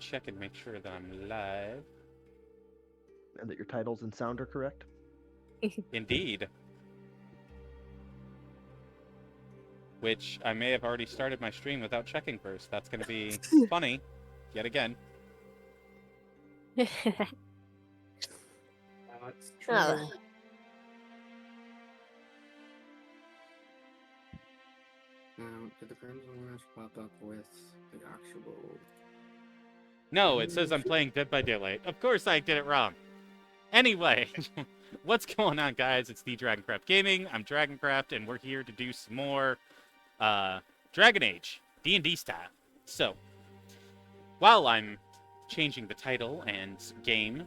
check and make sure that I'm live. And that your titles and sound are correct. Indeed. Which I may have already started my stream without checking first. That's going to be funny, yet again. That's true. Oh. Did the Crimson Rush pop up with the actual... No, it says I'm playing Dead by Daylight. Of course I did it wrong. Anyway, what's going on, guys? It's the Dragoncraft Gaming. I'm Dragoncraft, and we're here to do some more Dragon Age D&D style. So, while I'm changing the title and game,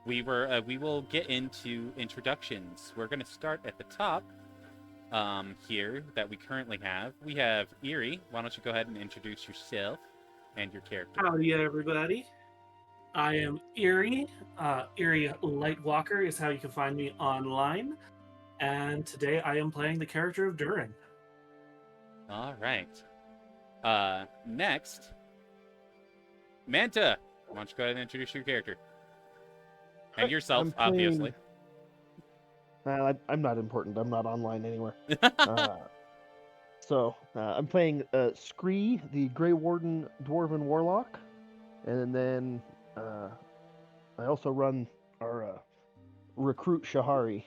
we will get into introductions. We're going to start at the top here that we currently have. We have Eerie. Why don't you go ahead and introduce yourself and your character? Howdy, everybody. I am Eerie. Eerie Lightwalker is how you can find me online. And today I am playing the character of Durin. All right. Next, Manta. Why don't you go ahead and introduce your character? And yourself, obviously. I'm not important. I'm not online anywhere. I'm playing Scree, the Grey Warden Dwarven Warlock. And then I also run our recruit Shahari,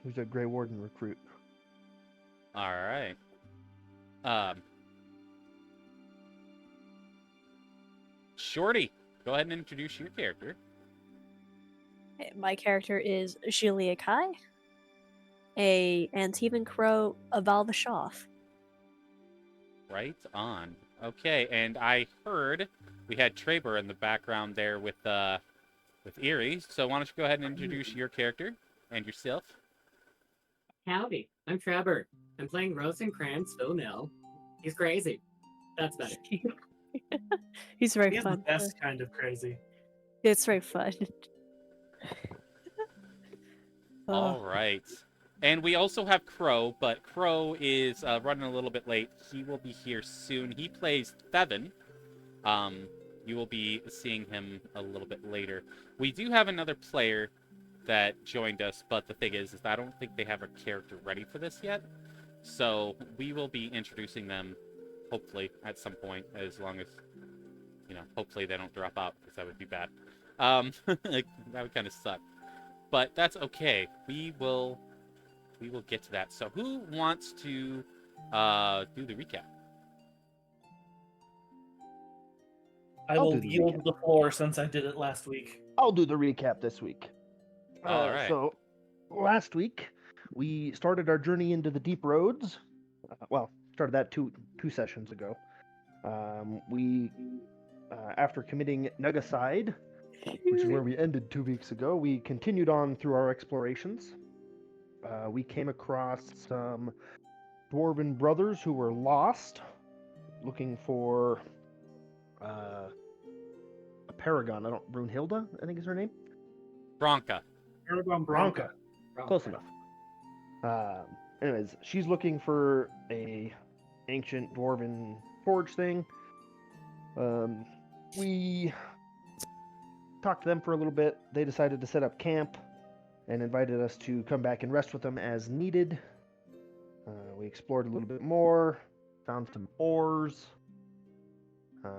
who's a Grey Warden recruit. All right. Shorty, go ahead and introduce your character. My character is Julia Kai, a Antivan Crow of Valvashoth. Right on. Okay, and I heard we had Traber in the background there with Eerie. So why don't you go ahead and introduce your character and yourself? Howdy, I'm Trevor. I'm playing Rosencrantz O'Neill. He's crazy. That's better. He's very He's the fun. best kind of crazy. It's very fun. All right. And we also have Crow, but Crow is running a little bit late. He will be here soon. He plays Thevin. You will be seeing him a little bit later. We do have another player that joined us, but the thing is I don't think they have a character ready for this yet. So we will be introducing them, hopefully, at some point, as long as, hopefully they don't drop out, because that would be bad. That would kind of suck. But that's okay. We will get to that. So who wants to do the recap? I I'll will do the yield recap. the floor since I did it last week. I'll do the recap this week. All right. So, last week, we started our journey into the deep roads. Started that two sessions ago. After committing Nuggicide, which is where we ended 2 weeks ago, we continued on through our explorations. We came across some dwarven brothers who were lost, looking for a paragon. Brunhilde, I think is her name. Bronca. Aragon Bronca. Close enough. Anyways, she's looking for a ancient dwarven forge thing. We talked to them for a little bit. They decided to set up camp and invited us to come back and rest with them as needed. We explored a little bit more, found some ores. I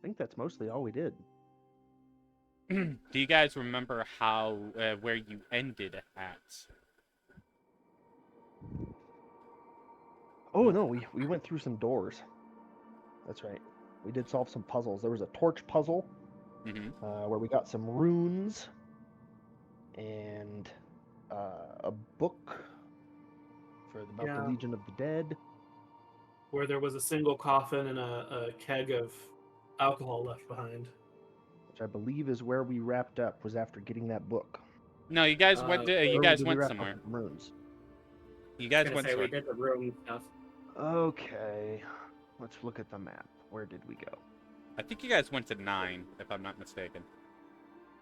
think that's mostly all we did. Do you guys remember how where you ended at? Oh no, we went through some doors. That's right. We did solve some puzzles. There was a torch puzzle where we got some runes and a book about the Legion of the Dead. Where there was a single coffin and a keg of alcohol left behind. Which I believe is where we wrapped up, was after getting that book. No, you guys went. You Or guys did we went wrap somewhere. up the runes? You guys I was went gonna say, we somewhere. did the room stuff. Okay, let's look at the map. Where did we go? I think you guys went to 9, if I'm not mistaken.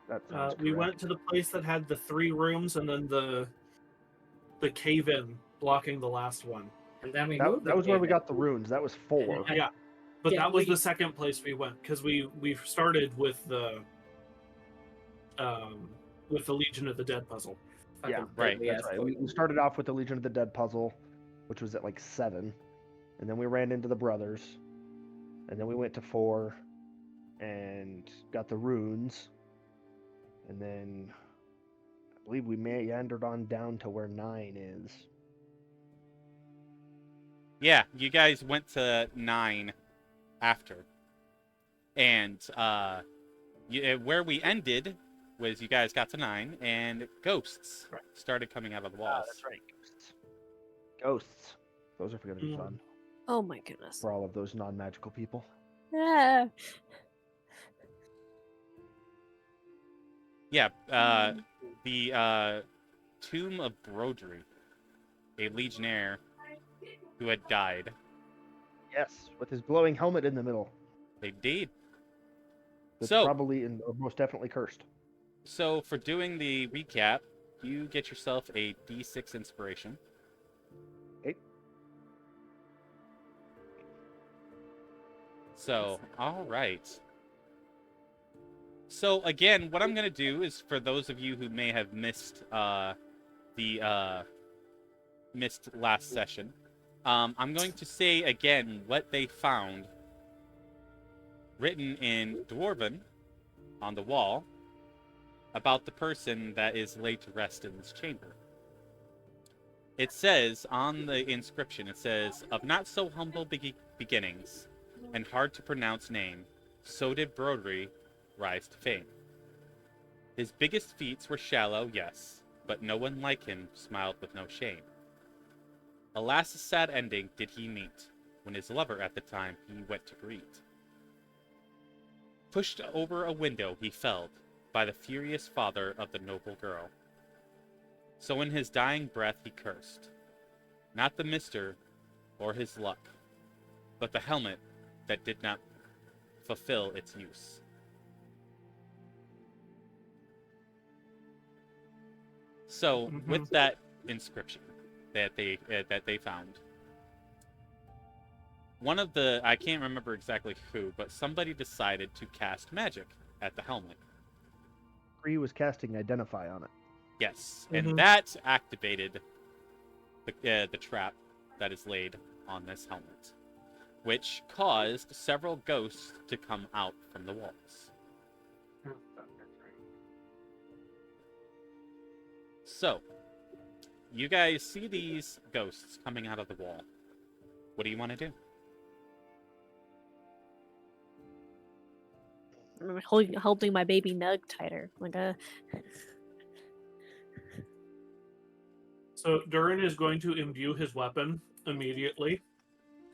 That sounds We went correct. to the place that had the 3 rooms and then the cave-in blocking the last one. And then we That moved was where we again. got the runes. That was 4. I- Yeah, but Yeah, that was we- the second place we went because we started with the Legion of the Dead puzzle. fucking Yeah, right, deadly That's ass right. boy. We started off with the Legion of the Dead puzzle, which was at like 7, and then we ran into the brothers, and then we went to 4, and got the runes, and then I believe we meandered on down to where 9 is. Yeah, you guys went to 9 after. And where we ended was you guys got to 9, and ghosts started coming out of the walls. That's right. Ghosts. Those are going to be fun Oh my goodness. for all of those non-magical people. Yeah. Yeah, the Tomb of Brodry, a legionnaire who had died. Yes, with his glowing helmet in the middle. They did. That's So- probably or most definitely cursed. So for doing the recap, you get yourself a D6 inspiration. Okay. So, all right. So again, what I'm gonna do is for those of you who may have missed missed last session, I'm going to say again what they found written in Dwarven on the wall about the person that is laid to rest in this chamber. It says on the inscription, it says, "Of not so humble beginnings and hard to pronounce name, so did Brodry rise to fame. His biggest feats were shallow, yes, but no one like him smiled with no shame. Alas, a sad ending did he meet, when his lover at the time he went to greet. Pushed over a window he felled, by the furious father of the noble girl. So in his dying breath he cursed, not the mister or his luck, but the helmet that did not fulfill its use." So with that inscription that they found, one of the, I can't remember exactly who, but somebody decided to cast magic at the helmet. Kree was casting Identify on it. Yes, and that activated the trap that is laid on this helmet, which caused several ghosts to come out from the walls. So, you guys see these ghosts coming out of the wall. What do you want to do? I'm holding my baby Nug tighter. Like So Durin is going to imbue his weapon immediately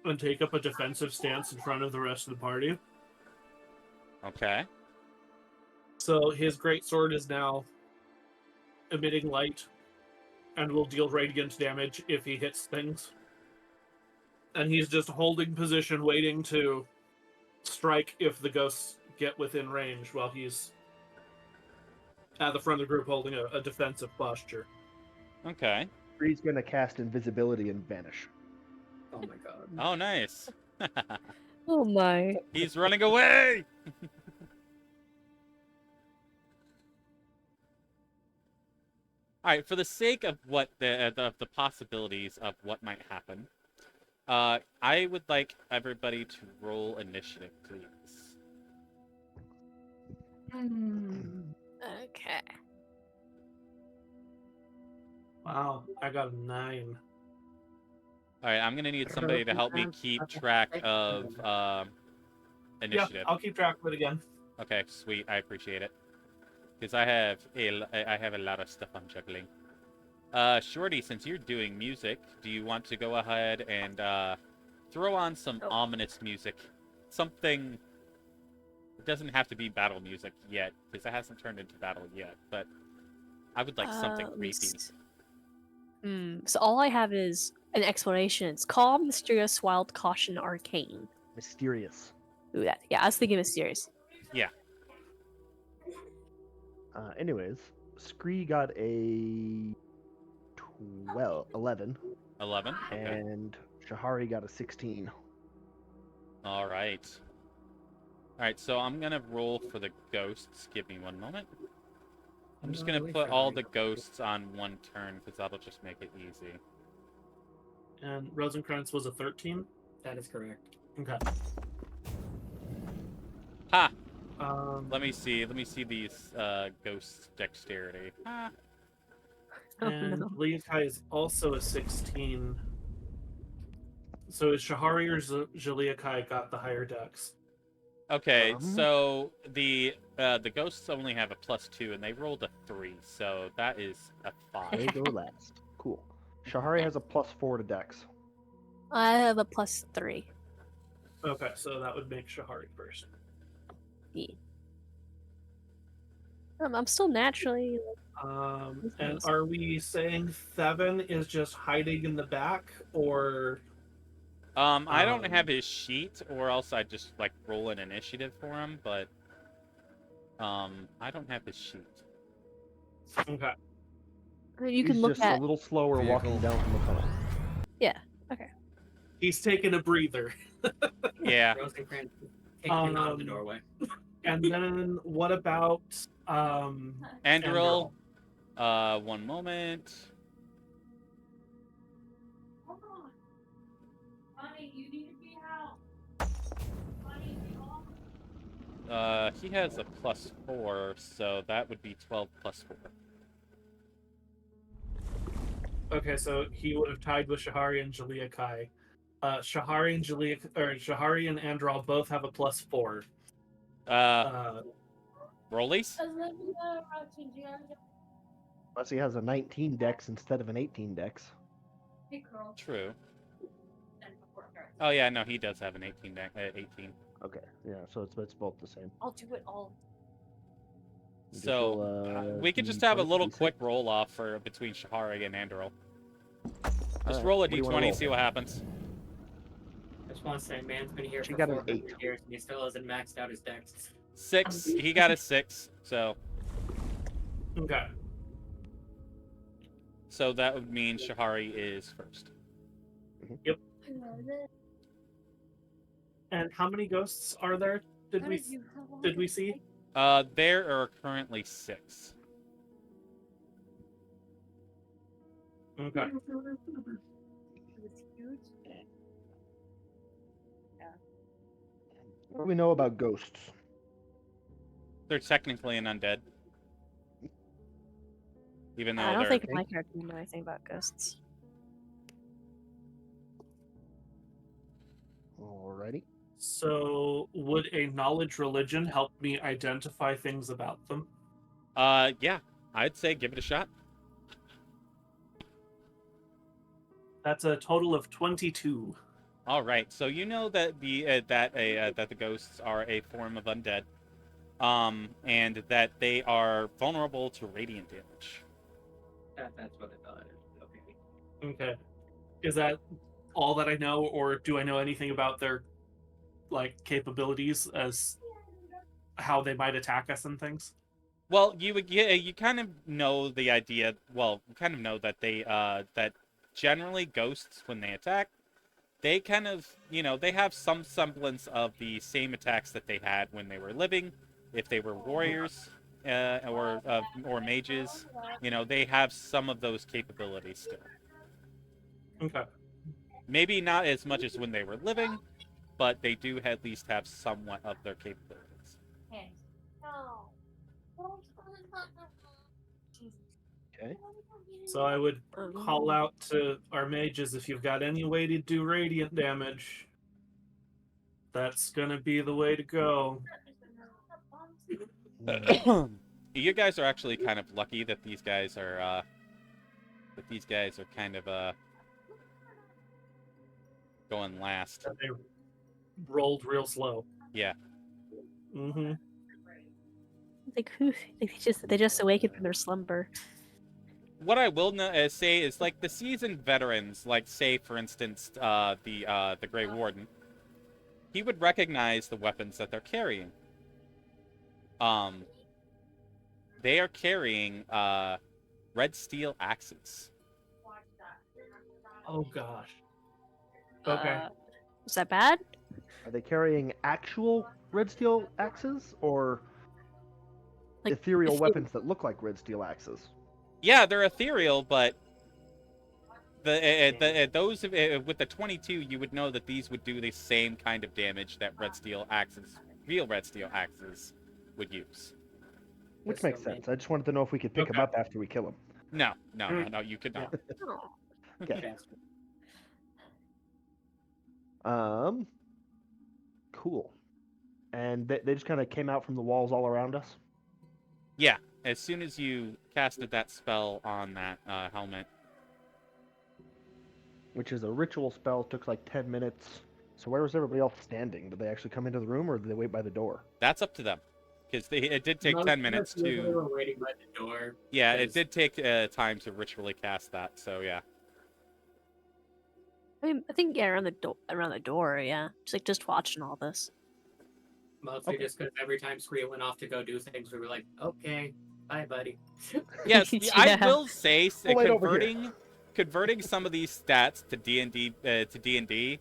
and take up a defensive stance in front of the rest of the party. Okay. So his greatsword is now emitting light and will deal radiant damage if he hits things. And he's just holding position, waiting to strike if the ghosts get within range while he's at the front of the group holding a defensive posture. Okay. Kree's going to cast Invisibility and vanish. Oh my god. Oh, nice. oh my. He's running away! Alright, for the sake of what the possibilities of what might happen, I would like everybody to roll initiative, please. Okay. Wow, I got a 9. Alright, I'm gonna need somebody to help me keep track of initiative. Yeah, I'll keep track of it again. Okay, sweet. I appreciate it. Because I have a lot of stuff I'm juggling. Shorty, since you're doing music, do you want to go ahead and throw on some ominous music? Something. It doesn't have to be battle music yet, because it hasn't turned into battle yet. But I would like something let me creepy. So all I have is an explanation. It's calm, mysterious, wild, caution, arcane. Mysterious. Ooh, that. Yeah, I was thinking mysterious. Yeah. Anyways, Scree got a 11. 11. Okay. And Shahari got a 16. All right. All right, so I'm gonna roll for the ghosts. Give me one moment. I'm just gonna put all the ghosts on one turn because that'll just make it easy. And Rosencrantz was a 13. That is correct. Okay. Ha! Let Let me see these ghosts' dexterity. Ha! Oh, And no. Liakai is also a 16. So is Shahari or Jaliakai got the higher dex? Okay, so the ghosts only have a +2, and they rolled a 3, so that is a 5. They go last. Cool. Shahari has a +4 to Dex. I have a +3. Okay, so that would make Shahari first. Yeah. I'm still naturally. And are we saying Theven is just hiding in the back, or I don't have his sheet, or else I'd just like roll an initiative for him, but I don't have his sheet. okay? You can He's look just at. a little slower walking down from the tunnel. Yeah. Okay. He's taking a breather. Yeah. Rosencrantz kicked him out of the doorway. And then what about Andril, one moment. Hold on. Honey, you need to be out. Honey, He has a +4, so that would be 12 + 4. Okay, so he would have tied with Shahari and Jaliakai. Shahari and Andral both have a +4. Rollies? Unless he has a 19 Dex instead of an 18 Dex. Hey, girl. True. Oh yeah, no, he does have an 18. 18. Okay, yeah, so it's both the same. I'll do it all. Just So roll, we could just have a D20, little D6. quick roll off for between Shahari and Andril. Just Alright, roll a what do you wanna d20, roll? see what happens. I just want to say, man's been here She for got an 400 8. years and he still hasn't maxed out his dex. 6. He got a 6. Okay. So that would mean Shahari is first. And how many ghosts are there? Did we see? There are currently 6. Okay. What do we know about ghosts? They're technically an undead. Even though I don't they're think my character would know anything about ghosts. Alrighty. So would a knowledge religion help me identify things about them? Yeah, I'd say give it a shot. That's a total of 22. All right, so you know that the ghosts are a form of undead, and that they are vulnerable to radiant damage. That's what I thought. Okay. Okay. Is that all that I know, or do I know anything about their capabilities as how they might attack us and things? Well, you kind of know the idea. Well, you kind of know that they that generally ghosts, when they attack, they kind of, they have some semblance of the same attacks that they had when they were living. If they were warriors or mages, they have some of those capabilities still. Okay. Maybe not as much as when they were living, but they do at least have somewhat of their capabilities. Okay. So I would call out to our mages, if you've got any way to do radiant damage, that's gonna be the way to go. You guys are actually kind of lucky that these guys are kind of going last. They rolled real slow. Yeah. Mm-hmm. They just awakened from their slumber. What I will say is, like, the seasoned veterans, like, say, for instance, the Grey Warden, he would recognize the weapons that they're carrying. They are carrying red steel axes. Oh gosh. Okay. Is that bad? Are they carrying actual red steel axes or Like, ethereal if you- weapons that look like red steel axes? Yeah, they're ethereal, but those with the 22, you would know that these would do the same kind of damage that real red steel axes, would use. Which Just makes so sense. I just wanted to know if we could pick them Okay. up after we kill them. No, you could not. Oh. Okay. Bastard. Cool. And they just kind of came out from the walls all around us? Yeah, as soon as you casted that spell on that helmet. Which is a ritual spell, took like 10 minutes. So where was everybody else standing? Did they actually come into the room or did they wait by the door? That's up to them, because it did take Most 10 of minutes us usually to. were waiting by the door. Yeah, it because- did take time to ritually cast that. So yeah. I mean, I think around the door, yeah. Just watching all this. Mostly Okay. just because every time Scree went off to go do things, we were like, okay, bye, buddy. Yes, I Yeah. will say We'll wait over here. converting some of these stats to D&D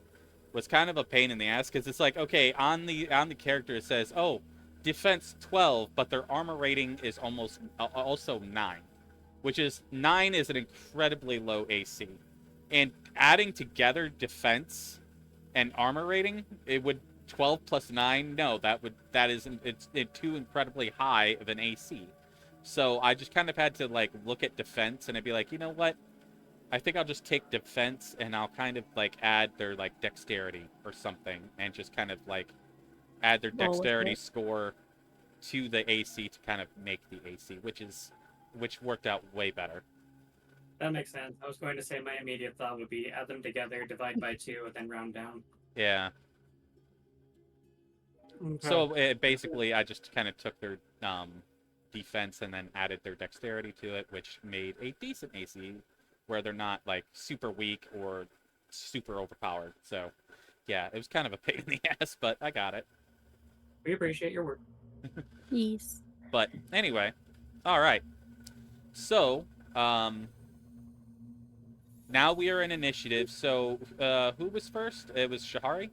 was kind of a pain in the ass, because it's like, okay, on the character it says, oh, defense 12, but their armor rating is almost also 9, which is 9 is an incredibly low AC, and adding together defense and armor rating, it would 12 plus 9. No, it's too incredibly high of an AC. So I just kind of had to like look at defense, and I'd be like, you know what? I think I'll just take defense, and I'll kind of like add their like dexterity or something, and just kind of like add their Roll with dexterity it. score to the AC to kind of make the AC, which worked out way better. That makes sense. I was going to say my immediate thought would be add them together, divide by 2, and then round down. Yeah. Okay. So basically, I just kind of took their defense and then added their dexterity to it, which made a decent AC, where they're not like super weak or super overpowered. So, yeah, it was kind of a pain in the ass, but I got it. We appreciate your work. Yes. But anyway, all right. So, now we are in initiative. So, who was first? It was Shahari.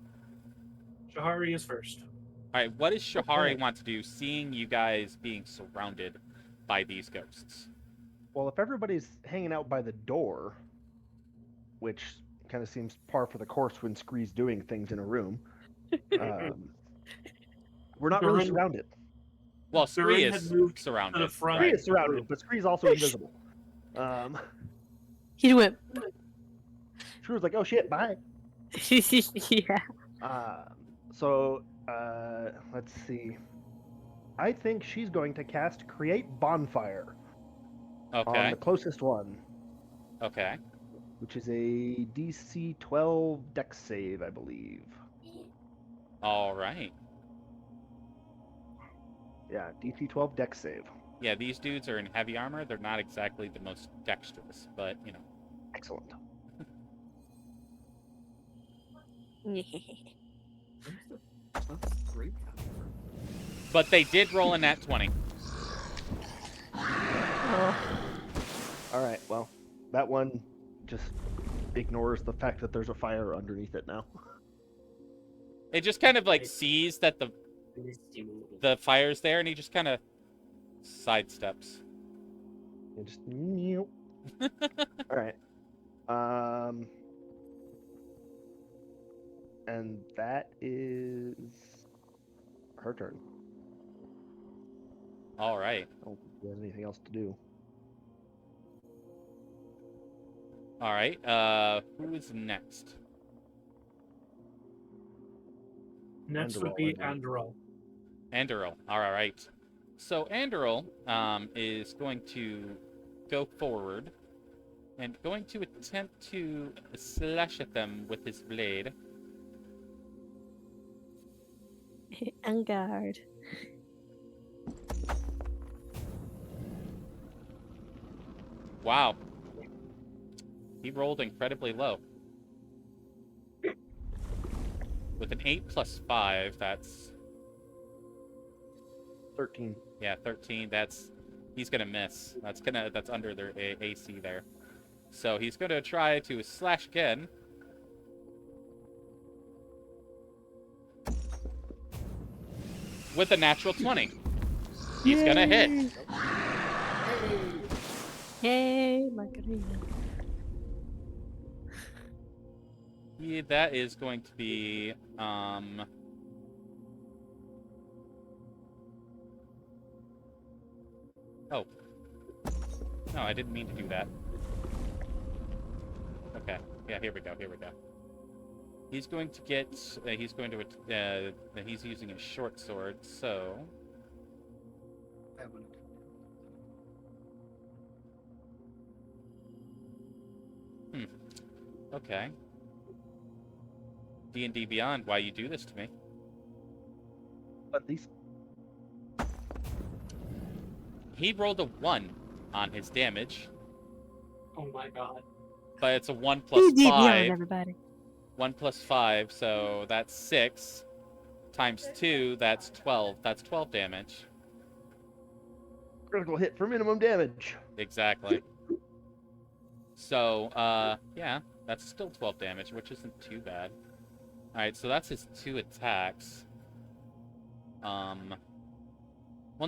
Shahari is first. All right, what does Shahari Okay. want to do, seeing you guys being surrounded by these ghosts? Well, if everybody's hanging out by the door, which kind of seems par for the course when Scree's doing things in a room, we're not really Durin- surrounded. Well, Scree Durin had is moved surrounded. to the front. Scree right? is surrounded, but Scree's also invisible. He went. Scree was like, "Oh shit, bye." Yeah. So let's see. I think she's going to cast Create Bonfire on Okay. the closest one, Okay. which is a DC 12 Dex save, I believe. All right. Yeah, DC 12 Dex save. Yeah, these dudes are in heavy armor. They're not exactly the most dexterous, but you know. Excellent. What's Scree coming from? But they did roll a nat 20. Oh. All right, well, that one just ignores the fact that there's a fire underneath it now. It just kind of like sees that the fire's there, and he just kind of sidesteps. And just meow. All right. And that is her turn. All right. I don't think she has anything else to do. All right. Who is next? Next Andoril, would be I think. Andoril. Andoril. All right. So Andoril is going to go forward and going to attempt to slash at them with his blade. En garde. Wow. He rolled incredibly low. With an 8 plus 5, that's 13. yeah, 13. He's gonna miss. That's under their AC there. So he's gonna try to slash again. with a natural 20. He's gonna hit. Yay, Margarita. Yeah, that is going to be Oh. No, I didn't mean to do that. Okay. Yeah, here we go. He's going to get he's using his short sword, so okay. D&D Beyond, why you do this to me? At least He rolled a 1 on his damage, Oh my god. but it's a 1 plus D&D Beyond, 5. everybody. 1 plus 5, so that's 6. Times 2, that's 12. That's 12 damage. critical hit for minimum damage. Exactly. So, yeah, that's still 12 damage, which isn't too bad. Alright, so that's his 2 attacks. Well,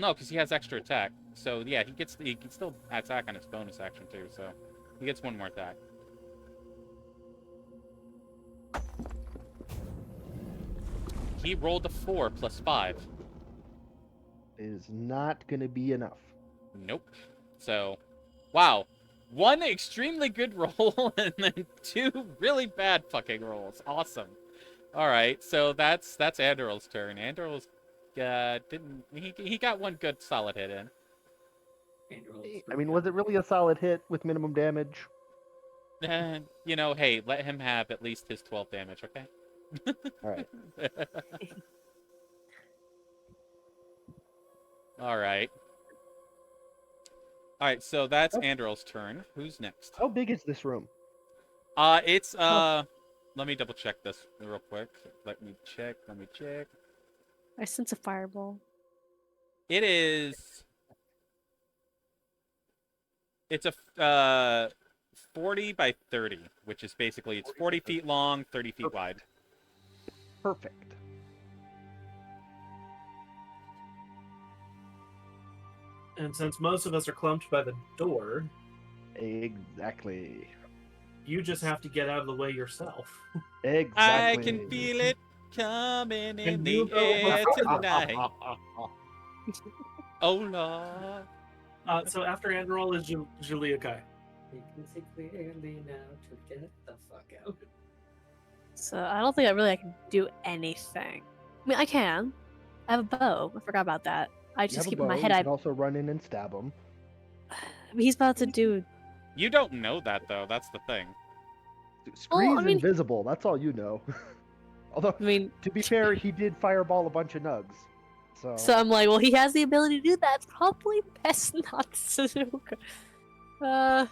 no, because he has extra attack. So, yeah, he can still attack on his bonus action, too, so he gets 1 more attack. He rolled a 4 plus 5. Is not going to be enough. Nope. So, wow. 1 extremely good roll and then 2 really bad fucking rolls. Awesome. All right, so that's Anderl's turn. Anderl's he got 1 good solid hit in. I mean, was it really a solid hit with minimum damage? And you know, hey, let him have at least his 12 damage, okay? All right. All right. All right, so that's Anderl's turn. Who's next? How big is this room? It's let me double check this real quick. Let me check. I sense a fireball. It is. It's a 40 by 30, which is basically it's 40 feet long, 30 feet wide. Perfect. And since most of us are clumped by the door, Exactly. you just have to get out of the way yourself. Exactly. I can feel it coming in the air tonight. Oh Lord. So after Androl is Julia Kai. You can see clearly now to get the fuck out. So I don't think I can do anything. I mean, I can. I have a bow. I forgot about that. I You just have a keep in my bow, head. You can also run in and stab him. He's about to do. You don't know that though. That's the thing. Scree's I mean- invisible. That's all you know. Although, I mean, to be fair, he did fireball a bunch of nugs. so I'm like, well, he has the ability to do that. It's probably best not to do. Yeah,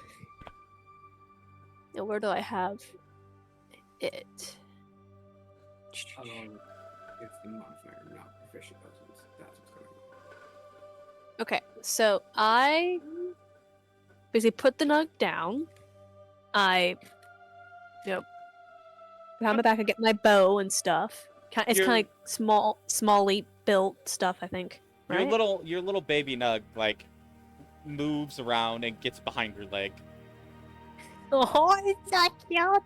where do I have it? It's the modifier, not proficient buttons. That's what's going on. Okay, so I basically put the nug down. I, behind my back, I get my bow and stuff. It's You're- kind of smally built stuff, I think. Your Right? little baby nug like moves around and gets behind your leg. Oh, it's so cute.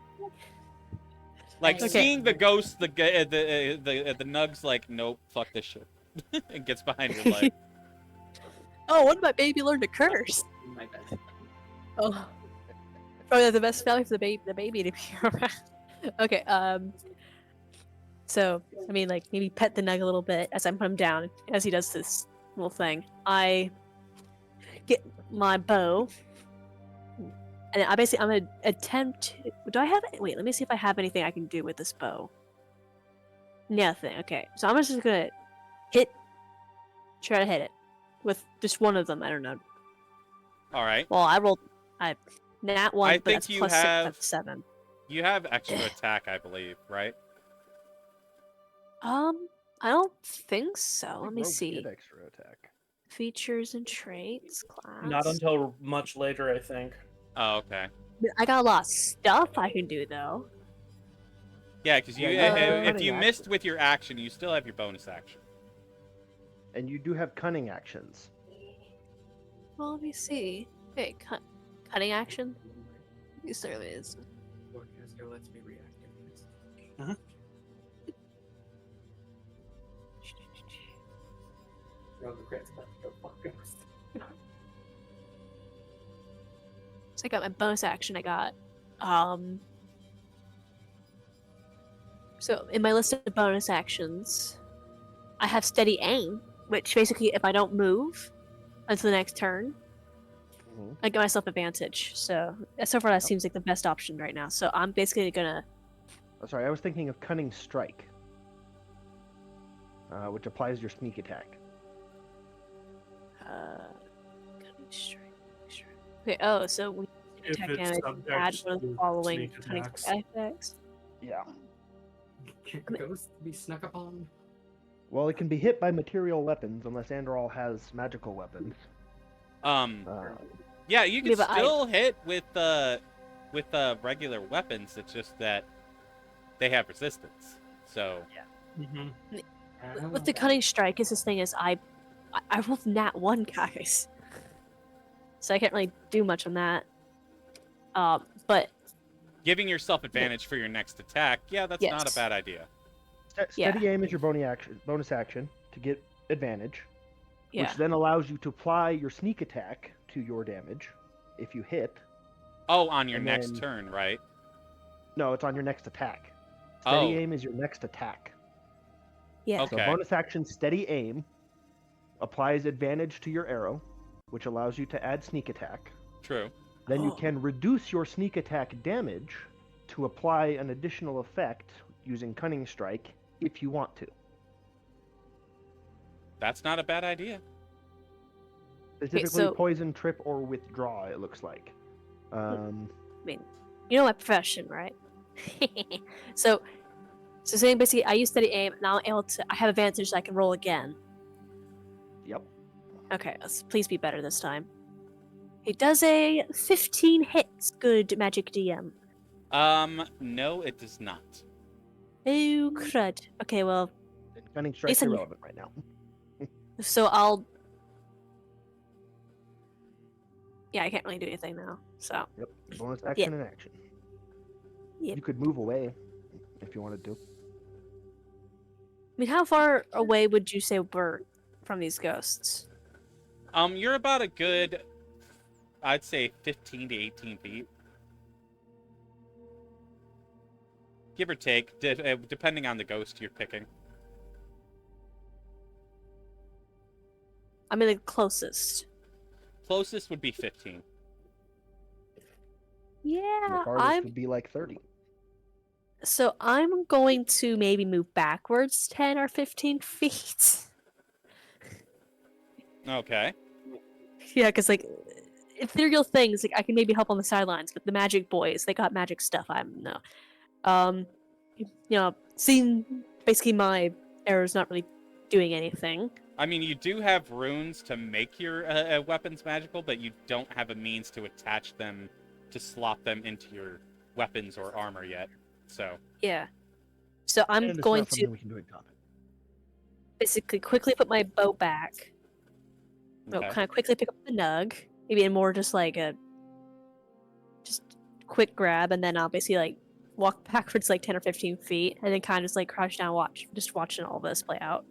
Like Okay. seeing the ghost, the nug's like, nope, fuck this shit, and gets behind your leg. Oh, when did my baby learn to curse? My bad. Oh, probably the best value for the baby to be around. Okay, so I mean, like maybe pet the nug a little bit as I put him down as he does this little thing. I get my bow, and I'm gonna attempt. Do I have? Wait, let me see if I have anything I can do with this bow. Nothing. Okay, so I'm just gonna try to hit it with just one of them. I don't know. All right, Well, I rolled nat one, I but think that's you plus have- 6, that's 7. you have extra attack, I believe, right? I don't think so. I Let think me rogues see. get extra attack. Features and traits, class. Not until much later, I think. Oh, okay. I got a lot of stuff I can do though. Yeah, because Yeah, you you have if running you action. missed with your action, you still have your bonus action. And you do have cunning actions. Well, let me see. Okay, cutting action. These there it is. Forecaster lets me reactivate this. Roll the crits, but the fuck goes. So I got my bonus action. I got So in my list of bonus actions, I have steady aim, which basically if I don't move until the next turn, Mhm. I get myself advantage. So far that seems like the best option right now. So I'm basically gonna Oh, sorry, I was thinking of cunning strike, which applies your sneak attack. cutting strike. Okay. Oh, so when If attack it's damage, subject add one of the to following sneak cutting attacks. effects. Yeah. Can ghosts be snuck upon? Well, it can be hit by material weapons unless Andorol has magical weapons. Yeah, you can Yeah, but still hit with regular weapons. It's just that they have resistance. So With the cutting strike, is this thing is I rolled nat 1, guys, so I can't really do much on that. But giving yourself advantage for your next attack, yeah, that's not a Yes. bad idea. Steady aim is your bonus action to get advantage, yeah, which then allows you to apply your sneak attack to your damage if you hit. Oh, on your And next then- turn, right? No, it's on your next attack. Steady Oh. aim is your next attack. yeah. Okay. So bonus action steady aim applies advantage to your arrow, which allows you to add sneak attack. True. Then you Oh. can reduce your sneak attack damage to apply an additional effect using cunning strike if you want to. That's not a bad idea. Specifically so- poison, trip, or withdraw, it looks like. I mean, you know my profession, right? so saying basically, I use steady aim. Now I'm able to. I have advantage. So I can roll again. Yep. Okay, let's please be better this time. It does a 15 hits. Good magic DM. No, it does not. Oh crud. Okay, well, And cunning strike's Jason- irrelevant right now. so I'll. Yeah, I can't really do anything now. So Yep. Bonus action and action. Yep. You could move away if you wanted to. I mean, how far away would you say we're from these ghosts? You're about a good, I'd say 15 to 18 feet. Give or take, depending on the ghost you're picking. I mean, the closest. Closest would be 15. And Yeah, the farthest I'm. would be like 30. So I'm going to maybe move backwards 10 or 15 feet. Okay. Yeah, because like ethereal things, like I can maybe help on the sidelines, but the magic boys, they got magic stuff. I'm no. You know, seeing basically my arrows not really doing anything. I mean, you do have runes to make your weapons magical, but you don't have a means to attach them to slot them into your weapons or armor yet. So Yeah. So I'm And it's going not to something we can do in combat. basically quickly put my bow back. No, okay. kind of quickly pick up the nug. Maybe more just like a just quick grab, and then I'll basically like walk backwards like 10 or 15 feet, and then kind of just like crouch down, watching all this play out.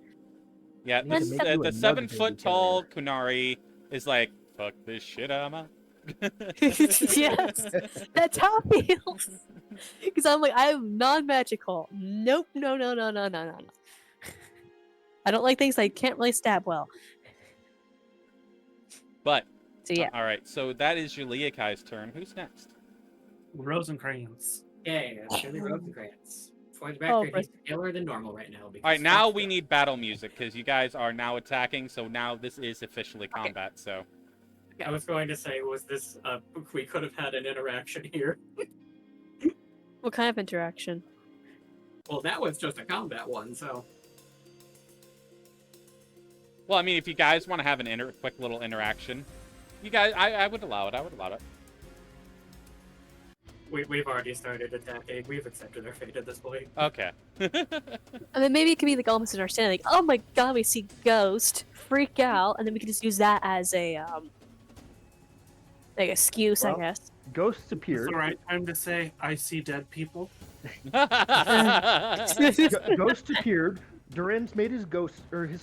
Yeah, You can make you a the nug 7 baby foot tall Kunari is like, fuck this shit, Amma. Yes, that's how it feels. Because I'm like, I'm non-magical. Nope, no. I don't like things I can't really stab well. But, So yeah, all right, so that is Juliakai's turn. Who's next? Rosencrantz. Okay, it's gonna be Rosencrantz. For the Oh, record, he's paler than normal right now. Because All right, now fuck we them. need battle music because you guys are now attacking. So now this is officially combat. So I was going to say, was this? We could have had an interaction here. what kind of interaction? Well, that was just a combat one, so. well, I mean, if you guys want to have an quick little interaction, you guys, I would allow it. I would allow it. We've already started attacking. We've accepted our fate at this point. Okay. I mean, maybe it could be like almost understanding, like, oh my god, we see ghost. freak out, and then we can just use that as a like excuse, Well, I guess. Ghosts It's appeared. the right time to say, I see dead people. Ghosts appeared. Duran's made his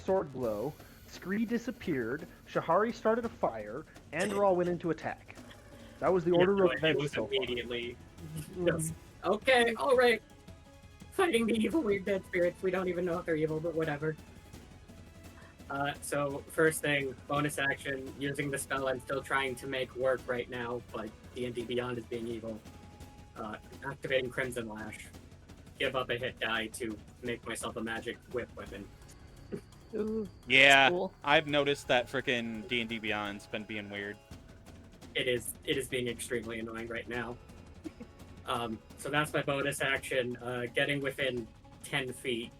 sword glow. Scree disappeared. Shahari started a fire. And Rawl went into attack. That was the order of It events was so far. immediately. Just, okay, all right. Fighting the evil weird dead spirits. We don't even know if they're evil, but whatever. So first thing, bonus action, using the spell I'm still trying to make work right now, but D&D Beyond is being evil. Activating Crimson Lash. Give up a hit die to make myself a magic whip weapon. Ooh, Yeah, cool. I've noticed that frickin' D&D Beyond's been being weird. It is being extremely annoying right now. So that's my bonus action, getting within 10 feet,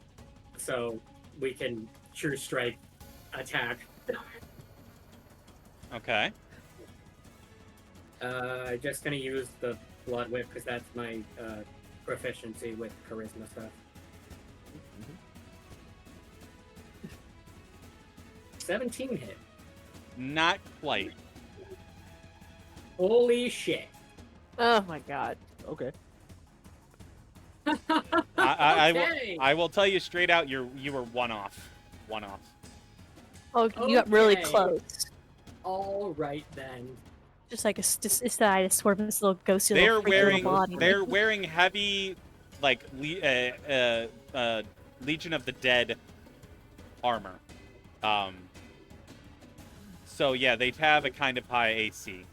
so we can True Strike attack. Okay. Just gonna use the Blood Whip because that's my proficiency with charisma stuff. 17 hit. Not quite. Holy shit. Oh my god. Okay. Okay. I will tell you straight out, you were one off. Oh, you got really Okay. close. All right then. Just like it's that I swerve this little ghosty little freaky little body. They're wearing heavy, like Legion of the Dead armor. So yeah, they have a kind of high AC.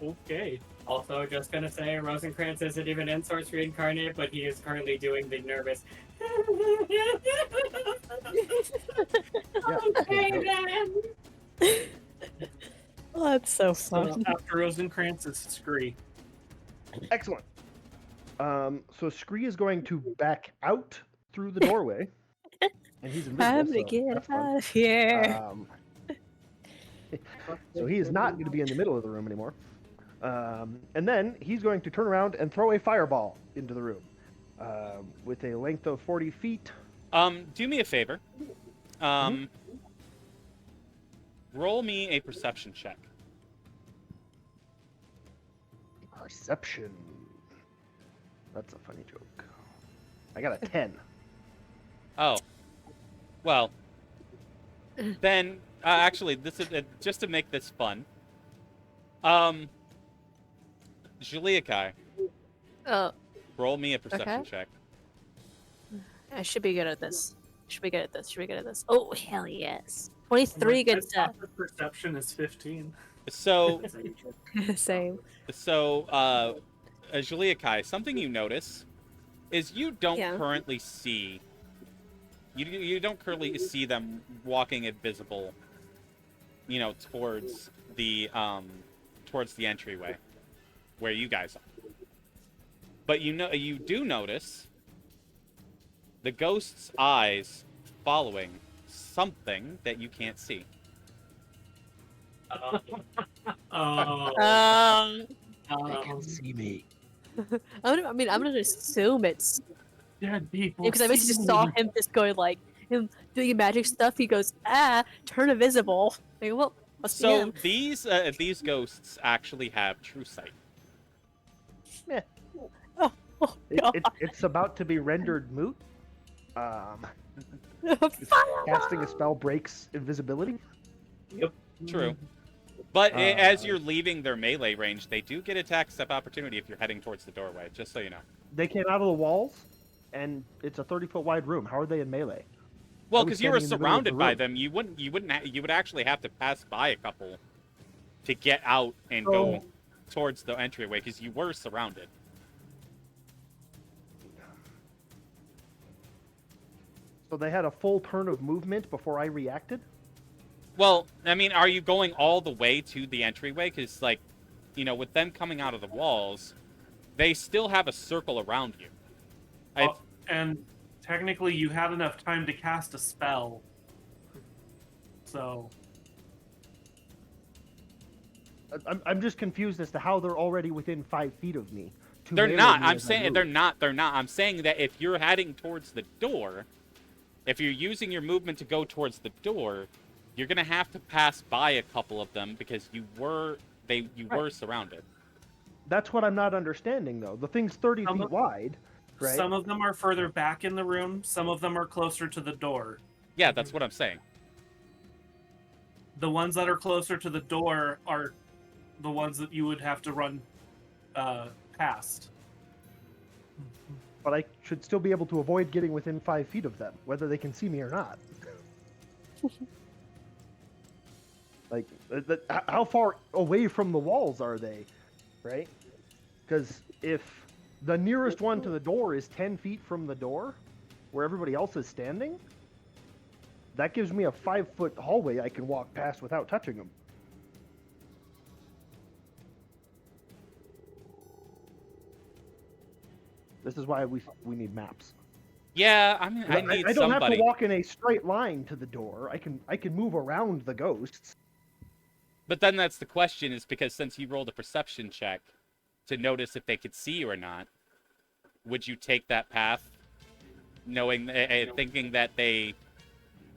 Okay. Also, just gonna say, Rosencrantz isn't even in Source Reincarnate, but he is currently doing the nervous. Okay then. Oh, that's so So fun. after Rosencrantz is Scree. Excellent. So Scree is going to back out through the doorway. And he's invisible, Time to so get that's fun. out of here. So he is not going to be in the middle of the room anymore. And then he's going to turn around and throw a fireball into the room with a length of 40 feet. Do me a favor. Roll me a perception check. Perception. That's a funny joke. I got a 10. Oh. Well. Then, actually, this is just to make this fun. Juliakai, Oh, roll me a perception Okay. check. I should be good at this. Should be good at this. Oh, hell yes. 23 good stuff. Perception is 15. So, Same. Juliakai, something you notice is you don't Yeah. currently see. You don't currently see them walking invisible. Towards the entryway, where you guys are. But you do notice the ghost's eyes following something that you can't see. Oh. Um, See me. I'm gonna assume it's Dead people. because I basically just saw him just going like him doing magic stuff. He goes, turn invisible. Like, well, must be So him. these ghosts actually have true sight. Oh, It's about to be rendered moot. Casting a spell breaks invisibility. True. But as Uh, you're leaving their melee range, they do get attack step opportunity if you're heading towards the doorway, just so you know. They came out of the walls, and it's a 30-foot wide room. How are they in melee? Well, I was because you were standing in the middle of surrounded the by room. them, you would actually have to pass by a couple to get out and go towards the entryway, because you were surrounded. So they had a full turn of movement before I reacted? Well, I mean, are you going all the way to the entryway? Because, with them coming out of the walls, they still have a circle around you. And technically, you had enough time to cast a spell. So. I'm just confused as to how they're already within 5 feet of me. to They're melee not. me I'm as I saying move. they're not. I'm saying that if you're heading towards the door, If you're using your movement to go towards the door, you're gonna have to pass by a couple of them because you were surrounded. That's what I'm not understanding, though. The thing's 30 Some feet of- wide, right? Some of them are further back in the room. Some of them are closer to the door. Yeah, that's what I'm saying. The ones that are closer to the door are the ones that you would have to run past. But I should still be able to avoid getting within 5 feet of them, whether they can see me or not. Like, how far away from the walls are they, right? Because if the nearest one to the door is 10 feet from the door, where everybody else is standing, that gives me a 5-foot hallway I can walk past without touching them. This is why we need maps. Yeah, I mean, I need I don't somebody. have to walk in a straight line to the door. I can move around the ghosts. But then that's the question, is because since you rolled a perception check to notice if they could see you or not, would you take that path, knowing, thinking that they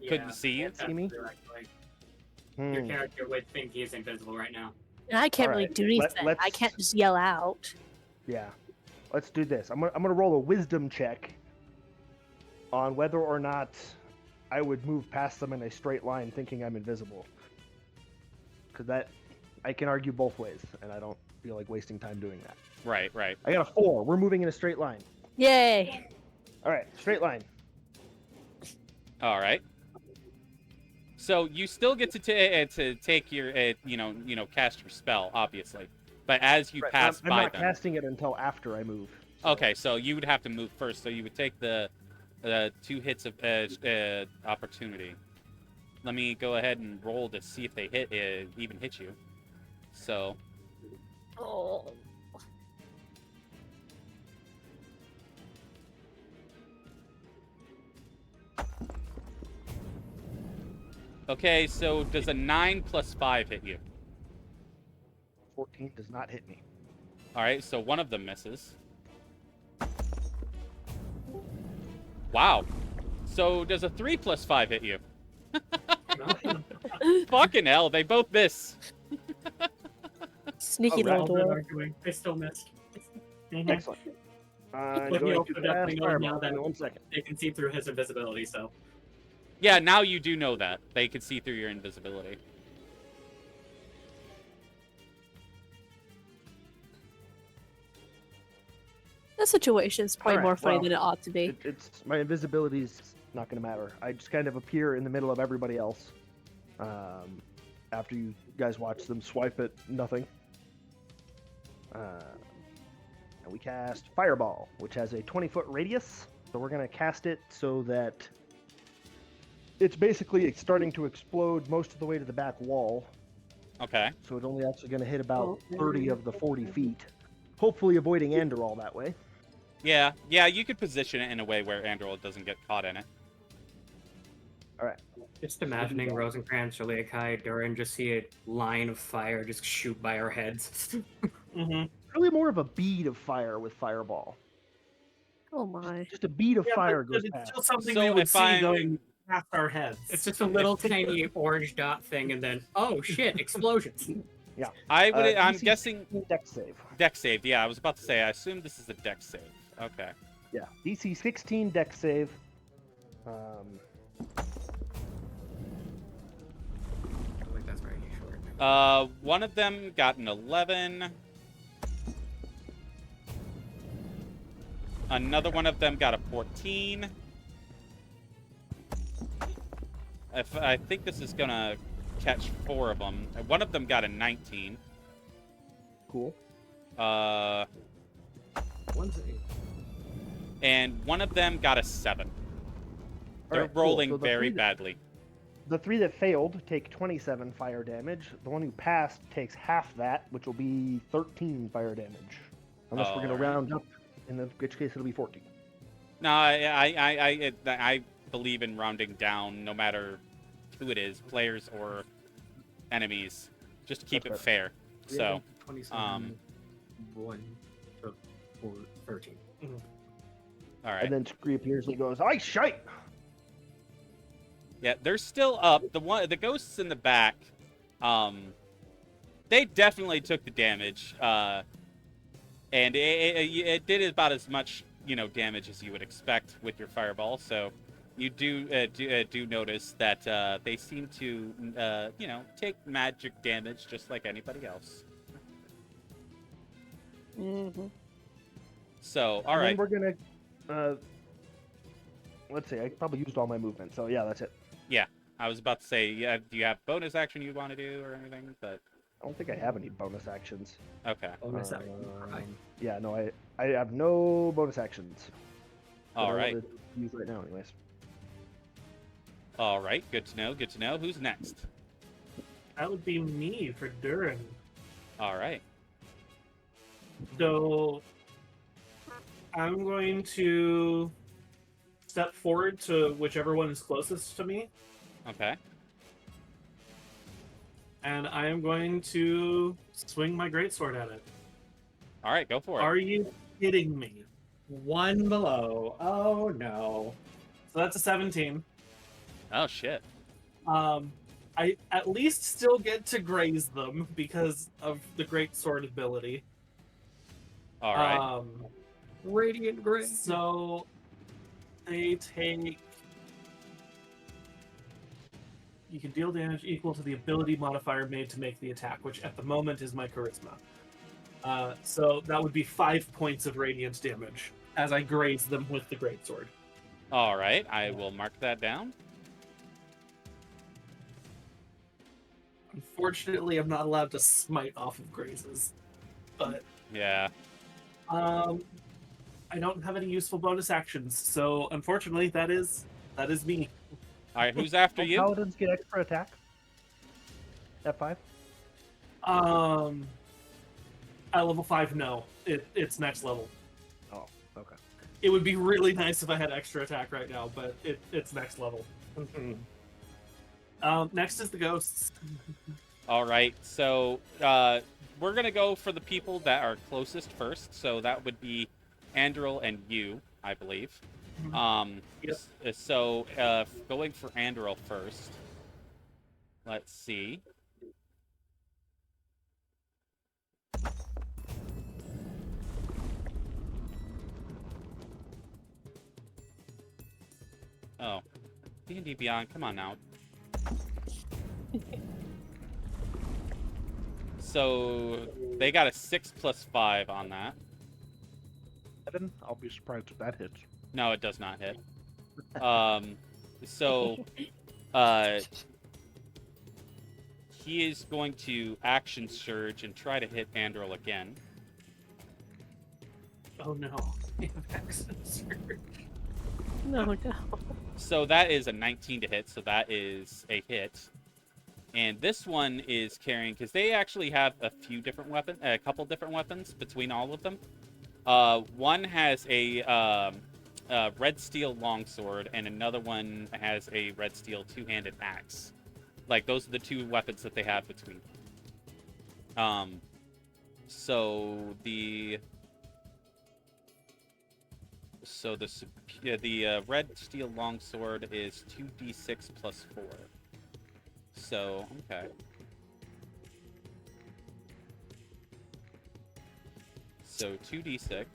couldn't see you? that's See me? true, actually. Your Hmm. character would think he's invisible right now. And I can't really Alright, do anything. I let's- can't just yell out. Yeah. Let's do this. I'm gonna roll a wisdom check on whether or not I would move past them in a straight line thinking I'm invisible. Because that, I can argue both ways, and I don't feel like wasting time doing that. Right. I got a 4. We're moving in a straight line. Yay! All right, straight line. All right. So you still get to take your, cast your spell, obviously. But as you Right, pass I'm by not them. casting it until after I move. so- Okay, so you would have to move first. So you would take the 2 hits of opportunity. Let me go ahead and roll to see if they even hit you. So Oh. okay, so does a 9 plus 5 hit you? 14 does not hit me. All right, so one of them misses. Wow. So does a 3 plus 5 hit you? Fucking hell, they both miss. Sneaky Oh, little well, door. good arguing. I still missed. Excellent. I'm But going you to also definitely cast know Fireball. now that- Give me 1 second. They can see through his invisibility, so. Yeah, now you do know that. They can see through your invisibility. The situation's probably Alright, more funny well, than it ought to be. It's my invisibility's not going to matter. I just kind of appear in the middle of everybody else. After you guys watch them swipe at nothing. And we cast Fireball, which has a 20-foot radius. So we're going to cast it so that it's basically starting to explode most of the way to the back wall. Okay. So it's only actually going to hit about 30 of the 40 feet. Hopefully avoiding Andorol that way. Yeah, you could position it in a way where Androl doesn't get caught in it. Just imagining Rosencrantz, Shaliakai, Durin just see a line of fire just shoot by our heads. Mm-hmm. Really more of a bead of fire with Fireball. Oh my. Just a bead of fire but goes it's past. still something So we would if see I'm- going past our heads. It's just a little tiny orange dot thing, and then, oh shit, explosions. I would. I'm DC guessing 16 Dex save. deck save. Yeah, I was about to say. I assume this is a deck save. Okay. Yeah, DC 16 Dex save. Like that's very short. One of them got an 11. Another one of them got a 14. I think this is gonna catch 4 of them. One of them got a 19. Cool. One's And one of them got a 7. They're Alright, cool. rolling So the very three that- badly. The 3 that failed take 27 fire damage. The one who passed takes half that, which will be 13 fire damage. Unless we're going to Alright. round up, in which case it'll be 14. No, I believe in rounding down, no matter who it is, players or enemies, just to keep That's it fair. So, 27, 1 to 13. all right. And then Scree appears and he goes, "I shite!" Yeah, they're still up. The ghosts in the back, they definitely took the damage. And it did about as much, damage as you would expect with your fireball. So you do notice that they seem to, take magic damage just like anybody else. Mm-hmm. So, all And then right. we're gonna, let's see. I probably used all my movement, so yeah, that's it. Yeah, I was about to say, yeah, do you have bonus action you want to do or anything? But I don't think I have any bonus actions. okay. Bonus action. Right. Yeah, no, I have no bonus actions. that All I right. wanted to use right now, anyways. All right. Good to know. Good to know. Who's next? That would be me for Durin. All right. So I'm going to step forward to whichever one is closest to me, Okay. and I am going to swing my greatsword at it. All right. Go for it. Are you kidding me? One below. Oh no. So that's a 17. Oh shit. I at least still get to graze them because of the greatsword ability. All right. Radiant grace. So they take. You can deal damage equal to the ability modifier made to make the attack, which at the moment is my charisma. So that would be 5 points of radiant damage as I graze them with the greatsword. All right. I will mark that down. Unfortunately, I'm not allowed to smite off of grazes, but Yeah. I don't have any useful bonus actions, so unfortunately, that is me. All right. Who's after you? Paladins get extra attack. F5. At level 5, no, it's next level. Oh, okay. It would be really nice if I had extra attack right now, but it's next level. Next is the ghosts. All right. So we're gonna go for the people that are closest first. So that would be Andril and you, I believe. Yep. So going for Andril first. Let's see. Oh, D&D Beyond, come on now. So they got a 6 + 5 on that. 7. I'll be surprised if that hits. No, it does not hit. So he is going to action surge and try to hit Andril again. Oh no, we have accent surge. No, no. So that is a 19 to hit, so that is a hit. And this one is carrying, because they actually have a couple different weapons between all of them. One has a red steel longsword, and another one has a red steel two-handed axe. Like, those are the two weapons that they have between. So the red steel longsword is 2d6 + 4. So, okay. So 2d6.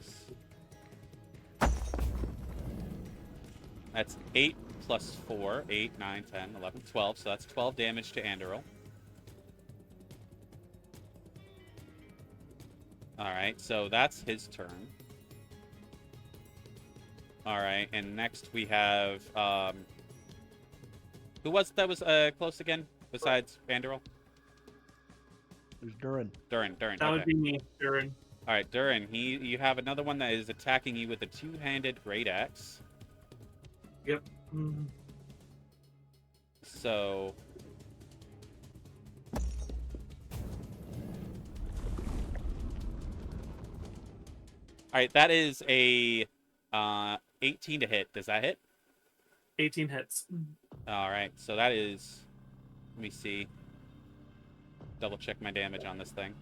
That's 8 + 4. 8, 9, 10, 11, 12. So that's 12 damage to Andoril. Alright, so that's his turn. Alright, and next we have... who was that was close again, besides Andoril? There's Durin. Durin. That Okay. would be me, Durin. All right, Durin. You have another one that is attacking you with a two-handed great axe. Yep. Mm. So. All right, that is a 18 to hit. Does that hit? 18 hits. All right, so that is. Let me see. Double check my damage on this thing.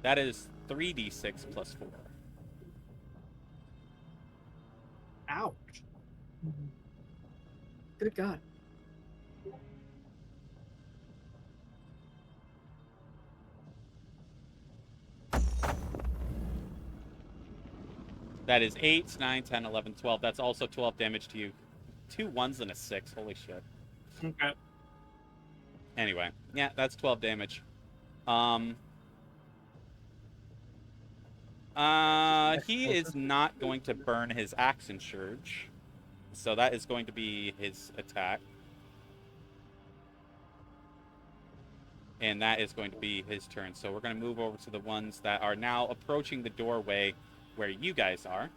That is 3d6 + 4. Ouch. Good God. That is 8, 9, 10, 11, 12. That's also 12 damage to you. 2 1s and a 6. Holy shit. Okay. Anyway, yeah, that's 12 damage. He is not going to burn his action surge. So that is going to be his attack. And that is going to be his turn. So we're going to move over to the ones that are now approaching the doorway where you guys are.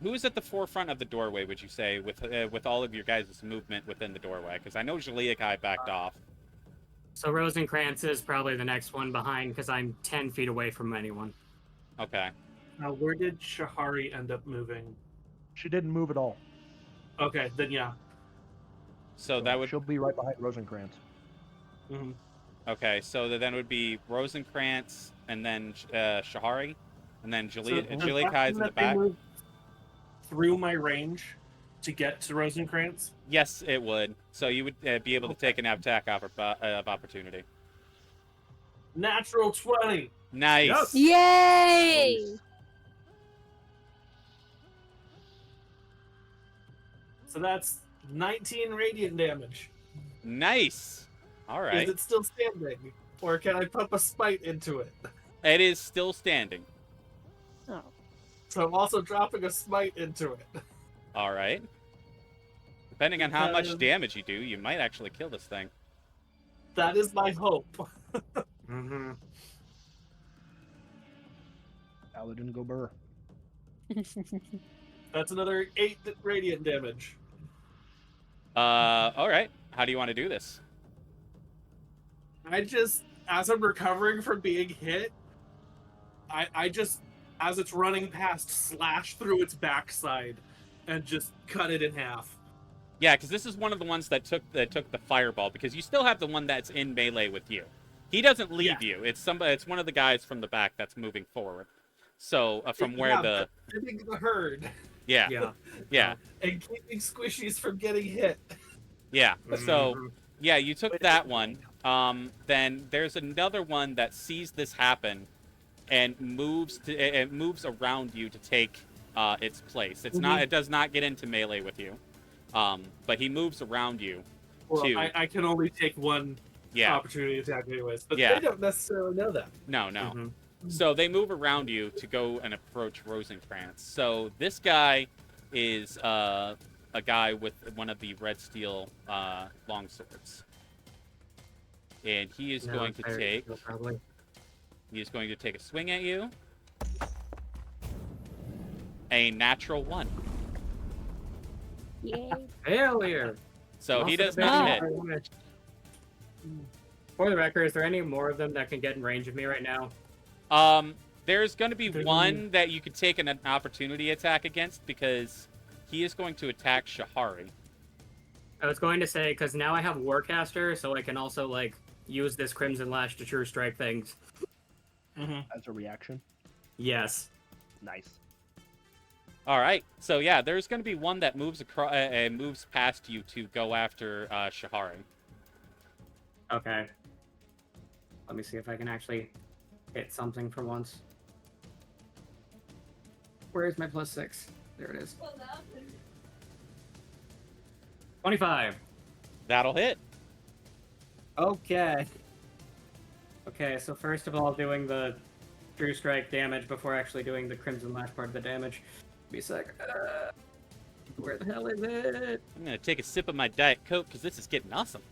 Who is at the forefront of the doorway, would you say, with all of your guys' movement within the doorway? Because I know Jaliakai backed off. So Rosencrantz is probably the next one behind because I'm 10 feet away from anyone. Okay. Where did Shahari end up moving? She didn't move at all. Okay, then yeah. So that would... She'll be right behind Rosencrantz. Mm-hmm. Okay, so then it would be Rosencrantz and then Shahari, and then Jaliakai's in the back. Through my range to get to Rosencrantz? Yes, it would. So you would be able to take an attack of opportunity. Natural 20. Nice. Yay! So that's 19 radiant damage. Nice. All right. Is it still standing? Or can I pump a smite into it? It is still standing. Oh. So I'm also dropping a smite into it. All right. Depending on how much damage you do, you might actually kill this thing. That is my hope. Mm-hmm. Paladin go burr. That's another 8 radiant damage. All right. How do you want to do this? I just, as I'm recovering from being hit, I just, as it's running past, slash through its backside and just cut it in half. Yeah, because this is one of the ones that took the fireball, because you still have the one that's in melee with you. He doesn't leave you. It's one of the guys from the back that's moving forward. So from where the defending the herd. Yeah. And keeping squishies from getting hit. Yeah. So yeah, you took that one. Then there's another one that sees this happen and moves around you to take its place. It's not. It does not get into melee with you. But he moves around you. Well, I can only take one opportunity attack anyways. But they don't necessarily know that. No. So they move around you to go and approach Rosencrantz. So this guy is a guy with one of the red steel longswords. And he is going to take... He is going to take a swing at you. A natural 1. Yay. Failure. So he does not hit. For the record, is there any more of them that can get in range of me right now? There's going to be one that you could take an opportunity attack against because he is going to attack Shahari. I was going to say, because now I have Warcaster, so I can also, like, use this Crimson Lash to True Strike things. As a reaction. Yes. Nice. All right. So yeah, there's going to be one that moves across, moves past you to go after Shahari. Okay. Let me see if I can actually hit something for once. Where is my +6? There it is. 25. That'll hit. Okay. Okay, so first of all, doing the True Strike damage before actually doing the Crimson Lash part of the damage. Be a sec. Where the hell is it? I'm going to take a sip of my Diet Coke because this is getting awesome.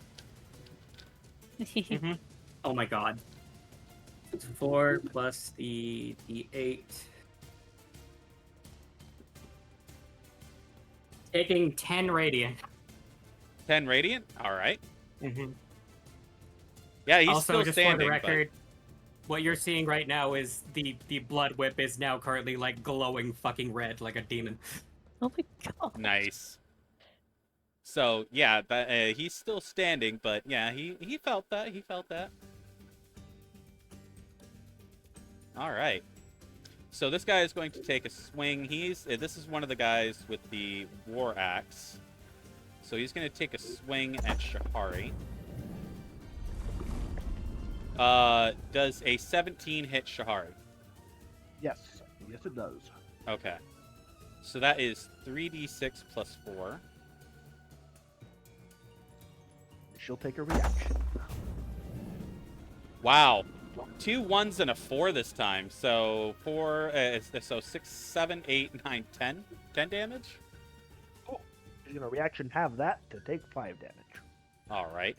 Oh my god. It's 4 plus the 8. Taking 10 radiant. 10 radiant? All right. Yeah, he's also, still just standing. For the record, what you're seeing right now is the blood whip is now currently like glowing fucking red like a demon. Oh my god. Nice. So yeah, he's still standing, but yeah, he felt that. He felt that. All right. So this guy is going to take a swing. This is one of the guys with the war axe. So he's going to take a swing at Shahari. Does a 17 hit Shahari? Yes. Yes, it does. Okay. So that is 3d6 plus 4. She'll take a reaction. Wow. 2 1s and a 4 this time. So 4, so 6, 7, 8, 9, 10. 10 damage? She's gonna reaction have that to take 5 damage. Alright.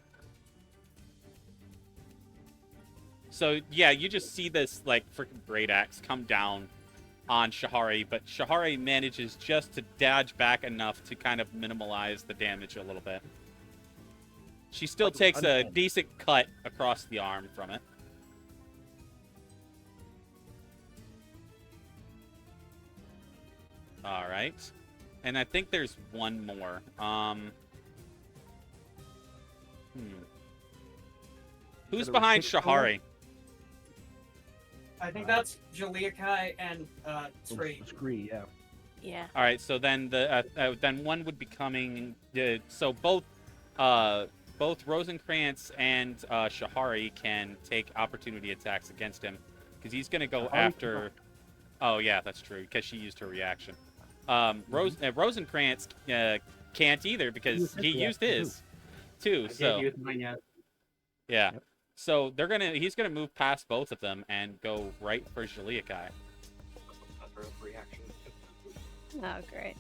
So, yeah, you just see this, like, freaking great axe come down on Shahari, but Shahari manages just to dodge back enough to kind of minimize the damage a little bit. She still Like takes a uncanny. decent cut across the arm from it. Alright. And I think there's one more. Who's Gotta behind restrict someone? Shahari? I think that's Jaliakai and Tree. Scree, yeah. Yeah. All right, so then then one would be coming. So both Rosencrantz and Shahari can take opportunity attacks against him because he's going to go Shahari after. cannot. Oh yeah, that's true because she used her reaction. Rosencrantz can't either because used his he used reaction, his too. I So did use mine yet. yeah. Yep. So he's gonna move past both of them and go right for Jaliakai. Reaction. Oh, great.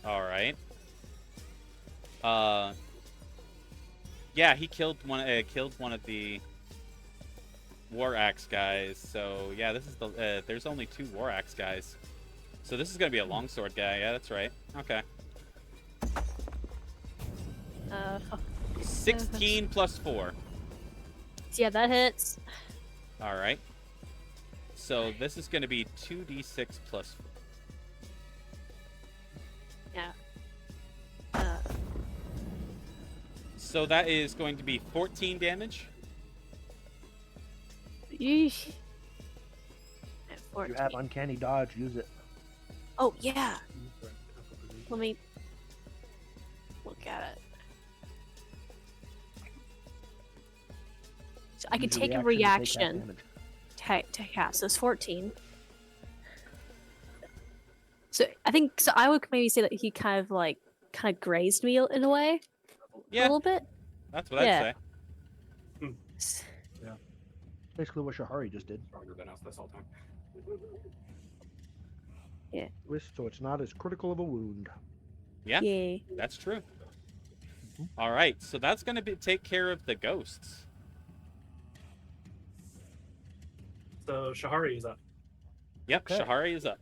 All right. Yeah, he killed one of the War Axe guys. So yeah, this is the there's only 2 War Axe guys. So this is gonna be a longsword guy. Yeah, that's right. Okay. 16 plus 4. Yeah, that hits. All right. So this is gonna be 2d6 plus 4. Yeah. So that is going to be 14 damage. Yeesh. At If 14. you have uncanny dodge, use it. Oh, yeah. Let me look at it. So I can Use your take a to take half reaction. damage. Take half, so it's 14. So I would maybe say that he kind of grazed me in a way. A Yeah, little bit. that's what Yeah. I'd say. Basically what Shahari just did. Stronger than us this whole time. So it's not as critical of a wound. Yeah. Yay. That's true. Mhm. All right, so that's going to take care of the ghosts. So Shahari is up. Yep, Okay. Shahari is up.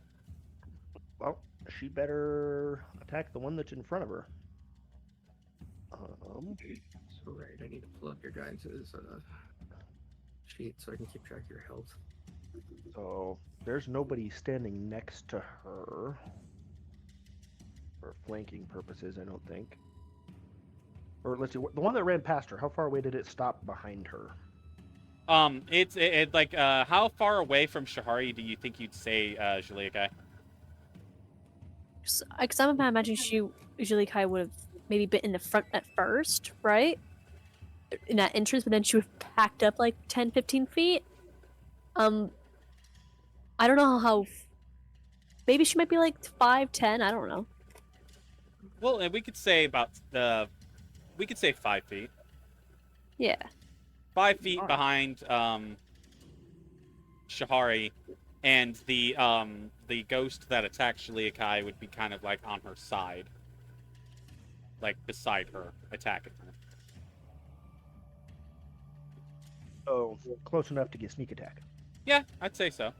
Well, she better attack the one that's in front of her. So right, I need to pull up your guys' sheet so I can keep track of your health. So there's nobody standing next to her for flanking purposes, I don't think. Or let's see, the one that ran past her, how far away did it stop behind her? It's like how far away from Shahari do you think you'd say Jaliakai? Because I'm imagining she usually Kai would have maybe been in the front at first, right? In that entrance, but then she would have packed up like 10, 15 feet. I don't know how. Maybe she might be like 5, 10. I don't know. Well, and we could say we could say 5 feet. Yeah. 5 feet Alright. behind Shahari, and the ghost that attacks Shaliakai would be kind of like on her side, like beside her, attacking her. Oh, close enough to get sneak attack. Yeah, I'd say so.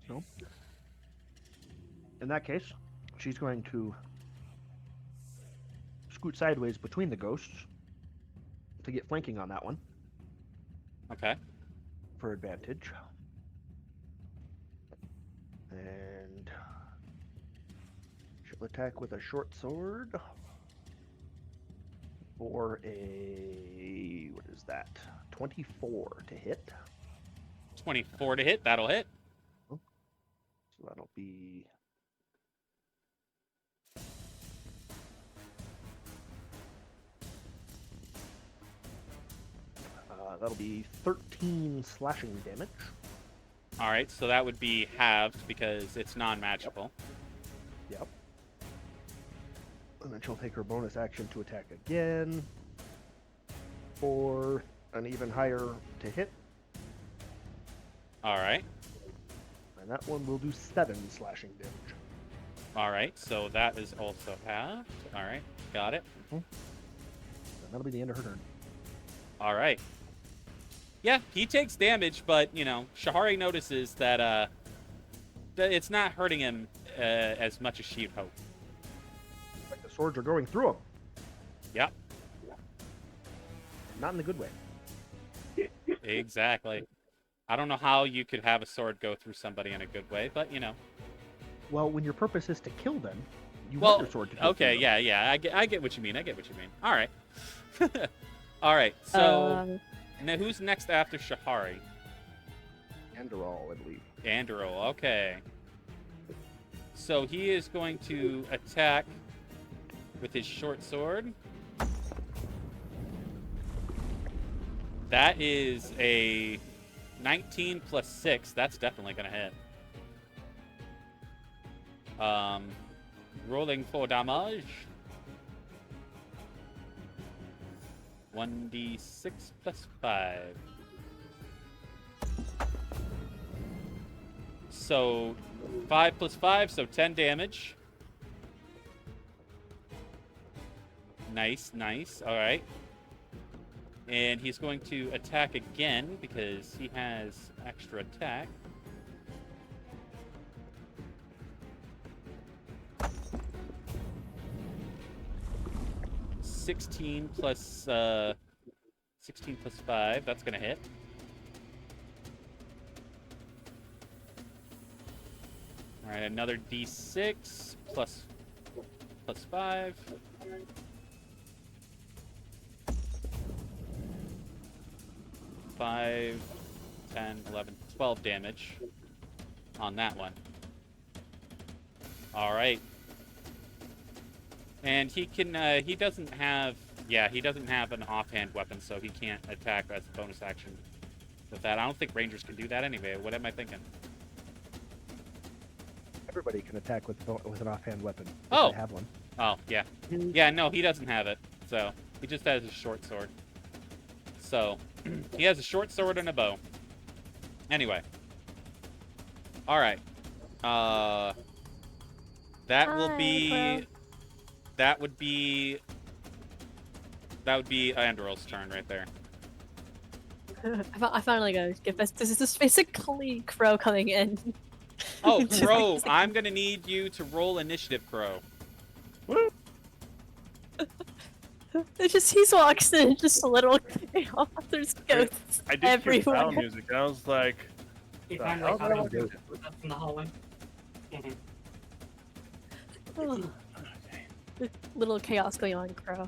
So, in that case, she's going to scoot sideways between the ghosts to get flanking on that one Okay. for advantage. And she'll attack with a short sword for a, what is that? 24 to hit. 24 to hit. That'll hit. So that'll be That'll be 13 slashing damage. All right, so that would be halved because it's non-magical. Yep. And then she'll take her bonus action to attack again. For an even higher to hit. All right. And that one will do 7 slashing damage. All right, so that is also halved. All right, got it. And that'll be the end of her turn. All right. Yeah, he takes damage, but, you know, Shahari notices that it's not hurting him as much as she'd hope. Like the swords are going through him. Yep, Not in the good way. exactly. I don't know how you could have a sword go through somebody in a good way, but, you know. Well, when your purpose is to kill them, you Well, want your sword to kill okay, them. yeah, I get what you mean. All right. All right, so now who's next after Shahari? Andorol, I believe. Andorol, okay. So he is going to attack with his short sword. That is a 19 plus 6. That's definitely going to hit. Rolling for damage. 1d6 plus 5. So 5 plus 5, so 10 damage. Nice, nice. All right. And he's going to attack again because he has extra attack. (16 plus 5). That's gonna hit. All right, another d6 plus 5. 5, 10, 11, 12 damage on that one. All right. And he can, he doesn't have an offhand weapon, so he can't attack as a bonus action with that. I don't think rangers can do that anyway. What am I thinking? Everybody can attack with an offhand weapon. If Oh. they have one. Oh, yeah. Yeah, no, he doesn't have it. So, he just has a short sword. So, he has a short sword and a bow. Anyway. Alright. That will be... That would be Andorol's turn right there. I finally go. This is basically Crow coming in. Oh, Just Crow, like- I'm gonna need you to roll initiative, Crow. It's just he walks in, just a little chaos. There's ghosts I did hear battle everywhere. music, and I was like, He The finally hell caught did I up do? with us in the hallway. Oh. Little chaos going on, Crow.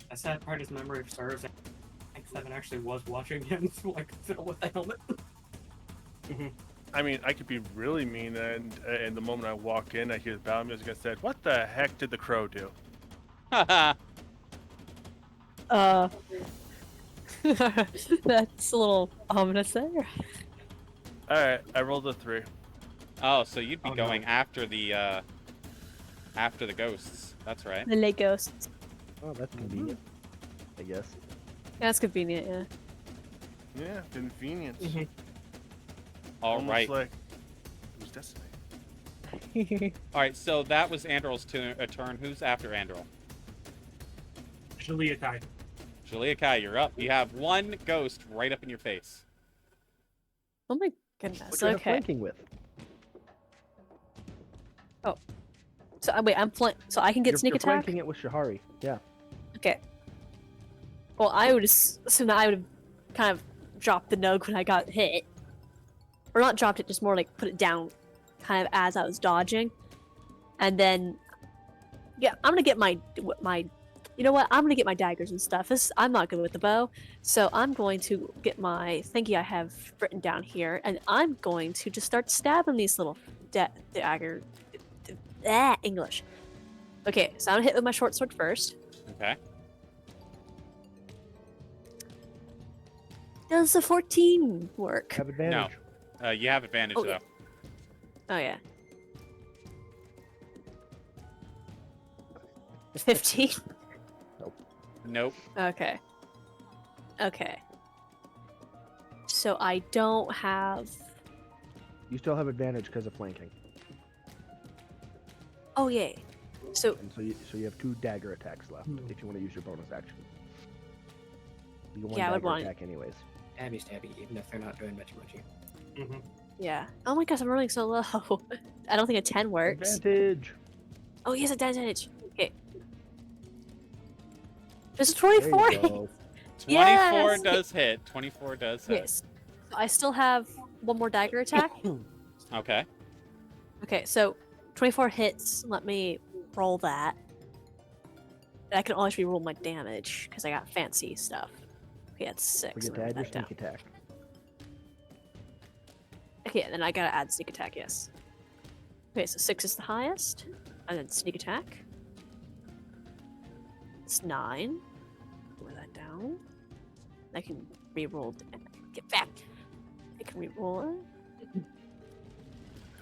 The sad part is memory serves. I think Seven actually was watching him, like, fiddle with the helmet. I mean, I could be really mean, and the moment I walk in, I hear the battle music. I said, "What the heck did the crow do?" Haha. That's a little ominous there. All right, I rolled a 3. Oh, so you'd be Oh, no. going after the ghosts. That's right. The lake ghosts. Oh, that's convenient. I guess. That's convenient, yeah. Yeah, convenience. All Almost right. like it was destiny. All right, so that was Androl's turn. Who's after Androl? Shalia Kai. Julia Kai, you're up. You have one ghost right up in your face. Oh my goodness. What do you have Okay. flanking with? So wait, so I can get sneak you're attack. flanking it with Shahari. Yeah. Okay. Well, I would assume that I would have kind of dropped the nug when I got hit, or not dropped it, just more like put it down, kind of as I was dodging, and then yeah, I'm gonna get my. You know what? I'm gonna get my daggers and stuff. I'm not good with the bow, so I'm going to get my thingy I have written down here, and I'm going to just start stabbing these little dagger. English. Okay, so I'm gonna hit with my short sword first. Okay. Does the 14 work? Have advantage. You have advantage Oh, though. yeah. Oh yeah. 15. Nope. Okay. Okay. So I don't have. You still have advantage because of flanking. Oh yeah. So And so you have 2 dagger attacks left if you want to use your bonus action. You get 1 Yeah, I would dagger want- attack anyways. Stabby, even if they're not doing much. Hmm. yeah. Oh my gosh, I'm rolling so low. I don't think a 10 works. Advantage. Oh yes, advantage. Okay. There's a There you 24. go. 24 Yes! does hit. 24 does hit. Yes. I still have 1 more dagger attack. Okay. Okay, so 24 hits. Let me roll that. I can always reroll my damage because I got fancy stuff. Okay, that's 6. Forget to I'll add your write that sneak down. attack. Okay, and then I gotta add sneak attack, yes. Okay, so 6 is the highest. And then sneak attack. It's 9. Lower that down. I can reroll. Get back. I can reroll it.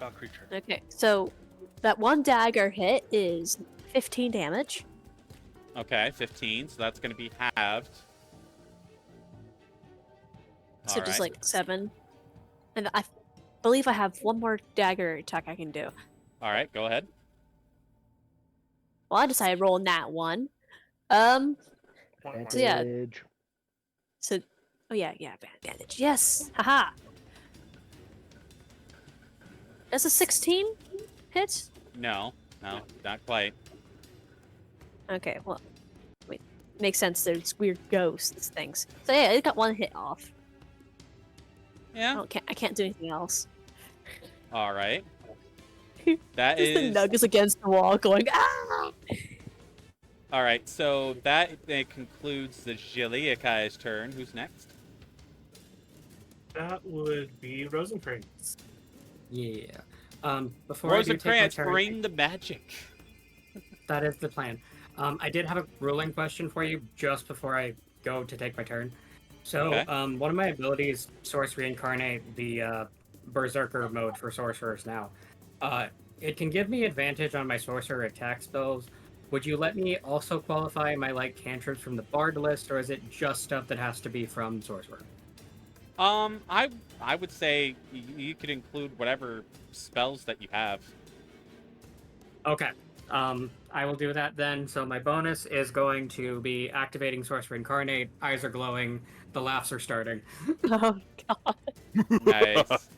Dog creature. Okay, so that 1 dagger hit is 15 damage. Okay, 15. So that's going to be halved. So All just right. like 7. And I believe I have 1 more dagger attack I can do. All right, go ahead. Well, I decided to roll nat 1. So yeah. Advantage. So, oh yeah, advantage. Yes, haha. Does a 16 hit? No, not quite. Okay, well, wait, makes sense. There's weird ghosts things. So yeah, it got 1 hit off. Yeah. I can't do anything else. All right. That Just the is nug is against the wall, going ah. all right. So that concludes the Jiliakai's turn. Who's next? That would be Rosencrantz. Yeah. Before I do take my Rosencrantz, turn, bring the magic. that is the plan. I did have a ruling question for you just before I go to take my turn. So, Okay. one of my abilities, Sorcery Incarnate, the Berserker mode for sorcerers now. It can give me advantage on my sorcerer attack spells. Would you let me also qualify my cantrips from the Bard list, or is it just stuff that has to be from sorcerer? I would say you could include whatever spells that you have. Okay. I will do that then. So my bonus is going to be activating Sorcerer Incarnate. Eyes are glowing. The laughs are starting. Oh god. Nice.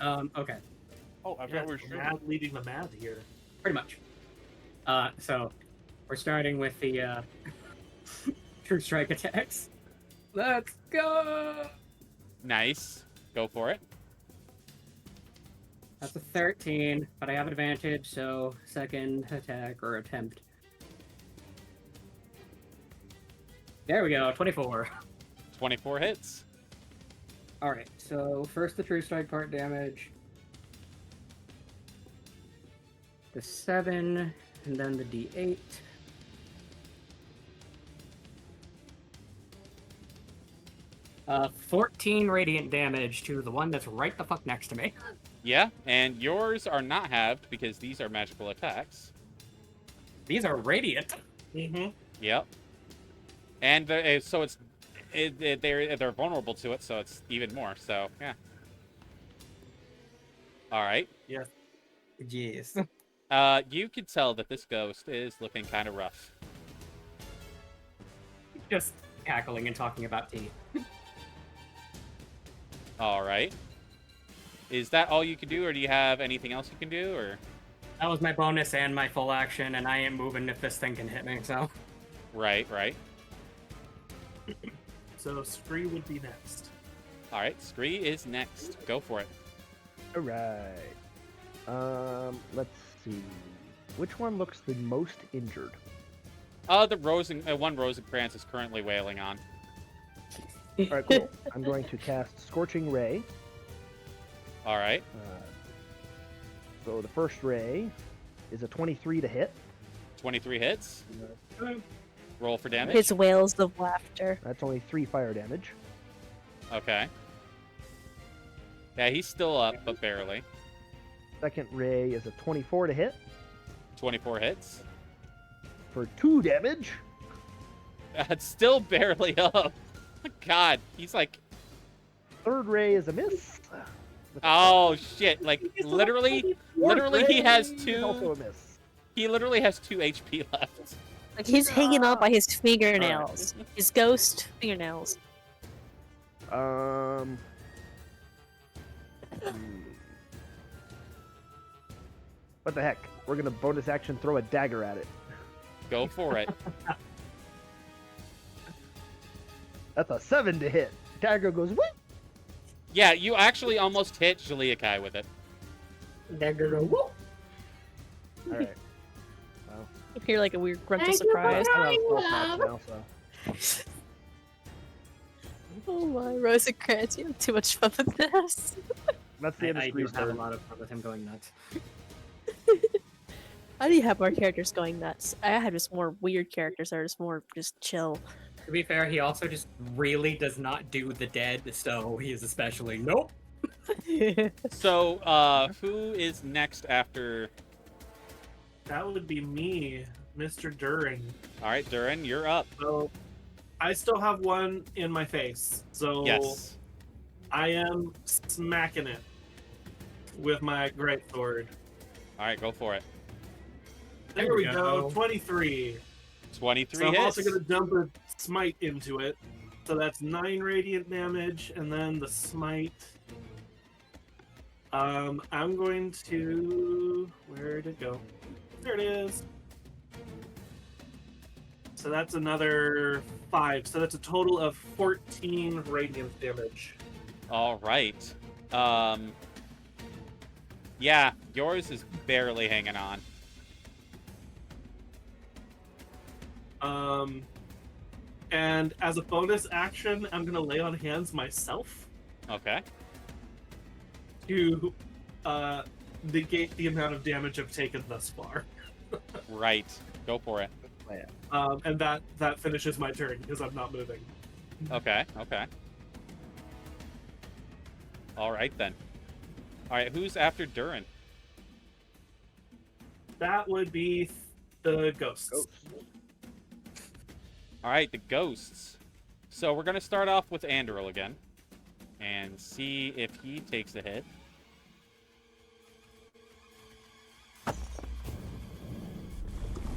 Okay. Oh, I Yeah, forgot we're streaming. mad leading the mad here. Pretty much. So we're starting with the True Strike attacks. Let's go! Nice. Go for it. That's a 13, but I have advantage, so second attack or attempt. There we go, 24. 24 hits. Alright, so first the True Strike part damage. The 7, and then the D8. Uh, 14 radiant damage to the one that's right the fuck next to me. Yeah, and yours are not halved because these are magical attacks. These are radiant. Mm-hmm. Yep. And so they're vulnerable to it, so it's even more. So yeah. All right. Yes. You could tell that this ghost is looking kind of rough. Just cackling and talking about tea. All right. Is that all you can do, or do you have anything else you can do, or? That was my bonus and my full action, and I ain't moving if this thing can hit me, so. Right. So Spree would be next. All right. Scree is next. Go for it. All right. Let's see. Which one looks the most injured? The one Rosencrantz is currently wailing on. All right, cool. I'm going to cast Scorching Ray. All right. So the first ray is a 23 to hit. 23 hits. Roll for damage. His wails of laughter. That's only 3 fire damage. Okay. Yeah, he's still up, but barely. Second ray is a 24 to hit 24 hits. for 2 damage. That's still barely up. God, he's like, Third ray is a miss. with a oh shit! Like literally he has Fourth ray is also two. a miss. He literally has 2 HP left. Like he's hanging on by his fingernails. His ghost fingernails. Hmm. What the heck? We're gonna bonus action throw a dagger at it. Go for it. That's a 7 to hit. Dagger goes what? Yeah, you actually almost hit Jaliakai with it. All right. You hear like a weird grunt of Thank you for surprise. I have Hi, 12 match love. now, so. Oh my, Rosencrantz, you have too much fun with this. That's the end of I do Scree's have a turn. lot of fun with him going nuts. How do you have more characters going nuts? I had just more weird characters that are just more just chill. To be fair, he also just really does not do the dead, so he is especially nope. So, who is next after? That would be me, Mr. During. All right, Durin, you're up. So I still have one in my face. So Yes. I am smacking it with my greatsword. All right, go for it. There we go. 23. 23 So I'm hits. also going to dump a smite into it. So that's 9 radiant damage, and then the smite. I'm going to. Where'd it go? There it is. So that's another 5. So that's a total of 14 radiant damage. All right. Yeah, yours is barely hanging on. And as a bonus action, I'm gonna lay on hands myself Okay. to negate the amount of damage I've taken thus far. Right. Go for it. And that finishes my turn because I'm not moving. Okay. Okay. All right then. All right, who's after Durin? That would be the ghosts. Ghosts. All right, the ghosts. So we're gonna start off with Andoril again, and see if he takes a hit.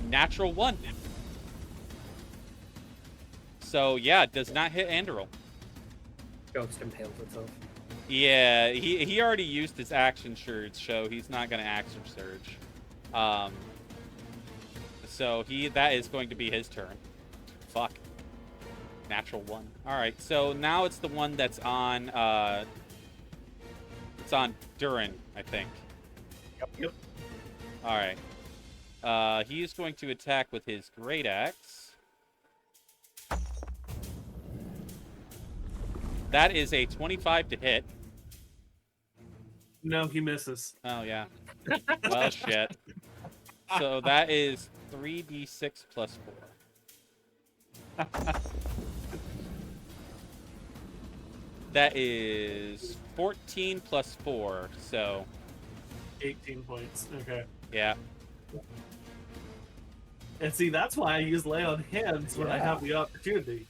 Natural 1. So yeah, does not hit Andoril. Ghost impales itself. Yeah, he already used his action surge, so he's not gonna action surge. So that is going to be his turn. Fuck. Natural 1. All right, so now it's the one that's on. It's on Durin, I think. Yep. All right. He is going to attack with his great axe. That is a 25 to hit. No, he misses. Oh, yeah. Well, shit. So that is 3d6 plus 4. That is 14 plus 4, so 18 points. Okay. yeah. And see, that's why I use lay on hands when I Yeah. have the opportunity.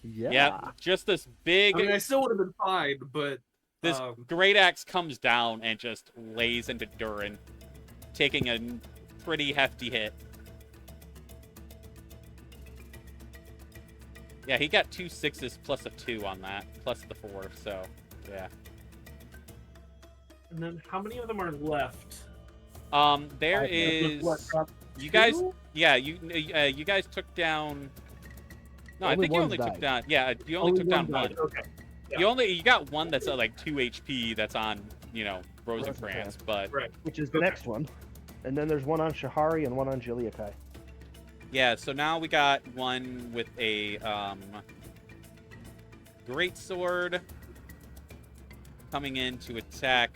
Yeah. Yeah, just this big, I mean, I still would have been fine, but this great axe comes down and just lays into Durin, taking a pretty hefty hit. Yeah, he got 2 6s plus a 2 on that, plus the 4, so yeah. And then how many of them are left? There is. You guys, yeah, you guys took down. No, I Only think you one only took died. down. Yeah, you only took down one. died. Okay. Yeah. You got one that's at like 2 HP. That's on, Rosencrantz, but Right. Which is the Okay. next one. And then there's one on Shahari and one on Jiliakai. yeah. So now we got one with a great sword coming in to attack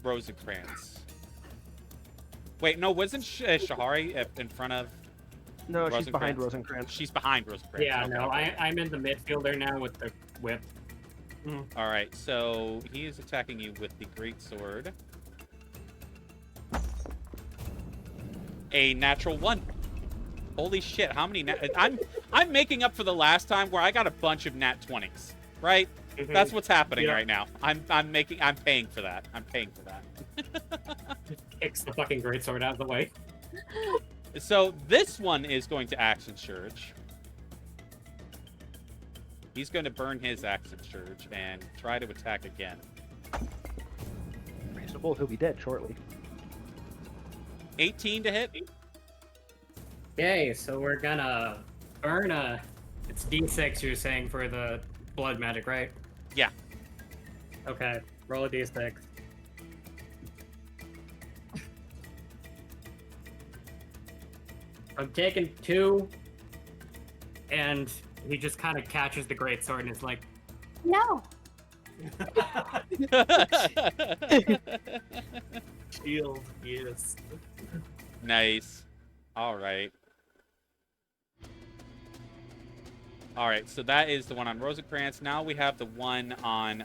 Rosencrantz. Wait, no, wasn't Shahari in front of? No, she's behind Rosencrantz. Rosencrantz. She's behind Rosencrantz. Yeah, Okay, no, okay. I'm in the midfielder now with the whip. All right, so he is attacking you with the greatsword. A natural 1. Holy shit! How many? I'm making up for the last time where I got a bunch of nat 20s. Right? That's what's happening right now. I'm paying for that. I'm paying for that. Kicks the fucking greatsword out of the way. So this one is going to action surge. He's going to burn his action surge and try to attack again. Reasonable. He'll be dead shortly. 18 to hit. Okay, so we're gonna burn it's D6 you're saying for the blood magic, right? Yeah. Okay, roll a D6. I'm taking 2, and he just kind of catches the greatsword and is like, No. Shield, yes. Nice. All right. All right, so that is the one on Rosencrantz. Now we have the one on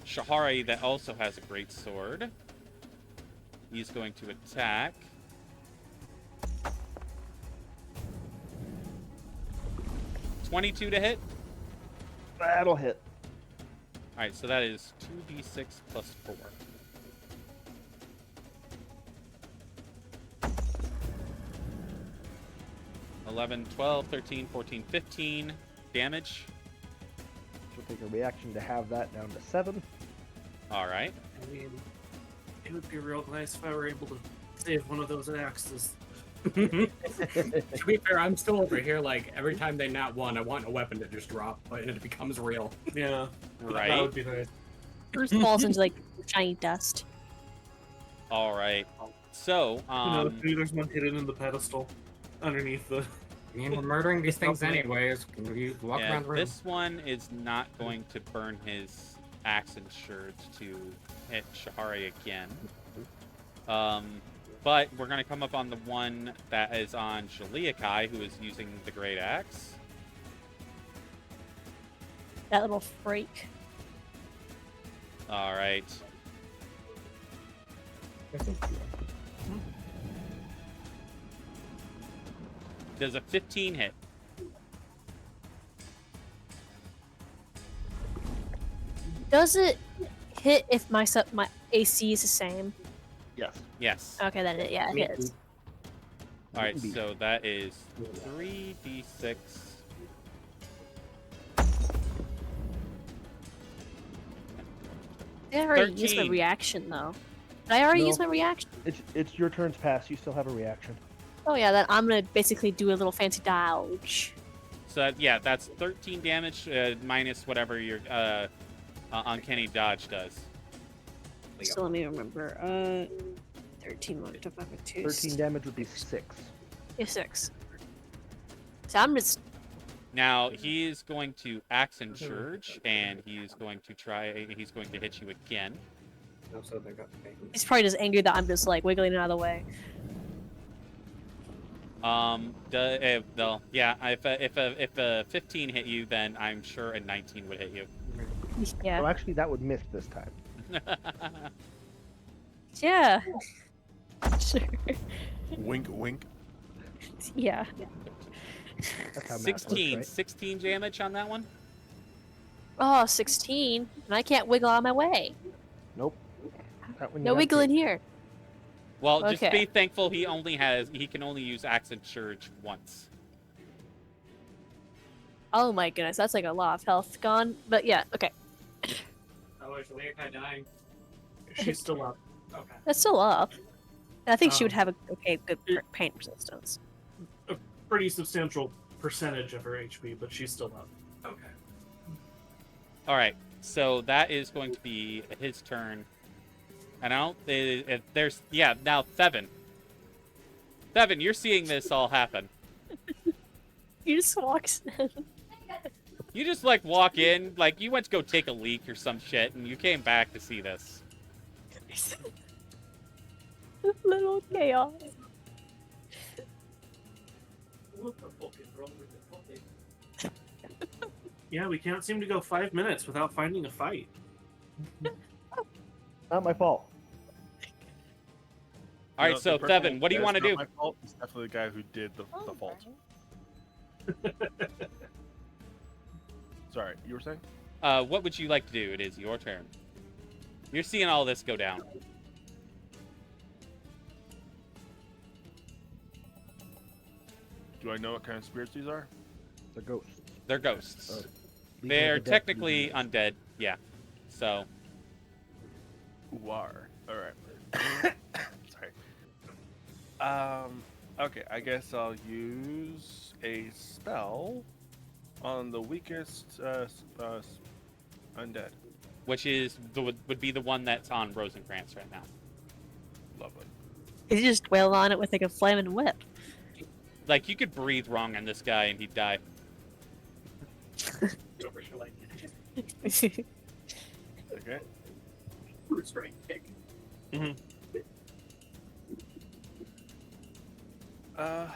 Shahari that also has a great sword. He's going to attack. $22 to hit. That'll hit. All right, so that is 2d6 plus 4. 11, 12, 13, 14, 15 damage. She'll take a reaction to have that down to 7. All right. I mean, it would be real nice if I were able to save one of those axes. to be fair, I'm still over here, like, every time they nat 1, I want a weapon to just drop, but it becomes real. Yeah, that Right. would be nice. First falls into like shiny dust. All right. So, There's one hidden in the pedestal underneath the. I mean, we're murdering these things Okay. anyways. Can we walk yeah, around the room? this one is not going to burn his axe and shirt to hit Shahari again. But we're going to come up on the one that is on Shaliakai, who is using the great axe. That little freak. All right. Does a 15 hit? Does it hit if my AC is the same? Yes. Yes. Okay, then it hits. All right, so that is 3d6. I already used my 13. reaction though. Did I already No. use my reaction? It's your turn's passed. You still have a reaction. Oh yeah, then I'm gonna basically do a little fancy dodge. So yeah, that's 13 damage minus whatever your uncanny dodge does. So let me remember. 13 divided by 2. 13 damage would be 6. Yeah, 6. So I'm just. Now he's going to axe and surge, and he's going to hit you again. He's probably just angry that I'm just like wiggling out of the way. If a 15 hit you, then I'm sure a 19 would hit you. Yeah. Well, actually, that would miss this time. Yeah. Sure. Wink, wink. Yeah. That's how math 16, works, 16 damage on that one. Oh, 16. And I can't wiggle out of my way. right? Nope. That one you No have to- wiggling here. Well, just Okay. be thankful he can only use axe and surge once. Oh my goodness, that's like a lot of health gone. But yeah, okay. Oh, is Leokai dying? She's still up. Okay. That's still up. I think she would Um, have a good pain resistance. Pretty substantial percentage of her HP, but she's still up. Okay. All right, so that is going to be his turn. And now Thevin. Thevin, you're seeing this all happen. He just walks in. You just like walk in, like you went to go take a leak or some shit, and you came back to see this. Little chaos. Yeah, we can't seem to go 5 minutes without finding a fight. Not my fault. All right, so Thevin, what do you want to do? My fault. It's definitely the guy who did the fault. Sorry, you were saying? What would you like to do? It is your turn. You're seeing all this go down. Do I know what kind of spirits these are? The ghosts. They're ghosts. Oh. They're technically undead. Yeah. So. Who are? All right. Sorry. Okay, I guess I'll use a spell on the weakest undead. Which is would be the one that's on Rosencrantz right now. Lovely. You just wail on it with like a flaming whip. Like you could breathe wrong on this guy and he'd die. Okay. Straight kick. All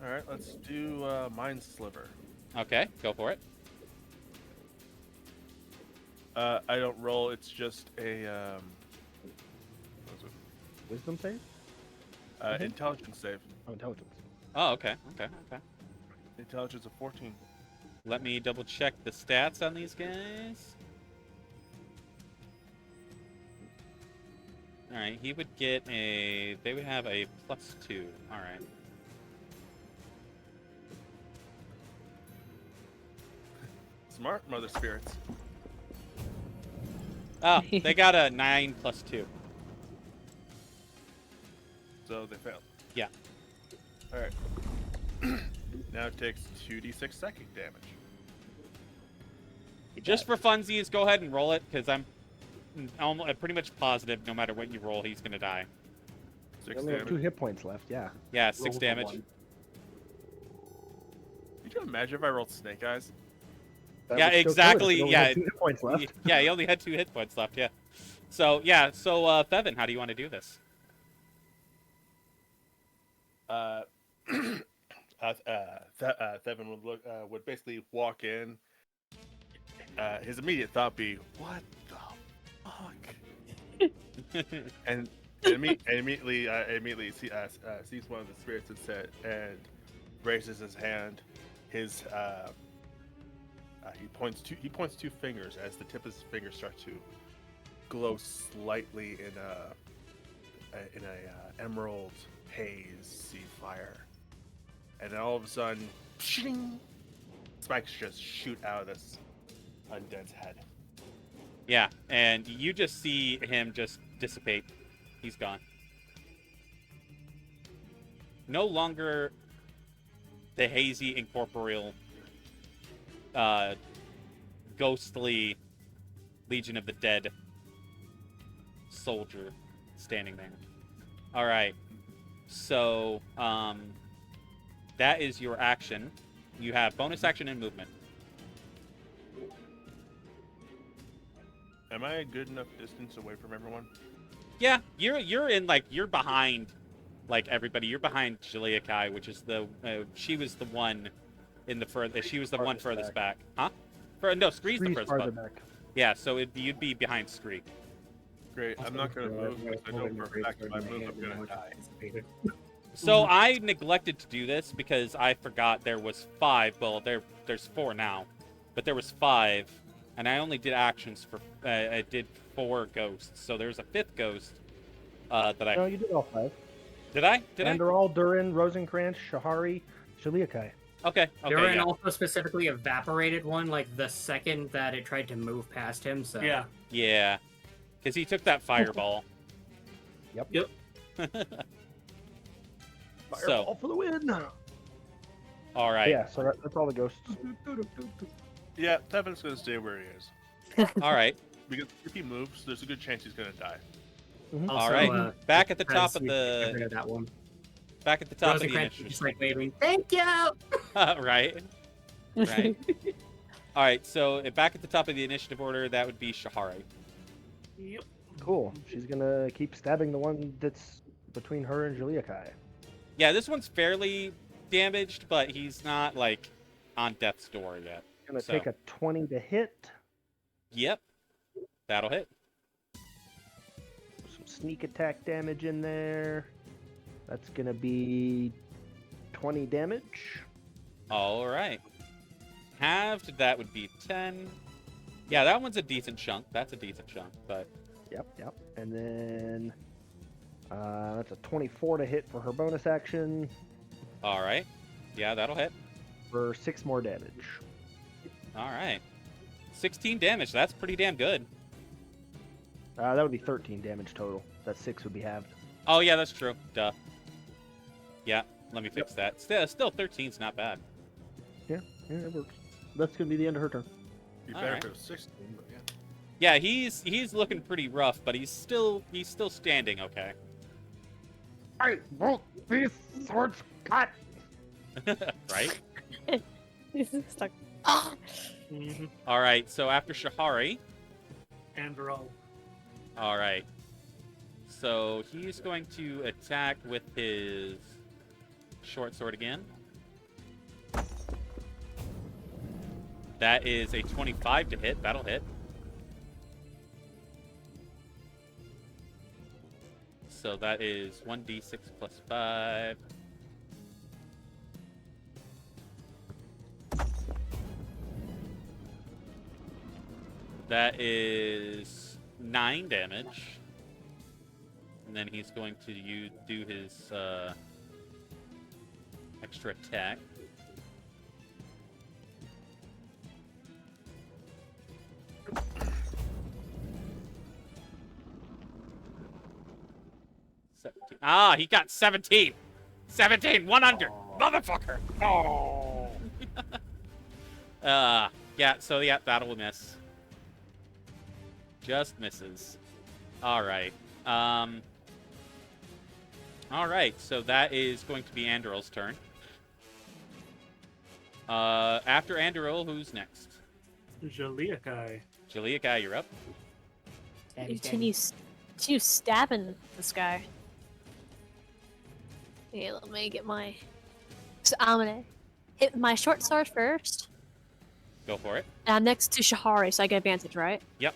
right, let's do Mind Sliver. Okay, go for it. I don't roll. It's just a what is it? Wisdom save? Intelligence save. Oh, intelligence. Oh, okay. Intelligence of 14. Let me double check the stats on these guys. All right, he would get a. They would have a +2. All right. Smart mother spirits. Oh, they got a 9 + 2. So they failed. Yeah. All right. Now it takes 2d6 psychic damage. Just for funsies, go ahead and roll it, because I'm pretty much positive no matter what you roll, he's going to die. 6 You only have damage. 2 hit points left, yeah. Yeah, 6 for damage. one. Could you imagine if I rolled Snake Eyes? That Yeah, would still kill exactly, it, you only yeah. have 2 hit points left. Yeah, he only had 2 hit points left, yeah. So, yeah, so, Thevin, how do you want to do this? Thevin would basically walk in. His immediate thought be, "What the fuck?" and immediately sees one of the spirits and raises his hand. His he points 2 fingers as the tip of his fingers start to glow slightly in a emerald hazy fire, and then all of a sudden, shing, spikes just shoot out of this undead's head. Yeah, and you just see him just dissipate. He's gone. No longer the hazy, incorporeal, ghostly Legion of the Dead soldier standing there. All right. So, that is your action. You have bonus action and movement. Am I a good enough distance away from everyone? Yeah, you're in like you're behind like everybody. You're behind Julia Kai, which is the she was the one in the she was the one furthest back. Huh? No, Scree's the Scree's furthest farther back. back. Yeah, so you'd be behind Scree. Great. I'm not gonna move because I know for a fact if I move, I'm gonna die. So I neglected to do this because I forgot there was 5. Well, there's 4 now, but there was 5, and I only did actions for I did 4 ghosts. So there's a 5th ghost that I No, you did all 5. did. I did. Andorral, Durin, Rosencrantz, Shahari, Shaliakai. Okay. Durin Yeah. also specifically evaporated one, like the second that it tried to move past him. So Yeah. Yeah, because he took that fireball. Yep. Fireball for the win! All right. Yeah, so that's all the ghosts. Yeah, Tevin's gonna stay where he is All right. because if he moves, there's a good chance he's gonna die. Also, All right. Back at the top of get the rid of that one. back at the top of the Rosencrantz initiative. just like waving, thank you. Right. Right. All right. So back at the top of the initiative order, that would be Shahari. Yep. Cool. She's gonna keep stabbing the one that's between her and Julia Kai. Yeah, this one's fairly damaged, but he's not like on death's door yet. Gonna So. take a 20 to hit. Yep, that'll hit. Some sneak attack damage in there. That's gonna be 20 damage. All right. Halved, that would be 10. Yeah, that one's a decent chunk. That's a decent chunk, but Yep. And then that's a 24 to hit for her bonus action all right. Yeah, that'll hit. for 6 more damage. All right. 16 damage. That's pretty damn good. That would be 13 damage total. That 6 would be halved. Oh, yeah, that's true. Duh. Yeah, let me fix that. Still 13's not bad. Yeah, it works. That's gonna be the end of her turn. Be All better right. if it was 16, but yeah. Yeah, he's looking pretty rough, but he's still standing okay. I won't be swords cut. Right? He's just like, ah! Mm-hmm. All right. So after Shahari, And roll. all right. So he's going to attack with his short sword again. That is a 25 to hit. That'll hit. So that is 1d6 plus 5. That is 9 damage. And then he's going to do his extra attack. Ah, he got 17. 17, one under. Motherfucker. Oh. Yeah, so yeah, that'll miss. Just misses. All right. All right, so that is going to be Andoril's turn. After Andoril, who's next? Jaliakai. Jaliakai, you're up. Continue stabbing this guy. Okay, let me get my. So I'm gonna hit my short sword first. Go for it. And I'm next to Shahari, so I get advantage, right? Yep.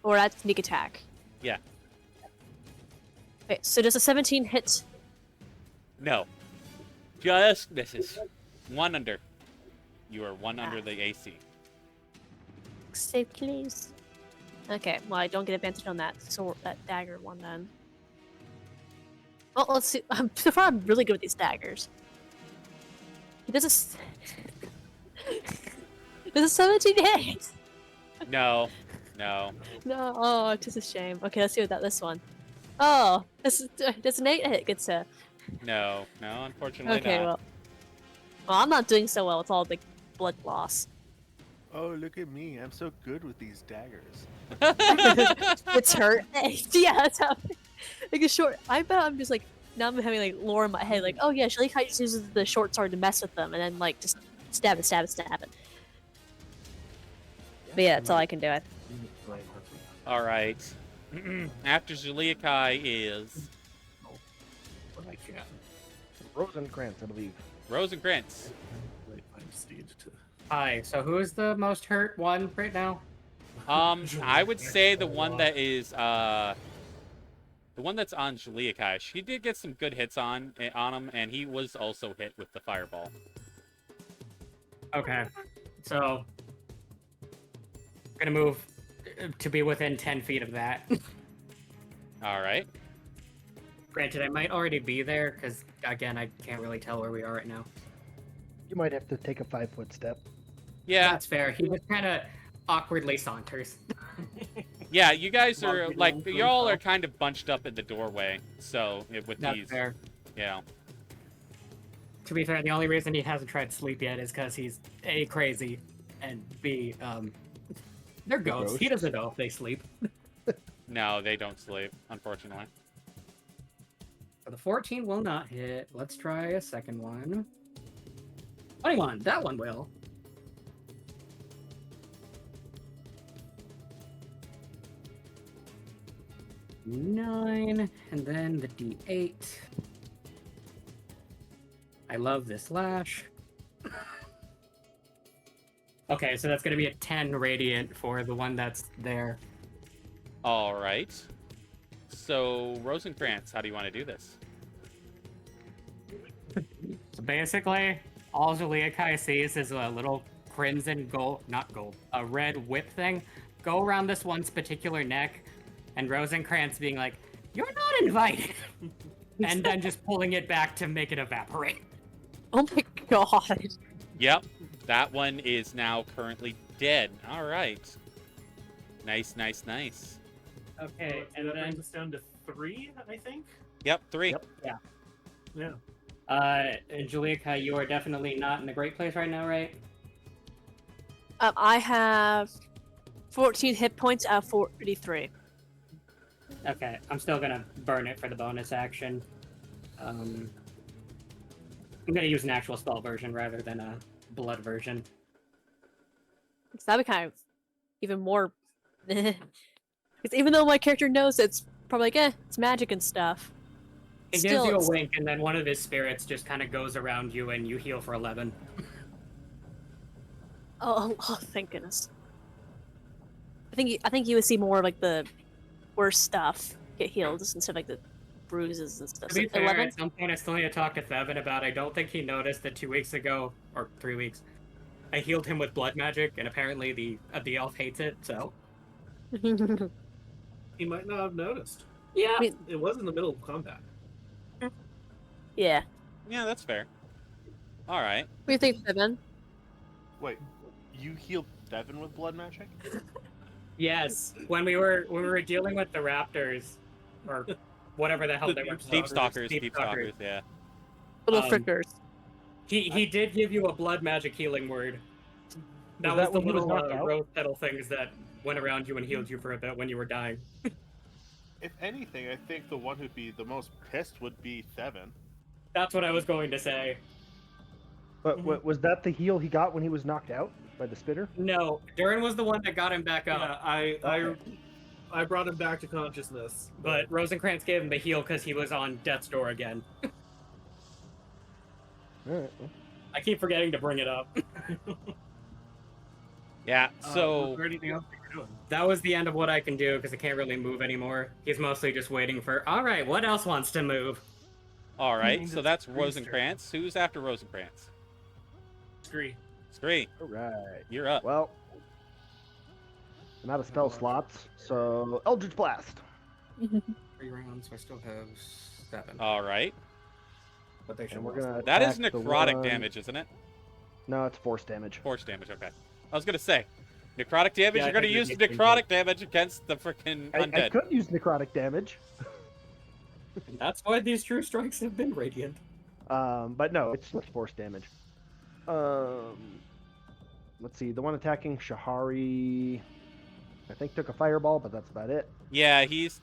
Or that's sneak attack. Yeah. Okay, so does a 17 hit? No. Just misses. One under. You are one under the AC. Save, please. Okay, well I don't get advantage on that dagger one then. Well, let's see. So far, I'm really good with these daggers. He does does a 17 hit? No. No. No, oh, it's just a shame. Okay, let's see what this one. Oh, does an 8 hit, good sir? No. No, unfortunately Okay, not. well, I'm not doing so well with all the blood loss. Oh, look at me. I'm so good with these daggers. It's hurt. Yeah, that's how. Like a short. I bet I'm just like now I'm having like lore in my head, like, oh yeah, Shalikai just uses the short sword to mess with them, and then like just stab it. But yeah, that's all I can do. All right. After Zuliakai is But I can't. Rosencrantz, I believe. Rosencrantz. I just need to. Hi, so who is the most hurt one right now? I would say the one that is the one that's on Zuliakai. She did get some good hits on him, and he was also hit with the fireball. Okay, so I'm gonna move to be within 10 feet of that. All right. Granted, I might already be there, because, again, I can't really tell where we are right now. You might have to take a 5-foot step. Yeah. That's fair. He just kind of awkwardly saunters. Yeah, you guys are Mark, like you y'all know. are kind of bunched up in the doorway. So with That's these, fair. yeah. To be fair, the only reason he hasn't tried sleep yet is because he's A, crazy, and B, they're ghosts. He doesn't know if they sleep. No, they don't sleep, unfortunately. So the 14 will not hit. Let's try a second one. 21. That one will. Nine, and then the D8. I love this lash. Okay, so that's gonna be a 10 radiant for the one that's there. All right. So, Rosencrantz, how do you want to do this? So basically, all Zuliakai sees is a little crimson gold, not gold, a red whip thing go around this one's particular neck, and Rosencrantz being like, "You're not invited," and then just pulling it back to make it evaporate. Oh my god. Yep, that one is now currently dead. All right. Nice, nice, nice. Okay, So and that then brings us down to 3, I think. Yep, 3. Yep. Yeah. Juliakai, you are definitely not in a great place right now, right? I have 14 hit points out of 43. Okay, I'm still gonna burn it for the bonus action. I'm gonna use an actual spell version rather than a blood version. So that'd be kind of even more. Because even though my character knows it's probably like, it's magic and stuff. It Still, gives you it's- a wink, and then one of his spirits just kind of goes around you, and you heal for 11. Oh, thank goodness. I think you would see more of like the worse stuff get healed instead of like the bruises and stuff. To be So fair, 11? at some point I still need to talk to Thevin about. I don't think he noticed that 2 weeks ago, or 3 weeks, I healed him with blood magic, and apparently the elf hates it. So He might not have noticed. yeah, I mean, It was in the middle of combat. yeah. Yeah, that's fair. All right. What do you think, Evan? Wait, you healed Devin with blood magic? yes. When we were dealing with the raptors, or whatever the hell The they were. Deep stalkers, yeah. Little Um, frickers. He did give you a blood magic healing word. That was that the when he was little knocked out? rose petal things that went around you and healed you for a bit when you were dying. If anything, I think the one who'd be the most pissed would be Devin. That's what I was going to say. But was that the heal he got when he was knocked out by the spitter? No, Durin was the one that got him back up. Yeah, I brought him back to consciousness. But Rosencrantz gave him the heal because he was on death's door again. All right. I keep forgetting to bring it up. Yeah, Was so there anything else that you're doing? That was the end of what I can do because I can't really move anymore. He's mostly just waiting for, all right, what else wants to move? all right, means so it's that's Scree's Rosencrantz. Who's after Rosencrantz? Scree. Scree, All right. you're up. Well, I'm out of spell slots, so Eldritch Blast. 3 rounds, so I still have 7. All right. But they should And we're gonna. That is attack the necrotic one- damage, isn't it? No, it's force damage. Force damage, okay. I was gonna say, necrotic damage, Yeah, I you're gonna think we use need to necrotic damage against the freaking I undead. could use necrotic damage, That's why these true strikes have been radiant. but no, it's just force damage. Let's see. The one attacking Shahari, I think took a fireball, but that's about it. Yeah, he's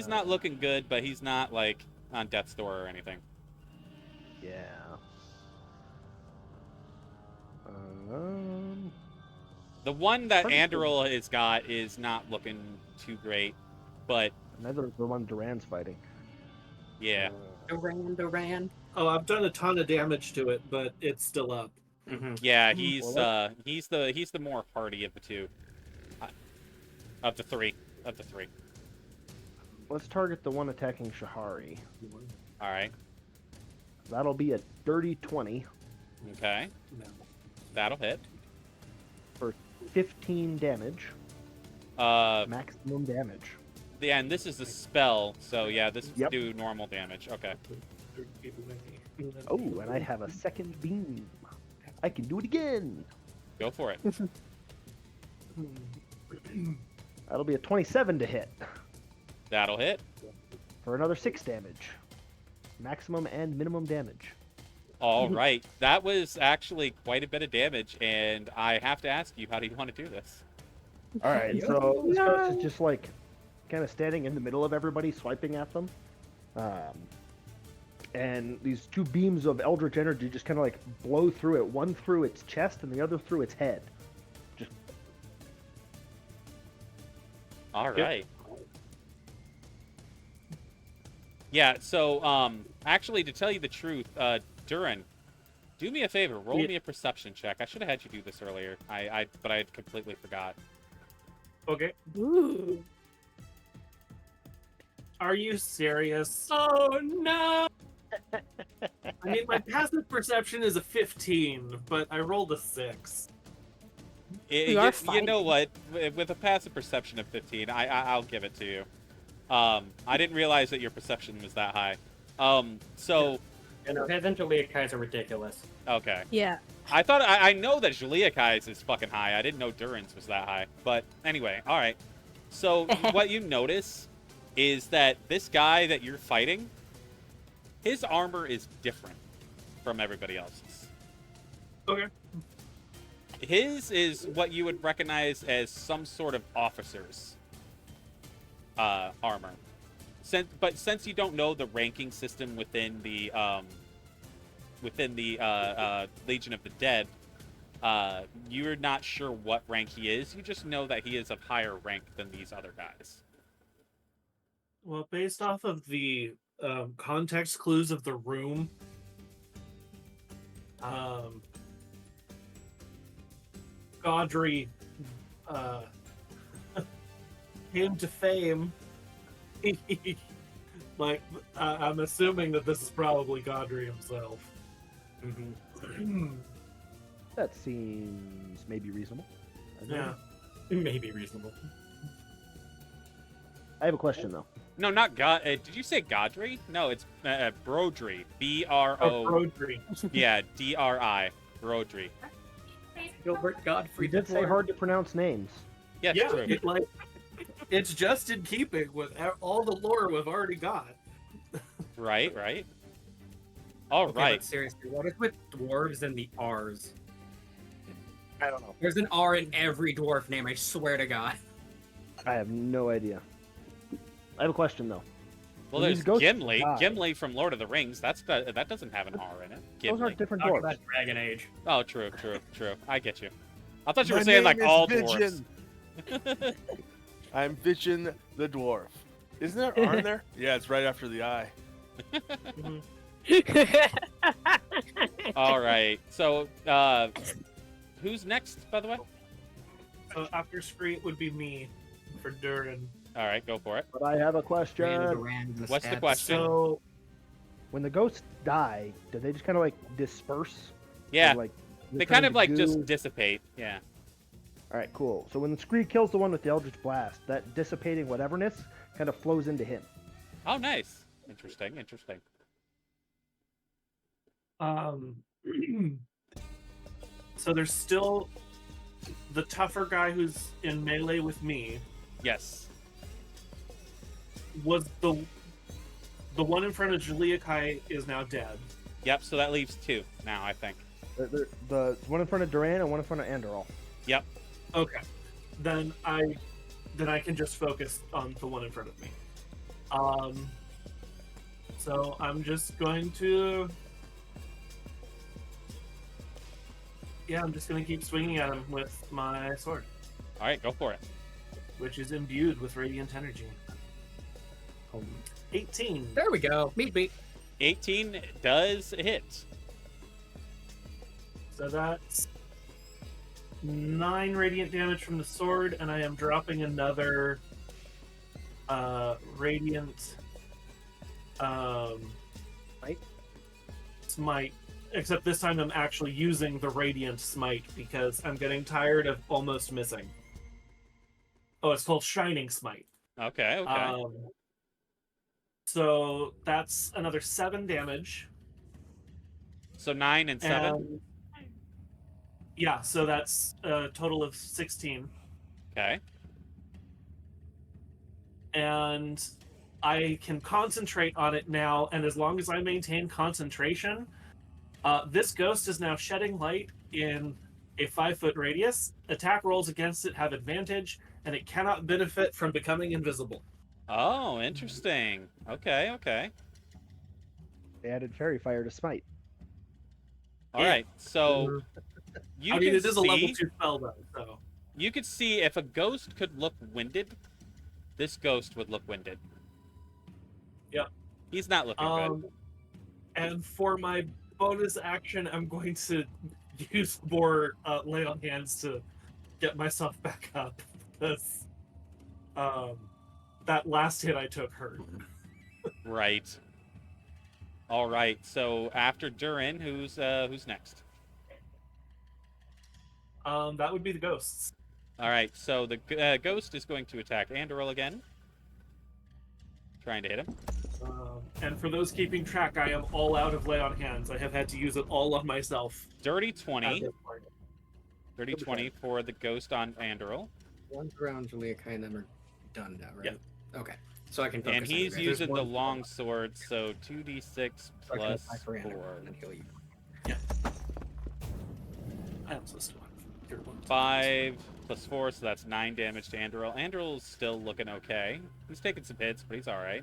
not looking good, but he's not like on death's door or anything. Yeah. The one that Pretty good. Andoril has got is not looking too great, but Neither is the one Duran's fighting. yeah. Duran. Oh, I've done a ton of damage to it, but it's still up. Mm-hmm. Yeah, Well, he's the more hardy of the two. Of the three. Let's target the one attacking Shahari. All right. That'll be a dirty 20 Okay. No. That'll hit. for 15 damage. Uh, Maximum damage. yeah, and this is a spell, so yeah, this Yep. do normal damage. Okay. Oh, and I have a second beam. I can do it again. Go for it. That'll be a 27 to hit That'll hit. for another 6 damage. Maximum and minimum damage. All right. That was actually quite a bit of damage, and I have to ask you, how do you want to do this? All right, so this ghost is just like kind of standing in the middle of everybody, swiping at them. And these two beams of eldritch energy just kind of like blow through it, one through its chest and the other through its head. Just All right. Yeah, so actually to tell you the truth, Durin, Do me a favor. Roll me a perception check. I should have had you do this earlier. But I completely forgot. Okay. Ooh. Are you serious? Oh no! I mean, my passive perception is a 15, but I rolled a 6. We are You know fighting. what? With a passive perception of 15, I'll give it to you. I didn't realize that your perception was that high. So You know, his and Julia Kai's are ridiculous. okay. Yeah. I thought I know that Julia Kai's is fucking high. I didn't know Durin's was that high. But anyway, all right. So what you notice is that this guy that you're fighting, his armor is different from everybody else's. Okay. His is what you would recognize as some sort of officer's armor. Since you don't know the ranking system within the Legion of the Dead, you're not sure what rank he is. You just know that he is of higher rank than these other guys. Well, based off of the context clues of the room, Gaudry came to fame. Like, I'm assuming that this is probably Gaudry himself. That seems maybe reasonable. I don't know. Yeah. Maybe reasonable. I have a question though. No, not God. Did you say Godry? No, it's Brodry. B-R-O. Gaudry. Yeah, D-R-I. Brodry. Gilbert Godfrey. We did say hard to pronounce names. Yes, Yeah, true. it's just in keeping with all the lore we've already got. Right, right. All Okay, right. but seriously, what is with dwarves and the R's? I don't know. There's an R in every dwarf name, I swear to God. I have no idea. I have a question though. Well, When there's these ghosts Gimli. die- Gimli from Lord of the Rings. That doesn't have an R in it. Those Gimli. aren't different Talk dwarves. about Dragon Age. Oh, true. I get you. I thought you were My saying name like is all Vision. dwarves. I'm Vision the dwarf. Isn't there R in there? Yeah, it's right after the I. All right. So, who's next, by the way? So after Scree, it would be me for Durin. All right, go for it. But I have a question. What's the question? So When the ghosts die, do they just kind of like disperse? Yeah, Or, like they turn kind of to like goo? just dissipate. Yeah. All right, cool. So when the Scree kills the one with the Eldritch Blast, that dissipating whateverness kind of flows into him. Oh, nice. Interesting. so there's still the tougher guy who's in melee with me. Yes. Was the one in front of Julia Kai is now dead. Yep. So that leaves two now, I think. The one in front of Duran and one in front of Andorol. Yep. Okay, then I can just focus on the one in front of me. So I'm just going to, I'm just going to keep swinging at him with my sword, All right, go for it. which is imbued with radiant energy. 18. There we go. Meet. 18 does hit. So that's 9 radiant damage from the sword, and I am dropping another radiant smite. Except this time I'm actually using the radiant smite because I'm getting tired of almost missing. Oh, it's called Shining Smite. Okay. So that's another 7 damage. So 9 and 7. And yeah, so that's a total of 16. Okay. And I can concentrate on it now, and as long as I maintain concentration, this ghost is now shedding light in a 5-foot radius. Attack rolls against it have advantage, and it cannot benefit from becoming invisible. Oh, interesting. Okay. They added Fairy Fire to Smite. All right. So you I mean, can it is a level see 2 spell, though, so... you could see if a ghost could look winded, this ghost would look winded. Yep. He's not looking good. And for my bonus action, I'm going to use more lay on hands to get myself back up. Because that last hit I took hurt. Right. All right. So after Durin, who's next? That would be the ghosts. All right. So the ghost is going to attack Andoril again, trying to hit him. And for those keeping track, I am all out of lay on hands. I have had to use it all on myself. Dirty at 20. this point. Dirty 20 for the ghost on Andoril. Once around Julia Kai and them are done now, right? Yeah. Okay. So I can focus And on he's you guys. using the There's one- long sword, so 2d6 so I can plus attack for Andrew 4. and then heal you. I also still have your one. 5 plus 4, so that's 9 damage to Andoril. Andoril's still looking okay. He's taking some hits, but he's alright.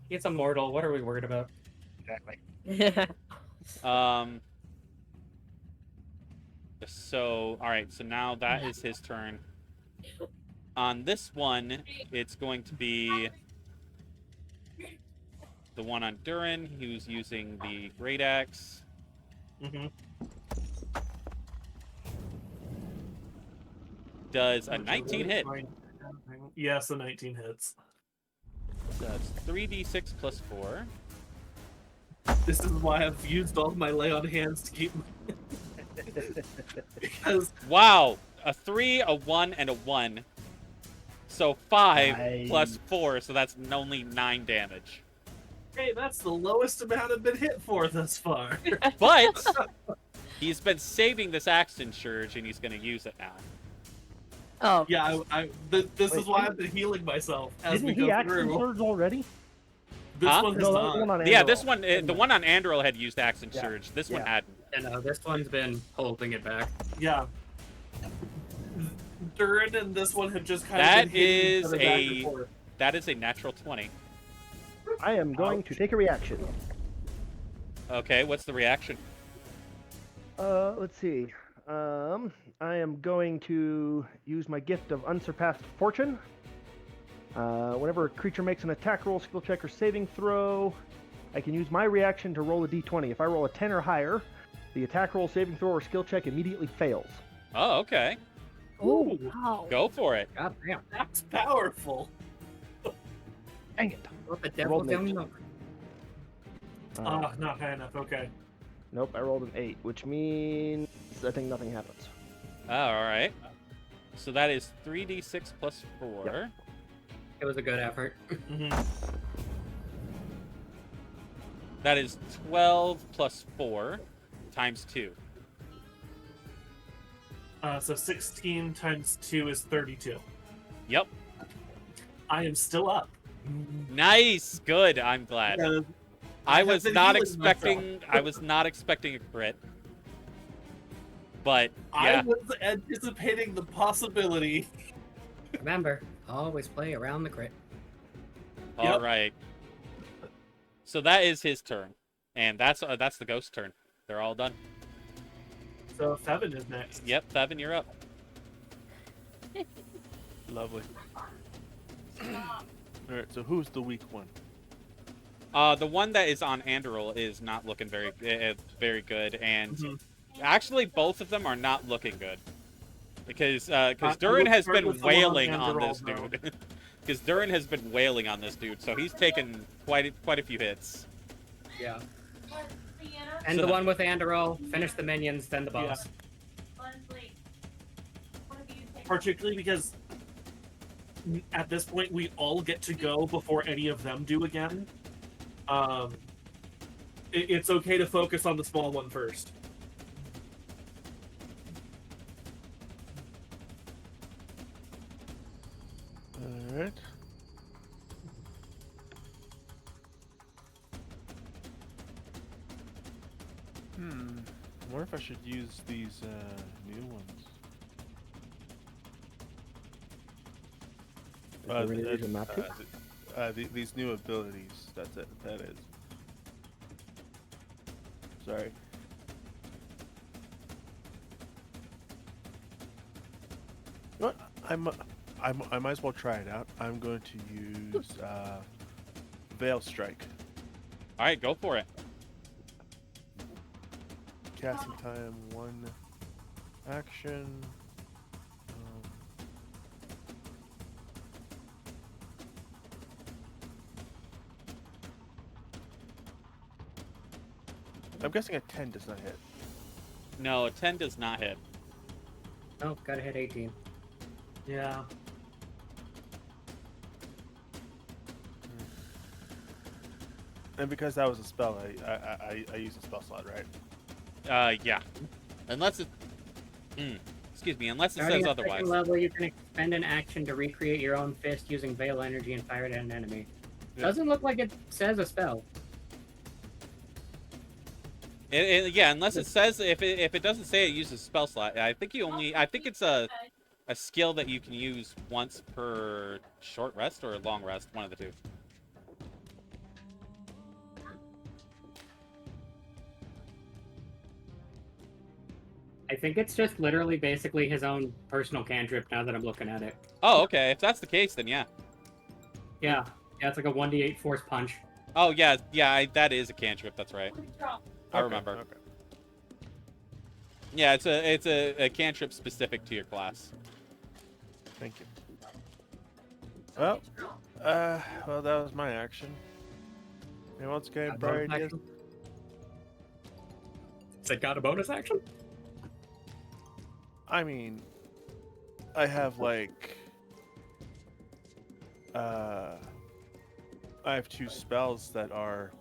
He's immortal. What are we worried about? Exactly. So, alright, so now that is his turn. On this one, it's going to be the one on Durin, who's using the Great Axe. Mm-hmm. Does a 19 hit. Yes, a 19 hits. So that's 3d6 plus 4. This is why I've used all my lay on hands to keep. Because Wow! A 3, a 1, and a 1. So 5 Nice. plus 4, so that's only 9 damage. hey, that's the lowest amount I've been hit for thus far. But he's been saving this action surge, and he's going to use it now. Oh, Yeah, this Wait, is why I've been healing myself as Didn't we he go action through. surge already? This Huh? one has No, that was the not. one on Yeah, Andoril. this one, the one on Andoril had used action Yeah. surge. This one Yeah. hadn't. And this one's been holding it back. Yeah. Durin and this one have just kind That of been hitting each is other back and a- forth. That is a natural 20. I am going to take a reaction. Okay, what's the reaction? Let's see. I am going to use my gift of unsurpassed fortune. Whenever a creature makes an attack roll, skill check, or saving throw, I can use my reaction to roll a d20. If I roll a 10 or higher, the attack roll, saving throw, or skill check immediately fails. Oh, okay. Ooh, wow. Go for it. God damn. that's powerful. Dang it. What the rolled devil's an down? Not high enough. Okay. Nope, I rolled an 8, which means I think nothing happens. Oh, all right. So that is 3d6 plus 4. It was a good effort. Mm-hmm. That is 12 plus 4 times 2. So 16 times 2 is 32. Yep. I am still up. Nice. Good. I'm glad. Because I have was been not healing myself. expecting. I was not expecting a crit. But I yeah. was anticipating the possibility. Remember, always play around the crit. All Yep. right. So that is his turn, and that's the ghost turn. They're all done. So Thevin is next. Yep, Thevin, you're up. Lovely. Alright, so who's the weak one? The one that is on Andoril is not looking very good, and Mhm. actually both of them are not looking good because I Durin will has start been with the one on wailing on Andoril, this though. dude. Because Durin has been wailing on this dude, so he's taken quite a few hits. Yeah. Leanna, And So- the one with Andoril, finish the minions, then the boss. Leslie, what have you taken? Particularly because at this point we all get to go before any of them do again. It's okay to focus on the small one first. Alright. I wonder if I should use these new ones. Is there really reason not to? These new abilities. That's it. That is. Sorry. What? I might as well try it out. I'm going to use Veil Strike. All right, go for it. casting time 1 action. I'm guessing a 10 does not hit. No, a 10 does not hit. Oh, gotta hit 18. Yeah. And because that was a spell, I used a spell slot, right? Yeah. Unless it... excuse me, unless it Starting says at second otherwise. level, you can expend an action to recreate your own fist using Veil Energy and fire it at an enemy. Yeah. Doesn't look like it says a spell. Yeah, unless it says... If it doesn't say it uses spell slot, I think it's a skill that you can use once per short rest or long rest, one of the two. I think it's just literally basically his own personal cantrip now that I'm looking at it. Oh, okay. If that's the case, then yeah. Yeah, it's like a 1d8 force punch. Oh, yeah, that is a cantrip. That's right. I Okay, remember. Okay. Yeah, it's a cantrip specific to your class. Thank you. Well, that was my action. And once again, Brian, yes. Has it got a bonus action? I mean, I have like, I have 2 spells that are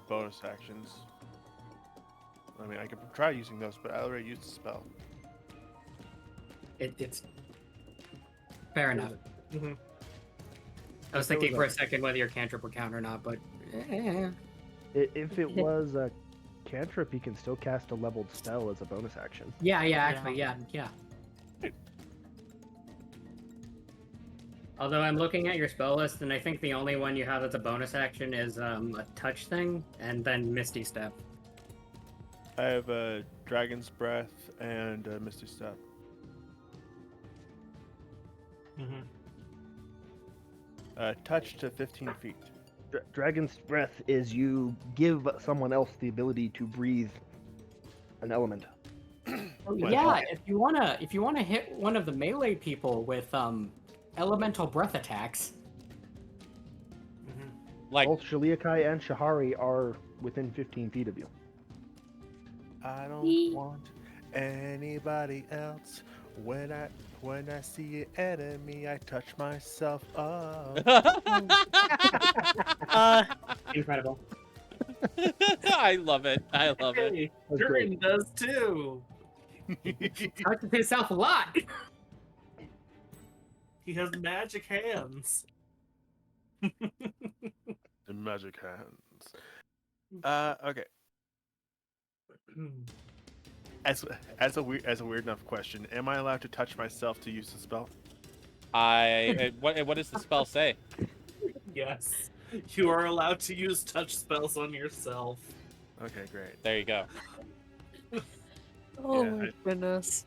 bonus actions. I mean, I can try using those, but I already used the spell. It's fair enough. Mhm. I was thinking for a second whether your cantrip would count or not, but If it was a cantrip, he can still cast a leveled spell as a bonus action. yeah, actually, yeah. Although I'm looking at your spell list, and I think the only one you have as a bonus action is a touch thing, and then Misty Step. I have a Dragon's Breath and a Misty Step. Touch to 15 feet. Dragon's Breath is you give someone else the ability to breathe an element. Yeah, if you wanna hit one of the melee people with elemental breath attacks. Like, Both Shaliakai and Shahari are within 15 feet of you. I don't want anybody else. When I see an enemy, I touch myself up. Incredible. I love it. I love it. Hey, That's Durin does too. Touches himself a lot. He has magic hands. The magic hands. Okay. As a weird enough question, am I allowed to touch myself to use the spell? What does the spell say? Yes. You are allowed to use touch spells on yourself. Okay, great. There you go. Oh Yeah, my goodness.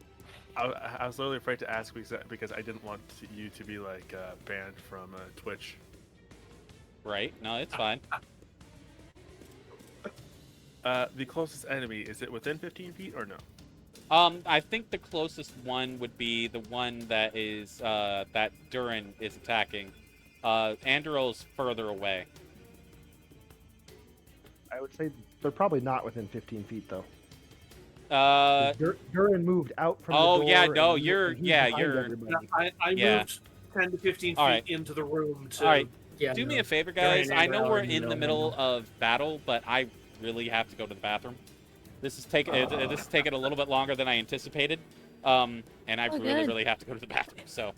I was literally afraid to ask because I didn't want you to be like banned from Twitch. Right? No, it's fine. The closest enemy, is it within 15 feet or no? I think the closest one would be the one that is that Durin is attacking. Andrel's further away. I would say they're probably not within 15 feet, though. Durin moved out from the Oh, door. yeah, no, and you're- he's yeah, behind you're- everybody. I Yeah. moved 10 to 15 feet All right. into the room to... All right. Yeah, Do no. me a favor, Durin guys. and I know Andrel we're are in the middle of battle, but I really have to go to the bathroom. This is taking a little bit longer than I anticipated, and I Oh, really, good. really have to go to the bathroom. So,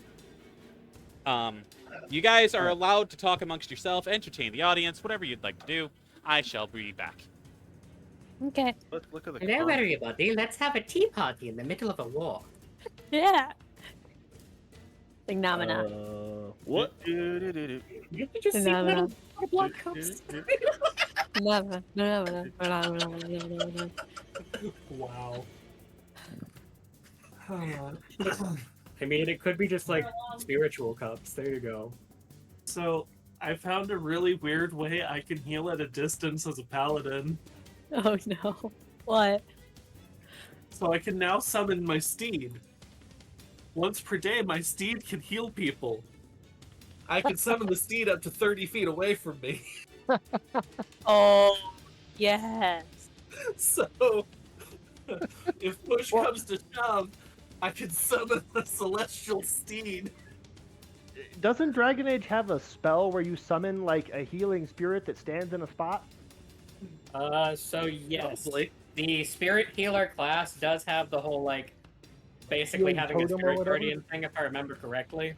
you guys are allowed to talk amongst yourself, entertain the audience, whatever you'd like to do. I shall be back. Okay. Look at the Hello, con- everybody. Let's have a tea party in the middle of a war. Yeah. Phenomena. What? Do-do-do-do. Did you just see Phenomena. little blood cups? Phenomena. Wow. I mean, it could be just like spiritual cups. There you go. So, I found a really weird way I can heal at a distance as a paladin. Oh no. What? So I can now summon my steed. Once per day, my steed can heal people. I can summon the steed up to 30 feet away from me. Oh, yes. So, if push comes to shove, I can summon a celestial steed. Doesn't Dragon Age have a spell where you summon like a healing spirit that stands in a spot? So yes, Probably. the spirit healer class does have the whole like basically Healing having a totem or spirit whatever? guardian thing, if I remember correctly.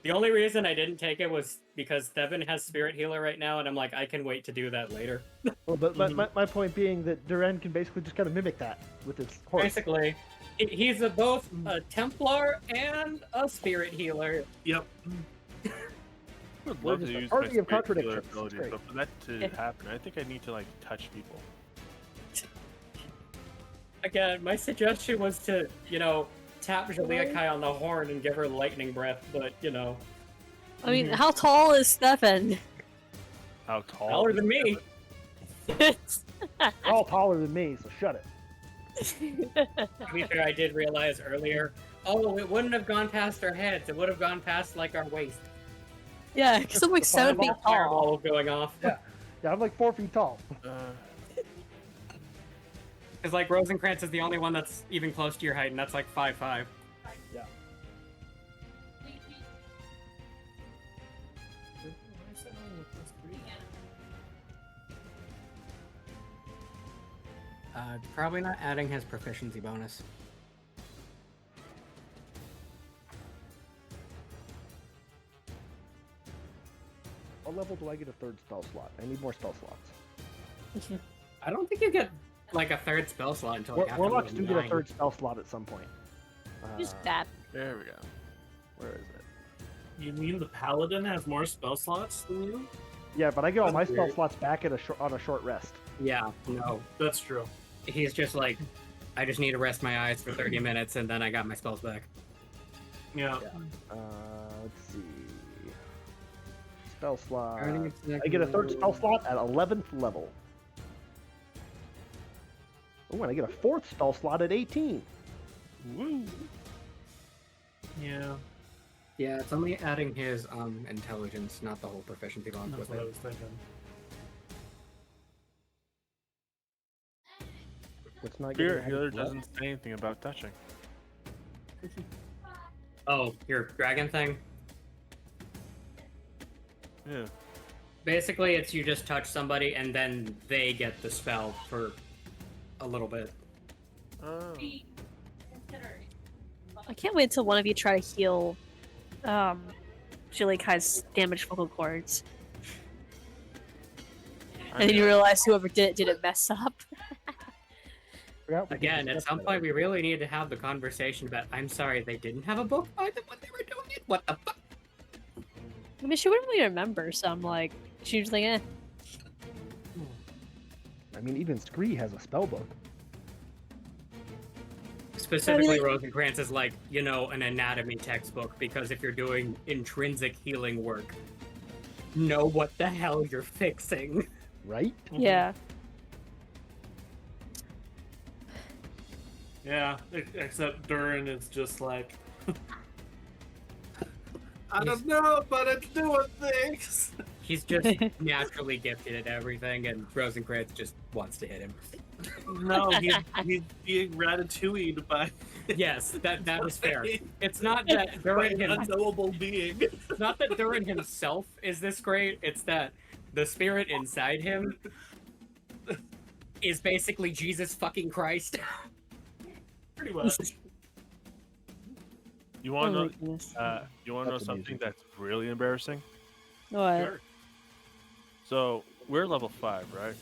The only reason I didn't take it was because Devin has spirit healer right now, and I'm like, I can wait to do that later. Well, but my point being that Duran can basically just kind of mimic that with his horse. Basically, he's both a Templar and a spirit healer. Yep. I would We're love to just a use party my of spirit healer contradictions. It's ability, great. but for that to happen, I think I need to like touch people. Again, my suggestion was to, tap Jaliakai on the horn and give her lightning breath, but, I mean, how tall is Stefan? How tall? taller than me. They're all taller than me, so shut it. To be fair, I did realize earlier, it wouldn't have gone past our heads. It would have gone past, like, our waist. Yeah, because I'm like 7 feet tall. Fireball going off. Yeah, I'm like 4 feet tall. Because, like, Rosencrantz is the only one that's even close to your height, and that's, like, 5'5". Yeah. Probably not adding his proficiency bonus. What level do I get a third spell slot? I need more spell slots. I don't think you get, like, a third spell slot until, like, after Warlocks level do get a 9. third spell slot at some point. Just that. There we go. Where is it? You mean the paladin has more spell slots than you? Yeah, but I get all my That's spell weird. slots back at on a short rest. Yeah, no. That's true. He's just like, I just need to rest my eyes for 30 minutes, and then I got my spells back. Yeah. Let's see. Spell slot. Earning I get a third spell slot at 11th level. Oh, and I get a fourth spell slot at 18. Woo! Yeah. Yeah, it's only adding his intelligence, not the whole proficiency bonus That's with what I it. was thinking. What's not Spirit getting healer added to that? doesn't say anything about touching. Oh, your dragon thing? Yeah. Basically, it's you just touch somebody, and then they get the spell for a little bit. Oh. I can't wait until one of you try to heal Jilikai's damaged vocal cords. And then you realize whoever did it didn't mess up. Forgot we Again, at discussed some that. point, we really need to have the conversation about, I'm sorry, they didn't have a book by them when they were doing it? What the fuck? I mean, she wouldn't really remember, so I'm like, she was like, eh. I mean, even Scree has a spell book. Specifically, Rosencrantz is like, an anatomy textbook, because if you're doing intrinsic healing work, know what the hell you're fixing. Right? Yeah. Yeah, except Durin is just like, I don't know, but it's doing things. He's just naturally gifted at everything, and Rosencrantz just wants to hit him. No, he's being ratatouille'd by Yes, that is fair. It's not that Durin an unknowable being. It's not that Durin himself is this great, it's that the spirit inside him is basically Jesus fucking Christ. Pretty much. You want to Oh my know? goodness. You want to know That's something amazing. that's really embarrassing? What? Sure. So we're level 5, right?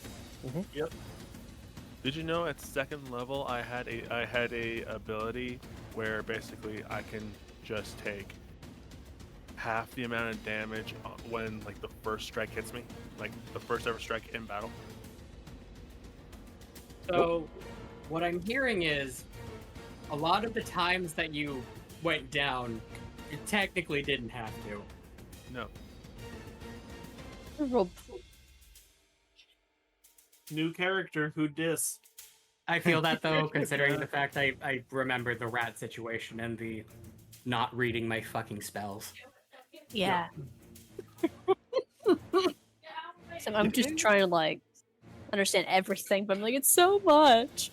Yep. Did you know at second level I had a ability where basically I can just take half the amount of damage when like the first strike hits me, like the first ever strike in battle. So, what I'm hearing is, a lot of the times that you went down, you technically didn't have to. No. Roll- New character, who dis? I feel that though, considering the fact I remember the rat situation and the not reading my fucking spells. Yeah. So I'm just trying to like understand everything, but I'm like, it's so much.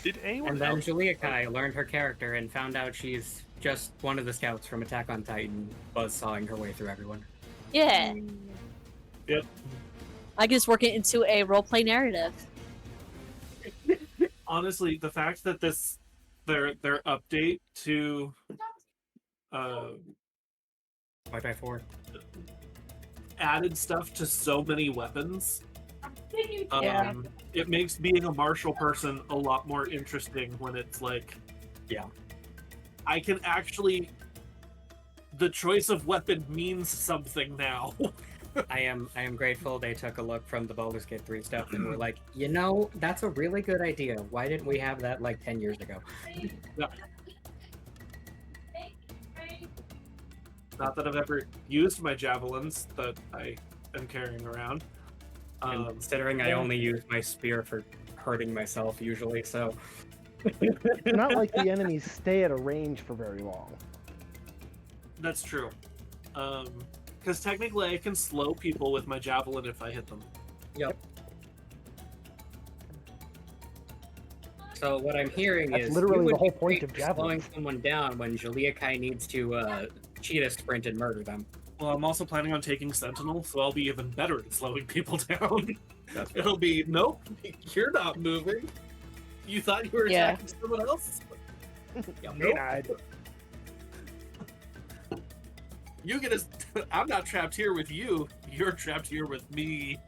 Did anyone And then else? Julia Kai learned her character and found out she's just one of the scouts from Attack on Titan, buzzsawing her way through everyone. Yeah. Yep. I can just work it into a roleplay narrative. Honestly, the fact that their update to 5x4. added stuff to so many weapons. Yeah. It makes being a martial person a lot more interesting when it's like, Yeah. I can actually. The choice of weapon means something now. I am grateful they took a look from the Baldur's Gate 3 stuff and were like, you know, that's a really good idea. Why didn't we have that like 10 years ago? Not that I've ever used my javelins that I am carrying around. And considering I only use my spear for hurting myself usually, so It's not like the enemies stay at a range for very long. That's true. Because technically I can slow people with my javelin if I hit them. Yep. So what I'm hearing That's is literally you would the whole be point great of for slowing javelins. someone down when Julia Kai needs to cheetah sprint and murder them. Well, I'm also planning on taking Sentinel, so I'll be even better at slowing people down. That's It'll be, nope, you're not moving. You thought you were Yeah. attacking someone else? Yep. Nope. You get us. I'm not trapped here with you. You're trapped here with me.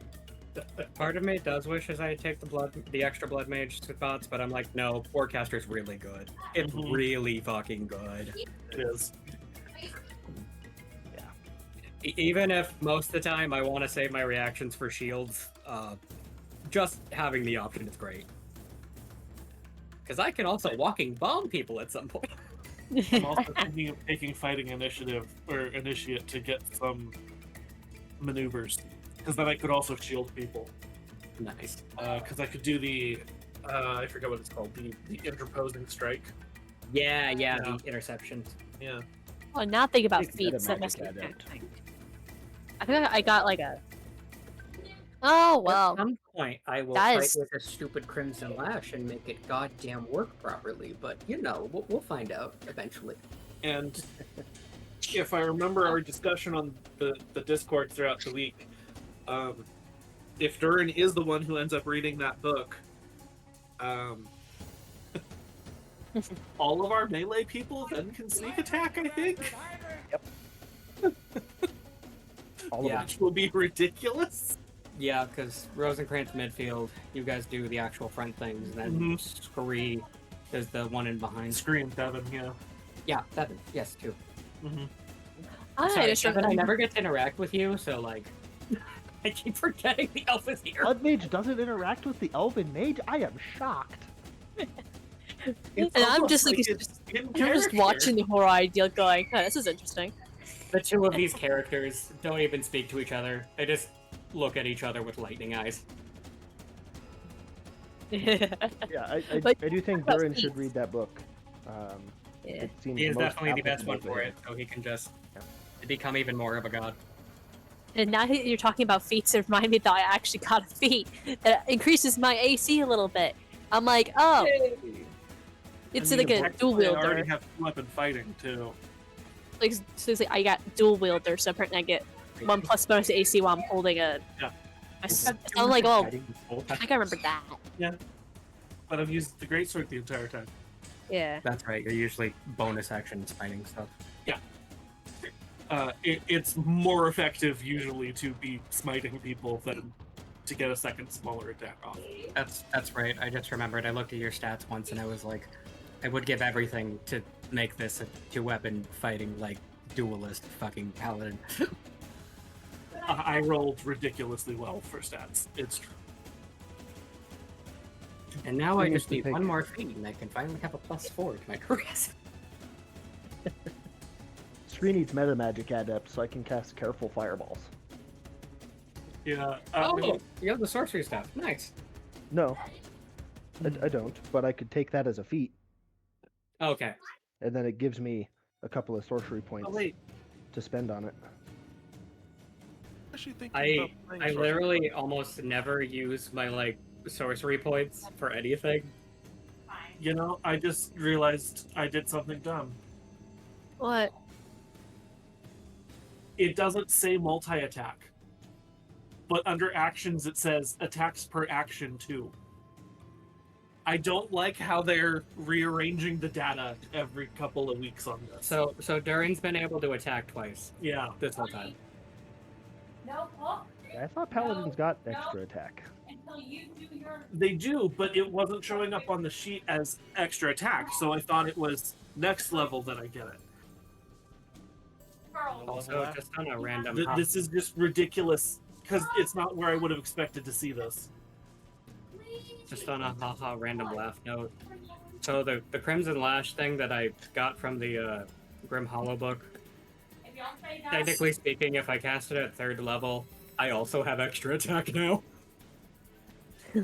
Part of me does wish as I take the extra blood mage spots, but I'm like, no, Warcaster's really good. It's Mhm. really fucking good. It is. Even if most of the time I want to save my reactions for shields, just having the option is great. Because I can also walking bomb people at some point. I'm also thinking of taking fighting initiative or initiate to get some maneuvers, because then I could also shield people. Nice. Because I could do the I forget what it's called, the interposing strike. Yeah, Yeah. the interceptions. Yeah. Well, now think about It's meta feats. That magic must be adept. I think I got like a. Oh At well. some point, I will That fight is- with a stupid Crimson Lash and make it goddamn work properly. But you know, we'll find out eventually. And if I remember our discussion on the Discord throughout the week, if Durin is the one who ends up reading that book, all of our melee people then can sneak attack, I think. All of Yeah. them. Which will be ridiculous. Yeah, because Rosencrantz midfield, you guys do the actual front things, and then Mhm. Scree is the one in behind. Scream Devin, yeah. Yeah, that yes too. Mm-hmm. Sorry, just Kevin, I never get to interact with you, so like, I keep forgetting the elf is here. Blood Mage doesn't interact with the Elven Mage? I am shocked. And I'm just like, it's in I'm just character. watching the horror ideal, going, oh, this is interesting. The two of these characters don't even speak to each other. They just look at each other with lightning eyes. Yeah, I But- do think about Durin should feats. read that book. Yeah. It seems He is most definitely the best one applicable for to it, so he can just become even more of a god. And now that you're talking about feats, it reminded me that I actually got a feat that increases my AC a little bit. I'm like, oh, it's I mean, like a technically, dual I wielder. already have weapon fighting too. Like, so it's like I got dual wielder, so apparently I get 1+ bonus to AC while I'm holding a. Yeah. I'm like, oh, I think I remember that. But I've used the greatsword the entire time. Yeah. That's right. You're usually bonus actions fighting stuff. It's more effective usually to be smiting people than to get a second smaller attack off. That's right. I just remembered. I looked at your stats once, and I was like, I would give everything to make this a two-weapon fighting like duelist fucking paladin. I rolled ridiculously well for stats. It's true. And now I Thing is just to need take- one more feat, and I can finally have a +4 to my charisma. Screen needs meta magic adept, so I can cast careful fireballs. Yeah. Oh, you have the sorcery stuff. Nice. No, I don't. But I could take that as a feat, Okay. and then it gives me a couple of sorcery points Oh wait. to spend on it. Actually thinking I about playing I sorcerer. literally almost never use my like sorcery points for anything. You know, I just realized I did something dumb. What? It doesn't say multi-attack. But under actions it says attacks per action too. I don't like how they're rearranging the data every couple of weeks on this. So Durin's been able to attack twice Yeah. this whole time. No hook I thought paladins got extra attack. until you do your. They do, but it wasn't showing up on the sheet as extra attack, so I thought it was next level that I get it. Also, just on a random. This is just ridiculous, because it's not where I would have expected to see this. Just on a haha random laugh note. So the Crimson Lash thing that I got from the Grim Hollow book, If y'all say no, technically speaking, if I cast it at 3rd level, I also have extra attack now.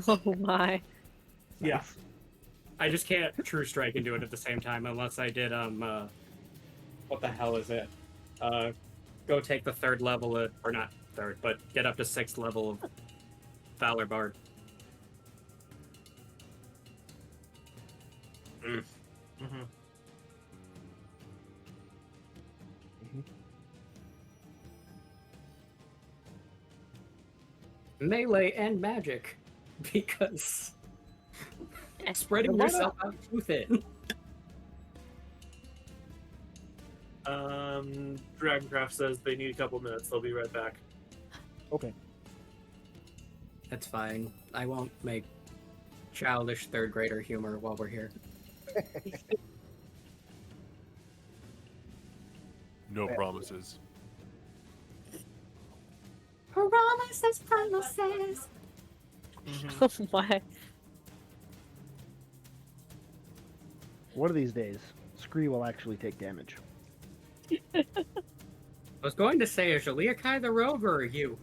Oh my. Yeah. I just can't True Strike and do it at the same time unless I did what the hell is it? Go take the 3rd level or not 3rd, but get up to 6th level of Valor Bard. Mm-hmm. Melee and magic, because spreading Why yourself out too thin. Dragoncraft says they need a couple minutes. They'll be right back. Okay. That's fine. I won't make childish 3rd grader humor while we're here. No promises. Promises, promises. Oh my. One of these days, Scree will actually take damage. I was going to say, is Jaliakai the rogue or are you?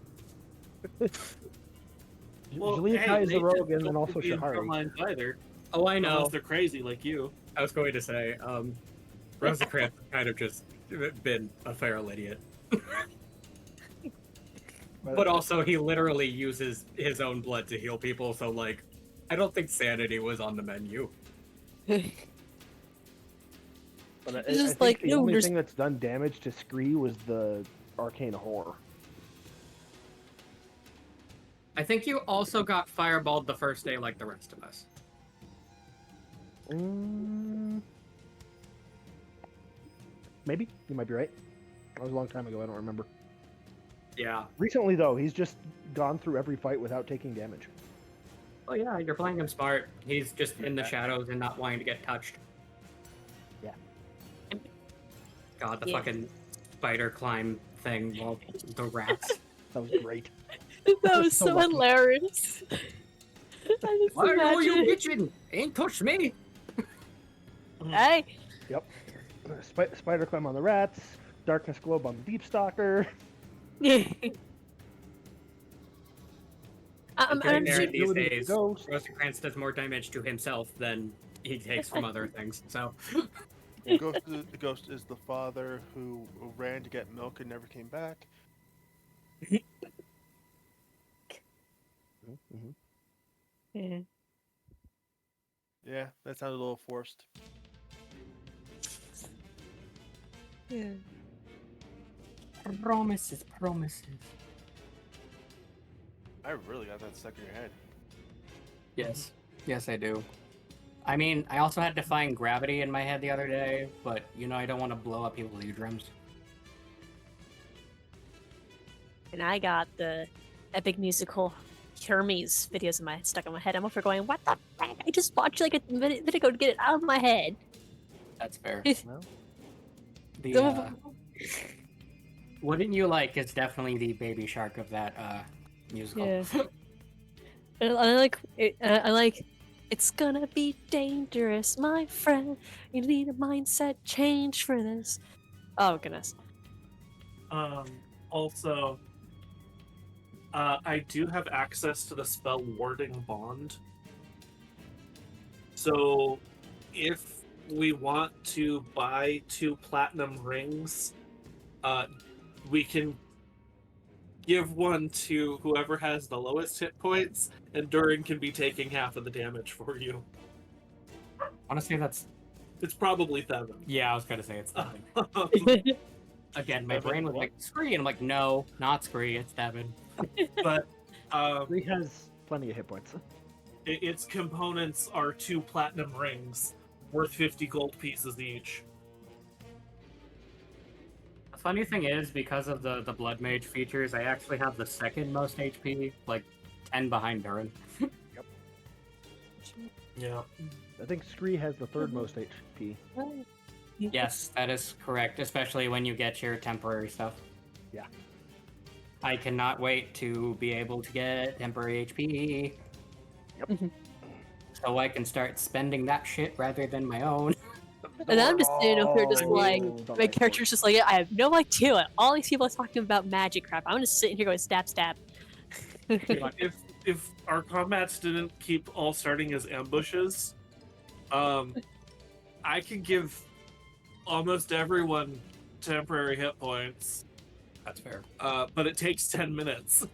Julia is the rogue, and then don't also be in front Shahari. lines either. Oh, I know. Unless they're crazy like you. I was going to say, Rosencrantz kind of just been a feral idiot. But also, he literally uses his own blood to heal people, so, like, I don't think sanity was on the menu. But I It's just think like, the no, only there's- thing that's done damage to Scree was the Arcane Horror. I think you also got fireballed the first day like the rest of us. Maybe. You might be right. That was a long time ago. I don't remember. Yeah. Recently, though, he's just gone through every fight without taking damage. Oh yeah, you're playing him smart. He's just in the shadows and not wanting to get touched. Yeah. God, the Yeah. fucking spider climb thing while the rats. That was great. That was So so lucky. hilarious. I just Why are you imagine. bitching? Ain't touch me. Hey. Spider climb on the rats. Darkness globe on the deep stalker. I'm During there sure. these Ability to days, ghost. Rosencrantz does more damage to himself than he takes from other things. So Ghost is the father who ran to get milk and never came back. Mhm. Yeah. Yeah, that sounded a little forced. Yeah. promises. I really got that stuck in your head. Yes, I do. I mean, I also had Defying Gravity in my head the other day, but you know, I don't want to blow up people's eardrums. And I got the epic musical Hermes videos stuck in my head. I'm over going, what the fuck? I just watched like a minute ago to get it out of my head. That's fair. Well, The Some of them- Wouldn't You Like is definitely the baby shark of that musical. Yeah. And I like it. I like. It's gonna be dangerous, my friend. You need a mindset change for this. Oh goodness. Also, I do have access to the spell Warding Bond. So, if we want to buy 2 platinum rings, we can give one to whoever has the lowest hit points, and Durin can be taking half of the damage for you. I want to say that's. It's probably Thevin. Yeah, I was gonna say it's Devin. Again, my Devin brain was what? like Scree, and I'm like, no, not Scree, it's Devin. But He has plenty of hit points. its components are 2 platinum rings, worth 50 gold pieces each. The funny thing is, because of the Blood Mage features, I actually have the second most HP, like 10 behind Durin. Yeah. I think Scree has the third most HP. Yes, that is correct, especially when you get your temporary stuff. Yeah. I cannot wait to be able to get temporary HP. Yep. So I can start spending that shit rather than my own. And I'm just sitting up here just like, Don't my like character's just like, I have no idea. All these people are talking about magic crap. I'm just sitting here going stab, stab. If our combats didn't keep all starting as ambushes, I could give almost everyone temporary hit points, That's fair. but it takes 10 minutes.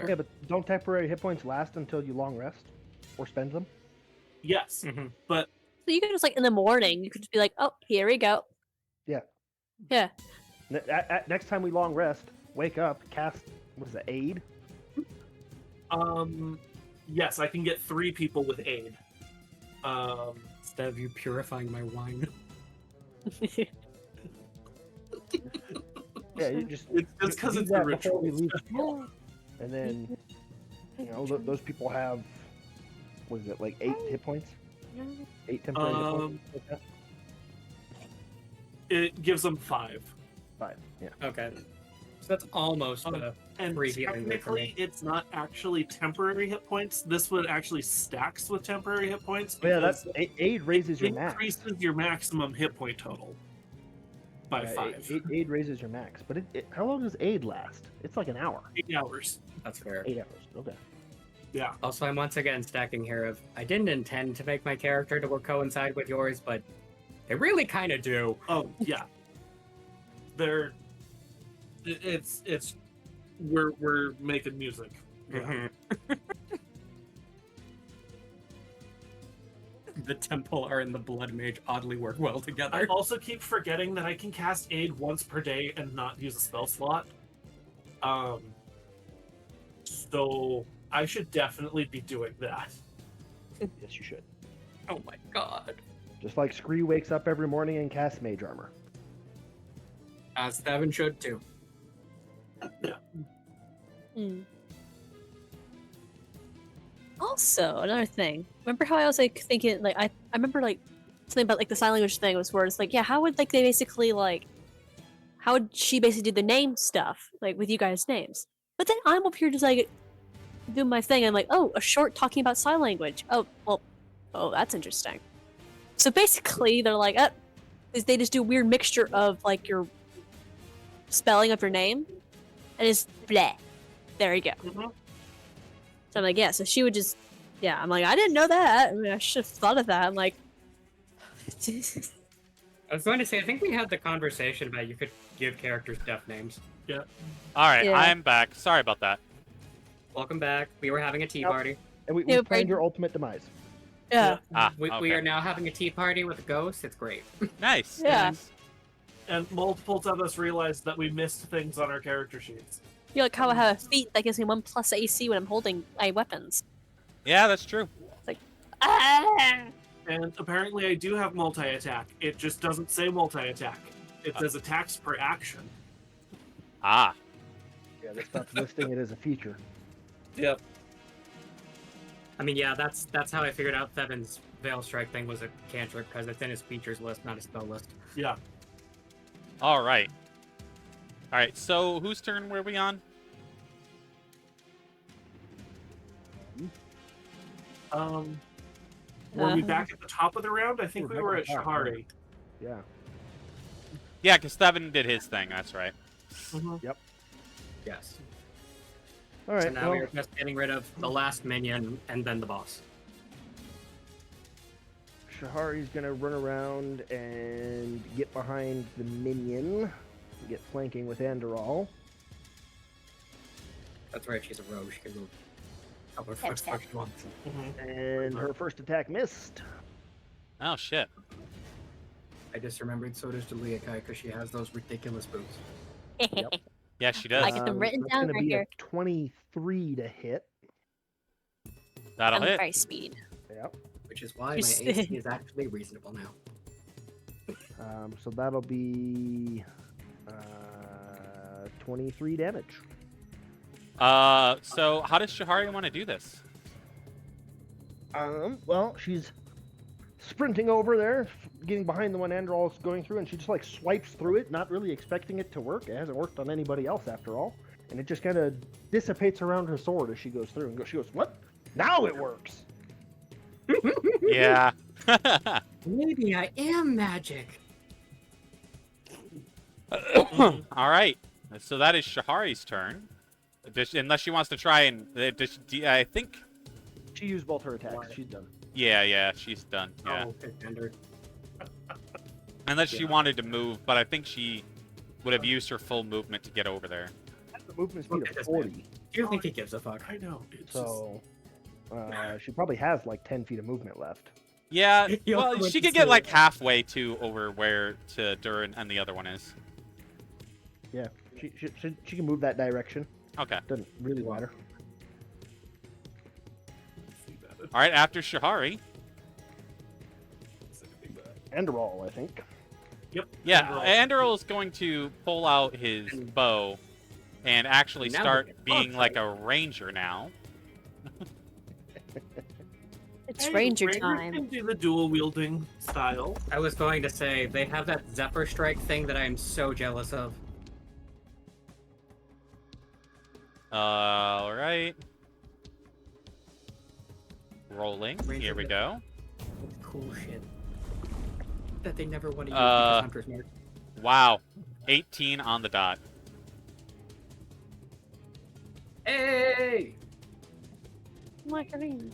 Yeah, but don't temporary hit points last until you long rest or spend them? Yes, Mhm. but So you can just like in the morning, you could just be like, oh, here we go. Yeah. Yeah. Next time we long rest, wake up, cast, what is it, aid? yes, I can get 3 people with aid. Instead of you purifying my wine. Yeah, you just It's just because do it's that a before we ritual. leave. And then, those people have, what is it, like 8 hit points? 8 temporary hit points? Like that? It gives them 5. 5, yeah. Okay. So that's almost a And free healing there for technically, me. it's not actually temporary hit points. This one actually stacks with temporary hit points. Oh, yeah, because that's aid raises your it max. increases your maximum hit point total by Yeah, 5. Aid raises your max, but how long does aid last? It's like an hour. 8 hours. That's fair. 8 hours. Okay. Yeah. Also, I'm once again stacking here of I didn't intend to make my character to coincide with yours, but they really kind of do. Oh yeah. They're. It's. We're making music. Yeah. Mhm. The temple and the blood mage oddly work well I together. also keep forgetting that I can cast aid once per day and not use a spell slot. So I should definitely be doing that. Yes, you should. Oh my god. Just like Scree wakes up every morning and casts mage armor. As Devin should too. Hmm. Also, another thing. Remember how I was like thinking, like I remember like something about like the sign language thing was where it's like, yeah, how would like they basically like, how would she basically do the name stuff like with you guys' names? But then I'm up here just like doing my thing. I'm like, oh, a short talking about sign language. Oh, well, oh, that's interesting. So basically, they're like, they just do a weird mixture of like your spelling of your name, and it's bleh. There you go. Mhm. So I'm like, yeah. So she would just, yeah. I'm like, I didn't know that. I mean, I should have thought of that. I'm like, I was going to say, I think we had the conversation about you could give characters deaf names. All right, Yeah. I'm back. Sorry about that. Welcome back. We were having a tea Yep. party. And we Yeah, planned right. your ultimate demise. yeah. Ah, We okay. are now having a tea party with a ghost. It's great. Nice. Yeah. Nice. And multiples of us realized that we missed things on our character sheets. You're like how I have a feat that gives me 1+ AC when I'm holding my weapons. Yeah, that's true. Ah! And apparently I do have multi-attack. It just doesn't say multi-attack. It says attacks per action. Ah. Yeah, they stopped listing it as a feature. Yep. I mean, yeah, that's how I figured out Thevin's Veil Strike thing was a cantrip, because it's in his features list, not a spell list. Yeah. All right. All right. So whose turn were we on? Were we Uh-huh. back at the top of the round? I think We're we back were at at the top, Shahari. Yeah. Yeah, because Steven did his thing. That's right. Mhm. Yes. All right. So now well, we're just getting rid of the last minion and then the boss. Shahari's gonna run around and get behind the minion, get flanking with Andorol. That's right, she's a rogue. She can move however That's far she wants. And her first attack missed. Oh shit. I just remembered so does Julia Kai because she has those ridiculous boots. Yeah, she does. I get them written that's down gonna right be here. a 23 to hit. That'll I'm hit. very speed. Yep. Which is why my Just- AC is actually reasonable now. So that'll be 23 damage. So how does Shahari want to do this? Well, she's sprinting over there, getting behind the one Androl's going through, and she just like swipes through it, not really expecting it to work. It hasn't worked on anybody else after all, and it just kind of dissipates around her sword as she goes through. And she goes, "What? Now it works." Yeah. Maybe I am magic. All right. So that is Shahari's turn. Unless she wants to try and, I think. She used both her attacks. She's done. Yeah, she's done. Yeah. Oh, contender. Unless she wanted to move, but I think she would have used her full movement to get over there. The movement speed Look at of this 40, Do you think he gives a fuck? I know. It's so she probably has like 10 feet of movement left. Yeah. He also Well, went she to could get say- like halfway to over where to Durin and the other one is. Yeah, she can move that direction. Okay. Doesn't really matter. All right. After Shahari. Andorol, I think. Yeah, Andorol. Andorol is going to pull out his bow and actually Now start we can being launch like a ranger now. It's Hey, Ranger Ranger time. can do the dual wielding style. I was going to say, they have that Zephyr Strike thing that I am so jealous of. All right. Rolling. Ranger Here we bit. go. It's cool shit. That they never want to use Uh, because Hunter's Mark. Wow. 18 on the dot. Hey! Margarine.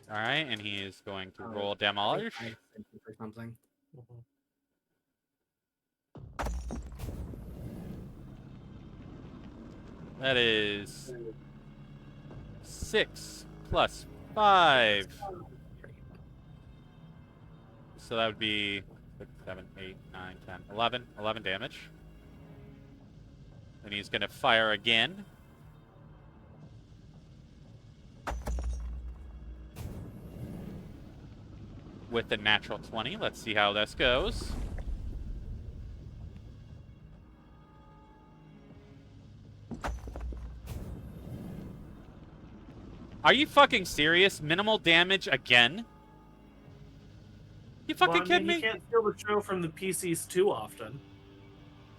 All right, and he is going to Oh, roll demolish. I sent you for something. That is 6 plus 5. So that would be 6, 7, 8, 9, 10, 11. 11 damage. And he's going to fire again. With the natural 20. Let's see how this goes. Are you fucking serious? Minimal damage again? You fucking kidding You me? can't steal the show from the PCs too often.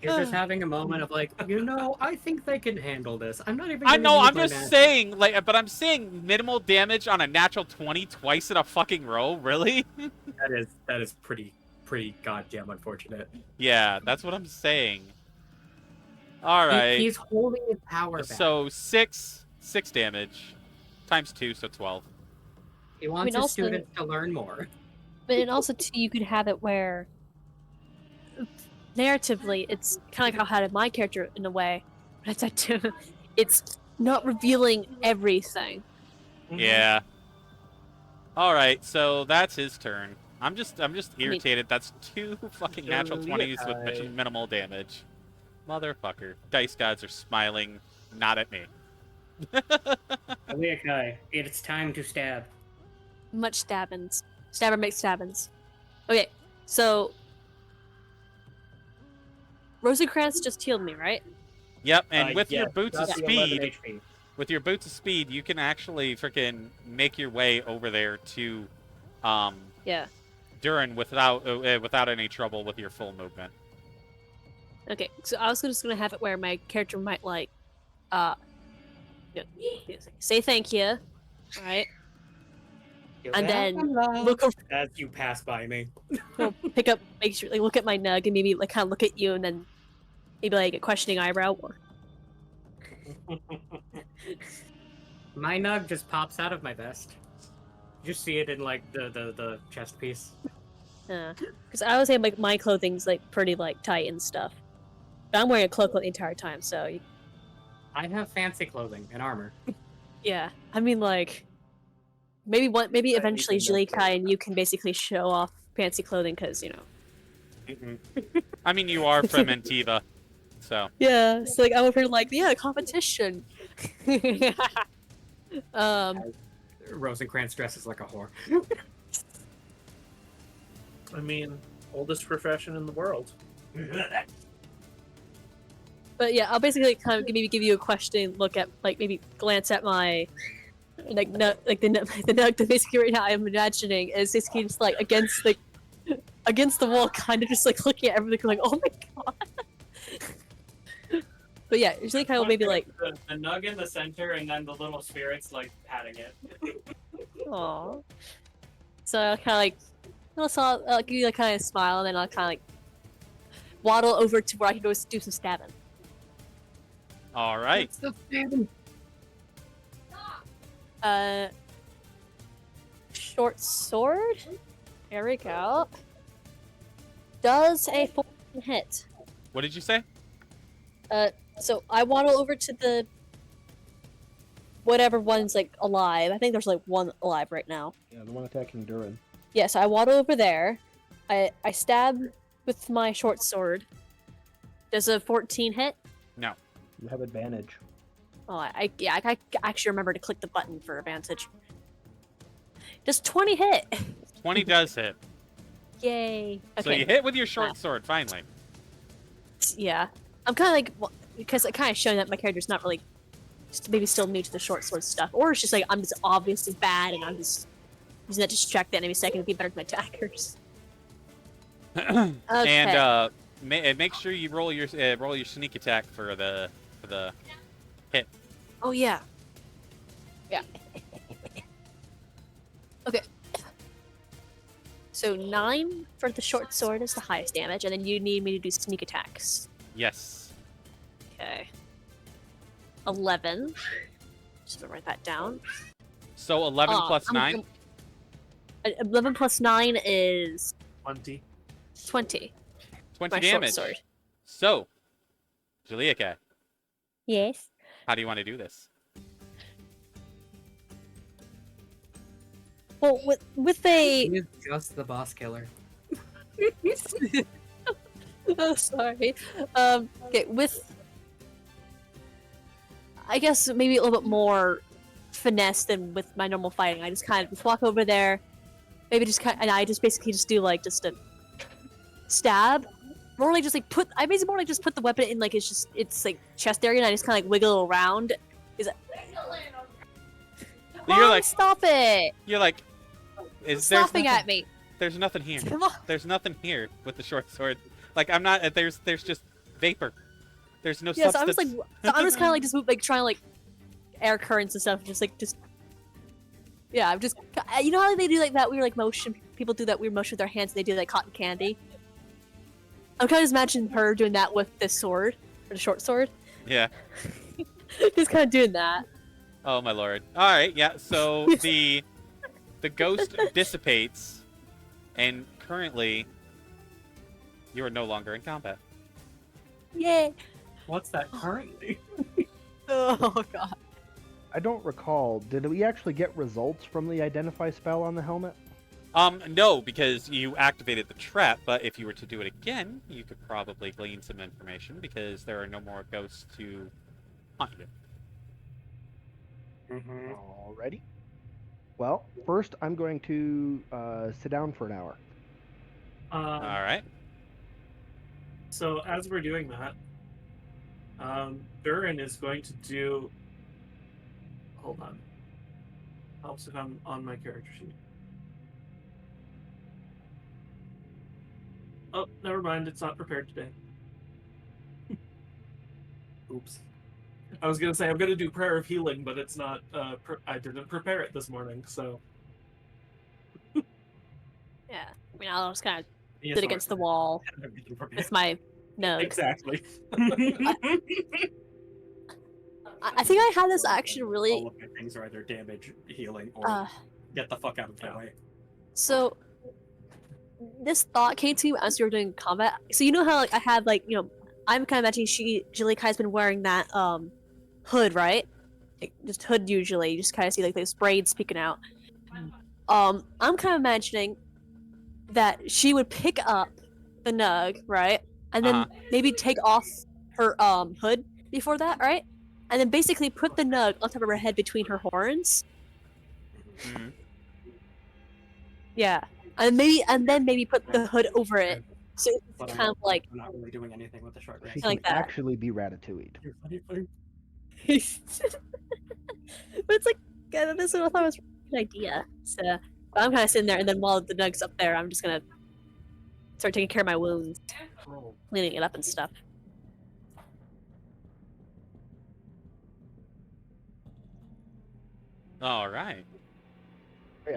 He's just having a moment of like, I think they can handle this. I'm not even. I gonna know, use I'm my just magic." saying, like, but I'm saying minimal damage on a natural 20 twice in a fucking row, really? That is pretty goddamn unfortunate. Yeah, that's what I'm saying. Alright. He's holding his power back. So 6 damage. Times 2, so 12. He wants his also- students to learn more. But then also too, you could have it where narratively, it's kind of like how I had my character in a way. But it's that too, it's not revealing everything. Yeah. Alright, so that's his turn. I'm just irritated. That's 2 fucking natural 20s with minimal damage. Motherfucker. Dice gods are smiling, not at me. Aleakai, it's time to stab. Much stabbins. Stabber makes stabbins. Okay, so Rosencrantz just healed me, right? Yep, and with your yes, boots of that's the 11 speed, HP. with your boots of speed, you can actually freaking make your way over there to Yeah. Durin without any trouble with your full movement. Okay, so I was just gonna have it where my character might like, say thank you, right? And then look over, As you pass by me. pick up, make sure, like, look at my nug, and maybe like kind of look at you, and then maybe like a questioning eyebrow. Or... My nug just pops out of my vest. You just see it in like the chest piece. Because I always say like my clothing's like pretty like tight and stuff. But I'm wearing a cloak the entire time, so I have fancy clothing and armor. yeah. I mean like maybe eventually Julika and you can basically show off fancy clothing because I mean, you are from Antiva, so. Yeah, so like I would feel like competition. Rosencrantz dresses like a whore. I mean, oldest profession in the world. But yeah, I'll basically kind of maybe give you a question, look at like maybe glance at my the nug that basically right now I'm imagining is basically just like against the wall, kind of just like looking at everything like, oh my god. But yeah, usually kind of maybe like the nug in the center, and then the little spirits like patting it. aww. So I'll kind of like I'll give you a kind of smile, and then I'll kind of like waddle over to where I can go do some stabbing. All right. Short sword. There we go. Does a 14 hit? What did you say? So I waddle over to the whatever one's like alive. I think there's like one alive right now. Yeah, the one attacking Durin. Yeah, so I waddle over there. I stab with my short sword. Does a 14 hit? No. You have advantage. Oh, I actually remember to click the button for advantage. Does 20 hit? 20 does hit. Yay. Okay. So you hit with your short sword, finally. Yeah. I'm kind of like, because it kind of showing that my character's not really, just maybe still new to the short sword stuff. Or it's just like, I'm just obviously bad and I'm just using that to distract the enemy so I can be better than my attackers. Okay. And make sure you roll your sneak attack for the hit. Oh, yeah. Yeah. Okay. So 9 for the short sword is the highest damage, and then you need me to do sneak attacks. Yes. Okay. 11. Just gonna write that down. So 11 plus 9? 11 plus 9 is 20. 20. 20 My damage. short sword. So, Juliaka, Yes. how do you want to do this? Well, with a... He's just the boss killer. Oh, sorry. Okay, with... I guess maybe a little bit more finesse than with my normal fighting. I just kind of just walk over there, maybe just kind and I just basically just do like just a stab. More like just like I basically more like just put the weapon in like it's like chest area, and I just kind of like wiggle it around. Is it? You're like, stop it! You're like, is there Slapping at me. There's nothing here. Come on. There's nothing here with the short sword. Like I'm not. There's just vapor. There's no Yeah, substance. so I'm just kind of like just like trying to like air currents and stuff, just. Yeah, I'm just. You know how they do like that weird like motion? People do that weird motion with their hands. They do like cotton candy. I'm kind of just imagining her doing that with this sword, or the short sword. Yeah. Just kind of doing that. Oh my lord. All right. Yeah. So the ghost dissipates, and currently you are no longer in combat. Yay! What's that currently? Oh god. I don't recall. Did we actually get results from the identify spell on the helmet? No, because you activated the trap, but if you were to do it again, you could probably glean some information because there are no more ghosts to haunt you. Alrighty. Well, first I'm going to sit down for an hour. All right. So as we're doing that, Durin is going to do. Hold on. Helps if I'm on my character sheet. Oh, never mind. It's not prepared today. Oops. I was gonna say I'm gonna do prayer of healing, but it's not. I didn't prepare it this morning, so. Yeah. I mean, I'll just kind of sit against the wall with my nose. Exactly. I think I had this action really. All of my things are either damage, healing, or get the fuck out of my way. So this thought came to me as you were doing combat. So you know how like I have like I'm kind of imagining Jalika been wearing that hood, right? Like, just hood usually. You just kind of see like those braids peeking out. I'm kind of imagining that she would pick up the nug, right, and then maybe take off her hood before that, right, and then basically put the nug on top of her head between her horns. Mhm. Yeah, and then maybe put the hood over it, so But it's kind of like I'm not really doing anything with the short She rest. can like that. actually be ratatouilleed. but it's like this is what I thought was a good idea. So but I'm kind of sitting there, and then while the nug's up there, I'm just gonna start taking care of my wounds, cleaning it up and stuff. All right.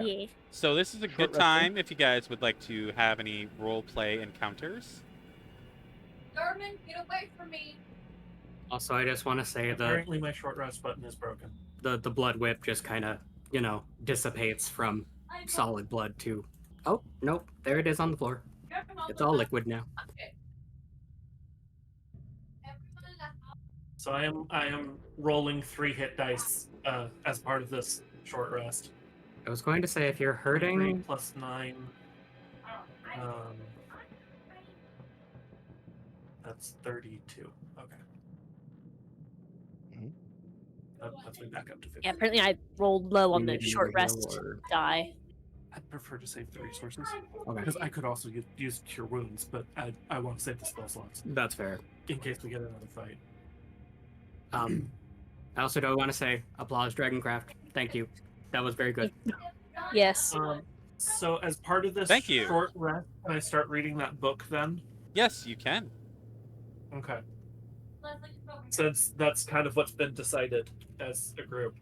Yeah. So this is a Short good resting. time if you guys would like to have any role play encounters. Darman, get away from me. Also, I just want to say Apparently, my short rest button is broken. the blood whip just kind of, dissipates from solid blood to. Oh, nope. There it is on the floor. It's all liquid now. Okay. Everyone in the house. So I am rolling 3 hit dice as part of this short rest. I was going to say, if you're 3 hurting, plus 9. That's 32. Okay. Mhm. That's me back up to 50. Yeah, apparently I rolled low on you the need short another heal, rest or- die. I'd prefer to save the resources. Okay, Because I could also use Cure Wounds, but I want to save the spell slots that's fair. in case we get another fight. I also do want to say, applause, Dragoncraft. Thank you. That was very good. Yes. So as part of this Thank you. short rest, can I start reading that book then? Yes, you can. Okay. Leslie, come over here. Since that's kind of what's been decided as a group.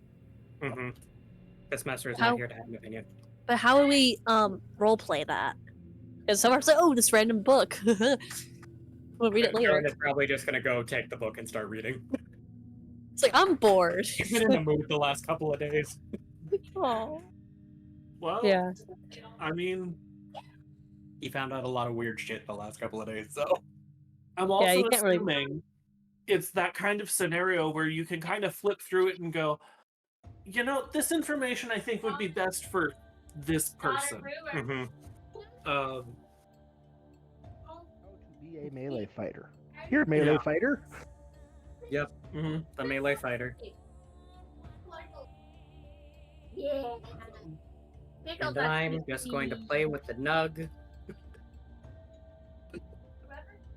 Mm-hmm. This master is How- not here to have an opinion. But how would we role play that? Because someone's like, "Oh, this random book." We'll read it later. Jared is probably just gonna go take the book and start reading. It's like I'm bored. He's been in the mood the last couple of days. Oh. Well, Yeah. I mean, He found out a lot of weird shit the last couple of days, so. I'm Yeah, also you can't really- assuming it's that kind of scenario where you can kind of flip through it and go, this information I think would be best for this Not person. everywhere. Mm-hmm. How to be a melee fighter. You're a melee Yeah. fighter. Mm-hmm. The melee fighter. Yeah. And then I'm just going to play with the nug.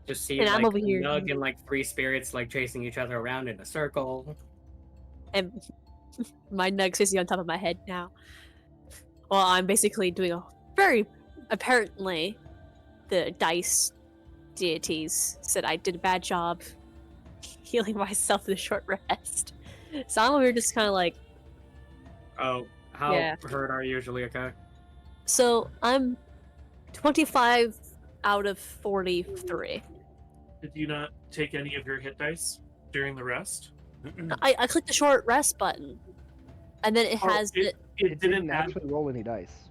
Just see And I'm like over here. nug and like 3 spirits like chasing each other around in a circle. And my nug's sitting on top of my head now. Well, I'm basically doing a very apparently the dice deities said I did a bad job healing myself in a short rest. So I'm over here just kind of like, Oh, how Yeah. hurt are you usually, okay? so I'm 25 out of 43. Did you not take any of your hit dice during the rest? I clicked the short rest button, and then it Oh, has the It didn't add. actually roll any dice.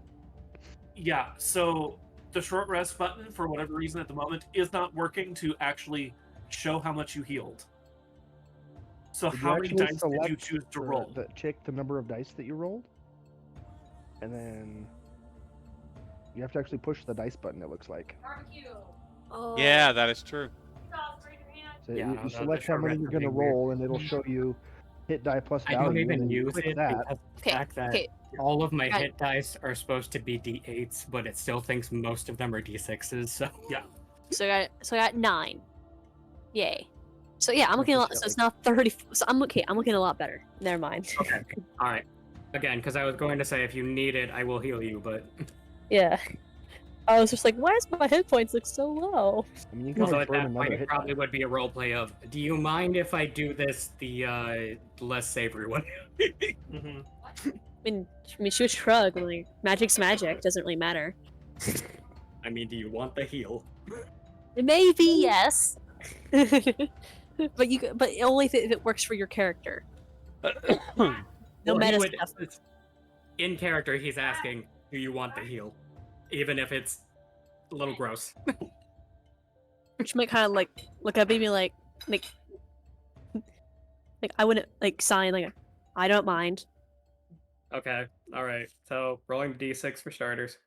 Yeah, so the short rest button, for whatever reason at the moment, is not working to actually show how much you healed. So Did you how many actually dice did you select choose to the- roll? check the number of dice that you rolled, and then you have to actually push the dice button. It looks like. Barbecue. oh, Yeah, that is true. Stop, raise your hand. So Yeah, you, no, you the select how short many rest you're would be going to weird. roll, and it'll show you hit die plus I value. don't even and then you use click it that. because Okay, the fact that okay. all of my Right. hit dice are supposed to be d8s, but it still thinks most of them are d6s, so. So I got 9. Yay. So yeah, I'm looking a lot. So it's now 30. So I'm okay. I'm looking a lot better. Never mind. Okay. Alright. Again, because I was going to say if you need it, I will heal you, but. Yeah. I was just like, why does my hit points look so low? I mean, you can Also, always at burn that point, another it hit probably die. would be a roleplay of, do you mind if I do this the less savory one? Mhm. I mean, she would shrug. Like, magic's magic. Doesn't really matter. I mean, do you want the heal? Maybe yes. But only if it works for your character. No Well, he meta would- stuff. In character, he's asking, "Do you want the heal?" Even if it's a little gross. Which might kind of like look at me like I wouldn't like sign like I don't mind. Okay, all right. So rolling d6 for starters,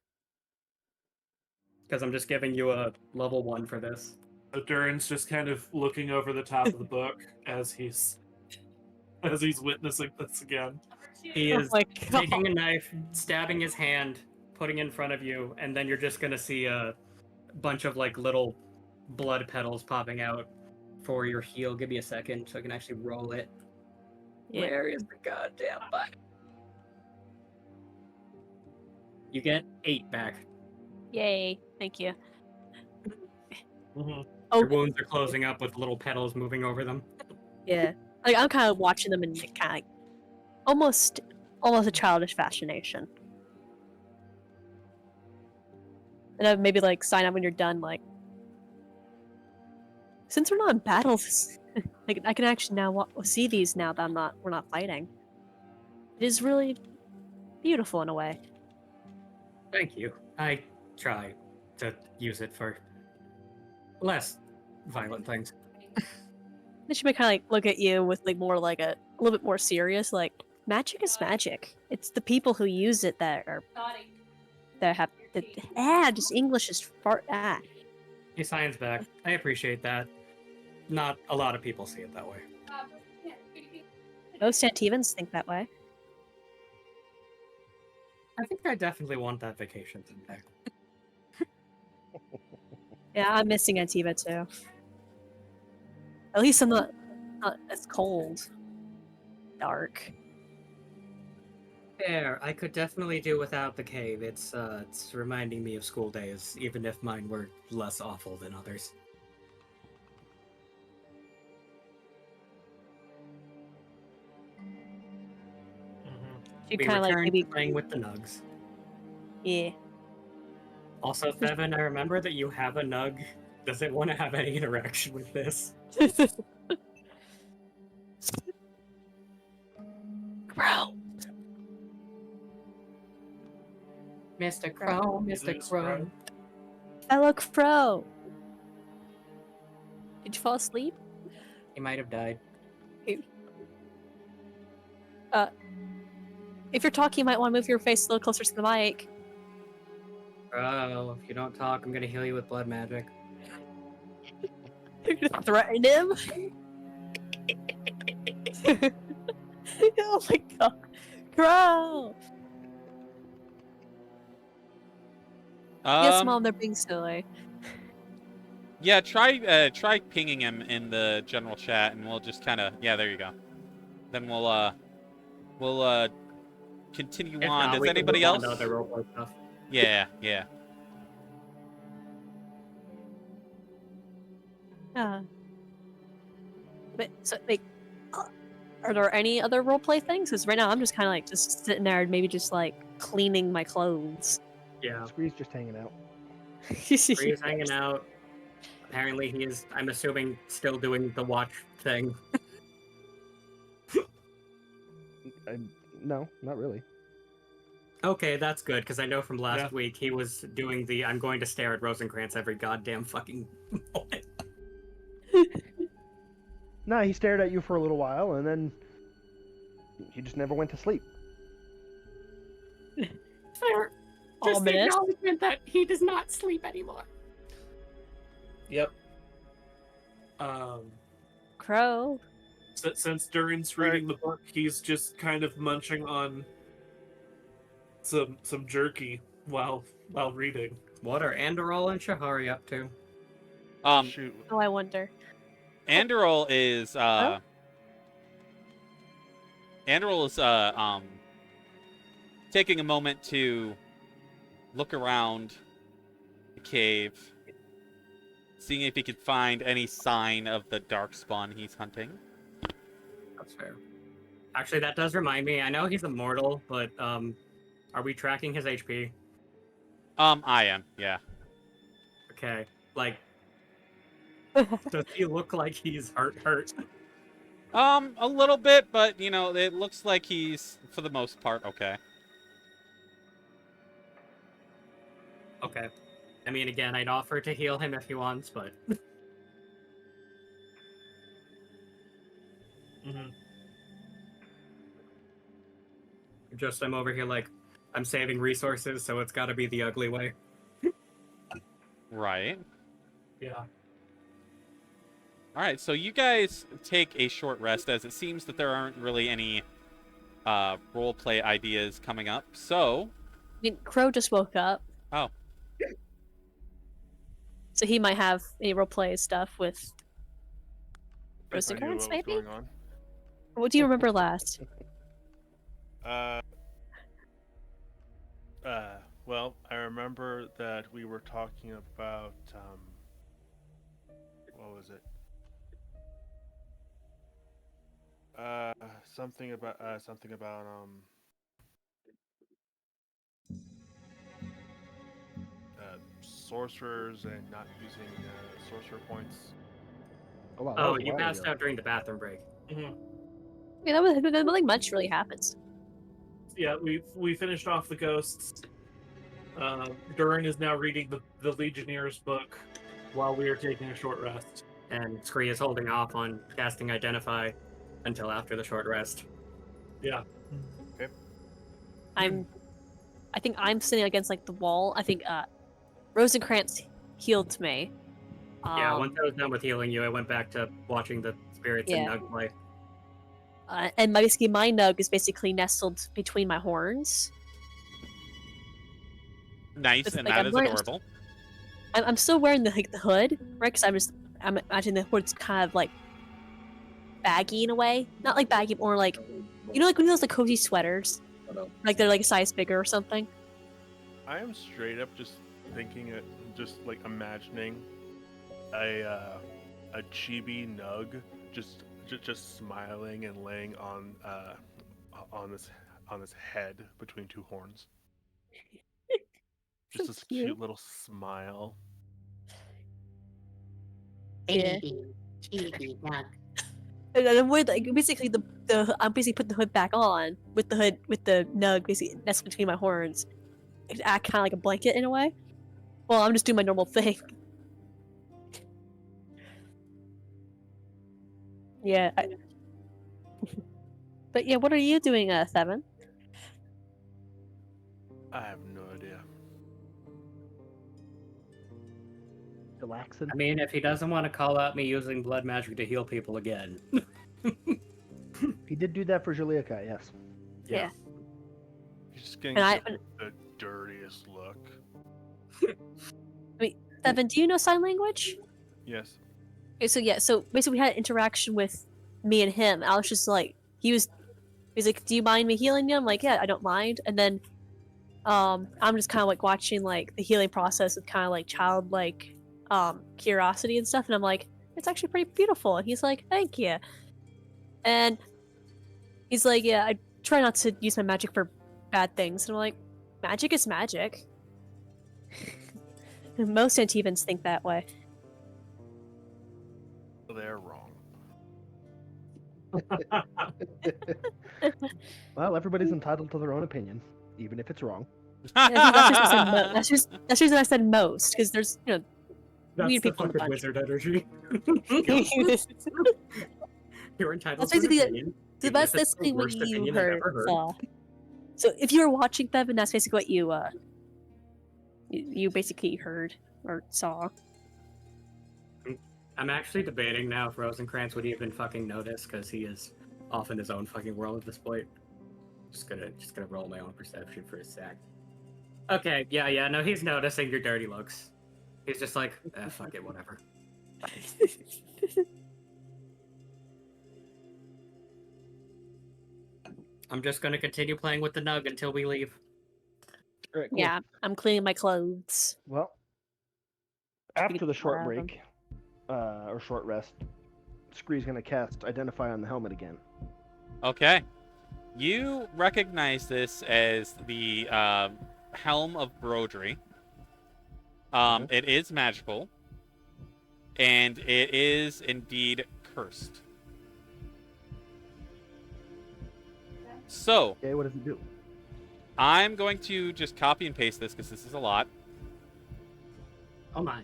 because I'm just giving you a level 1 for this. So Durin's just kind of looking over the top of the book as he's witnessing this again. He Oh is my god. taking a knife, stabbing his hand, putting it in front of you, and then you're just gonna see a bunch of like little blood petals popping out for your heal. Give me a second so I can actually roll it. Yeah. Where is the goddamn button? You get 8 back. Yay! Thank you. Mhm. Oh Your wounds are closing up with little petals moving over them. yeah. Like I'm kind of watching them in kind of like, almost a childish fascination. And I'd maybe like sign up when you're done. Like since we're not in battles, like I can actually now see these now that we're not fighting. It is really beautiful in a way. Thank you. I try to use it for less violent things. Then she might kind of like look at you with like more like a little bit more serious. Like magic is magic. It's the people who use it that have just English is far He signs back. I appreciate that. Not a lot of people see it that way. Most Santivans think that way. I think I definitely want that vacation someday. Yeah, I'm missing Antiva too. At least I'm not as cold. Dark. Fair. I could definitely do without the cave. It's reminding me of school days, even if mine were less awful than others. You We kind of like returned maybe to playing with the nugs. yeah. Also, Thevin, I remember that you have a nug. Does it want to have any interaction with this? Bro. Mr. Crow, Mr. It is Crow. Crow. Fellow Crow. Did you fall asleep? He might have died. If you're talking, you might want to move your face a little closer to the mic. Bro, if you don't talk, I'm gonna heal you with blood magic. You're gonna threaten him? Oh my god. Crow! Yes, Mom, they're being silly. Yeah, try pinging him in the general chat, and we'll just kind of there you go. Then we'll continue If on. not, Does we can anybody move on else? to other roleplay stuff. Yeah. But so like, are there any other roleplay things? Because right now I'm just kind of like just sitting there, maybe just like cleaning my clothes. Yeah. Squeeze just hanging out. Bree's hanging out. Apparently he is, I'm assuming, still doing the watch thing. No, not really. Okay, that's good, because I know from last Yeah. week he was doing the I'm going to stare at Rosencrantz every goddamn fucking moment. No, he stared at you for a little while, and then he just never went to sleep. Fair. Just the Ominous. acknowledgement that he does not sleep anymore. Yep. Crow. Since Durin's reading the book, he's just kind of munching on some jerky while reading. What are Andorol and Shahari up to? Shoot. Oh, I wonder. Andorol is taking a moment to look around the cave, seeing if he could find any sign of the darkspawn he's hunting. That's fair. Actually, that does remind me. I know he's immortal, but are we tracking his HP? I am, yeah. Okay. Like, does he look like he's hurt? A little bit, but you know, it looks like he's for the most part okay. Okay. I mean, again, I'd offer to heal him if he wants, but Mhm. just I'm over here like I'm saving resources, so it's got to be the ugly way. Right. Yeah. All right. So you guys take a short rest, as it seems that there aren't really any role play ideas coming up. So, I mean, Crow just woke up, oh, so he might have any roleplay stuff with If I Roasted knew Currants, what was maybe? going on. What do you remember last? Uh, well, I remember that we were talking about, what was it? Something about, sorcerers and not using, sorcerer points. Oh wow, that Oh, was a you while passed ago. out during the bathroom break. Mhm. Yeah, that was nothing much really happens. Yeah, we finished off the ghosts. Durin is now reading the Legionnaires book while we are taking a short rest. And Scree is holding off on casting Identify until after the short rest. Yeah. I think I'm sitting against like the wall. I think Rosencrantz healed me. Yeah, once I was done with healing you, I went back to watching the spirits and Yeah. Nug play. And basically my nug is basically nestled between my horns. nice, It's and like that I'm is wearing- adorable. I'm still wearing the hood, right? Because I'm imagining the hood's kind of like baggy in a way. Not like baggy, more like like when those like cozy sweaters, like they're like a size bigger or something. I am straight up just thinking it, just like imagining a chibi Nug just smiling and laying on his head between two horns. Just So this cute little smile. Yeah. And I'm with like basically the I'm basically putting the hood back on with the nug basically nestled between my horns. It act kind of like a blanket in a way. Well, I'm just doing my normal thing. Yeah. But yeah, what are you doing, Seven? I have no idea. Relaxing. I mean, if he doesn't want to call out me using blood magic to heal people again. He did do that for Juliakai, yes. Yeah. He's just getting And the dirtiest look. Seven, do you know sign language? Yes. Okay, so yeah, so basically we had an interaction with me and him. I was just like, he's like, "Do you mind me healing you?" I'm like, "Yeah, I don't mind." And then, I'm just kind of like watching like the healing process with kind of like childlike, curiosity and stuff. And I'm like, "It's actually pretty beautiful." And he's like, "Thank you." And he's like, "Yeah, I try not to use my magic for bad things." And I'm like, "Magic is magic." Most Antibans think that way. They're wrong. Well, everybody's entitled to their own opinion, even if it's wrong. I think that's just I said that's the reason I said most, because there's That's the weird people in the fucking bunch. wizard energy. You're entitled That's to an basically it. opinion. So even that's if it's the basically what worst you opinion I've heard. ever heard. So if you were watching Bevan, that's basically what you basically heard or saw. I'm actually debating now if Rosencrantz would even fucking notice, because he is off in his own fucking world at this point. Just gonna roll my own perception for a sec. Okay, yeah, no, he's noticing your dirty looks. He's just like, fuck it, whatever. I'm just gonna continue playing with the Nug until we leave. All right, cool. Yeah, I'm cleaning my clothes. Well, after the short Wow. break, or short rest, Scree's gonna cast Identify on the helmet again. Okay. You recognize this as the Helm of Brodry. It is magical, and it is indeed cursed. So, Okay, what does it do? I'm going to just copy and paste this because this is a lot. Oh my.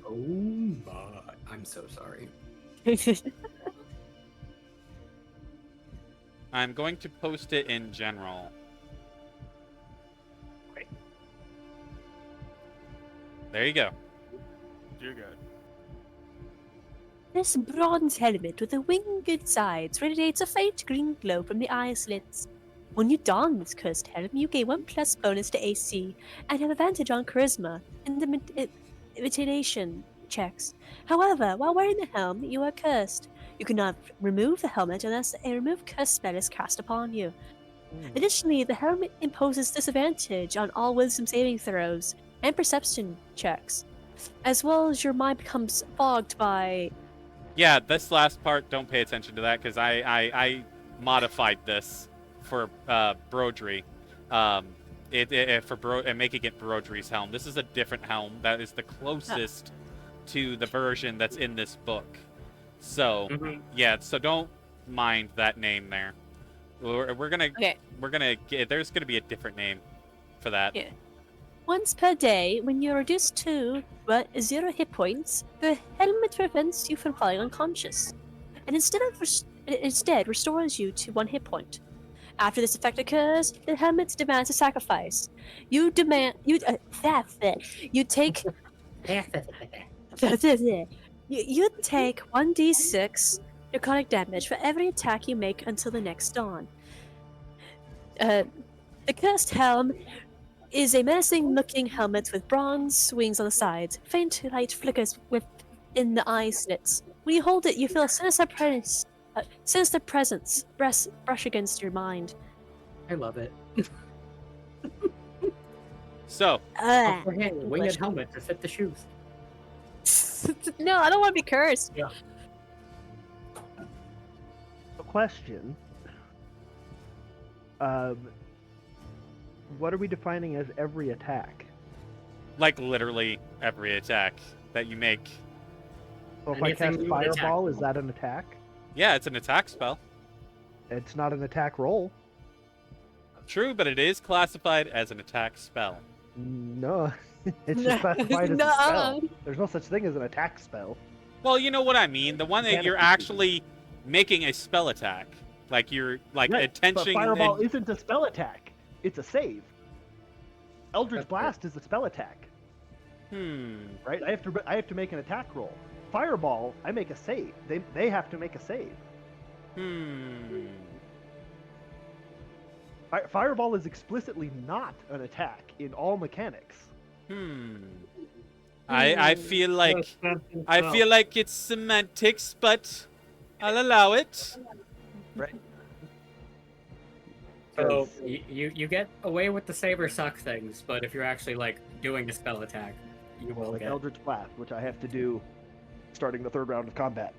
Oh my. I'm so sorry. I'm going to post it in general. There you go. You're good. This bronze helmet with the winged sides radiates a faint green glow from the eye slits. When you don this cursed helm, you gain 1+ bonus to AC and have advantage on charisma and intimidation checks. However, while wearing the helm, you are cursed. You cannot remove the helmet unless a remove curse spell is cast upon you. Additionally, the helmet imposes disadvantage on all wisdom saving throws and perception checks, as well as your mind becomes fogged by. Yeah, this last part, don't pay attention to that because I modified this for Brodry. And making it Brodry's helm. This is a different helm that is the closest to the version that's in this book. So, yeah, so don't mind that name there. We're gonna get, there's gonna be a different name for that. Yeah. Once per day, when you're reduced to 0 hit points, the helmet prevents you from falling unconscious, and instead restores you to 1 hit point. After this effect occurs, the helmet demands a sacrifice. You take you take 1d6 necrotic damage for every attack you make until the next dawn. The cursed helm is a menacing-looking helmet with bronze wings on the sides. Faint light flickers within the eye slits. When you hold it, you feel a sinister presence brush against your mind. I love it. So, Winged helmet to fit the shoes. No, I don't want to be cursed. Yeah. A question. What are we defining as every attack? like literally every attack that you make. So if I Anything cast you would attack Fireball, is them. that an attack? Yeah, it's an attack spell. It's not an attack roll. True, but it is classified as an attack spell. No, it's just classified as a spell. There's no such thing as an attack spell. Well, you know what I mean. The one that Mechanic you're is- actually making a spell attack. Like you're like Right, attention. But Fireball and- isn't a spell attack. It's a save. Eldritch Blast is a spell attack, right? I have to make an attack roll. Fireball, I make a save. They have to make a save. Fireball is explicitly not an attack in all mechanics. I feel like it's semantics, but I'll allow it. Right. So you get away with the saber suck things, but if you're actually like doing a spell attack, you will Like get. Eldritch Blast, which I have to do starting the third round of combat.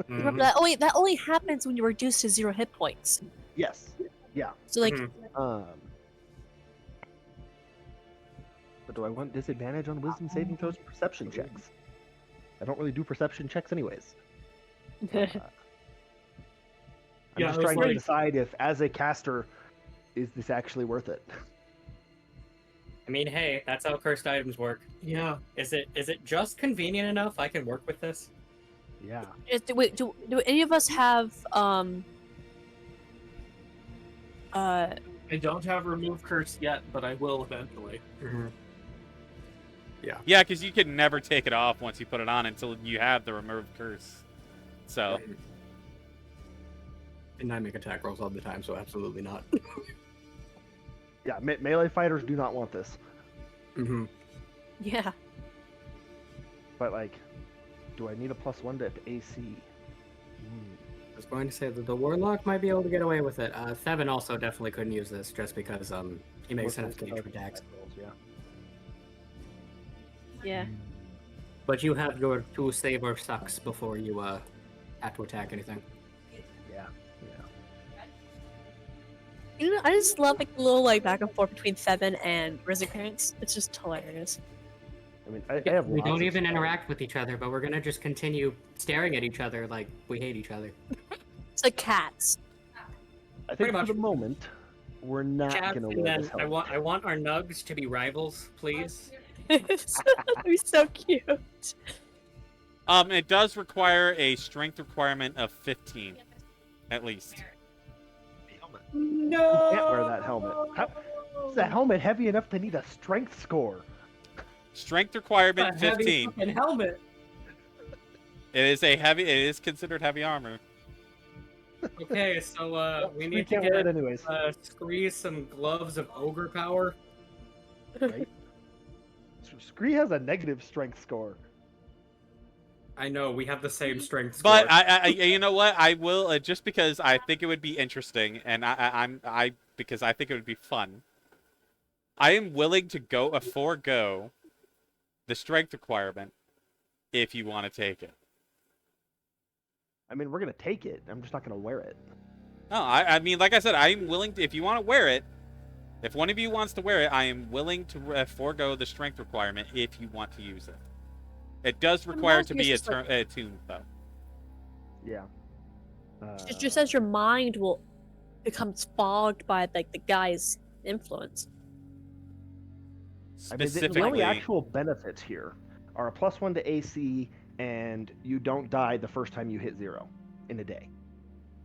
Mhm. That only happens when you're reduced to 0 hit points. Yes. Yeah. So like, Mhm. But do I want disadvantage on wisdom saving throws and perception checks? I don't really do perception checks anyways. I'm Yeah, just I was trying to like- decide if, as a caster, is this actually worth it? I mean, hey, that's how cursed items work. Yeah. Is it just convenient enough I can work with this? Yeah. do any of us have I don't have remove curse yet, but I will eventually. Yeah, because you can never take it off once you put it on until you have the removed curse. So And I make attack rolls all the time, so absolutely not. Yeah, melee fighters do not want this. Mm-hmm. yeah. But, like, do I need a +1 to AC? I was going to say that the warlock might be able to get away with it. Thevin also definitely couldn't use this just because he makes enough cantrip attacks. Yeah. Yeah. But you have your 2 saber sucks before you have to attack anything. Yeah. You know, I just love like the little like back and forth between Thevin and Risen Parents. It's just hilarious. I mean, I have We lots don't of even spells. interact with each other, but we're gonna just continue staring at each other like we hate each other. It's like cats. I Pretty think for much. the moment, we're not Cats, gonna and wear then this I helmet. want our nugs to be rivals, please. That'd be so cute. It does require a strength requirement of 15, at least. No. You can't wear that helmet. Is the helmet heavy enough to need a strength score? Strength A requirement heavy 15. fucking helmet. It is a heavy. It is considered heavy armor. Okay, so we We need to can't wear it get anyways. squeeze some gloves of ogre power. Right? Scree has a negative strength score. I know we have the same strength score. But I you know what? I will just because I think it would be interesting, and because I think it would be fun. I am willing to forego the strength requirement if you want to take it. I mean, we're gonna take it. I'm just not gonna wear it. No, I mean, like I said, I'm willing to. If you want to wear it, if one of you wants to wear it, I am willing to forego the strength requirement if you want to use it. It does require to be attuned, though. Yeah. It just says your mind will become fogged by like the guy's influence. I mean, Specifically, the only actual benefits here are a +1 to AC, and you don't die the first time you hit 0 in a day.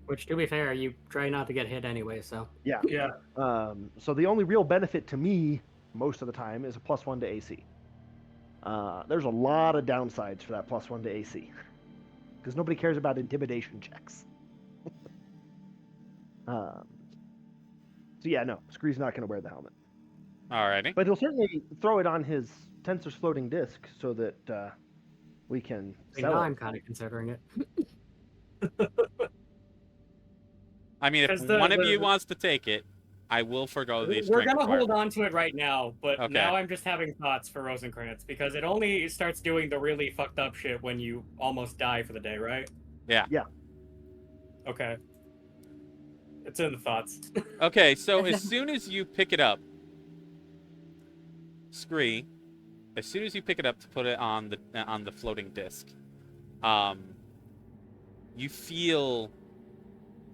Which, to be fair, you try not to get hit anyway. So Yeah. Yeah. So the only real benefit to me, most of the time, is a +1 to AC. There's a lot of downsides for that +1 to AC, because nobody cares about intimidation checks. So yeah, no, Scree's not going to wear the helmet, alrighty. but he'll certainly throw it on his Tensor's floating disc so that we can I sell know it. I'm kind of considering it. I mean, if 'Cause one of you wants to take it, I will forego the We're strength gonna hold requirement. on to it right now, but Okay. now I'm just having thoughts for Rosencrantz because it only starts doing the really fucked up shit when you almost die for the day, right? Yeah. Yeah. Okay. It's in the thoughts. Okay, so as soon as you pick it up, Scree, as soon as you pick it up to put it on the floating disc, you feel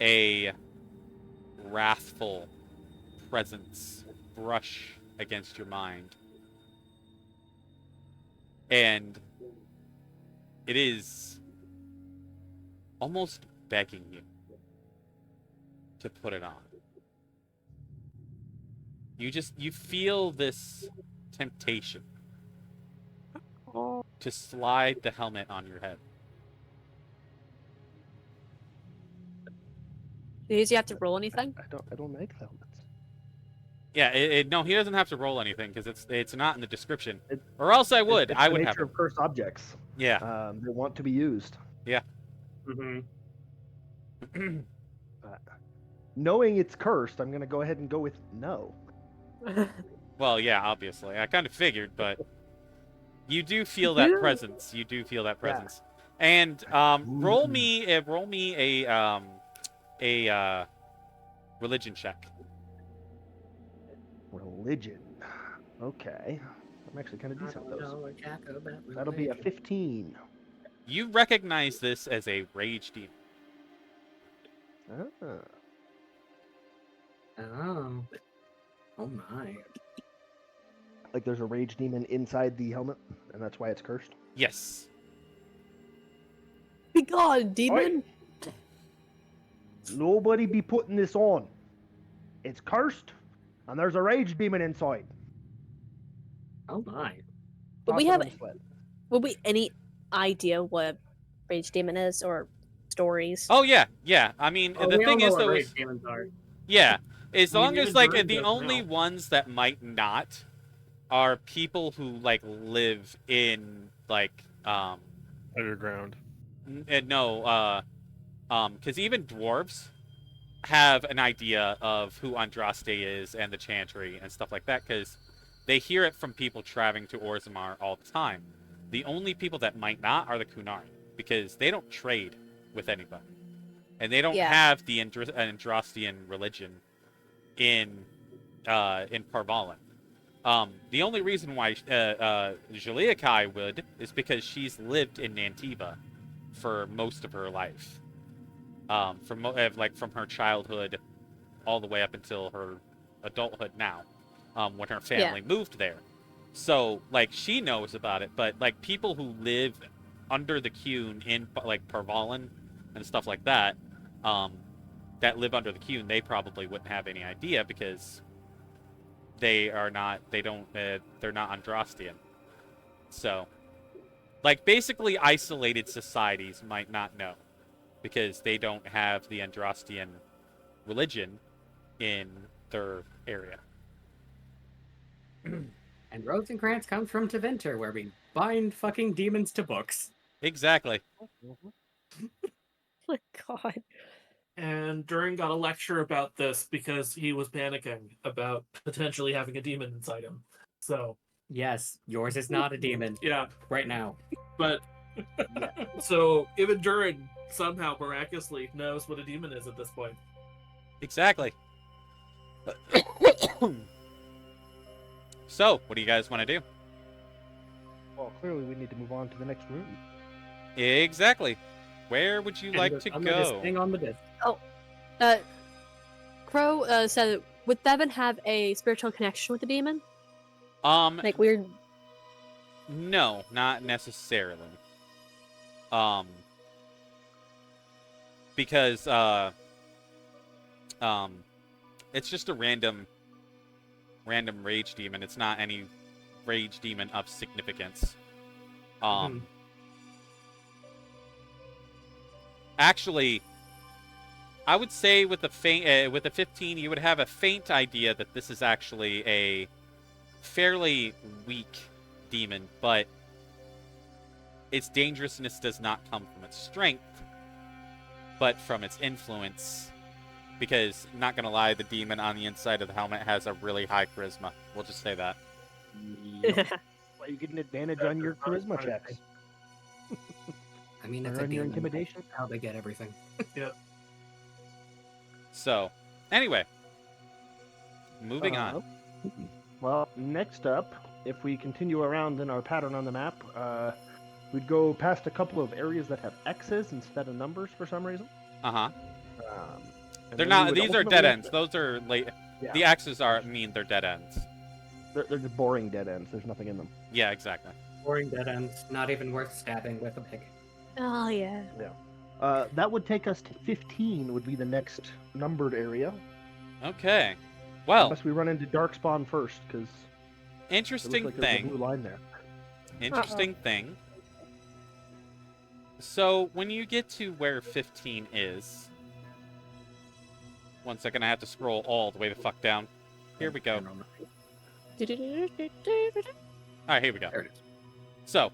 a wrathful presence brush against your mind, and it is almost begging you to put it on. You feel this temptation to slide the helmet on your head. Does he have to roll anything? I don't make helmets. Yeah, no, he doesn't have to roll anything because it's not in the description. It- Or else I would. It's I the would have. nature of cursed objects. Yeah. They want to be used. Mm-hmm. Knowing it's cursed, I'm going to go ahead and go with no. Well, yeah, obviously. I kind of figured, but you do feel that presence. You do feel that presence. And roll me a religion check. Religion. Okay. I'm actually kind of decent at those. That'll be a 15. You recognize this as a rage demon. Ah. Oh. Oh my. Like there's a rage demon inside the helmet, and that's why it's cursed. Yes. Be gone, demon! Nobody be putting this on. It's cursed, and there's a rage demon inside. Oh my. But we Toss it have on the sled. would we any idea what a rage demon is or stories? Oh yeah, yeah. I mean, Oh, the we all thing know is what though, rage is, demons are. yeah, as I mean, long as even like Druid the does only now. ones that might not are people who like live in like Underground. no because even dwarves have an idea of who Andraste is and the Chantry and stuff like that because they hear it from people traveling to Orzammar all the time. The only people that might not are the Kunari because they don't trade with anybody, and they don't have the Andrastian religion in Parvalin. The only reason why Jaliakai would is because she's lived in Nantiva for most of her life. from her childhood all the way up until her adulthood now, when her family moved there. So, like, she knows about it, but, like, people who live under the Cune in, like, Parvalin and stuff like that, that live under the Cune, they probably wouldn't have any idea because they're not Andrastian. So, like, basically isolated societies might not know because they don't have the Andrastian religion in their area. And Rosencrantz comes from Tevinter, where we bind fucking demons to books. Exactly. Oh my god. And Durin got a lecture about this because he was panicking about potentially having a demon inside him. So, Yes, yours is not a demon yeah. right now. But, so even Durin somehow miraculously knows what a demon is at this point. Exactly. So, what do you guys want to do? Well, clearly we need to move on to the next room. Exactly. Where would you like to go? Thing on the disc. Crow said, would Devin have a spiritual connection with the demon? Like weird. No, not necessarily. Because it's just a random rage demon. It's not any rage demon of significance. Actually, I would say with a 15, you would have a faint idea that this is actually a fairly weak demon, but its dangerousness does not come from its strength, but from its influence. Because, not gonna lie, the demon on the inside of the helmet has a really high charisma. We'll just say that. Well, you get an advantage on your charisma checks. I mean, it's Or a on your demon. intimidation. How they get everything. So, anyway. Moving on. Well, next up, if we continue around in our pattern on the map, we'd go past a couple of areas that have X's instead of numbers for some reason. Uh-huh. And They're then we not, would these are dead ultimately- ends. Those are late. Yeah. The X's mean they're dead ends. They're just boring dead ends. There's nothing in them. Yeah, exactly. Boring dead ends, not even worth stabbing with a pick. Oh yeah. That would take us to 15. Would be the next numbered Okay. Well, unless we run into Darkspawn first, because interesting like there's a thing. blue line there. Interesting thing. So, when you get to where 15 is... One second, I have to scroll all the way the fuck down. Here we go. Alright, here we go. There it is. So,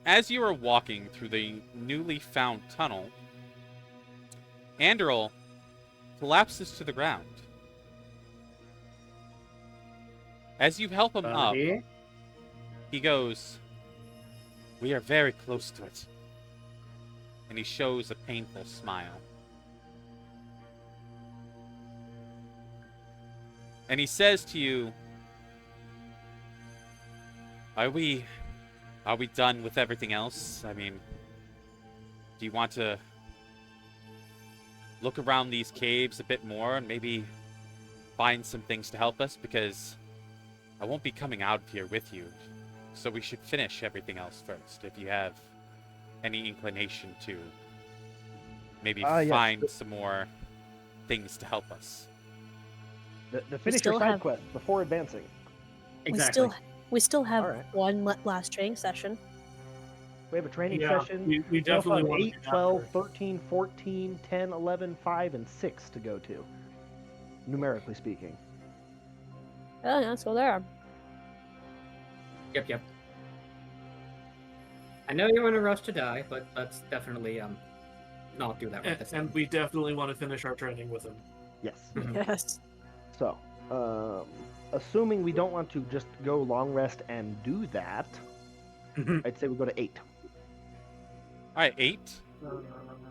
as you are walking through the newly found tunnel, Andril collapses to the ground. As you help him up, he goes, "We are very close to it." And he shows a painful smile. And he says to you, Are we done with everything else? I mean, do you want to look around these caves a bit more and maybe find some things to help us? Because I won't be coming out here with you. So we should finish everything else first, if you have any inclination to maybe Yes. find some more things to help us. The finish your still side have- quest before advancing. Exactly. We still have Alright. one last training session. We have a training Yeah, session. we We also definitely have want 8, 12, 13, 14, 10, 11, 5, and 6 to go to. Numerically speaking. Oh no, so there. Yep. I know you're in a rush to die, but let's definitely not do that right this And time. we definitely want to finish our training with him. Yes. Yes. So, assuming we don't want to just go long rest and do that, I'd say we go to 8. Alright, 8.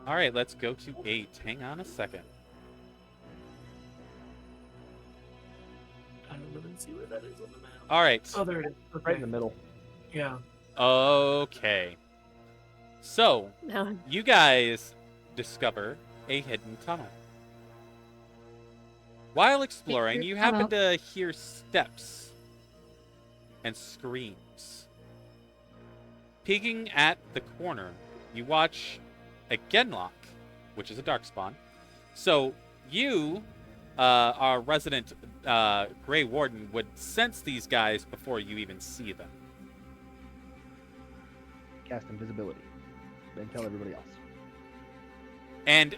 Alright, let's go to 8. Hang on a second. I don't even see where that is on the map. Alright. Oh, there it is. Okay. Right in the middle. Yeah. Okay. So, No. you guys discover a hidden tunnel. While exploring, you happen to hear steps and screams. Peeking at the corner, you watch a Genlock, which is a darkspawn. So you, our resident Grey Warden, would sense these guys before you even see them. Cast invisibility. Then tell everybody else. And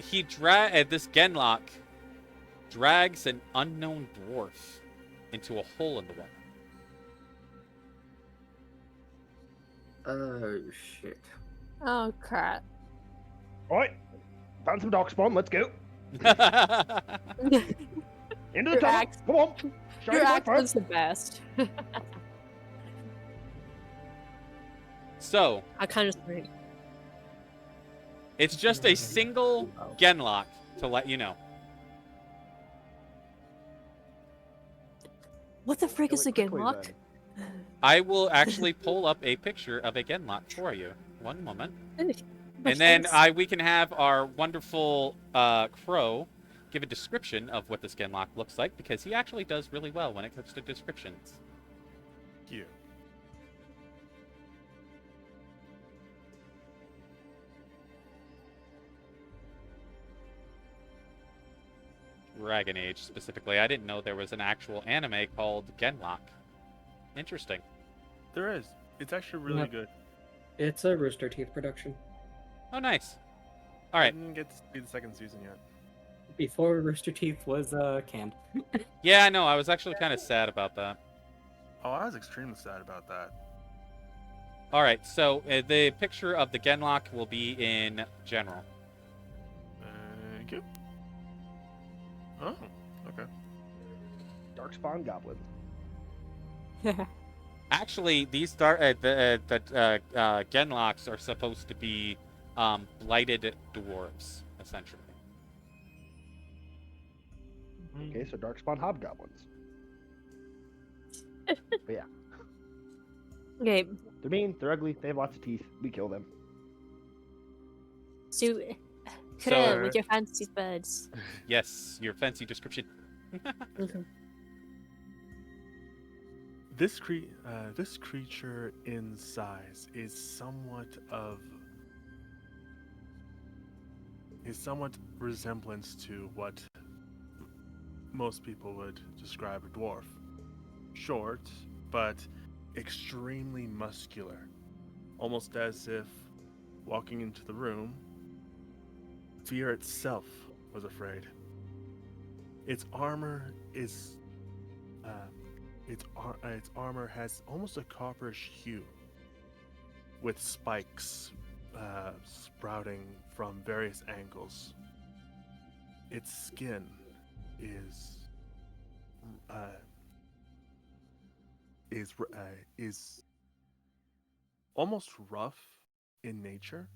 this Genlock drags an unknown dwarf into a hole in the wall. Oh shit. Oh crap. Alright. Found some darkspawn, let's go. Into the Your tunnel. axe- Come on. Shine Your your act light was the best. So, I kind of agree. it's just a single Genlock to let you know. What the frick is a Kill it quickly, Genlock? then. I will actually pull up a picture of a Genlock for you. One moment. Much And then thanks. we can have our wonderful Crow give a description of what this Genlock looks like, because he actually does really well when it comes to descriptions. Cute. Dragon Age, specifically. I didn't know there was an actual anime called Genlock. Interesting. There is. It's actually really Yep. good. It's a Rooster Teeth production. Oh, nice. All I right. didn't get to see the second season yet. Before Rooster Teeth was canned. Yeah, I know. I was actually kind of sad about that. Oh, I was extremely sad about that. All right, so the picture of the Genlock will be in general. Thank you. Oh, okay. Darkspawn goblins. Actually, these Genlocks are supposed to be blighted dwarves, essentially. Okay, so darkspawn hobgoblins. But yeah. Okay, They're mean, they're ugly, they have lots of teeth. We kill them. so So- Krill with your fancy birds. Yes, your fancy description. Okay. This creature in size is somewhat resemblance to what most people would describe a dwarf. Short, but extremely muscular. Almost as if walking into the room, fear itself was afraid. Its armor is its armor has almost a copperish hue, with spikes sprouting from various angles. Its skin is almost rough in nature,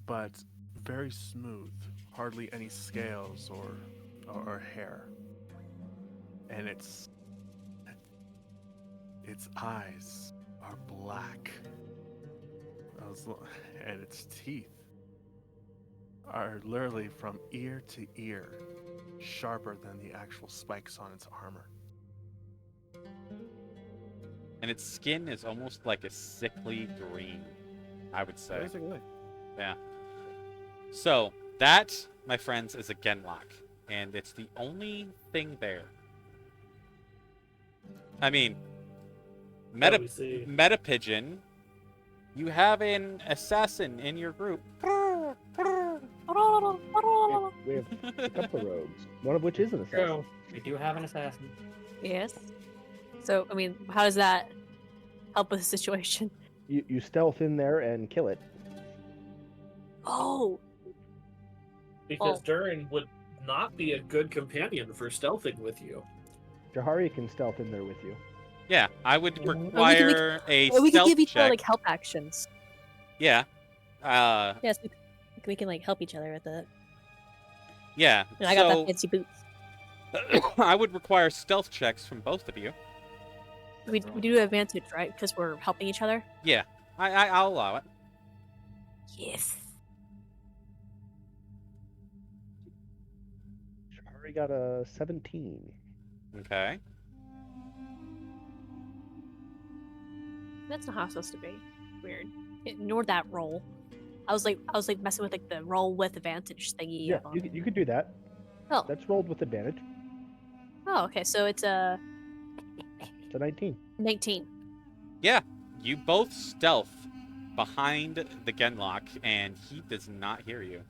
but very smooth, hardly any scales or hair. And its eyes are black. And its teeth are literally from ear to ear, sharper than the actual spikes on its armor. And its skin is almost like a sickly green, I would say. Basically. Yeah. So, that, my friends, is a Genlock. And it's the only thing there. I mean, Let me see. Meta Pigeon, you have an assassin in your group. We have a couple of rogues, one of which is an assassin. True. We do have an assassin. Yes. So, I mean, how does that help with the situation? You stealth in there and kill it. Oh, Because Oh. Durin would not be a good companion for stealthing with you. Jahari can stealth in there with you. Yeah, I would we could require a well, we could stealth give each check. other like help actions. Yeah. Yes, we can like help each other with it. Yeah. And I got so, that fancy boots. I would require stealth checks from both of you. We do have advantage, right? Because we're helping each other. Yeah, I'll allow it. Yes. Shahari got a 17. Okay. That's not how it's supposed to be. Weird. Ignore that roll. I was like messing with like the roll with advantage thingy. Yeah, up on you could do that. Oh. That's rolled with advantage. Oh, okay. So it's a It's a 19. 19. Yeah, you both stealth behind the Genlock, and he does not hear you.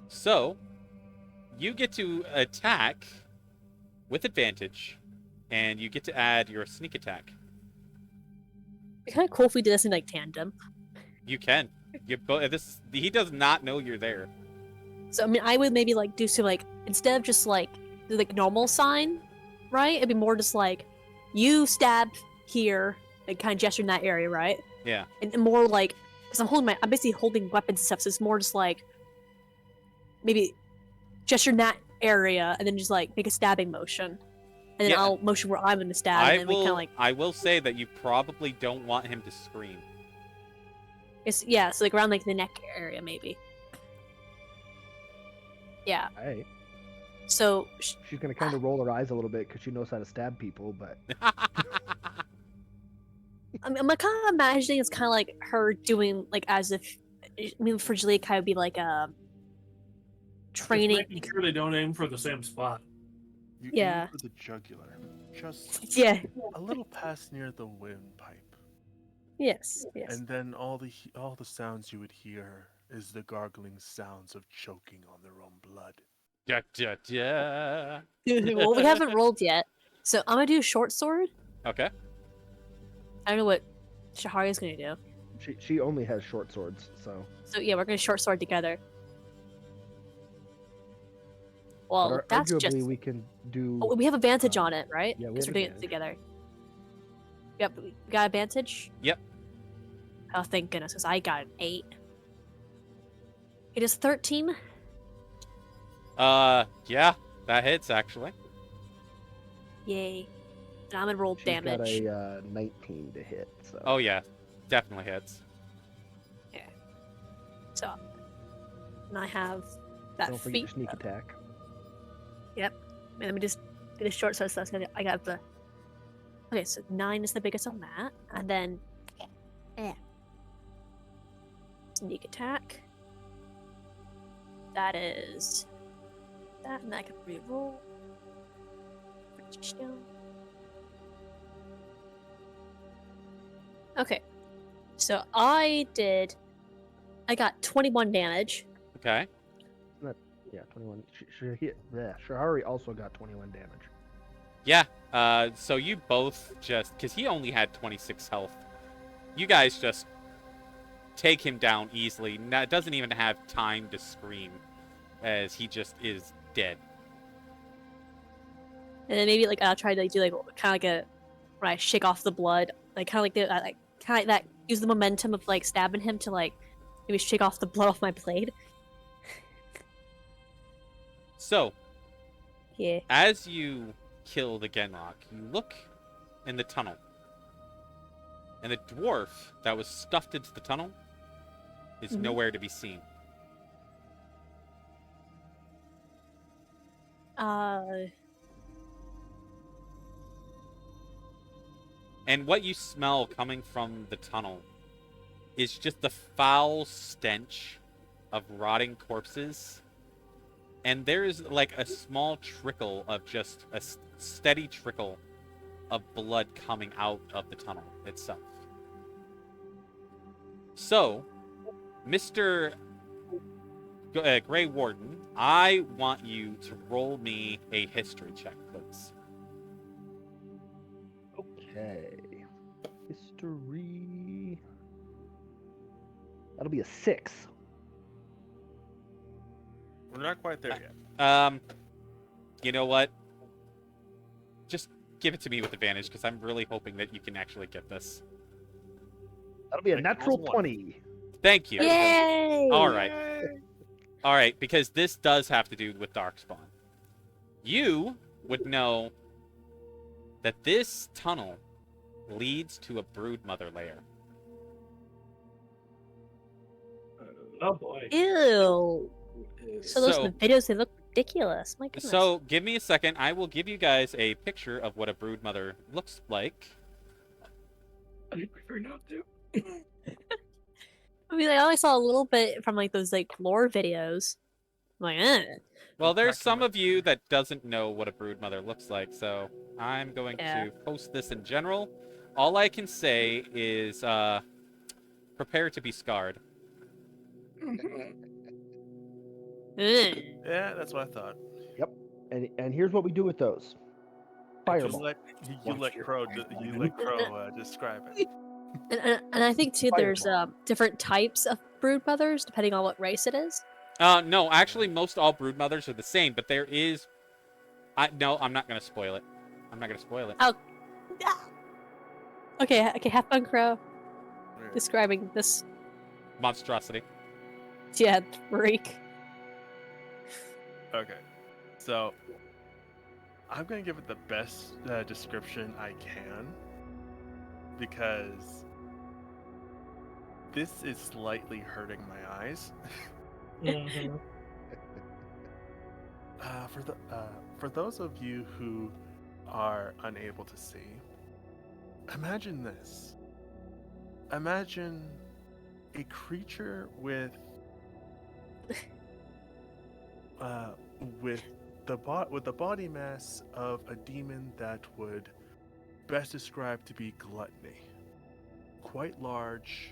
So, you get to attack with advantage, and you get to add your sneak attack. It'd be kind of cool if we did this in like tandem. You can. He does not know you're there. So I mean, I would maybe like do some like instead of just like the like normal sign, right? It'd be more just like you stab here, like kind of gesture in that area, right? Yeah. And more like because I'm basically holding weapons and stuff, so it's more just like maybe gesture in that area and then just like make a stabbing motion, and then Yeah. I'll motion where I'm gonna stab, and then we kind of like I will say that you probably don't want him to scream. so like around like the neck area maybe. Yeah. Alright. So She's gonna kind of roll her eyes a little bit because she knows how to stab people, but I'm kind of imagining it's kind of like her doing like as if I mean for Julia kind of be like a Just training. making sure they don't aim for the same spot. You Yeah. aim for the jugular, just Yeah. a little past near the windpipe, Yes. Yes. and then all the sounds you would hear is the gargling sounds of choking on their own blood. Ja, ja, ja. Well, we haven't rolled yet, so I'm gonna do short sword. Okay. I don't know what Shahari's gonna do. she only has short swords, so. So yeah, we're gonna short sword together. But Well, that's arguably just. we can do. Oh, we have advantage on it, right? yeah, we Because have we're doing it advantage. together. Yep, we got advantage. Yep. Oh, thank goodness, because I got an 8. It is 13. Yeah, that hits actually. Yay. And I'm gonna roll She's damage. got a 19 to hit. So. Oh yeah, definitely hits. So, and I have that Don't forget feat. your sneak attack. Wait, let me just get a short sword. So I got the. Okay, so 9 is the biggest on that, and then sneak attack. That is that, and I can re-roll. Okay, so I got 21 damage. Okay. Yeah, 21. Shahari also got 21 damage. Yeah. So you both just, because he only had 26 health, you guys just take him down easily. Doesn't even have time to scream, as he just is dead. And then maybe like I'll try to like, do like kind of like a when I shake off the blood, like kind of like that. Use the momentum of like stabbing him to like maybe shake off the blood off my blade. So, Yeah. as you kill the Genlock, you look in the tunnel, and the dwarf that was stuffed into the tunnel is Mhm. nowhere to be seen. And what you smell coming from the tunnel is just the foul stench of rotting corpses. And there's like a small trickle of just a steady trickle of blood coming out of the tunnel itself. So, Mr. Grey Warden, I want you to roll me a history check, please. Okay. History. That'll be a 6. We're not quite there yet. You know what? Just give it to me with advantage, because I'm really hoping that you can actually get this. That'll be a Like natural +1. 20. Thank you. Yay! All right. All right, because this does have to do with Darkspawn. You would know that this tunnel leads to a broodmother lair. Oh boy. Ew. So those in the videos, they look ridiculous. My goodness. So give me a second. I will give you guys a picture of what a broodmother looks like. I prefer not to. I mean, I only saw a little bit from like those like lore videos. I'm like, Well, there's some of you that doesn't know what a broodmother looks like, so I'm going Yeah. to post this in general. All I can say is prepare to be scarred. Yeah, that's what I thought. And here's what we do with those. Just Fireball. let Crow describe it. And I think too, there's Fireball. different types of broodmothers depending on what race it is. No, actually, most all broodmothers are the same, but there is... No, I'm not going to spoil it. I'm not going to spoil it. Oh. Okay, have fun, Crow. Yeah. Describing this Monstrosity. freak. Okay, so I'm gonna give it the best description I can because this is slightly hurting my eyes. Mhm. For those of you who are unable to see, imagine this. Imagine a creature with the body mass of a demon that would best describe to be gluttony. Quite large,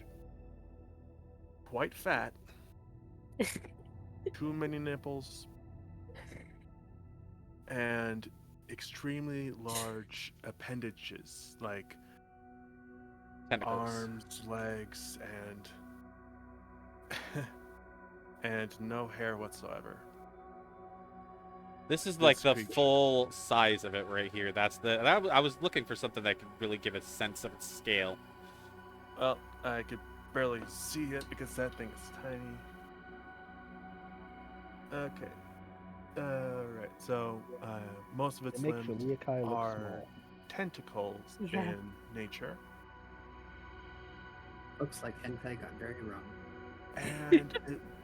quite fat, too many nipples, and extremely large appendages like Tentacles. arms, legs, and no hair whatsoever. This is like This the creature. full size of it right here. I was looking for something that could really give a sense of its scale. Well, I could barely see it because that thing is tiny. Okay. Alright, so most of It its makes limbs Shaliakai look are small. tentacles Yeah. in nature. Looks like hentai got very wrong.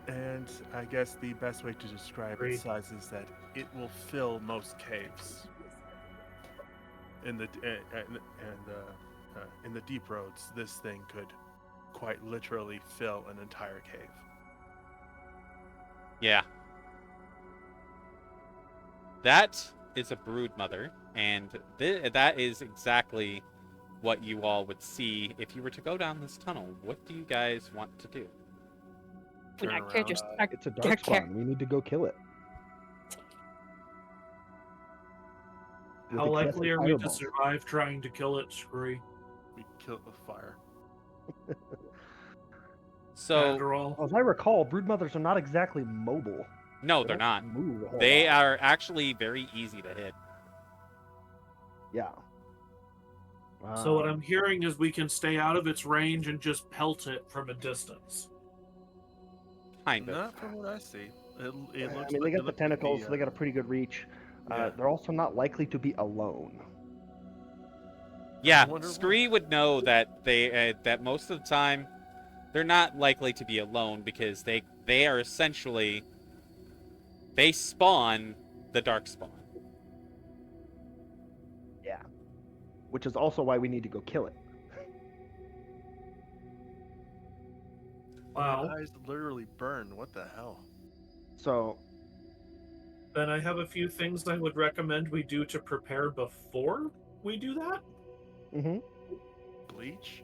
And I guess the best way to describe Agree. its size is that it will fill most caves. In the deep roads, this thing could quite literally fill an entire cave. Yeah. That is a broodmother, and that is exactly what you all would see if you were to go down this tunnel. What do you guys want to do? Turn Our around. characters, It's a dark spawn. We need to go kill it. With How likely excessive are we to fireballs. survive trying to kill it, Scurry? We kill it with fire. So, After all, As I recall, broodmothers are not exactly mobile. no, They they're don't not. move a whole They lot. are actually very easy to hit. Yeah. so what Um, I'm hearing is we can stay out of its range and just pelt it from a distance. Kind of. Not from what I see. It I looks mean, like they got the looks tentacles, like so they got a pretty good reach. yeah. They're also not likely to be alone. Yeah, wonder why. Scree would know that that most of the time they're not likely to be alone because they are essentially they spawn the dark spawn. Yeah. Which is also why we need to go kill it. Wow. My eyes literally burn. What the hell? So, Then I have a few things I would recommend we do to prepare before we do that. mhm. Bleach?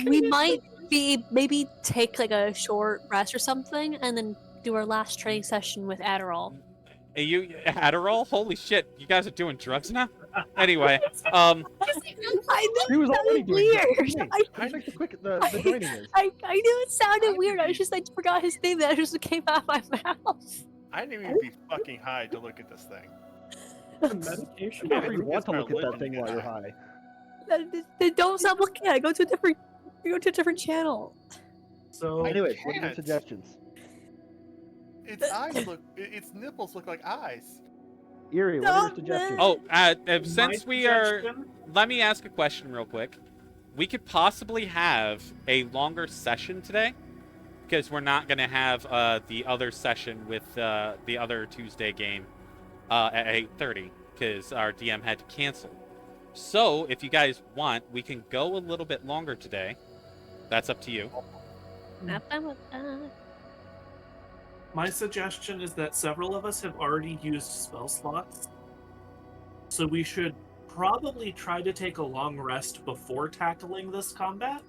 we might maybe take like a short rest or something, and then do our last training session with Adderall. Hey, you Adderall? Holy shit! You guys are doing drugs now. Anyway, I know He was it already sounded doing weird. that. How like the joining is. I knew it sounded I weird. I didn't- just forgot his name. That just came out of my mouth. I didn't even be fucking high to look at this thing. Medication. Whenever I you think want it's to my look at that religion thing to while get you're high. high. Then don't stop looking at it. Go to a different channel. So Anyways, what are your can't. suggestions? Its eyes its nipples look like eyes. Erie, what are your Stop suggestions? Oh, since my we are, suggestion- let me ask a question real quick. We could possibly have a longer session today, because we're not going to have the other session with the other Tuesday game at 8:30 because our DM had to cancel. So if you guys want, we can go a little bit longer today. That's up to you. Not fun with that. My suggestion is that several of us have already used spell slots, so we should probably try to take a long rest before tackling this combat.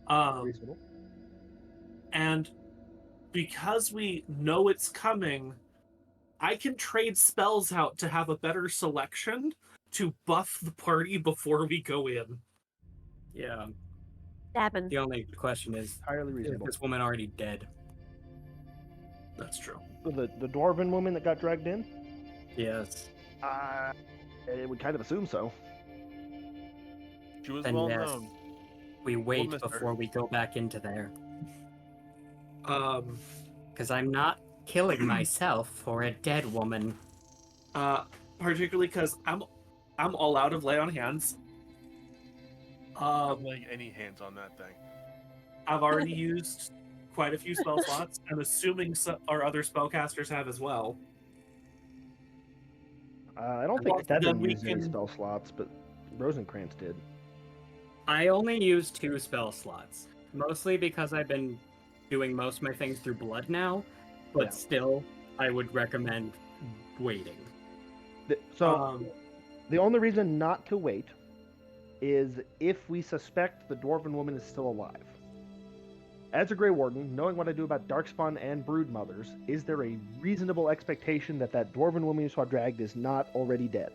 Reasonable. And because we know it's coming, I can trade spells out to have a better selection to buff the party before we go in. Yeah. Dabbing. The only question is, Entirely is reasonable. this woman already dead? That's true. The dwarven woman that got dragged in? Yes. I would kind of assume so. She was Then well yes. known. We wait miss her. before we go back into there. Um, Because I'm not killing myself for a dead woman. particularly because I'm all out of lay on hands. I'm laying any hands on that thing. I've already used quite a few spell slots. I'm assuming our other spellcasters have as well. I don't Well, think Devin then we used any can- spell slots, but Rosencrantz did. I only use 2 spell slots. Mostly because I've been doing most of my things through blood now. But Yeah. still, I would recommend waiting. So the only reason not to wait is if we suspect the dwarven woman is still alive. As a Grey Warden, knowing what I do about Darkspawn and Brood Mothers, is there a reasonable expectation that that dwarven woman you saw dragged is not already dead?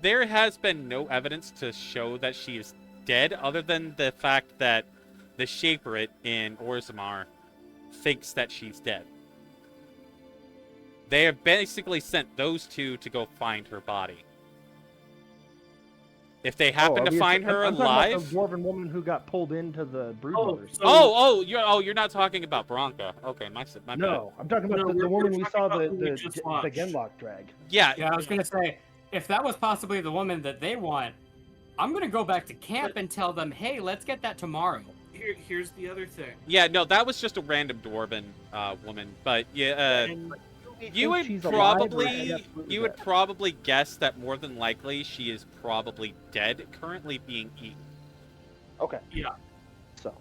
There has been no evidence to show that she is dead, other than the fact that the Shaperit in Orzammar thinks that she's dead. They have basically sent those two to go find her body. If they happen to find her I'm alive, talking about the dwarven woman who got pulled into the Brood Oh, Mothers. so- you're not talking about Bronca. Okay, my bad. No, I'm talking about No, the we're woman we talking saw about the who we just watched. Genlock drag. Yeah, Yeah, I was gonna say, if that was possibly the woman that they want, I'm gonna go back to camp and tell them, hey, let's get that tomorrow. Here's the other thing. yeah, no, that was just a random dwarven woman. But yeah, And you would She's alive or probably is she you would dead? probably guess that more than likely she is probably dead, currently being eaten. Okay. Yeah. So,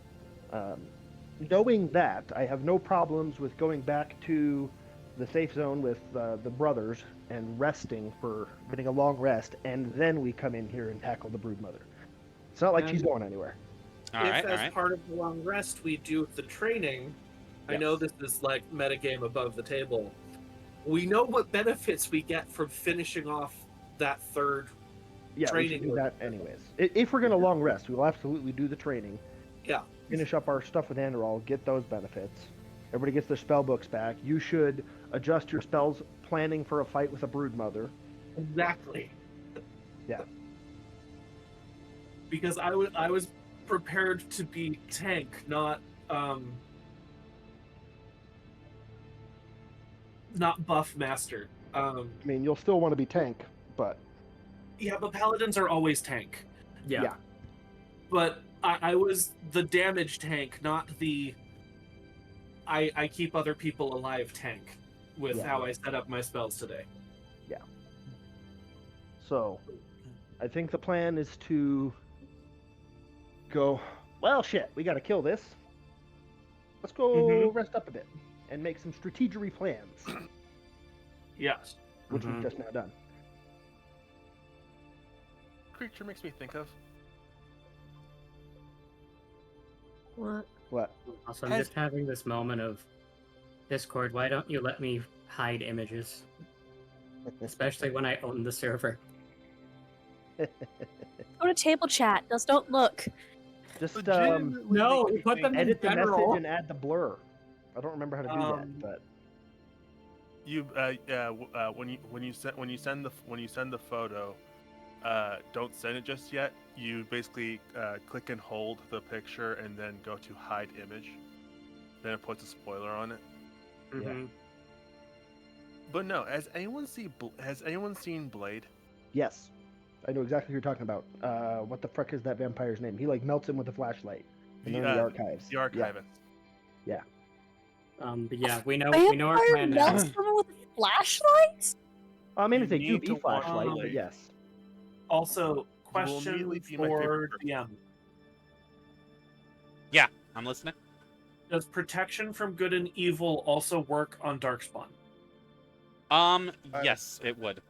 knowing that, I have no problems with going back to the safe zone with the brothers and resting for getting a long rest, and then we come in here and tackle the Brood Mother. It's not like she's going anywhere. All if right, all as right. part of the long rest we do the training, I Yes. know this is like metagame above the table. We know what benefits we get from finishing off that third. Yeah, we should Training do work. that anyways. If we're going to long rest, we will absolutely do the training. Yeah. Finish up our stuff with Andorol, get those benefits. Everybody gets their spell books back. You should adjust your spells planning for a fight with a Brood Mother. Exactly. Yeah. Because I was prepared to be tank, not buff master. I mean, you'll still want to be tank, but Yeah, but paladins are always tank. Yeah. Yeah. But I was the damage tank, not the I keep other people alive tank with Yeah. how I set up my spells today. so I think the plan is to go, well, shit, we got to kill this. Let's go Mhm. rest up a bit and make some strategery plans, Yes. which Mhm. we've just now done. Creature makes me think of. What? What? Also, I'm Has- just having this moment of Discord, why don't you let me hide images? Especially when I own the server. Go to table chat. Just don't look. Just Legitimately No, makes me put them think- in edit the general. message and add the blur. I don't remember how to do that, but You when you send the photo, don't send it just yet. You basically click and hold the picture and then go to hide image. Then it puts a spoiler on it. Mhm. But no, has anyone seen Blade? yes. I know exactly who you're talking about. What the frick is that vampire's name? He like melts him with a flashlight. And they're in the archives. The archivist. Yeah. But yeah, we know our Vampire plan now. melts someone with a flashlight? I mean, You it's a need to UV watch flashlight, the but yes. Also, immediately question be my for favorite DM. Yeah, I'm listening. Does protection from good and evil also work on Darkspawn? Yes, it would.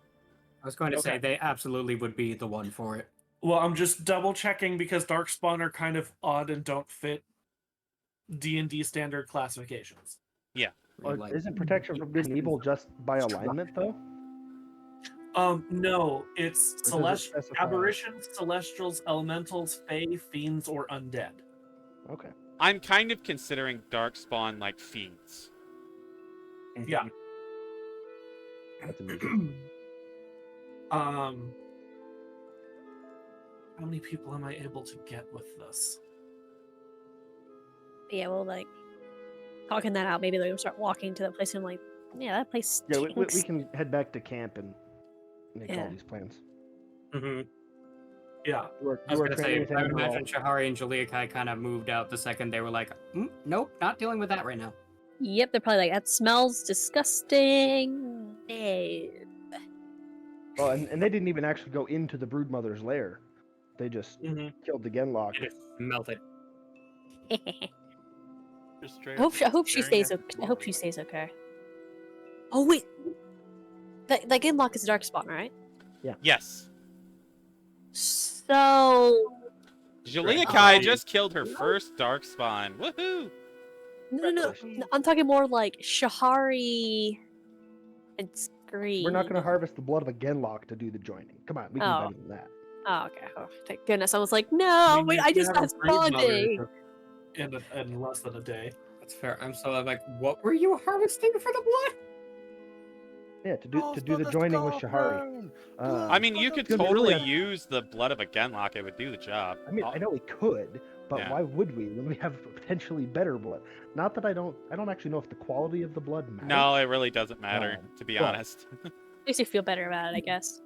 I was going to say Okay. they absolutely would be the one for it. Well, I'm just double checking because Darkspawn are kind of odd and don't fit D&D standard classifications. Or Like, isn't protection from good and evil just by alignment, though? No, it's Or does it specify- aberrations, celestials, elementals, fae, fiends, or undead. Okay. I'm kind of considering Darkspawn like fiends. Yeah. That's amusing. How many people am I able to get with this? Yeah, well, like, talking that out, maybe they'll start walking to that place and like, yeah, that place Yeah, stinks. we can head back to camp and make all Yeah. these plans. Mm-hmm. Yeah. You are, I was you are going to say, training with I would Andrew imagine Shahari and Jaliakai kind of moved out the second they were like, nope, not dealing with that right now. Yep, they're probably like, that smells disgusting. No. Well, and they didn't even actually go into the Broodmother's lair. They just Mm-hmm. killed the Genlock. It just melted. Just straight I up hope she staring stays. at I hope she stays okay. Oh wait, that Genlock is a dark spot, right? Yes. So Jaliakai Oh. just killed her first Darkspawn. Woohoo! no, I'm talking more like Shahari and Scream. We're not going to harvest the blood of a Genlock to do the joining. Come on, we can do Oh. better than that. Oh, okay. Oh, thank goodness. I was like, no, wait, you I can just have got a Broodmother spawning. in less than a day. That's fair. I'm like, what were you harvesting for the blood? Yeah, to do the joining with Shahari. I mean, you could It's gonna be totally really use the blood of a Genlock. It would do the job. I mean, I know we could, but Yeah. why would we when we have potentially better blood? Not that I don't actually know if the quality of the blood matters. No, it really doesn't matter, to be well, honest. Makes you feel better about it, I guess.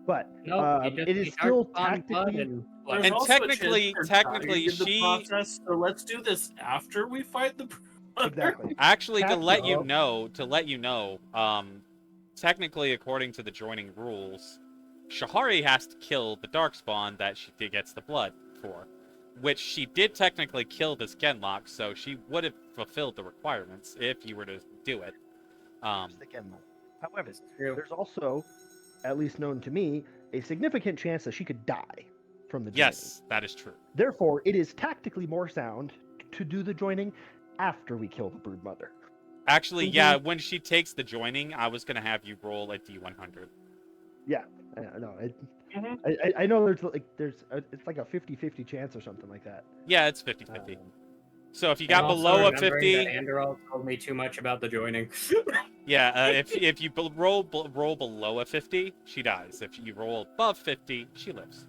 But No, you just it is eat still Darkspawn blood tactically. and There's And also a technically- chance for technically, dying in the she- process, so let's do this after we fight the Broodmother. Exactly. Actually, to let you Tactical. know, technically, according to the joining rules, Shahari has to kill the Darkspawn that she gets the blood for, which she did technically kill this Genlock, so she would have fulfilled the requirements if you were to do it. Just the Genlock. However, True. there's also, at least known to me, a significant chance that she could die from the joining. Yes, that is true. Therefore, it is tactically more sound to do the joining after we kill the Broodmother. Actually, yeah, when she takes the joining, I was gonna have you roll a D100. I know. Mhm. I know it's like a 50-50 chance or something like that. Yeah, it's 50-50. Um, So if you And got also below a remembering 50, that Andorol told me too much about the joining. yeah, if you roll below a 50, she dies. If you roll above 50, she lives.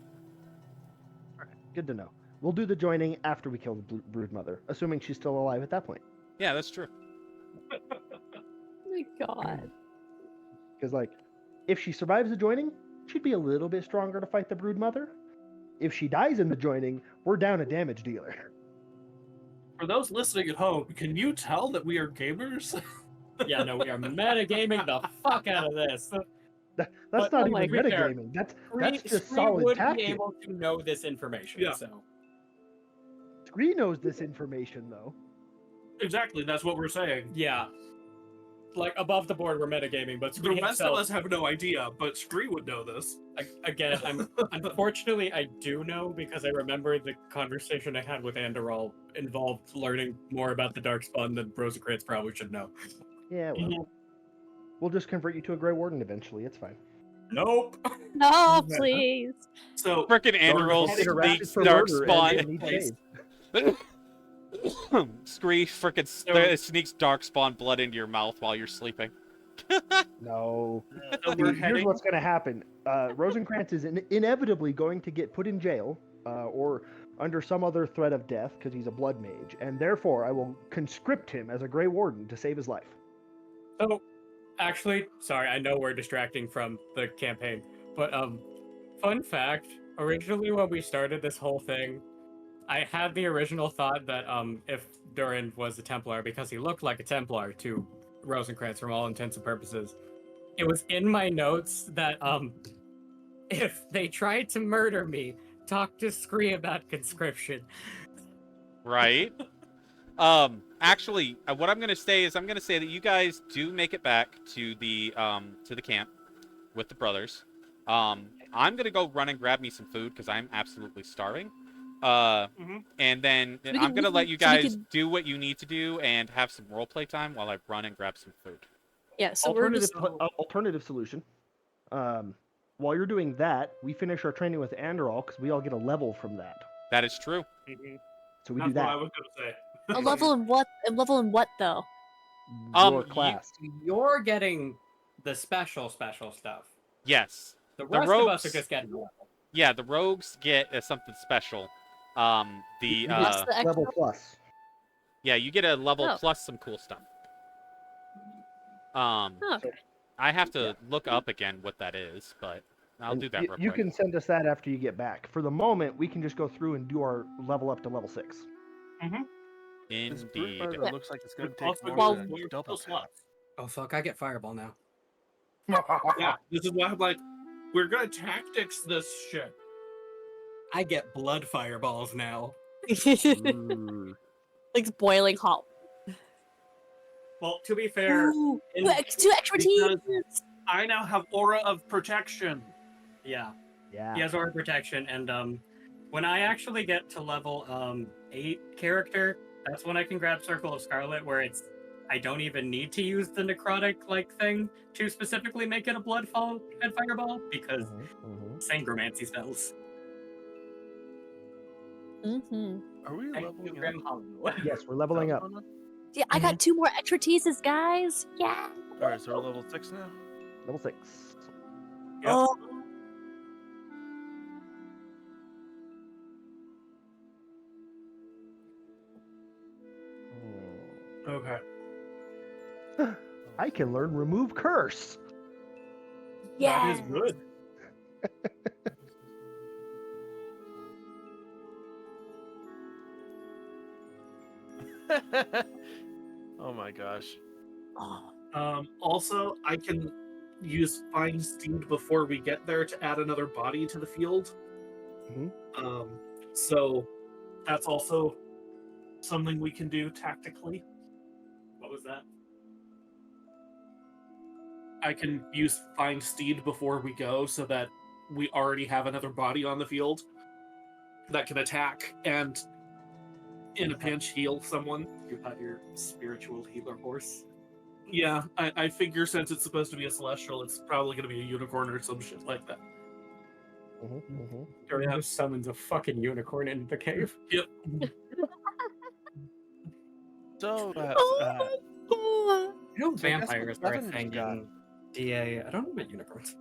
Good to know. We'll do the joining after we kill the Broodmother, assuming she's still alive at that point. Yeah, that's true. Oh my god. Because, like, if she survives the joining, she'd be a little bit stronger to fight the Broodmother. If she dies in the joining, we're down a damage dealer. For those listening at home, can you tell that we are gamers? Yeah, no, we are metagaming the fuck out of this. That's But, not oh my even God. metagaming. That's just Scree solid would tactic. be able to know this information, Yeah. so. Scree knows this information, though. Exactly, that's what we're saying. Yeah. Like, above the board, we're metagaming, but The Scree rest himself, of us have no idea, but Scree would know this. again, unfortunately, I do know because I remember the conversation I had with Andorol involved learning more about the Darkspawn than Rosicrantz probably should know. Yeah, well. We'll just convert you to a Grey Warden eventually. It's fine. Nope. No, please. So, Frickin' Andorol Had interacted sneaks for murder and Darkspawn. didn't need place. shade. Scree frickin' sneaks Darkspawn blood into your mouth while you're sleeping. No. so See, we're here's heading. what's going to happen. Rosencrantz is inevitably going to get put in jail or under some other threat of death because he's a blood mage, and therefore I will conscript him as a Grey Warden to save his life. So, actually, sorry, I know we're distracting from the campaign, but Fun fact, originally when we started this whole thing, I had the original thought that if Durin was a Templar, because he looked like a Templar to Rosencrantz from all intents and purposes, it was in my notes that if they tried to murder me, talk to Scree about conscription. Right. Actually, what I'm gonna say is I'm gonna say that you guys do make it back to the camp with the brothers. I'm gonna go run and grab me some food because I'm absolutely starving. And then we I'm can- gonna we let can- you so we guys can- do what you need to do and have some roleplay time while I run and grab some food. Yeah, so we're Alternative, just alternative solution. While you're doing that, we finish our training with Andorol because we all get a level from that. That is true. So we That's do what I that. was gonna say. a level in what? A level in what though? Your you- class. You're getting the special stuff. Yes. The The rest of us rogues- are just getting level. Yeah, the rogues get something special. The You What's get the extra? level plus. yeah, you get a level Oh. plus some cool stuff. Oh, okay. I have to look up again what that is, but I'll And do that you, real you quick. can send us that after you get back. For the moment, we can just go through and do our level up to level 6. This brute Indeed. murder Yeah. looks like it's going to Also take more Well- than a double tap. Oh fuck, I get fireball now. Yeah, this is why I'm like, we're gonna tactics this shit. I get blood fireballs now. Ooh. Like it's boiling hot. Well, to be fair, Ooh, in- two expertise. I now have aura of protection. yeah, Yeah. he has aura protection, and when I actually get to level 8 character, that's when I can grab Circle of Scarlet, where I don't even need to use the necrotic like thing to specifically make it a blood fall and fireball because sangromancy spells. Mm-hmm. Are we Thank you, leveling Grim up? Hollow. Yes, we're leveling up. Yeah, I got 2 more expertises, guys. Yeah. Alright, so we're level 6 now? Level 6. Yep. Oh, Okay. I can learn remove curse. yeah. That is good. Oh my gosh. Also, I can use Find Steed before we get there to add another body to the field. Mhm. So that's also something we can do tactically. What was that? I can use Find Steed before we go so that we already have another body on the field that can attack and, in a pinch, heal someone. You have your spiritual healer horse. Yeah, I figure since it's supposed to be a celestial, it's probably going to be a unicorn or some shit like that. Durin just summons a fucking unicorn into the cave. Yep. So, Oh, I know So I guess vampires what are a Devin thing got- in DA. I don't know about unicorns.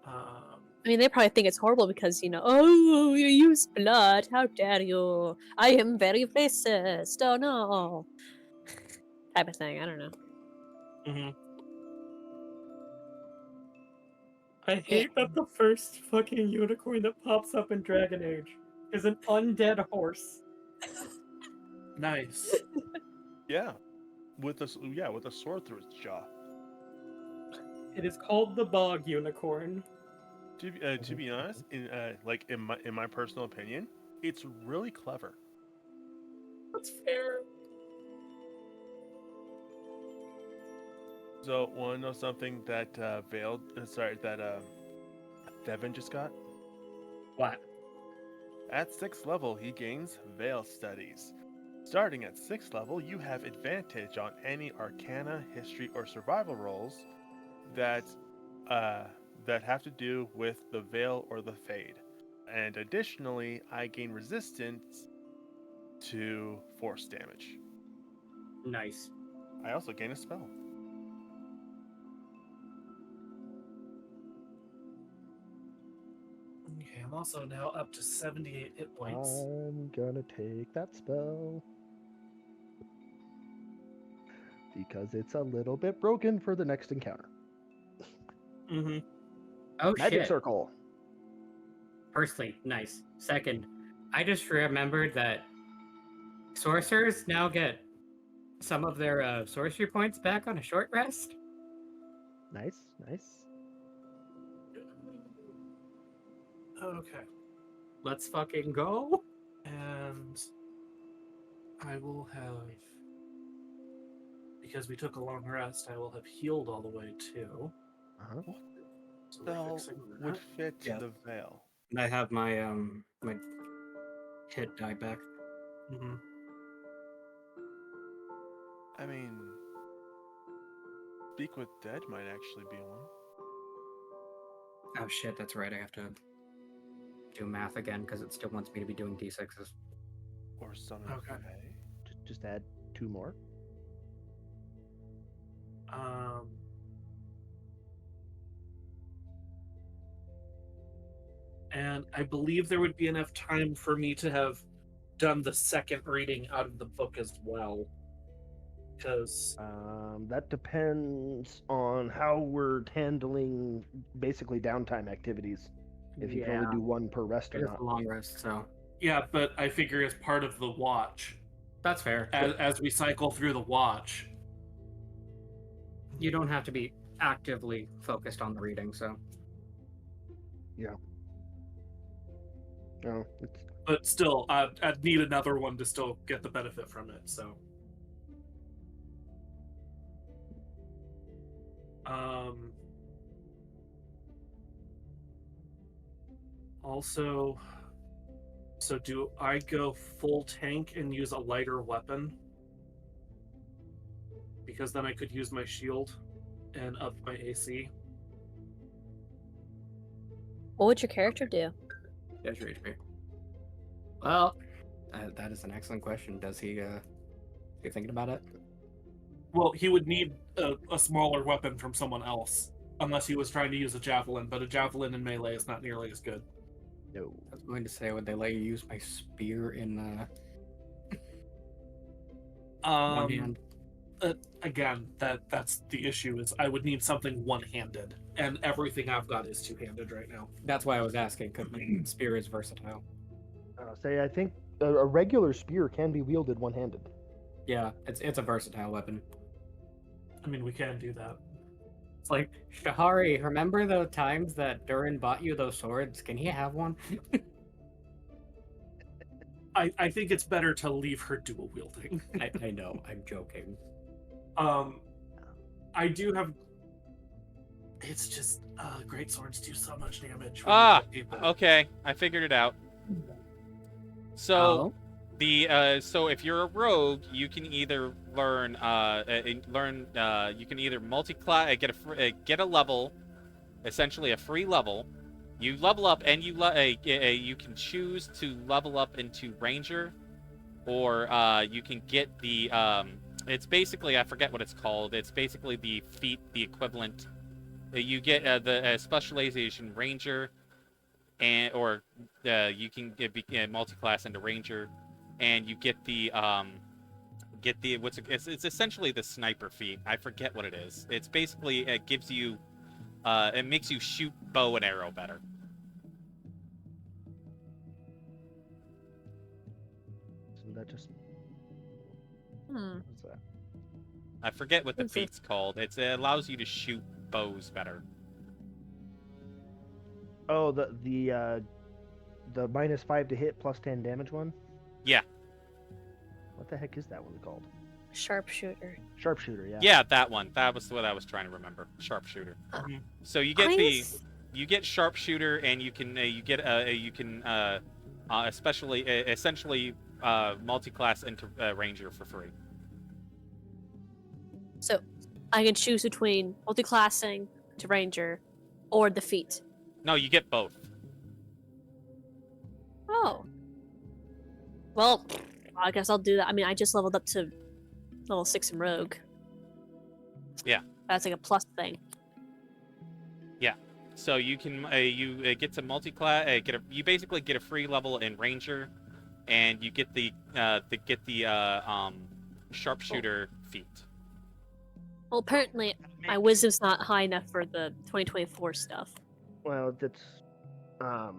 I mean, they probably think it's horrible because, oh, you use blood. How dare you? I am very racist. Oh, no. Type of thing. I don't know. I hate that the first fucking unicorn that pops up in Dragon Age is an undead horse. Nice. yeah. With a sword through its jaw. It is called the Bog Unicorn. To be honest, in my personal opinion, it's really clever. That's fair. So, want to know something that Devin just got? What? At 6th level, he gains Veil Studies. Starting at 6th level, you have advantage on any Arcana, History, or Survival rolls that have to do with the Veil or the Fade. And additionally, I gain resistance to force damage. Nice. I also gain a spell. Okay, I'm also now up to 78 hit points. I'm gonna take that spell. Because it's a little bit broken for the next encounter. Mm-hmm. Oh Magic shit. circle. Firstly, nice. Second, I just remembered that sorcerers now get some of their sorcery points back on a short rest. Nice, nice. Okay. Let's fucking go. And I will have, because we took a long rest, I will have healed all the way too. Uh-huh. So we're Spell fixing would that. fit Yeah. the veil. I have my my hit die back. Mhm. I mean, Speak with Dead might actually be one. Oh shit, that's right. I have to do math again because it still wants me to be doing d6s. Or Summon Okay. Fae. Just add 2 more. And I believe there would be enough time for me to have done the second reading out of the book as well. Because That depends on how we're handling basically downtime activities. If you can only do 1 per rest It or is not. a long rest, so yeah, but I figure as part of the watch, that's fair. as we cycle through the watch. You don't have to be actively focused on the reading, so No, it's But still, I'd need another one to still get the benefit from it. So, also, so do I go full tank and use a lighter weapon? Because then I could use my shield and up my AC. What would your character do? there's your HP. Well, that is an excellent question. Does he? You thinking about it? Well, he would need a smaller weapon from someone else, unless he was trying to use a javelin. But a javelin in melee is not nearly as good. no. I was going to say, would they let you use my spear in one hand? Again, that's the issue. Is I would need something one-handed, and everything I've got is two-handed right now. That's why I was asking, because my spear is versatile. I think a regular spear can be wielded one-handed. Yeah, it's a versatile weapon. I mean, we can do that. It's like, Shahari, remember the times that Durin bought you those swords? Can he have one? I think it's better to leave her dual wielding. I know, I'm joking. I do have. It's just great swords do so much damage. Okay, I figured it out. So so if you're a rogue, you can either learn you can either multi-class get a level, essentially a free level. You level up and you can choose to level up into ranger, or you can get the it's basically, I forget what it's called. It's basically the feat, the equivalent. You get the specialization ranger, or you can get multi-class into ranger, and you get the it's essentially the sniper feat. I forget what it is. It's basically, it gives you it makes you shoot bow and arrow better. Isn't that just what's that? I forget what the Fancy. feat's called. It allows you to shoot bows better. Oh, the -5 to hit plus 10 damage one? Yeah. What the heck is that one called? Sharpshooter. Sharpshooter, yeah. Yeah, that one. That was what I was trying to remember. Sharpshooter. So you get you get sharpshooter, and you can essentially multi-class into ranger for free. So I can choose between multi-classing to ranger or the feat. No, you get both. Oh. Well, I guess I'll do that. I mean, I just leveled up to level 6 in rogue. Yeah. That's like a plus thing. So you can get to multi-class. You basically get a free level in ranger, and you get the sharpshooter feat. Well, apparently my wisdom's not high enough for the 2024 stuff. Well, that's but are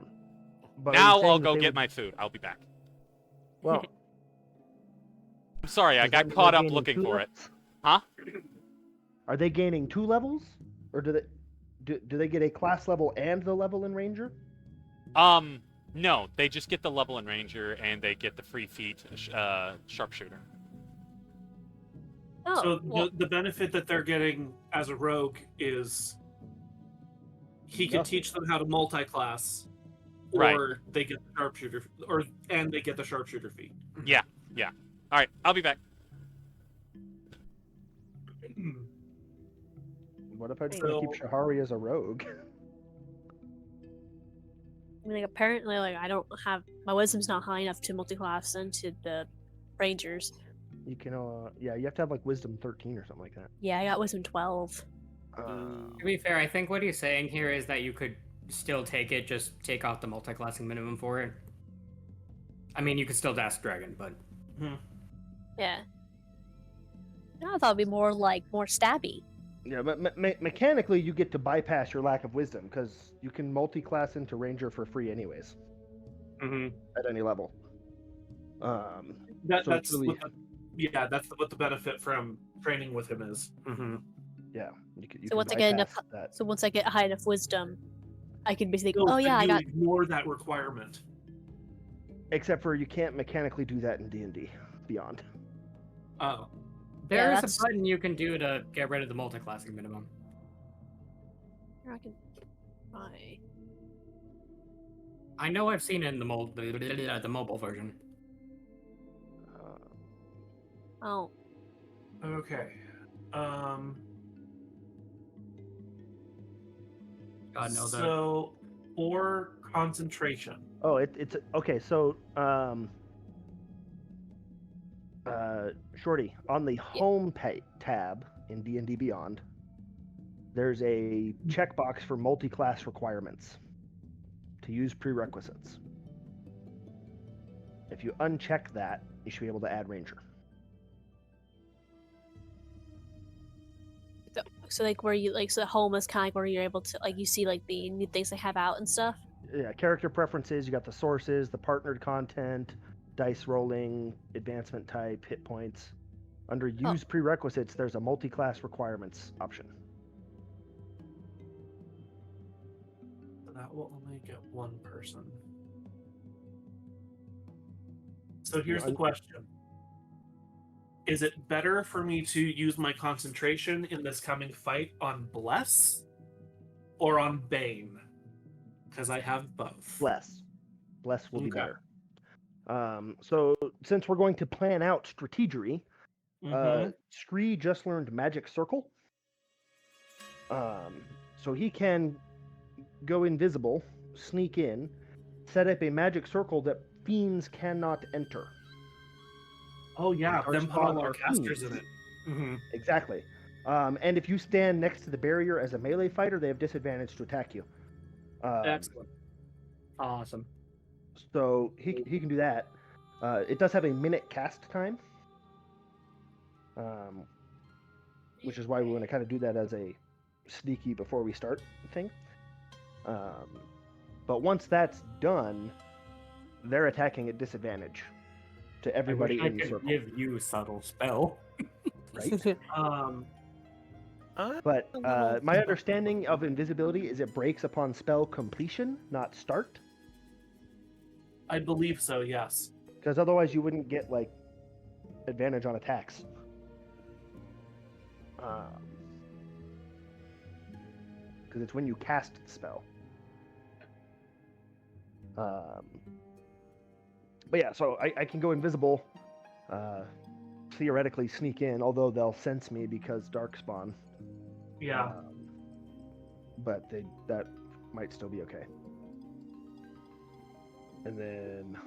you Now saying I'll that go they get would- my food. I'll be back. Well, I'm sorry, I does that got mean caught they're up gaining looking 2 for it. levels? Huh? Are they gaining 2 levels, or do they get a class level and the level in Ranger? No, they just get the level in Ranger and they get the free feat sharpshooter. Oh, So well, the benefit that they're getting as a rogue is he can Nothing. teach them how to multi-class, Right. or they get the sharpshooter, and they get the sharpshooter feat. Yeah. All right, I'll be back. What if I just So- keep Shahari as a rogue? I mean, like, apparently, like, I don't have my wisdom's not high enough to multi-class into the Rangers. You can, yeah, you have to have like Wisdom 13 or something like that. Yeah, I got wisdom 12. To be fair, I think what he's saying here is that you could still take it, just take off the multi-classing minimum for it. I mean, you could still Dash Dragon, but Yeah. I thought it'd be more stabby. Yeah, but mechanically, you get to bypass your lack of wisdom because you can multi-class into Ranger for free, anyways, at any level. So That's it's really- that's what the benefit from training with him is. Yeah. You So can once I get enough, bypass that. so once I get high enough wisdom, I can basically go, So oh yeah, I you got. ignore that requirement. Except for you can't mechanically do that in D&D Beyond. Oh, there is that's- a button you can do to get rid of the multi-classing minimum. I can. I. I know I've seen it in the mobile version. Oh, okay. God knows that. So for concentration, Oh, it's okay. So, Shorty, on the home tab in D&D Beyond, there's a checkbox for multi-class requirements to use prerequisites. If you uncheck that, you should be able to add Ranger. so like where you so the home is kind of like where you're able to you see like the new things they have out and stuff. Yeah, character preferences. You got the sources, the partnered content, dice rolling, advancement type, hit points. Under use prerequisites, there's a multi-class requirements option. that will only get one person. So here's the question. Is it better for me to use my concentration in this coming fight on Bless or on Bane? Because I have both. Bless will be Okay. better. So since we're going to plan out strategery, Scree just learned Magic Circle. So he can go invisible, sneak in, set up a magic circle that fiends cannot enter. Oh yeah, Our them put spawn all our are casters in fiends. it. Exactly. And if you stand next to the barrier as a melee fighter, they have disadvantage to attack you. Excellent. Awesome. So he can do that. It does have a minute cast time, which is why we want to kind of do that as a sneaky before we start thing. But once that's done, they're attacking at disadvantage to everybody I in the could circle. give you subtle spell. Right? I But don't know. my understanding of invisibility is it breaks upon spell completion, not start. I believe so, yes. Because otherwise you wouldn't get like advantage on attacks. Because it's when you cast the spell. But yeah, so I can go invisible, theoretically sneak in, although they'll sense me because Darkspawn. Yeah. But that might still be okay. And then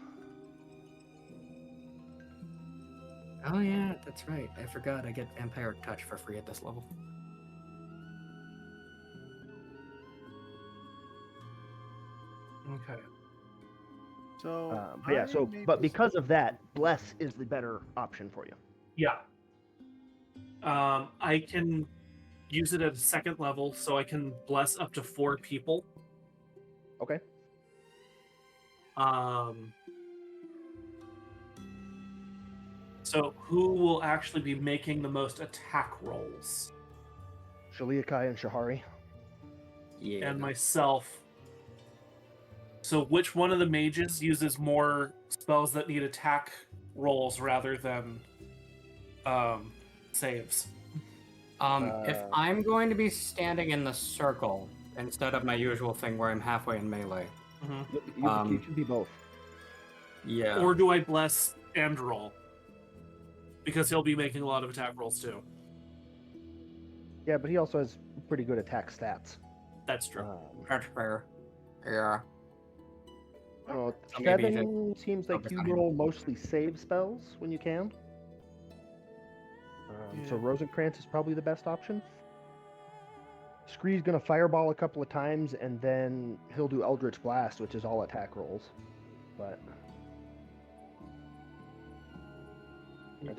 Oh yeah, that's right. I forgot I get Vampire Touch for free at this level. Okay. So, but yeah, I so may but just- because of that, Bless is the better option for you. Yeah. I can use it at a second level, so I can bless up to 4 people Okay. So who will actually be making the most attack rolls? Shaliakai and Shahari. Yeah. And myself. So which one of the mages uses more spells that need attack rolls rather than saves? If Uh, I'm going to be standing in the circle instead of my usual thing where I'm halfway in melee, You can be both. yeah. Or do I bless and roll? Because he'll be making a lot of attack rolls too. Yeah, but he also has pretty good attack stats. That's true. That's fair. Yeah. Oh, So maybe you Seven seems like focus you on him. roll mostly save spells when you can. So Yeah. Rosencrantz is probably the best option. Scree's gonna fireball a couple of times, and then he'll do Eldritch Blast, which is all attack rolls. But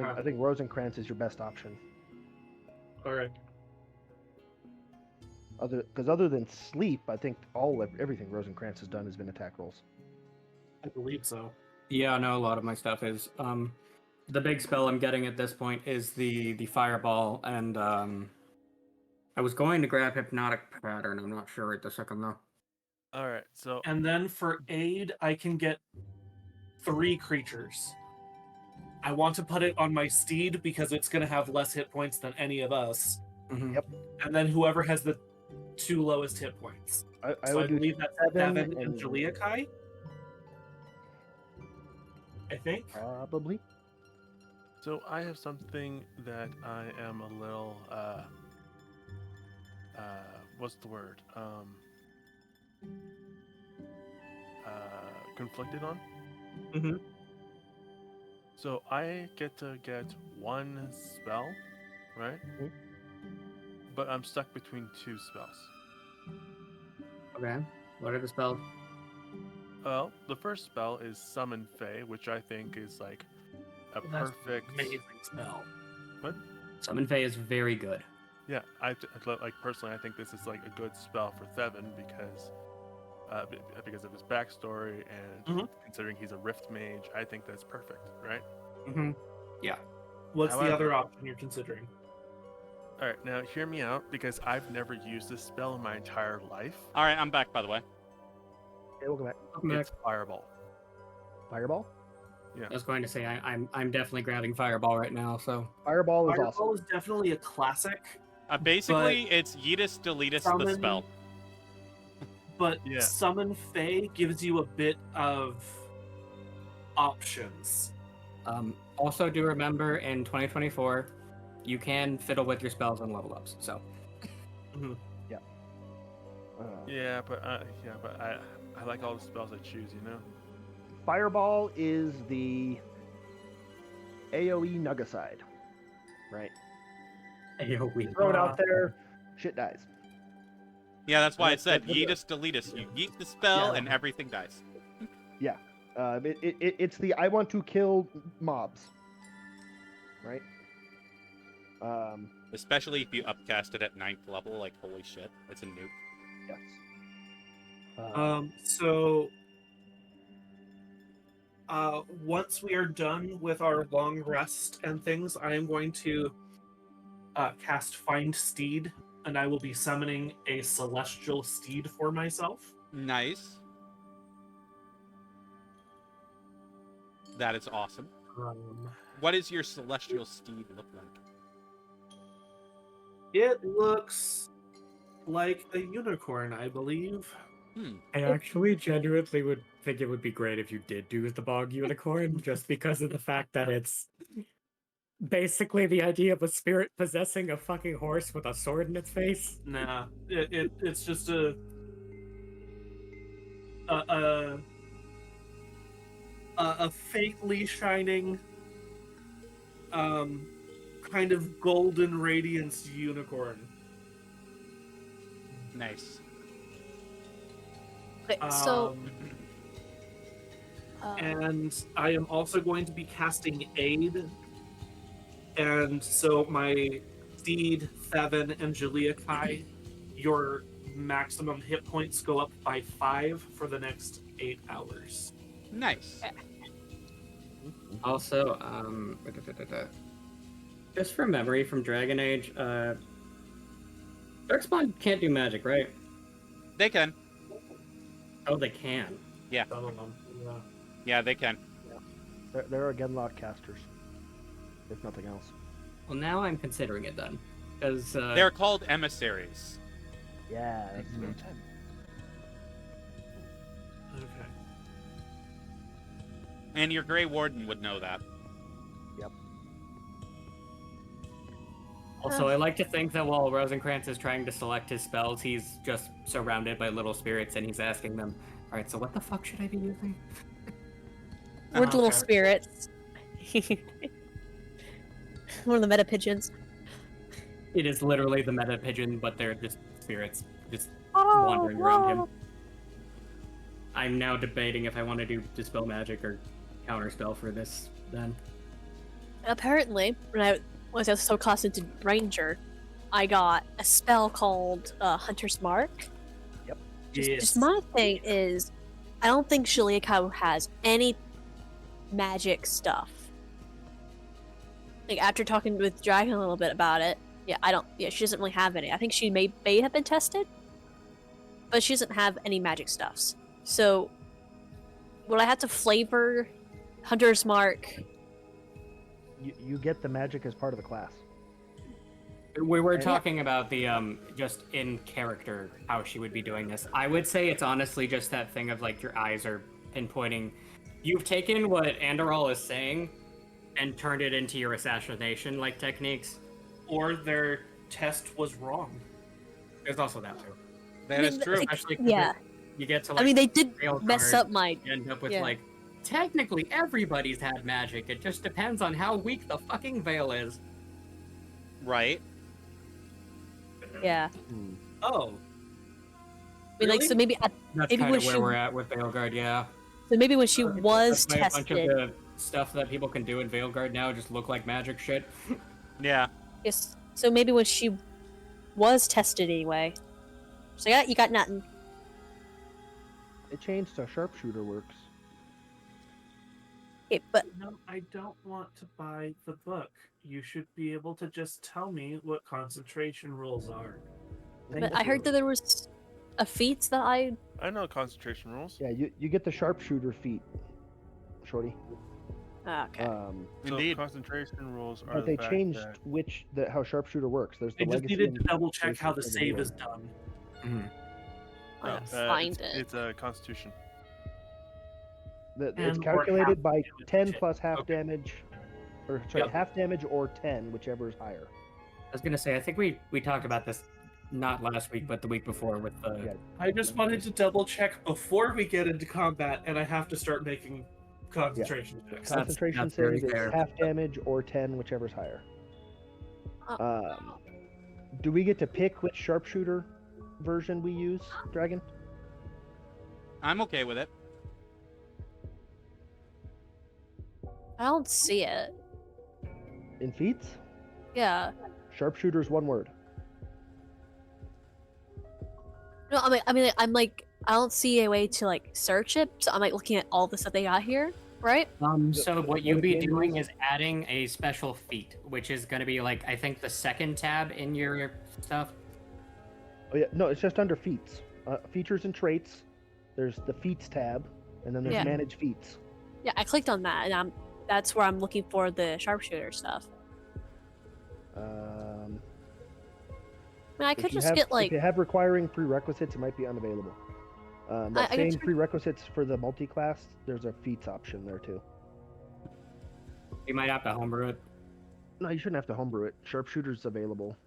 I think Rosencrantz is your best option. All right. Other than sleep, I think everything Rosencrantz has done has been attack rolls. I believe so. Yeah, no, a lot of my stuff is. The big spell I'm getting at this point is the fireball, and I was going to grab hypnotic pattern. I'm not sure right this second though. All right. So And then for aid, I can get 3 creatures. I want to put it on my steed because it's going to have less hit points than any of us. Mhm. Yep. And then whoever has the 2 lowest hit points. I So I would do believe that's Seven Seven and and- Juliakai. I think. Probably. So I have something that I am a little what's the word? Conflicted on. Mm-hmm. So I get to get 1 spell, right? Mhm. But I'm stuck between 2 spells. Okay. What are the spells? Well, the first spell is Summon Fae, which I think is like a That's perfect. Amazing spell. What? Summon Fae is very good. Yeah, like personally, I think this is like a good spell for Thevin because of his backstory and Mhm. considering he's a Rift Mage, I think that's perfect, right? Mm-hmm. What's the However- other option you're considering? All right, now hear me out because I've never used this spell in my entire life. All right, I'm back, by the way. Okay, welcome back. It's Fireball. Fireball. I was going to say I'm definitely grabbing fireball right now. So Fireball is Fireball awesome. is definitely a classic, Basically, it's Yeetus Deletus the Summon- spell. but Yeah. Summon Fae gives you a bit of options. also do remember in 2024, you can fiddle with your spells and level ups. So Yeah, but I like all the spells I choose, you know. Fireball is the AOE Nuggicide, right? AoE. Throw it out there, shit dies. Yeah, that's why I That's- said that's what Yeetus Deletus. You yeet the spell Yeah. and everything dies. It's the I want to kill mobs, right? Especially if you upcast it at 9th level, like holy shit, it's a nuke. Yes. So once we are done with our long rest and things, I am going to cast Find Steed, and I will be summoning a celestial steed for myself. Nice. That is awesome. What does your celestial steed look like? It looks like a unicorn, I believe. I actually genuinely would think it would be great if you did do the bog unicorn, just because of the fact that it's basically the idea of a spirit possessing a fucking horse with a sword in its face. Nah, it's just a faintly shining, kind of golden radiance unicorn. Nice. Okay, so And I am also going to be casting Aid. And so my steed, Thevin, and Juliakai, your maximum hit points go up by 5 for the next 8 hours. Nice. Also, just from memory from Dragon Age, Darkspawn can't do magic, right? They can. Oh, they can. Some of them. Yeah. Yeah, they can. They're Genlock casters, if nothing else. Well, now I'm considering it then, because They're called emissaries. Yeah, that's Mhm. good. Okay. And your Grey Warden would know that. also I like to think that while Rosencrantz is trying to select his spells, he's just surrounded by little spirits, and he's asking them, "All right, so what the fuck should I be using?" We're little Okay. spirits. One of the meta pigeons. It is literally the meta pigeon, but they're just spirits, just Oh, wandering around him. I'm now debating if I want to do Dispel Magic or Counterspell for this, then. Apparently, when I was so close into Ranger, I got a spell called Hunter's Mark. Just my thing is, I don't think Shiliakau has any magic stuff. Like, after talking with Dragon a little bit about it, she doesn't really have any. I think she may have been tested, but she doesn't have any magic stuffs. So, would I have to flavor Hunter's Mark? You get the magic as part of the class. We were Yeah. talking about the just in character how she would be doing this. I would say it's honestly just that thing of like your eyes are pinpointing. You've taken what Andorol is saying and turned it into your assassination like techniques. Or their test was wrong. There's also that too. That is true. Especially 'cause Yeah. you get to like I mean, they did rail mess guard, up my. you end up with yeah. like technically everybody's had magic. It just depends on how weak the fucking veil is. Right. Yeah. Oh. I mean, like, so maybe That's Maybe kind when of where she- we're at with Veilguard, yeah. so maybe when she was That's why a bunch of tested. the stuff that people can do in Veilguard now just look like magic shit. Yeah. Yes. So maybe when she was tested anyway. So yeah, you got nothing. It changed to sharpshooter works. Okay, but No, I don't want to buy the book. You should be able to just tell me what concentration rules are. but I heard that there was a feat that I. I know concentration rules. Yeah, you get the sharpshooter feat, Shorty. Okay. So Indeed. concentration rules are But the they fact changed that how sharpshooter works. There's the I just legacy needed and to double check how the versus save the is done. I'm gonna no, find it's, it. it's a constitution. It's And or calculated half by damage. 10 plus half Okay. damage, or sorry, Yep. half damage or 10, whichever is higher. I was gonna say, I think we talked about this not last week, but the week before with the. Yeah. I just wanted to double check before we get into combat, and I have to start making concentration checks. Concentration that's very save is fair. half damage or 10, whichever's higher. Uh, Do we get to pick which sharpshooter version we use, Dragon? I'm okay with it. I don't see it. In feats? Yeah. Sharpshooter is one word. No, I'm like, I don't see a way to like search it. So I'm like looking at all the stuff they got here, right? So what the you'll be game doing rules? is adding a special feat, which is gonna be like I think the second tab in your stuff. Oh yeah, no, it's just under feats. Features and traits. There's the feats tab, and then there's Yeah. manage feats. Yeah, I clicked on that, and that's where I'm looking for the sharpshooter stuff. I mean, I If could you just have- get like. if you have requiring prerequisites, it might be unavailable. That I same could- prerequisites for the multi-class, there's a feats option there too. You might have to homebrew it. No, you shouldn't have to homebrew it. Sharpshooter's available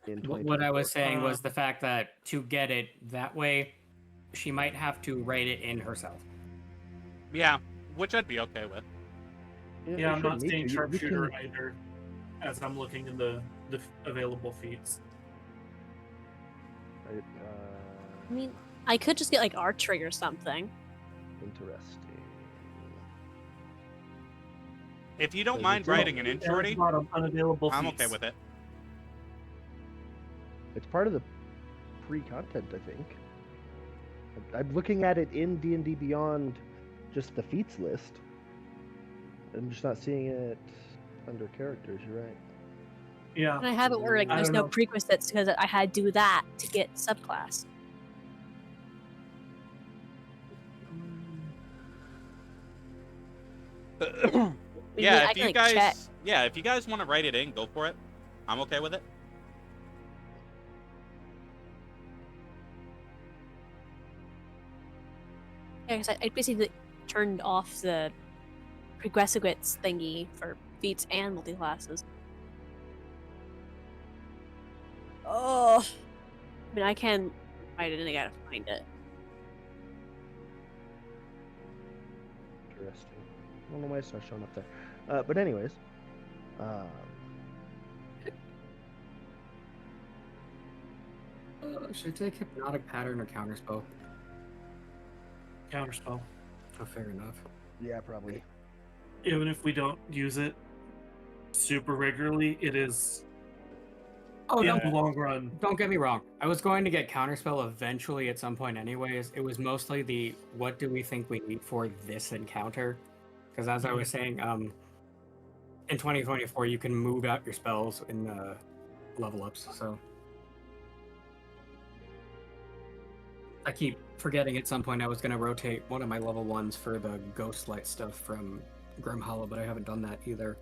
in What I was 2024. saying was the fact that to get it that way, she might have to write it in herself. Yeah, which I'd be okay with. You Yeah, I'm not shouldn't need seeing to. You sharpshooter can- either, as I'm looking in the available feats. Right, I mean, I could just get like archery or something. interesting. If you don't So mind you don't- writing an in, Shorty, There's a lot of unavailable I'm feats. okay with it. It's part of the free content, I think. I'm looking at it in D&D Beyond, just the feats list. I'm just not seeing it under characters, you're right. Yeah. And I have it where like I there's don't no know. prerequisites because I had to do that to get subclass. Yeah, I if can, you like, guys, check. yeah, if you guys want to write it in, go for it. I'm okay with it. Yeah, because I basically turned off the prerequisites thingy for feats and multi-classes. Oh, I mean, I can write it in. I gotta find it. Interesting. I don't know why it's not showing up there. But anyways, Should I take hypnotic pattern or counterspell? Counterspell. Oh, fair enough. yeah, probably. Even if we don't use it super regularly, it is Oh, in no. the long run. Don't get me wrong. I was going to get counterspell eventually at some point, anyways. It was mostly the what do we think we need for this encounter? Because as I was saying, in 2024 you can move out your spells in the level ups. So I keep forgetting at some point I was going to rotate one of my level 1s for the ghost light stuff from Grim Hollow, but I haven't done that either.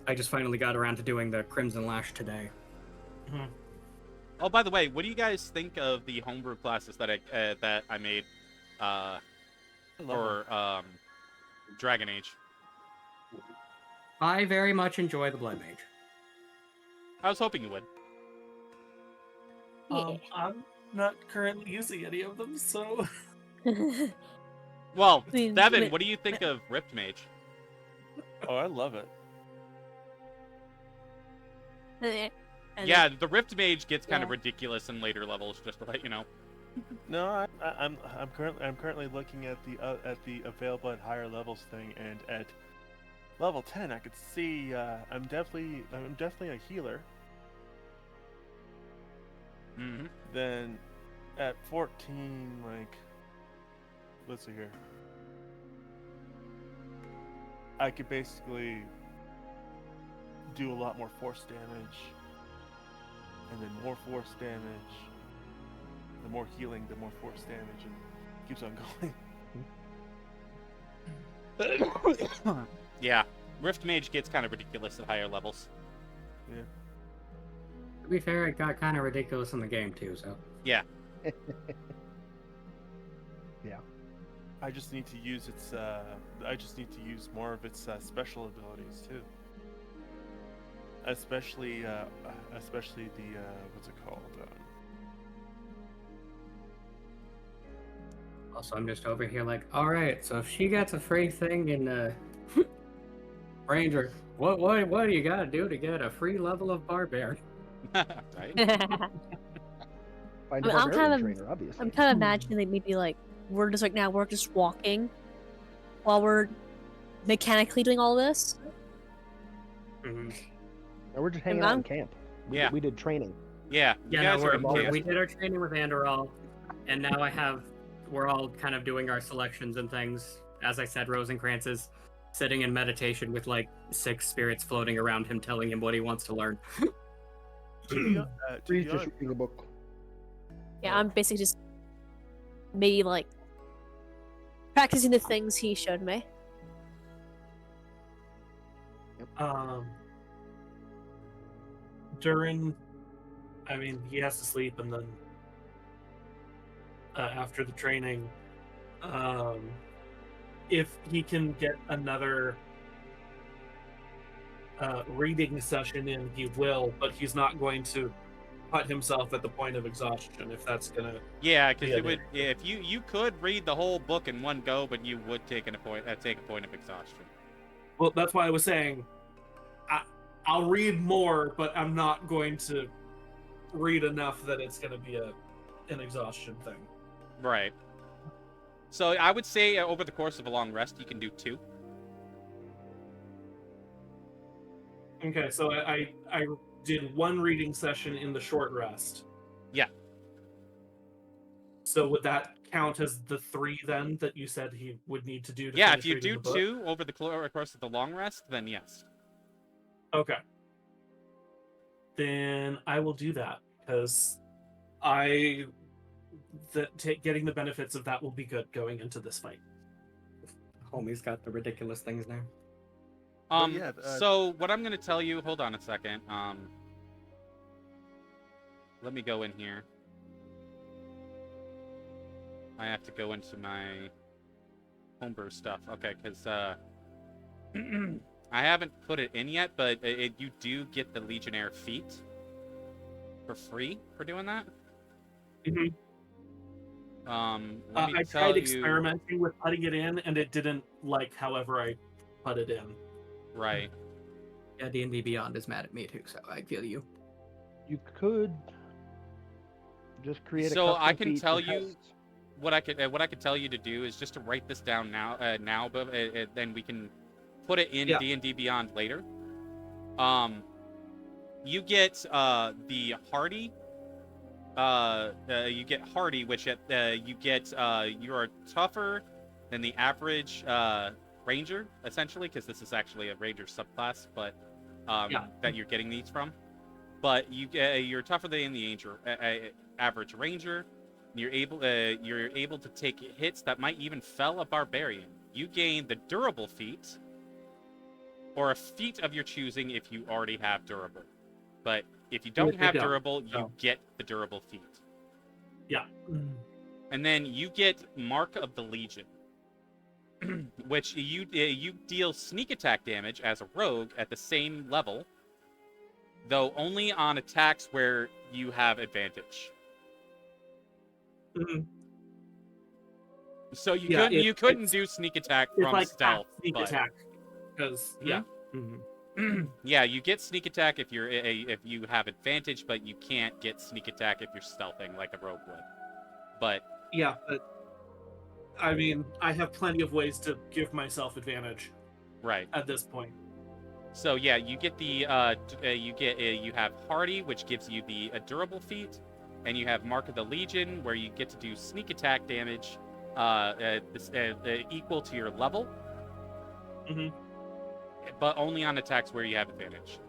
I just finally got around to doing the Crimson Lash today. Oh, by the way, what do you guys think of the homebrew classes that I made for Dragon Age? I very much enjoy the Blood Mage. I was hoping you would. Yeah. I'm not currently using any of them, so Well, I mean, Devin, wait- what do you think of Rift Mage? Oh, I love it. And Yeah, the Rift Mage gets kind of Yeah. ridiculous in later levels, just to let you know. No, I'm currently looking at the available at higher levels thing, and at level 10, I could see I'm definitely a healer. Mm-hmm. Then at 14, like, let's see here, I could basically do a lot more force damage, and then more force damage. The more healing, the more force damage, and it keeps on going. Yeah, Rift Mage gets kind of ridiculous at higher levels. Yeah. To be fair, it got kind of ridiculous in the game too, so. Yeah. Yeah. I just need to use its. I just need to use more of its special abilities too. Especially the what's it called? Also, I'm just over here like, all right. So if she gets a free thing in Ranger, what do you gotta do to get a free level of Barbarian? Right? Find a I'm barbarian kind of- trainer, obviously. I'm kind of imagining that maybe like we're just like now we're just walking while we're mechanically doing all this. Mm-hmm. Now we're just hanging And out in I'm- camp. Yeah. We did training. Yeah, you Yeah, no, guys are we did our training with Andorol, and now we're all kind of doing our selections and things. As I said, Rosencrantz is sitting in meditation with like 6 spirits floating around him, telling him what he wants to learn. He's just reading a book. Yeah, I'm basically just maybe like practicing the things he showed me. Durin, I mean, he has to sleep, and then after the training, if he can get another reading session in, he will, but he's not going to put himself at the point of exhaustion if that's gonna. Yeah, because Yeah, it would. Yeah, if you could read the whole book in one go, but you would take a point of exhaustion. Well, that's why I was saying I'll read more, but I'm not going to read enough that it's going to be an exhaustion thing. Right. So I would say over the course of a long rest, you can do 2. Okay, so I did 1 reading session in the short rest. Yeah. So would that count as the 3 then that you said he would need to do to Yeah, finish if you reading do the book? 2 over the course of the long rest, then yes. Okay. Then I will do that, because getting the benefits of that will be good going into this fight. Homie's got the ridiculous things now. yeah, So what I'm gonna tell you, hold on a second. Let me go in here. I have to go into my homebrew stuff. Okay, because I haven't put it in yet, but you do get the Legionnaire feat for free for doing that. Mhm. Let me I tell tried you. experimenting with putting it in, and it didn't like however I put it in. Right. Yeah, D&D Beyond is mad at me too, so I feel you. You could just create a So custom I can feat tell to you test. what I could tell you to do is just to write this down now, but then we can put it in Yeah. D&D Beyond later. You get the hardy. You get hardy, which you get you are tougher than the average ranger, essentially, because this is actually a ranger subclass, but that you're getting these from. But you're tougher than the average ranger. You're able to take hits that might even fell a barbarian. You gain the durable feat, or a feat of your choosing if you already have durable. But if you don't have durable, you get the durable feat. Yeah. And then you get Mark of the Legion, which you deal sneak attack damage as a rogue at the same level, though only on attacks where you have advantage. Mhm. So you Yeah, you couldn't do sneak attack It's from like stealth. sneak but... attack, because yeah. Yeah, you get sneak attack if you have advantage, but you can't get sneak attack if you're stealthing like a rogue would. But Yeah, but I mean, I have plenty of ways to give myself advantage right at this point. So yeah, you get the you have hardy, which gives you the durable feat, and you have Mark of the Legion, where you get to do sneak attack damage equal to your level. Mhm. But only on attacks where you have advantage.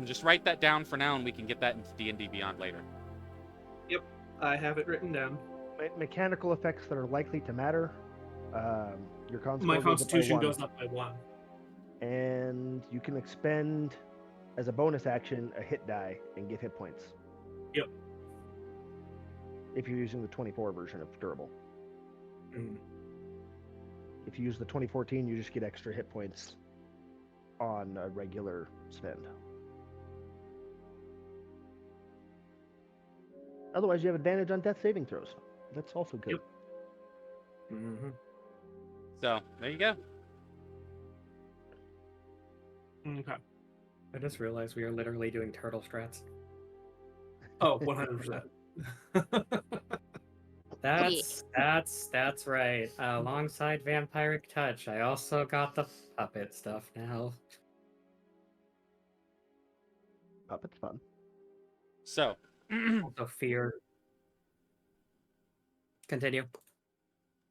Just write that down for now, and we can get that into D&D Beyond later. Yep, I have it written down. Mechanical effects that are likely to matter. Your My constitution goes goes up by 1. and you can expend as a bonus action a hit die and get hit points. Yep. If you're using the 24 version of durable. If you use the 2014, you just get extra hit points on a regular spend. Otherwise, you have advantage on death saving throws. That's also good. Yep. So there you go. Okay. I just realized we are literally doing turtle strats. Oh, 100%. That's right. Alongside Vampiric Touch, I also got the puppet stuff now. Puppet's fun. So Also fear. Continue.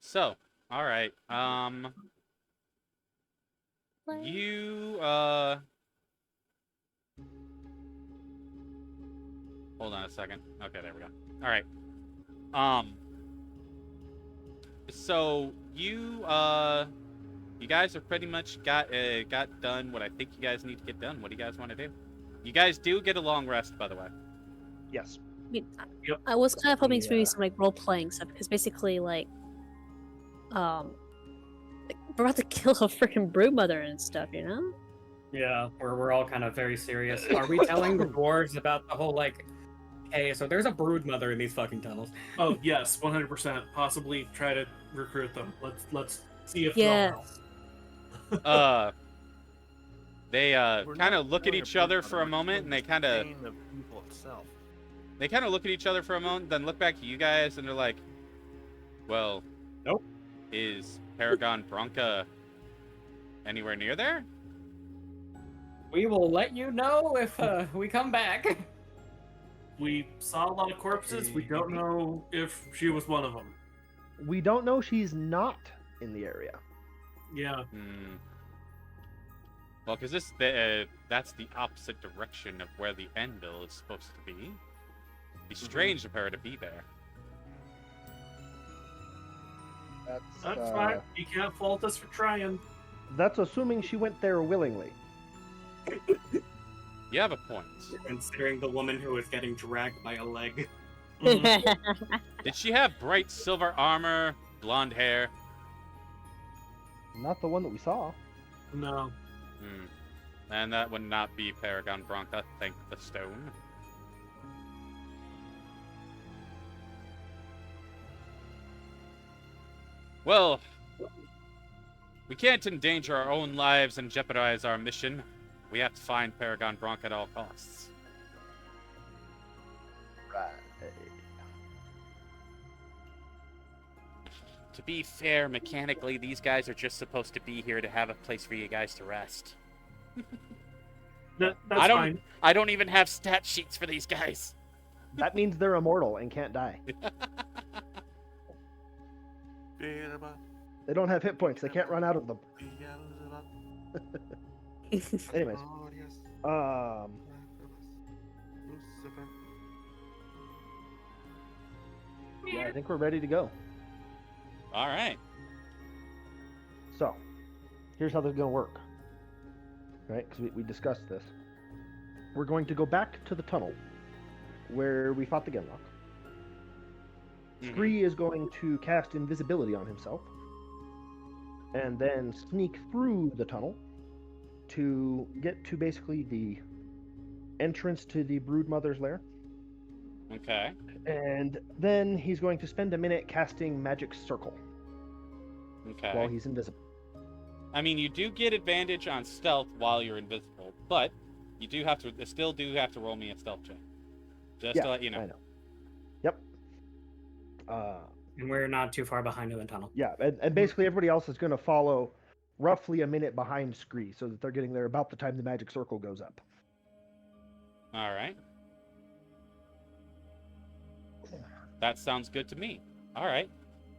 So, all right. You hold on a second. Okay, there we go. All right. So you guys are pretty much got done what I think you guys need to get done. What do you guys want to do? You guys do get a long rest, by the way. Yes. I mean, Yep. I was kind of hoping to Yeah. do some like role playing stuff because basically, like, we're about to kill a freaking broodmother and stuff, you know? Yeah, we're all kind of very serious. Are we telling the dwarves about the whole like, hey, so there's a brood mother in these fucking tunnels? Oh yes, 100%. Possibly try to recruit them. Let's see if Yeah. they'll help. They We're kind not of look at killing each a other brute for a mother, we're moment, and they killing kind of the pain of evil itself. look at each other for a moment, then look back at you guys, and they're like, "Well, Nope. Is Paragon Bronca anywhere near there?" We will let you know if we come back. We saw a lot of corpses. We don't know if she was one of them. We don't know she's not in the area. Yeah. Hmm. Well, because that's the opposite direction of where the anvil is supposed to be. It'd be strange of her to be there. That's fine. You can't fault us for trying. That's assuming she went there willingly. You have a point. Considering the woman who was getting dragged by a leg. Did she have bright silver armor, blonde hair? Not the one that we saw. No. Hmm. And that would not be Paragon Bronca, thank the stone. Well, we can't endanger our own lives and jeopardize our mission. We have to find Paragon Bronca at all costs. Right. To be fair, mechanically, these guys are just supposed to be here to have a place for you guys to rest. That's fine. fine. I don't even have stat sheets for these guys. That means they're immortal and can't die. They don't have hit points. They can't run out of them. Anyways. Yeah, I think we're ready to go. All right. So, here's how this is going to work. Right? Because we discussed this. We're going to go back to the tunnel where we fought the Genlock. Scree is going to cast invisibility on himself and then sneak through the tunnel to get to basically the entrance to the Broodmother's lair. Okay. And then he's going to spend a minute casting Magic Circle Okay. while he's invisible. I mean, you do get advantage on stealth while you're invisible, but you do have to still have to roll me a stealth check, just to let you know. I know. Yep. And we're not too far behind in the tunnel. Yeah, and basically everybody else is going to follow roughly a minute behind Scree, so that they're getting there about the time the Magic Circle goes up. All right. That sounds good to me. All right.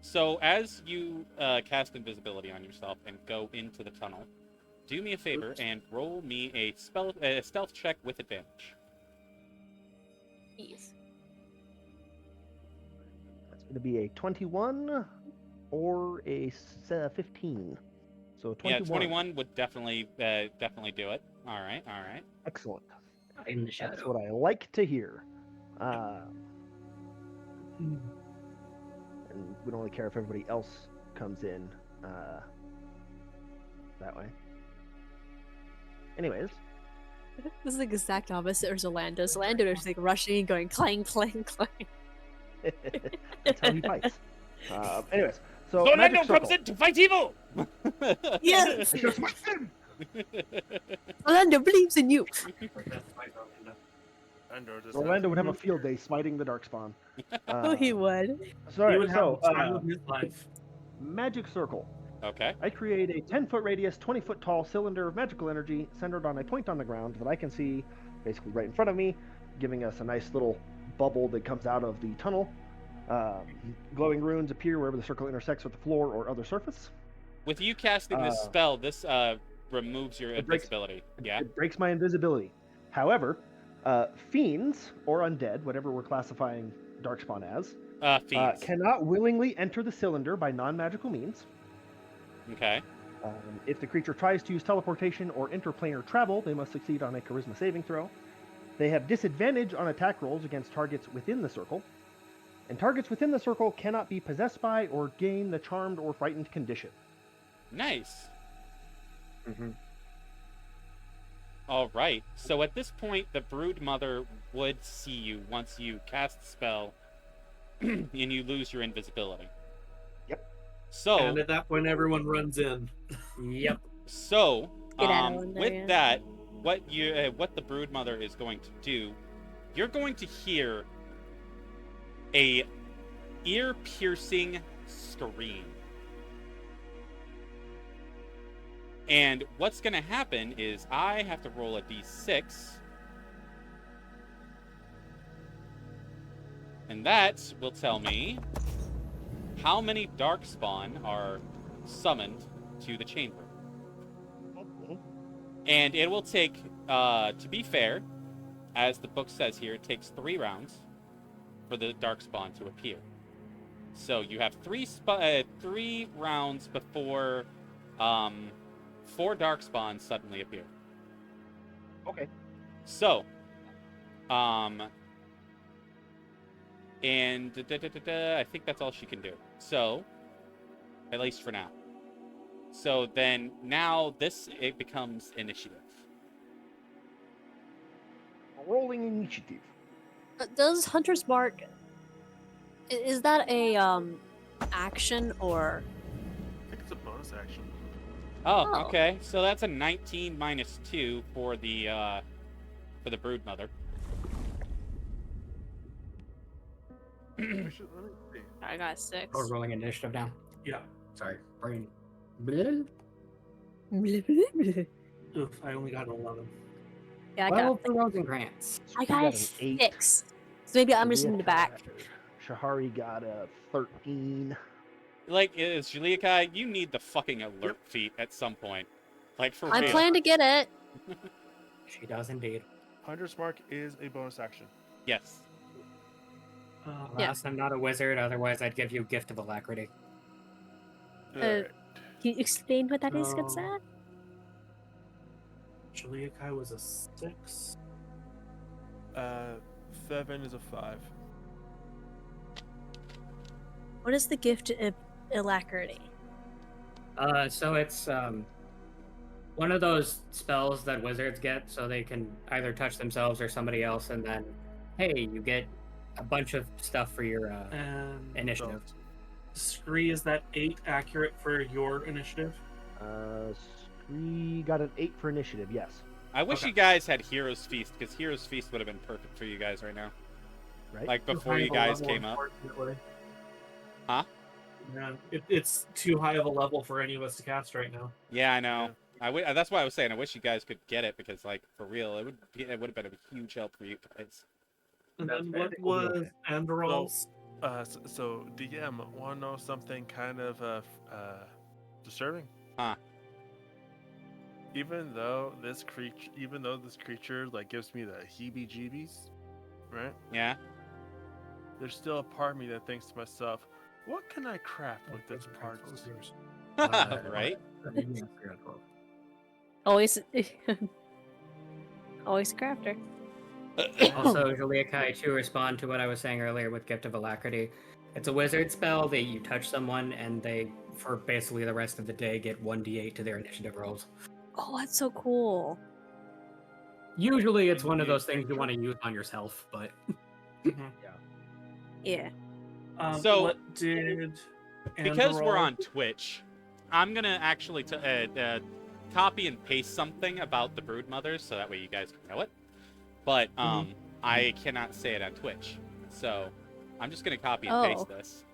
So as you cast invisibility on yourself and go into the tunnel, do me a favor and roll me a stealth check with advantage. Yes. That's going to be a 21 or a 15. So 21. Yeah, 21 would definitely do it. All right. All right. Excellent. In the That's shadow. what I like to hear. And we don't really care if everybody else comes in that way. Anyways, This is the exact opposite of Zalando. Zalando is like rushing and going clang, clang, clang. that's how he fights. Anyways, so Zalando Magic comes Circle. in to fight evil. Yes! I should've smashed him! Zalando believes in you. Orlando would have a field day smiting the Darkspawn. Oh, he would. Sorry, He would have so the time of his life. Magic Circle. Okay. I create a 10-foot radius, 20-foot tall cylinder of magical energy centered on a point on the ground that I can see basically right in front of me, giving us a nice little bubble that comes out of the tunnel. Glowing runes appear wherever the circle intersects with the floor or other surface. With you casting this spell, this removes your invisibility. Yeah. It breaks my invisibility. However, fiends or undead, whatever we're classifying Darkspawn as, Fiends. cannot willingly enter the cylinder by non-magical means. Okay. If the creature tries to use teleportation or interplanar travel, they must succeed on a charisma saving throw. They have disadvantage on attack rolls against targets within the circle. And targets within the circle cannot be possessed by or gain the charmed or frightened condition. Nice. Mm-hmm. All right. So at this point, the Broodmother would see you once you cast the spell and you lose your invisibility. Yep. So, And at that point, everyone runs in. Yep. so Get out of there, with yeah. that, what the Broodmother is going to do, you're going to hear a ear-piercing scream. And what's going to happen is I have to roll a d6. And that will tell me how many Darkspawn are summoned to the chamber. And it will take, to be fair, as the book says here, it takes 3 rounds for the Darkspawn to appear. So you have 3 rounds before 4 Darkspawn suddenly appear. Okay. So, and I think that's all she can do. So, at least for now. So then now it becomes initiative. Rolling initiative. Does Hunter's Mark, is that a action or? I think it's a bonus action. Oh, okay. So that's a 19 minus 2 for the Broodmother. Let me see. I got 6. Oh, rolling initiative now. Yeah. Sorry, brain. Oof, I only got an 11. Yeah, I Well, got. for Rosen Grants. I You got a an 8. 6. So maybe I'm just in the back. Shahari got a 13. Like, is Juliakai, you need the fucking alert feat at some point. Like, for I real. plan to get it. She does indeed. Hunter's Mark is a bonus action. Yes. Yeah. Alas, I'm not a wizard, otherwise I'd give you Gift of Alacrity. Alright. Can you explain what that is, good No. Sad? Juliakai was a 6. Seven is a 5. What is the gift of alacrity? So it's one of those spells that wizards get, so they can either touch themselves or somebody else, and then, hey, you get a bunch of stuff for your And initiative. Scree, is that 8 accurate for your initiative? Scree got an 8 for initiative, yes. I wish Okay. you guys had Hero's Feast, because Hero's Feast would have been perfect for you guys right now. Right? Like, Too before high you of a guys level, came up. unfortunately. Huh? Yeah, it's too high of a level for any of us to cast right now. Yeah, I know. That's why I was saying I wish you guys could get it, because, like, for real, it would have been a huge help for you guys. And That's then fair. what was Androl's? So DM, want to know something kind of disturbing? Huh. Even though this creature like gives me the heebie-jeebies, right? Yeah? There's still a part of me that thinks to myself, what can I craft with this parts? Right? Always, always a crafter. Also, Juliakai, to respond to what I was saying earlier with Gift of Alacrity, it's a wizard spell that you touch someone and they, for basically the rest of the day, get 1d8 to their initiative rolls. Oh, that's so cool. Usually it's one of those things you want to use on yourself, but Yeah. So- what did Because we're Androl- on Twitch, I'm gonna actually copy and paste something about the Broodmothers, so that way you guys can know it. But I cannot say it on Twitch, so I'm just gonna copy and paste this.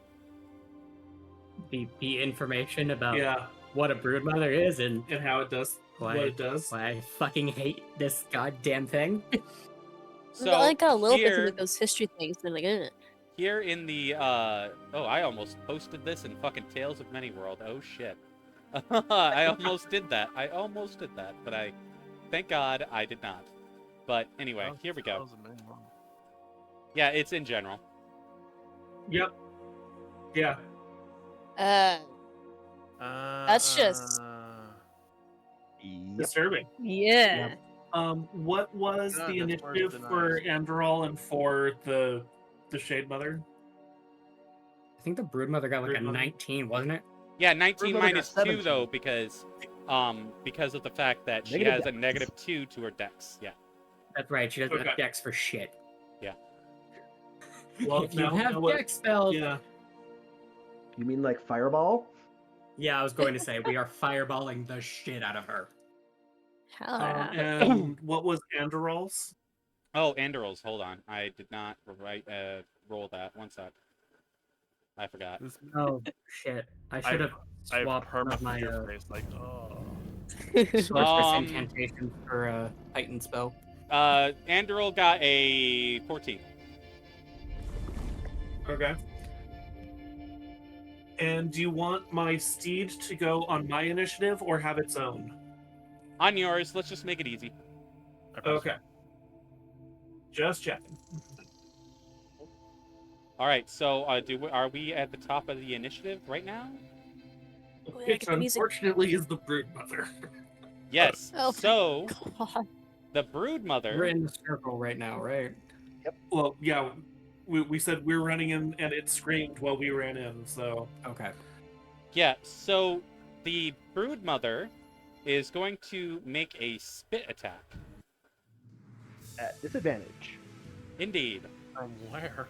the information about Yeah, what a broodmother is and and how it does why, what it does. why I fucking hate this goddamn thing. So I got a little bit of here, like those history things. And like, here in the I almost posted this in fucking Tales of Many World. Oh shit. I almost did that. But thank God I did not. But anyway, here we go. Yeah, it's in general. Yep. Yeah. That's just- Yep. Disturbing. yeah. What was Yeah, the that's where initiative it's for denied. Androl and for the Shade Mother? I think the broodmother got like a Broodmother. 19, wasn't it? Yeah, 19 Broodmother got minus 2 17. though, because of the fact that she Negative has a dex. -2 to her dex. Yeah. That's right, she doesn't Okay. have dex for shit. Well, If you now- have now what- dex spells, Yeah. You mean like Fireball? yeah, I was going to say we are fireballing the shit out of her. Hell yeah. And what was Androl's? Oh, Andorals, hold on. I did not roll that. One sec. I forgot. Oh shit! I should have I swapped one of my your face like, oh. sorceress incantation for a heightened spell. Andoral got a 14. Okay. And do you want my steed to go on my initiative or have its own? On yours, let's just make it easy. Okay. Just checking. All right, so are we at the top of the initiative right now? Oh, yeah, Which get the music. unfortunately is the brood mother. Yes. Oh, So God. the brood We're mother. in the circle right now, right? Well, yeah, we said we're running in, and it screamed while we ran in. So Okay. Yeah. So the brood mother is going to make a spit attack. At disadvantage. Indeed. From where?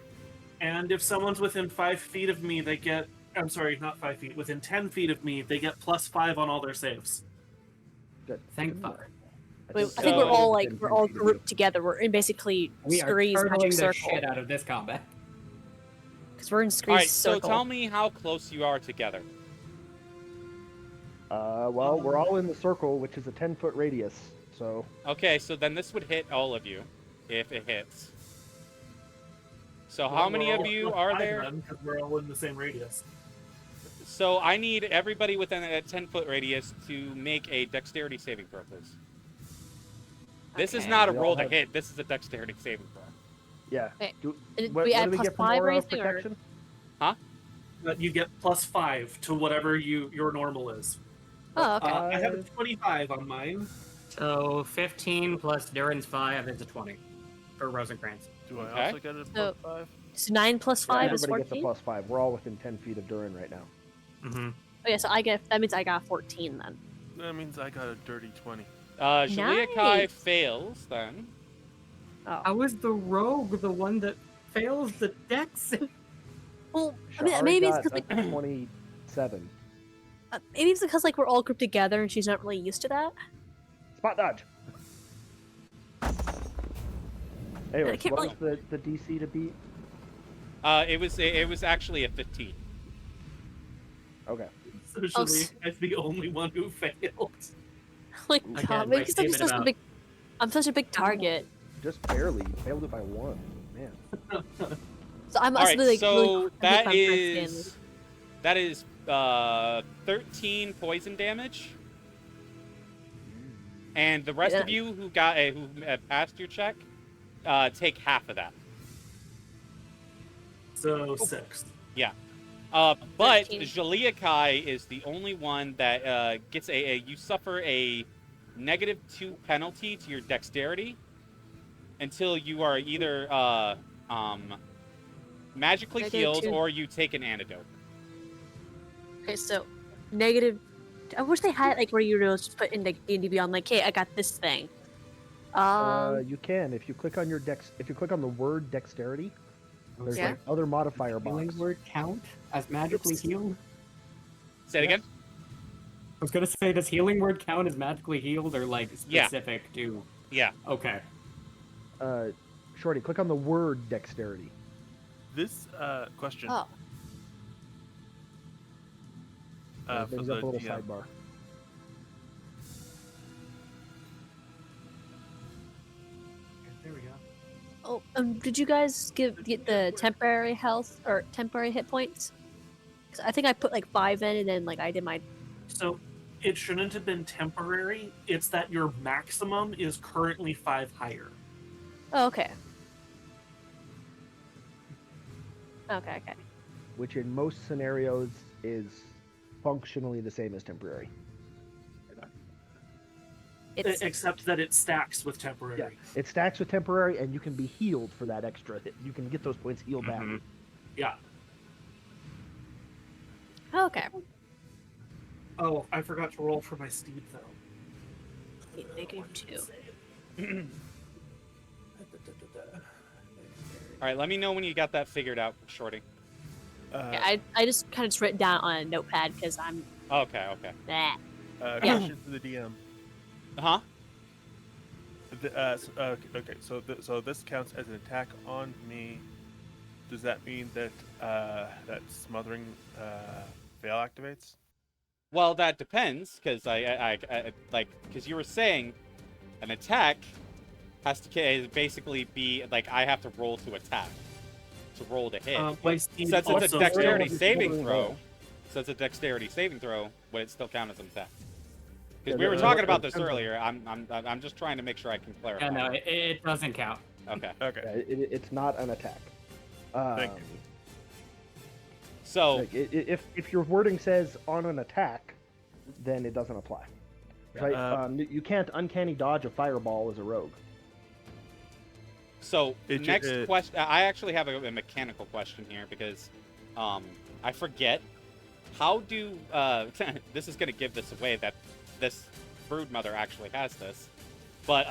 And if someone's within 5 feet of me, they get. I'm sorry, not 5 feet. Within 10 feet of me, they get +5 on all their saves. Good. Thank fuck. Wait, I think we're So- all like we're all grouped together. We're in basically We are Scurry's turtling magic the circle shit out of this combat. because we're in All Scurry's right. So circle. tell me how close you are together. Well, we're all in the circle, which is a 10-foot radius. So Okay. So then this would hit all of you, if it hits. So how many of you are there? Because we're all in the same radius. So I need everybody within a 10-foot radius to make a dexterity saving throw, please. This is Okay. not a We roll all to have- hit. This is a dexterity saving throw. yeah. Okay. Do, Did what, we what add do we plus get from 5 or aura of anything, or- protection? But you get +5 to whatever your normal is. Oh, okay. I have a 25 on mine. So 15 plus Durin's 5 is a 20 for Rosencrantz. Do I Okay. also get a So- +5? So 9 plus 5 is Everybody 14. gets a +5. We're all within 10 feet of Durin right now. Mm-hmm. Oh yeah, so I get that means I got 14 then. That means I got a dirty 20. Jalea Nice. fails then. Oh. How is the rogue the one that fails the dex? Well, I mean, Shari maybe it's got because like a 27. maybe it's because like we're all grouped together and she's not really used to that. Spot dodge. Anyways, can't what was the DC to beat? It was actually a 15. Okay. Socially, I'm the only one who failed. Like, Again, God, maybe like, because I'm give it such a about- big, I'm such a big target. Just barely. Failed it by 1. Man. So I'm All right, really, so really that I'm is 13 poison damage, and the rest of you who passed your check take half of that. So 6. But 13. Jalea Kai is the only one that gets you suffer a -2 penalty to your dexterity until you are either magically Negative healed 2. or you take an antidote. Okay, so negative. I wish they had like where you just put in like D&D Beyond, like, hey, I got this thing. You can if you click on your if you click on the word dexterity. There's Yeah. like other modifier Healing box. word count as magically Oops. healed? Say it again. I was gonna say, does healing word count as magically healed or like Yeah. specific to? Yeah. Okay. Shorty, click on the word dexterity. This question Oh, It for brings the up a little DM. sidebar. There we go. oh, did you guys get the temporary health or temporary hit points? 'Cause I think I put like 5 in, and then like I did my. So it shouldn't have been temporary. It's that your maximum is currently 5 higher. Oh, okay. Okay. Which in most scenarios is functionally the same as temporary. It's Except that it stacks with temporary. Yeah, it stacks with temporary, and you can be healed for that extra. You can get those points healed back. Mhm. Yeah. okay. Oh, I forgot to roll for my steed though. Negative 2. All right. Let me know when you got that figured out, Shorty. Yeah, I just kind of just written down on a notepad because I'm. Okay. Nah. Yeah. Question to the DM. Huh? Okay, so this counts as an attack on me. Does that mean that that smothering veil activates? Well, that depends, because because you were saying an attack has to basically be like I have to roll to attack. to roll to hit. My steed Since it's also a dexterity failed. saving throw, would it still count as an attack? Because we Yeah, were no, talking no, about this depends on- earlier. I'm just trying to make sure I can clarify. Yeah, no, it doesn't count. Okay. Okay. Yeah, it's not an attack. Thank you. So Like, if your wording says on an attack, then it doesn't apply. Right? You can't uncanny dodge a fireball as a rogue. next question. I actually have a mechanical question here because I forget. How do this is going to give this away that this Broodmother actually has this, but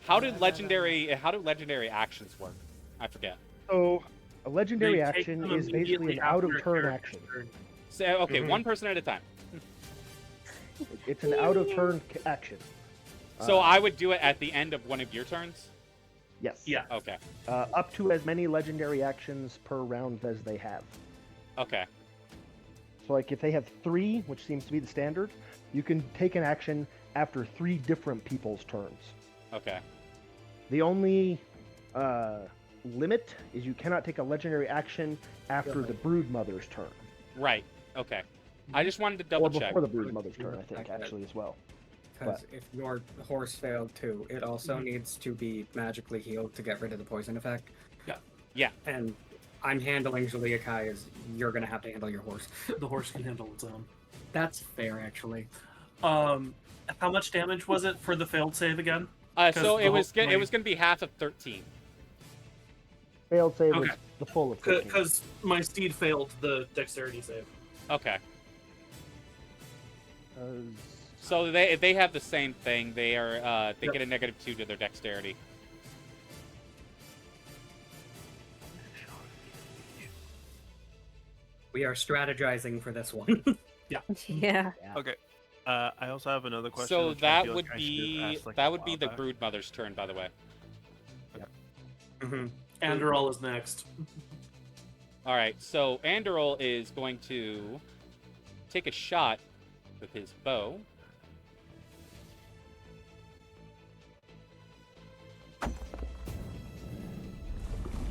how do legendary actions work? I forget. So a legendary They take action them is basically immediately an out of after a turn character's action. turn. So okay, Mhm. one person at a time. It's an out of turn action. So I would do it at the end of one of your turns. Yes. Yeah. Okay. Up to as many legendary actions per round as they have. Okay. So like if they have 3, which seems to be the standard, you can take an action after 3 different people's turns. Okay. The only limit is you cannot take a legendary action after the Broodmother's turn. Right. Okay. I just wanted to Or double check. before the Broodmother's turn, I think, actually, as well. Because if your horse failed too, it also needs to be magically healed to get rid of the poison effect. Yeah. Yeah. And I'm handling Julia Kai's. You're gonna have to handle your horse. The horse can handle its own. That's fair, actually. How much damage was it for the failed save again? So the it was whole- it was going to be half of 13. Failed save was Okay. the full of 15. Because my steed failed the dexterity save. Okay. Uh, So they have the same thing. They are they Yep. get a -2 to their dexterity. We are strategizing for this one. Yeah. Okay. I also have another question. So which I that feel would like I should have be asked, like, a that would be while the back. Broodmother's turn, by the way. Mhm. Anderol is next. All right. So Andoril is going to take a shot with his bow.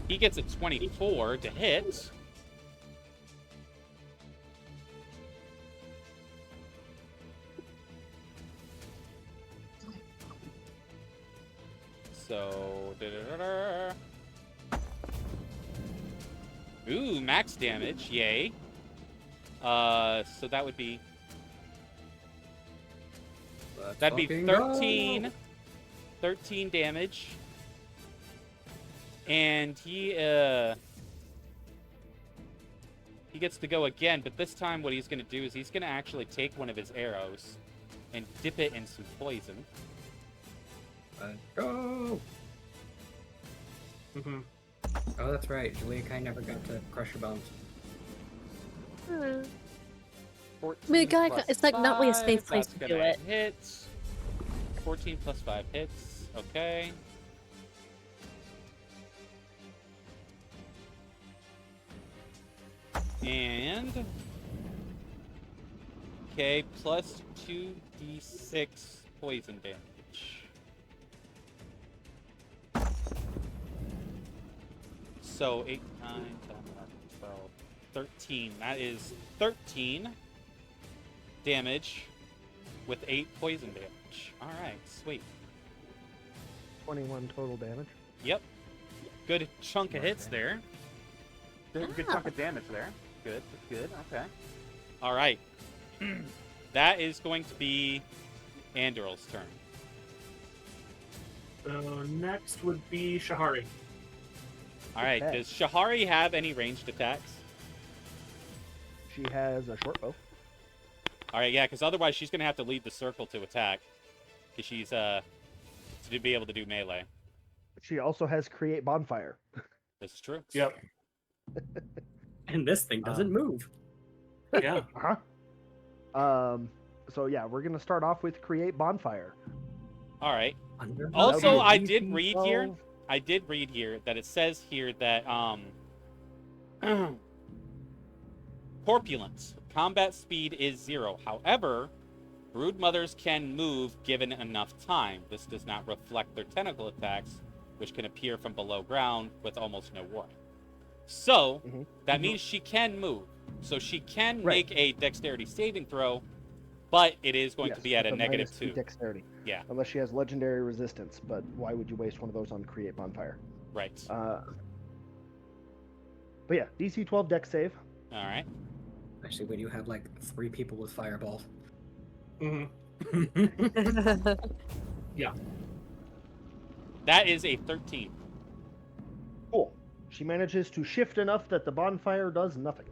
He gets a 24 to hit. So, ooh, max damage, yay. So that would be that'd be fucking 13, go. 13 damage. And he gets to go again, but this time what he's going to do is he's going to actually take one of his arrows and dip it in some poison. Let's go. Mm-hmm. Oh, that's right. Julia Kai never got to crush your bones. Hmm. 14 I mean, guy- plus it's, like, not really a safe 5, place that's to do gonna it. Hit. 14 plus 5 hits. Okay. And okay, plus 2d6 poison damage. So 8, 9, 10, 11, 12, 13. That is 13 damage with 8 poison damage. All right, sweet. 21 total damage. Yep. Good chunk of hits there. Good chunk of damage there. Good, good, okay. All right. That is going to be Andoril's turn. Next would be Shahari. All right, Okay. does Shahari have any ranged attacks? She has a short bow. All right, yeah, because otherwise she's going to have to lead the circle to attack. Because she's, to be able to do melee. She also has create bonfire. This is true. Yep. And this thing doesn't move. Yeah. Uh-huh. So yeah, we're gonna start off with create bonfire. All right. Under- Also, That'll be I a did DC read here. 12. I did read here that it says here that corpulence combat speed is 0. However, Broodmothers can move given enough time. This does not reflect their tentacle attacks, which can appear from below ground with almost no warning. So Mhm. that means she can move. So she can Right. make a dexterity saving throw, but it is going to Yes, be at with a negative -2 2. dexterity. Yeah. Unless she has legendary resistance, but why would you waste one of those on create bonfire? Right. But yeah, DC 12 dex save. All right. Especially when you have like 3 people with fireballs. Hmm. That is a 13. Cool. She manages to shift enough that the bonfire does nothing.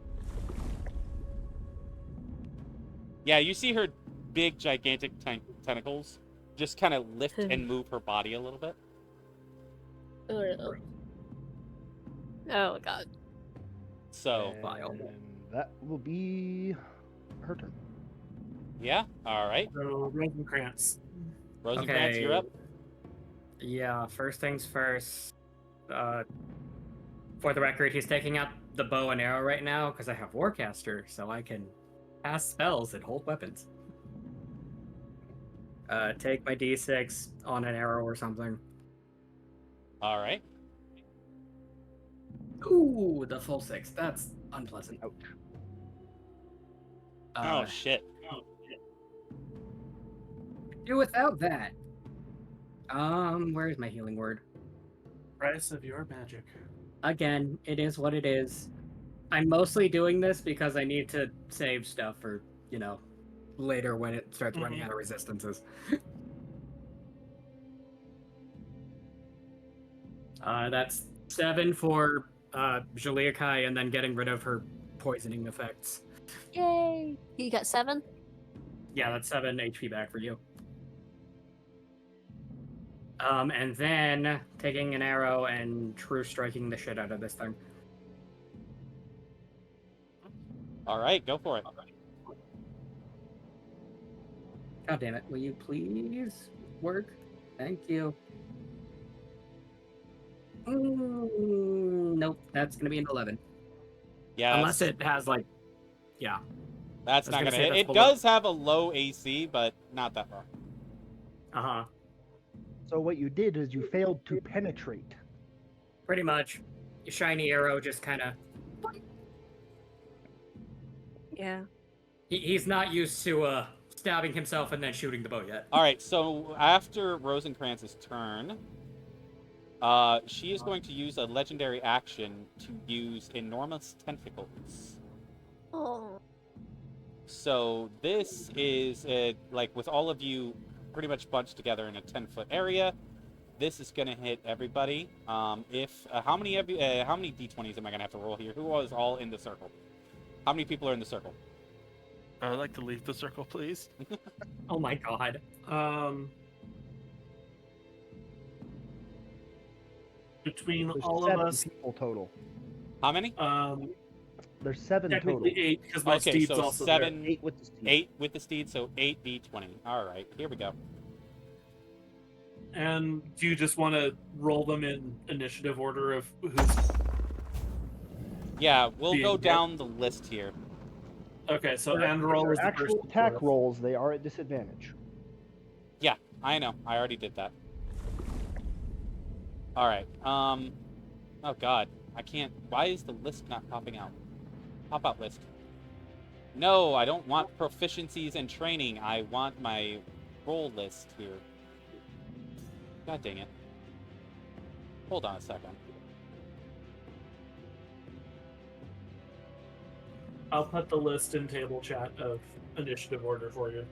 Yeah, you see her big, gigantic tentacles just kind of lift and move her body a little bit. Oh god. So, And that will be her turn. yeah. All right. So Rosencrantz. Rosencrantz, you're up. Yeah, first things first. For the record, he's taking out the bow and arrow right now because I have Warcaster, so I can cast spells and hold weapons. Take my d6 on an arrow or something. All right. Ooh, the full 6. That's unpleasant. Ouch. Oh, shit. Do without that. Where's my healing word? Price of your magic. Again, it is what it is. I'm mostly doing this because I need to save stuff for, later when it starts running out of resistances. That's 7 for Juliakai and then getting rid of her poisoning effects. Yay! You got 7? Yeah, that's 7 HP back for you. And then taking an arrow and true striking the shit out of this thing. All right, go for it. God damn it. Will you please work? Thank you. Nope, that's going to be an 11. Yeah. Unless it has, yeah. That's I was not gonna going to say hit. that's It below. does have a low AC, but not that low. Uh-huh. So what you did is you failed to penetrate. Pretty much. Your shiny arrow just kind of... Yeah. He's not used to stabbing himself and then shooting the bow yet. All right, so after Rosencrantz's turn, she is going to use a legendary action to use enormous tentacles. Oh. So this is like with all of you pretty much bunched together in a 10-foot area. This is gonna hit everybody. How many d20s am I gonna have to roll here? Who was all in the circle? How many people are in the circle? I would like to leave the circle, please. Oh my god. Between There's all 7 of us, people total. How many? There's 7 total. technically 8 because my Okay, steed's so also 7, 8 with the steed. 8 with the steed, so 8 d20. All right, here we go. there. And do you just want to roll them in initiative order of who's? Yeah, we'll Being go hit. down the list here. Okay, so For end roll their is the first. actual attack rolls, they are at disadvantage. Yeah, I know. I already did that. All right. Oh God, I can't. Why is the list not popping out? Pop out list. No, I don't want proficiencies and training. I want my roll list here. God dang it. Hold on a second. I'll put the list in table chat of initiative order for you.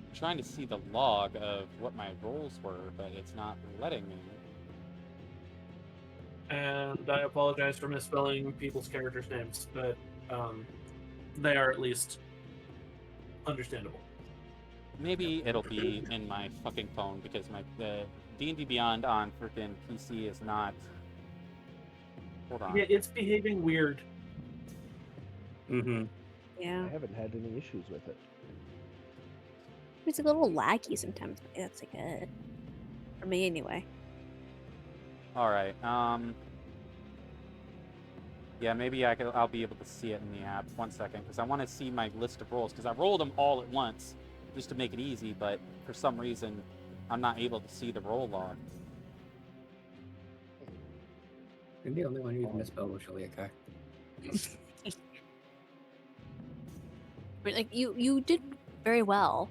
I'm trying to see the log of what my rolls were, but it's not letting me. And I apologize for misspelling people's characters' names, but they are at least understandable. Maybe it'll be in my fucking phone because the D&D Beyond on freaking PC is not. Hold on. Yeah, it's behaving weird. Mm-hmm. Yeah. I haven't had any issues with it. It's a little laggy sometimes, but that's good. For me, anyway. All right. Yeah, maybe I'll be able to see it in the app. 1 second, because I want to see my list of rolls, because I rolled them all at once just to make it easy, but for some reason I'm not able to see the roll log. You're the only one who misspelled Wishaliaka. But, like, you did very well.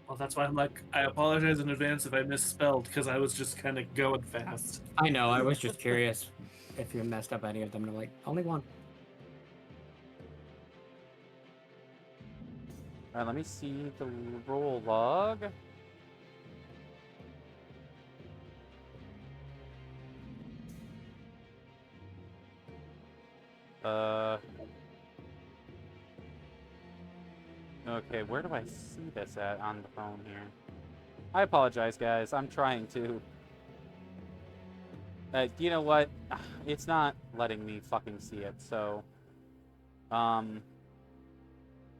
Well, that's why I'm like, I apologize in advance if I misspelled, because I was just kind of going fast. I know, I was just curious if you messed up any of them, and I'm like, only one. Alright, let me see the roll log. Okay, where do I see this at on the phone here? I apologize, guys. I'm trying to. You know what? It's not letting me fucking see it, so...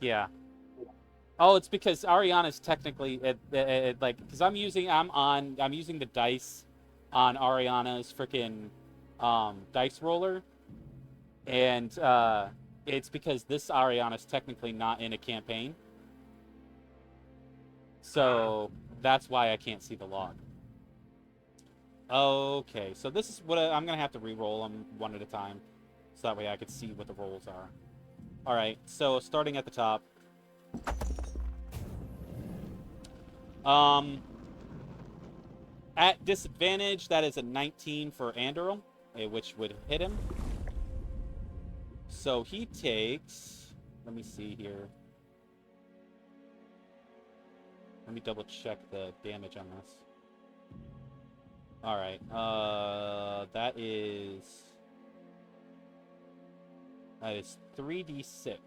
Yeah. Oh, it's because Ariana's technically... like, because I'm using the dice on Ariana's freaking dice roller. And, it's because this Ariana's technically not in a campaign. So, that's why I can't see the log. Okay, so this is what I'm going to have to re-roll them one at a time. So that way I can see what the rolls are. Alright, so starting at the top. At disadvantage, that is a 19 for Andoril, which would hit him. So he takes... Let me see here. Let me double check the damage on this. Alright, that is 3d6.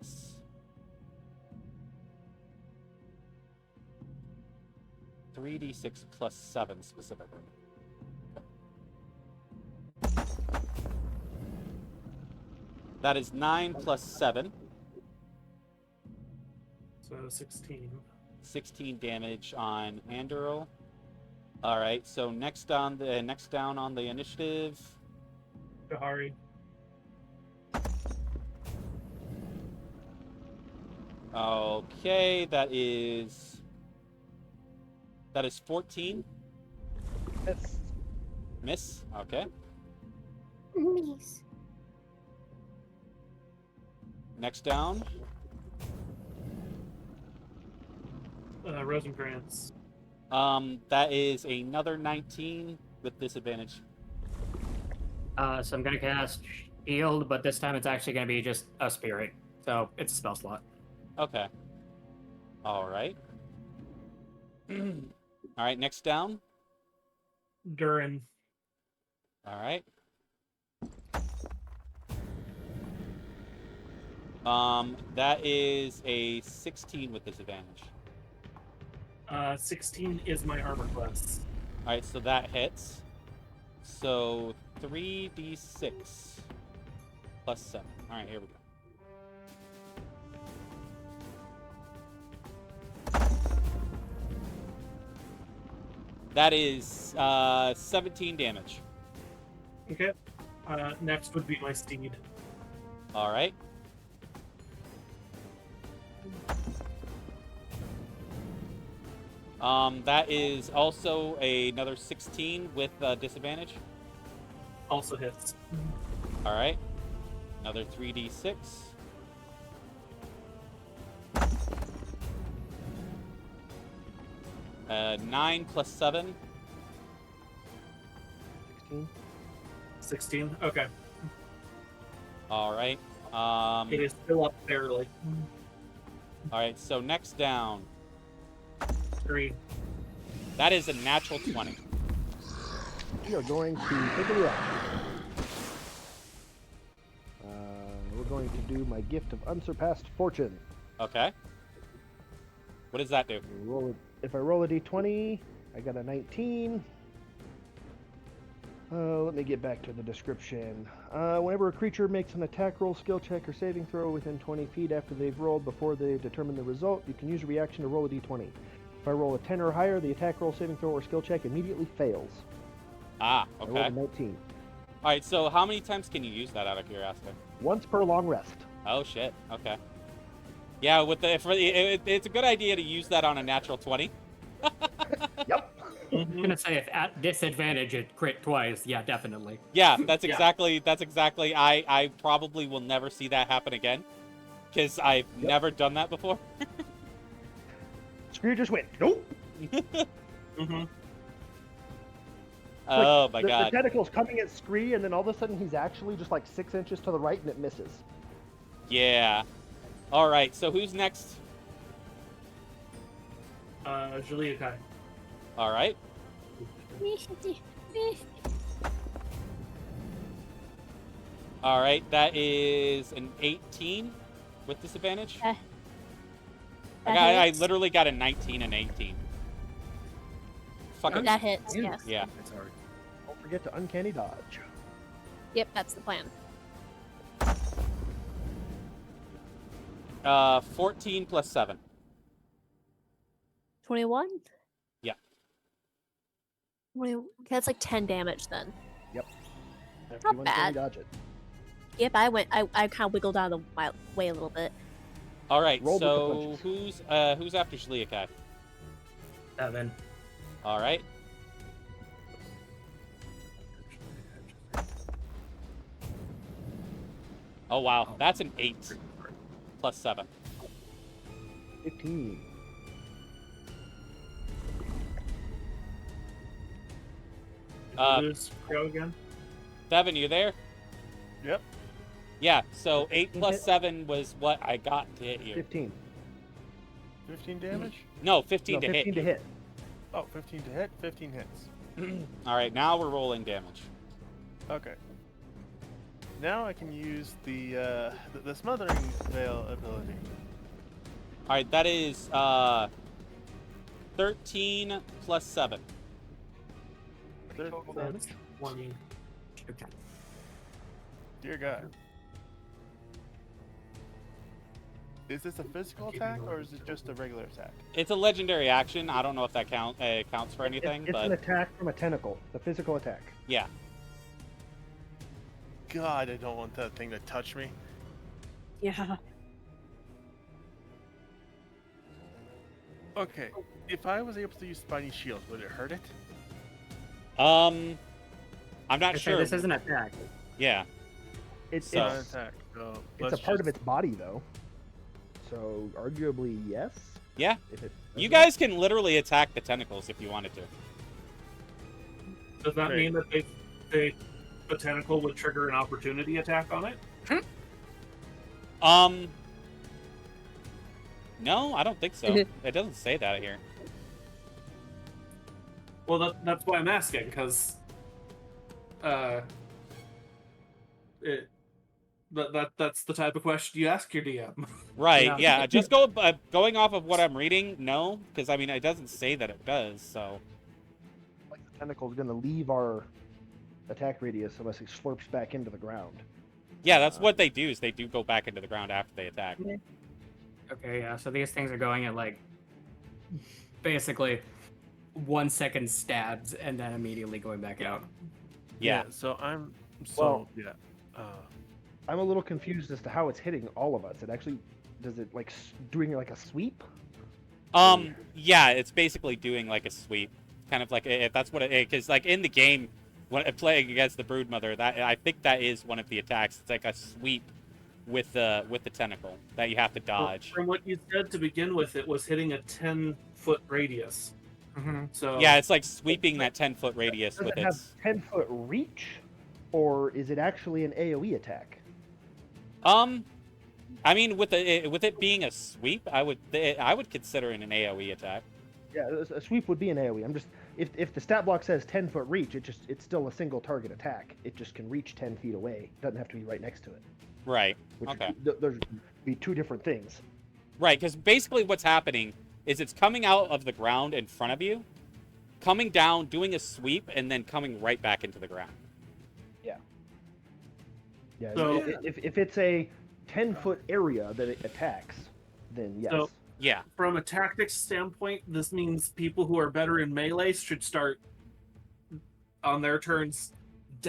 3d6 plus 7 specifically. That is 9 plus 7. So 16. 16 damage on Andoril. All right, so next down on the initiative. Jahari. Okay, that is 14. Yes. Miss. Okay. Miss. Next down. Rosencrantz. That is another 19 with disadvantage. So I'm gonna cast Shield, but this time it's actually gonna be just a spirit. So it's a spell slot. Okay. All right. All right, next down. Durin. All right. That is a 16 with disadvantage. 16 is my armor class. All right, so that hits. So 3d6 plus 7. All right, here we go. That is 17 damage. Okay. Next would be my steed. All right. That is also another 16 with disadvantage. Also hits. All right. Another 3d6. Uh, 9 plus 7. 16. 16. Okay. All right. It is still up barely. All right. So next down. 3. That is a natural 20. We are going to take a reaction. We're going to do my gift of unsurpassed fortune. Okay. What does that do? If I roll a d20, I got a 19. Let me get back to the description. Whenever a creature makes an attack roll, skill check, or saving throw within 20 feet after they've rolled before they determine the result, you can use a reaction to roll a d20. If I roll a 10 or higher, the attack roll, saving throw, or skill check immediately fails. Ah, I rolled okay. a 19. All right, so how many times can you use that out of curiosity? Once per long rest. Oh shit. Okay. Yeah, with it's a good idea to use that on a natural 20. Yep. I'm gonna say if at disadvantage it crit twice, yeah, definitely. Yeah, that's Yeah. exactly. I probably will never see that happen again, because I've Yep. never done that before. Screw just went. Nope. Mm-hmm. Oh my the god. tentacle's coming at Scree, and then all of a sudden he's actually just like 6 inches to the right, and it misses. Yeah. All right. So who's next? Julia Kai. All right. All right. That is an 18 with disadvantage. I hits. literally got a 19 and 18. Fucking That hits, yes. yeah. It's hard. Don't forget to uncanny dodge. Yep, that's the plan. 14 plus 7. 21? Yeah. 20, okay, that's like 10 damage then. After you uncanny bad. dodge it. Yep, I kind of wiggled out of the way a little bit. All right. Roll with the So punches. who's after Shliakai? 7. All right. Oh wow, that's an 8 plus 7. 15. Lose Crow again. 7, you there? Yep. Yeah. So 8 15 plus hit? 7 was what I got to hit you. 15. 15 damage? No, 15 No, to 15 hit. to hit. Oh, 15 to hit, 15 hits. All right, now we're rolling damage. Okay. Now I can use the smothering veil ability. All right, that is 13 plus 7. That's 20. Okay. Dear God. Is this a physical attack or is it just a regular attack? It's a legendary action. I don't know if that counts for anything, It's but an attack from a tentacle. The physical attack. yeah. God, I don't want that thing to touch me. Yeah. Okay, if I was able to use Spiny Shield, would it hurt it? I'm not Okay, sure. this is an attack. Yeah. It's So- Not an it's, attack. So it's a let's part of just- its body, though. So arguably, yes. Yeah. If it You guys can literally attack the tentacles if you wanted to. Does that Great. mean that the tentacle would trigger an opportunity attack on it? No, I don't think so. It doesn't say that here. Well, that's why I'm asking, because that's the type of question you ask your DM. Right, Yeah. yeah. Just going off of what I'm reading, no, because I mean it doesn't say that it does. So like the tentacle's going to leave our attack radius unless it slurps back into the ground. yeah, that's what they do. Is they do go back into the ground after they attack. Okay, yeah, so these things are going at like basically 1 second stabs and then immediately going back out. Yeah. So I'm. Well- yeah. I'm a little confused as to how it's hitting all of us. It actually does it like doing like a sweep? Yeah, it's basically doing like a sweep, kind of like if that's what it. Because like in the game, when playing against the Broodmother, that I think that is one of the attacks. It's like a sweep with the tentacle that you have to dodge. From what you said to begin with, it was hitting a 10-foot radius. Mm-hmm. So Yeah, it's like sweeping that 10-foot radius Does with it have its. 10-foot reach, or is it actually an AOE attack? I mean, with it being a sweep, I would consider it an AOE attack. Yeah, a sweep would be an AOE. I'm just if the stat block says 10-foot reach, it's still a single target attack. It just can reach 10 feet away. Doesn't have to be right next to it. Right. Which Okay. There's be two different things. Right, because basically what's happening is it's coming out of the ground in front of you, coming down, doing a sweep, and then coming right back into the ground. Yeah. So- if it's a 10-foot area that it attacks, then yes. So- Yeah. from a tactics standpoint, this means people who are better in melee should start on their turns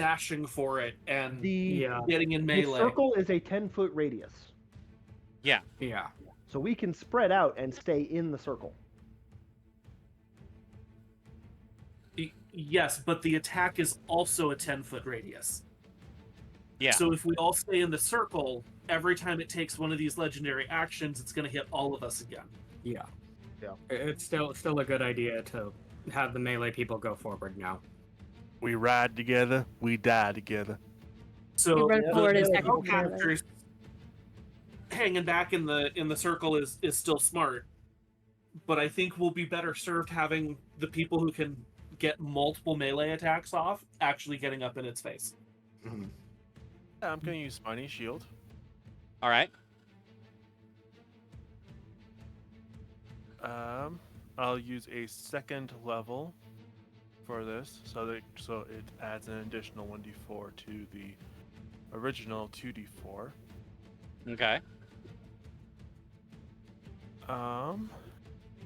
dashing for it and The Yeah. getting in the melee. circle is a 10-foot radius, Yeah. Yeah. so we can spread out and stay in the circle. Yes, but the attack is also a 10-foot radius. Yeah. So if we all stay in the circle, every time it takes one of these legendary actions, it's going to hit all of us again. Yeah. Yeah. It's still a good idea to have the melee people go forward now. We ride together, we die together. So You run yeah, forward the as melee technically melee. characters hanging back in the circle is still smart, but I think we'll be better served having the people who can get multiple melee attacks off actually getting up in its face. Yeah, I'm gonna use Spiny Shield. All right. I'll use a second level for this, so it adds an additional 1d4 to the original 2d4. Okay.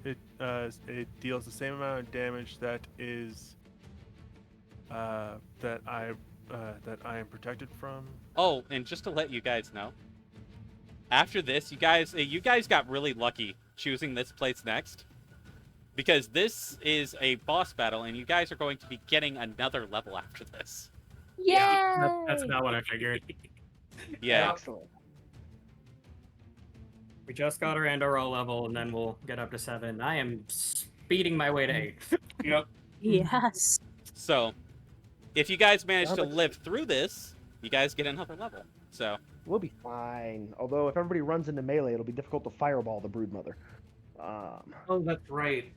It deals the same amount of damage that is that I am protected from. Oh, and just to let you guys know, after this, you guys got really lucky choosing this place next, because this is a boss battle, and you guys are going to be getting another level after this. Yeah. That's not what I figured. Yeah. Excellent. We just got our Andorra level, and then we'll get up to 7. I am speeding my way to 8. Yep. Yes. So, if you guys manage to Sounds live through this, you guys get another level. So, We'll be fine. Although if everybody runs into melee, it'll be difficult to fireball the Broodmother. Oh, that's right.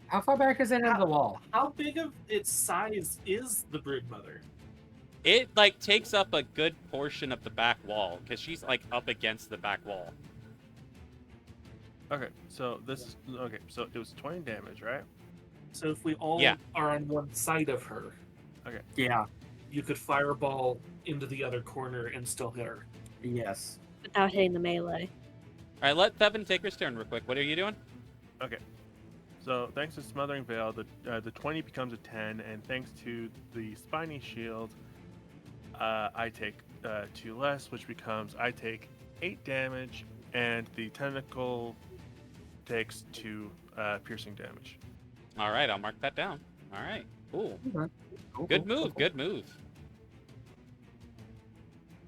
How far back is it into the wall? How big of its size is the Broodmother? it like takes up a good portion of the back wall because she's like up against the back wall. Okay, so so it was 20 damage, right? So if we all Yeah. are on one side of her, Yeah. you could fireball into the other corner and still hit her. Yes. Without hitting the melee. All right, let Thevin take his turn real quick. What are you doing? Okay. So thanks to Smothering Veil, the 20 becomes a 10, and thanks to the Spiny Shield, I take 2 less, which becomes I take 8 damage, and the Tentacle takes 2 piercing damage. All right, I'll mark that down. All right, cool. Cool, Good cool, move. cool. Good move.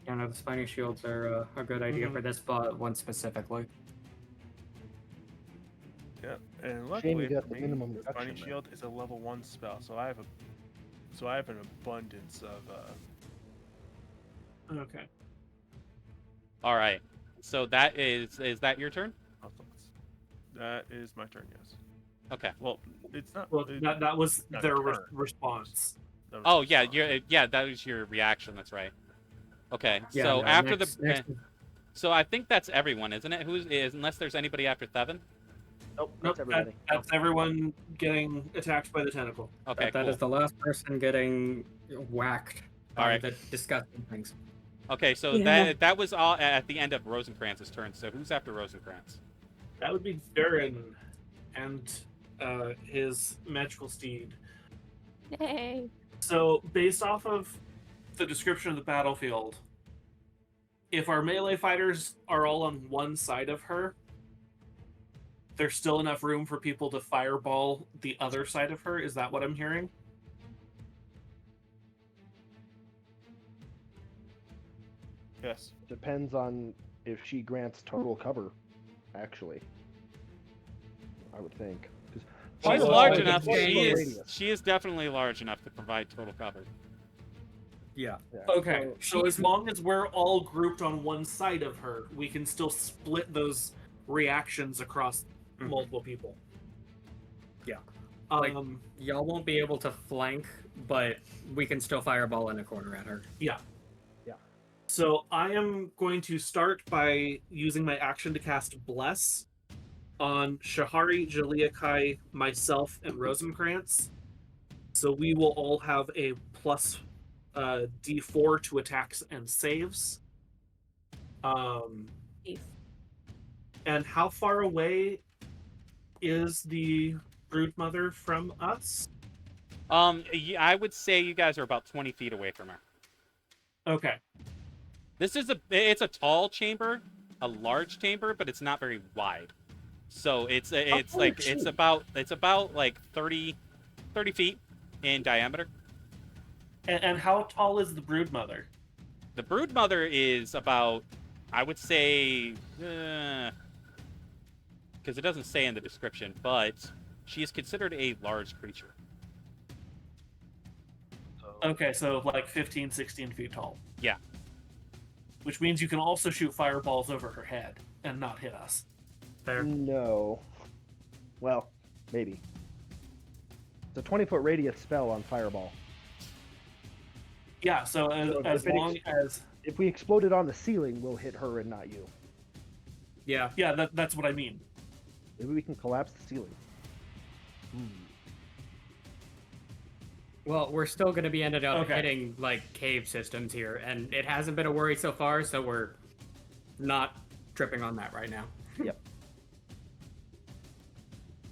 Yeah, no, the spiny shields are a good idea for this one specifically. Yeah, and Shame luckily you got for the me, minimum the reduction Spiny there. Shield is a level 1 spell, so I have an abundance of Okay. All right. So that is that your turn? thoughts. That is my turn, yes. Okay. Well, it's not. Well, that was not their turn. response. that was Oh the yeah, response. that was your reaction. That's right. Okay. Yeah, so no, after next, the so I think that's everyone, isn't it? Who's is unless there's anybody after Thevin? Nope, Nope, that's everybody. that's everyone getting attacked by the tentacle. Okay. that cool. is the last person getting whacked by Alright. the disgusting things. Okay. So Yeah. that was all at the end of Rosencrantz's turn. So who's after Rosencrantz? That would be Darren and his magical steed. Yay. So, based off of the description of the battlefield, if our melee fighters are all on one side of her, there's still enough room for people to fireball the other side of her. Is that what I'm hearing? Yes. Depends on if she grants total cover, actually. I would think. 'Cause She's Oh, large it's enough. a She total is. radius. She is definitely large enough to provide total cover. Yeah. Yeah. Okay, so as long as we're all grouped on one side of her, we can still split those reactions across Mhm. multiple people. Yeah. Like- Um, Y'all won't be able to flank, but we can still fireball in a corner at her. So I am going to start by using my action to cast Bless on Shahari, Jaliakai, myself, and Rosencrantz. So we will all have a plus D4 to attacks and saves. Safe. And how far away is the Broodmother from us? I would say you guys are about 20 feet away from her. Okay. It's a tall chamber, a large chamber, but it's not very wide. So it's like it's about like 30 feet in diameter. And how tall is the broodmother? The broodmother is about, I would say, because it doesn't say in the description, but she is considered a large creature. Okay, so like 15, 16 feet tall. Yeah. Which means you can also shoot fireballs over her head and not hit us. Fair. No. Well, maybe. It's a 20-foot radius spell on fireball. Yeah, so as long as... If we explode it on the ceiling, we'll hit her and not you. Yeah. Yeah, that's what I mean. Maybe we can collapse the ceiling. Well, we're still going to be ended up Okay. hitting like cave systems here, and it hasn't been a worry so far, so we're not tripping on that right now. Yep.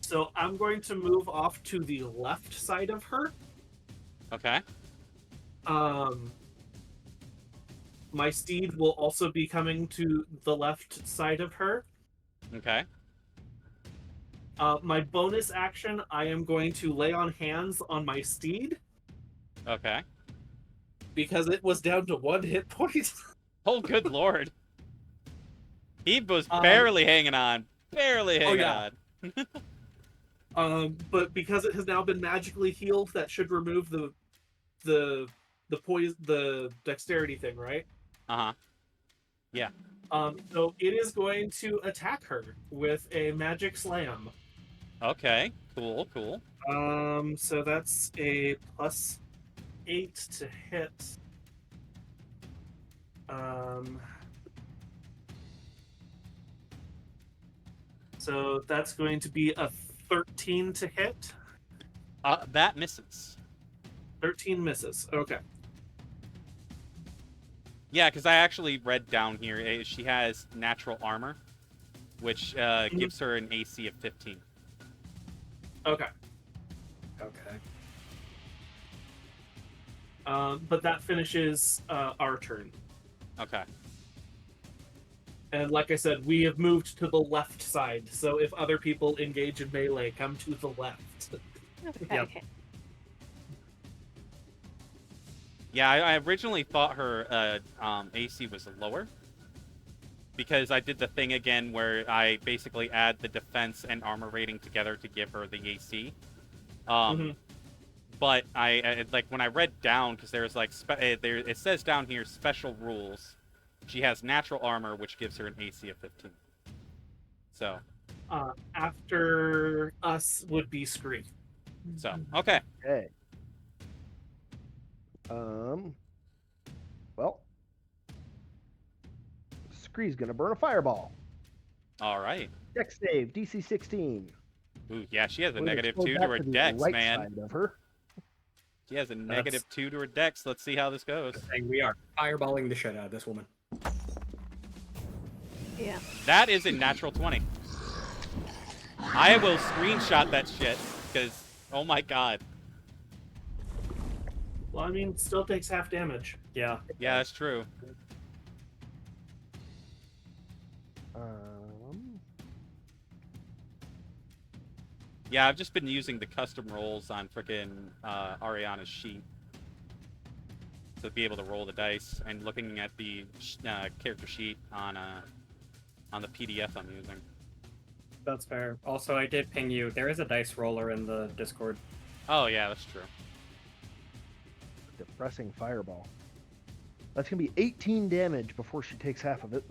So I'm going to move off to the left side of her. Okay. My steed will also be coming to the left side of her. Okay. My bonus action, I am going to lay on hands on my steed Okay. because it was down to 1 hit point. Oh, good lord. He was barely hanging on. Barely hanging yeah. on. But because it has now been magically healed, that should remove the poison, the dexterity thing, right? Uh-huh. Yeah. So it is going to attack her with a magic slam. Okay. Cool, cool. So that's a +8 to hit. So that's going to be a 13 to hit. That misses. 13 misses. Okay. Yeah, because I actually read down here, she has natural armor, which gives her an AC of 15. Okay. Okay. But that finishes our turn. Okay. And like I said, we have moved to the left side. So if other people engage in melee, come to the left. Okay. Yep. Yeah, I originally thought her AC was lower, because I did the thing again where I basically add the defense and armor rating together to give her the AC. But I like when I read down, because there's like it says down here special rules. She has natural armor, which gives her an AC of 15. So. After us would be Scree. So okay. Okay. Well, Scree's gonna burn a fireball. All right. Dex save, DC 16. Ooh, yeah, she has a We're gonna -2 explode to that her the dex, right man. side of her. She has a -2 to her dex. Let's see how this goes. Saying we are fireballing the shit out of this woman. Yeah. That is a natural 20. I will screenshot that shit, because, oh my god. Well, I mean, still takes half damage. Yeah. Yeah, that's true. Yeah, I've just been using the custom rolls on frickin' Ariana's sheet to be able to roll the dice, and looking at the character sheet on the PDF I'm using. That's fair. Also, I did ping you. There is a dice roller in the Discord. Oh yeah, that's true. Depressing fireball. That's gonna be 18 damage before she takes half of it.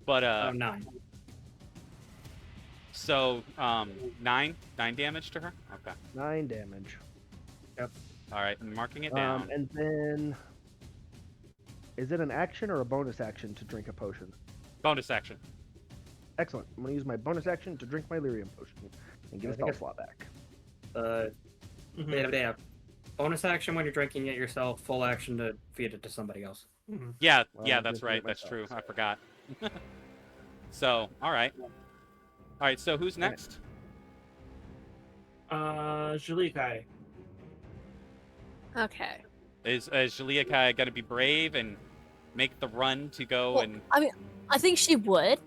But 9. So 9 damage to her. Okay. 9 damage. Yep. All right, I'm marking it down. And then, is it an action or a bonus action to drink a potion? Bonus action. Excellent. I'm gonna use my bonus action to drink my lyrium potion and get a spell slot back. Yeah. Bonus action when you're drinking it yourself. Full action to feed it to somebody else. Yeah, Well, yeah, I'm that's gonna do right. it That's myself, true. I forgot. So, all right. All right. So who's next? Jalikai. Okay. Is Jaliakai gonna be brave and make the run to go Well, and I mean, I think she would.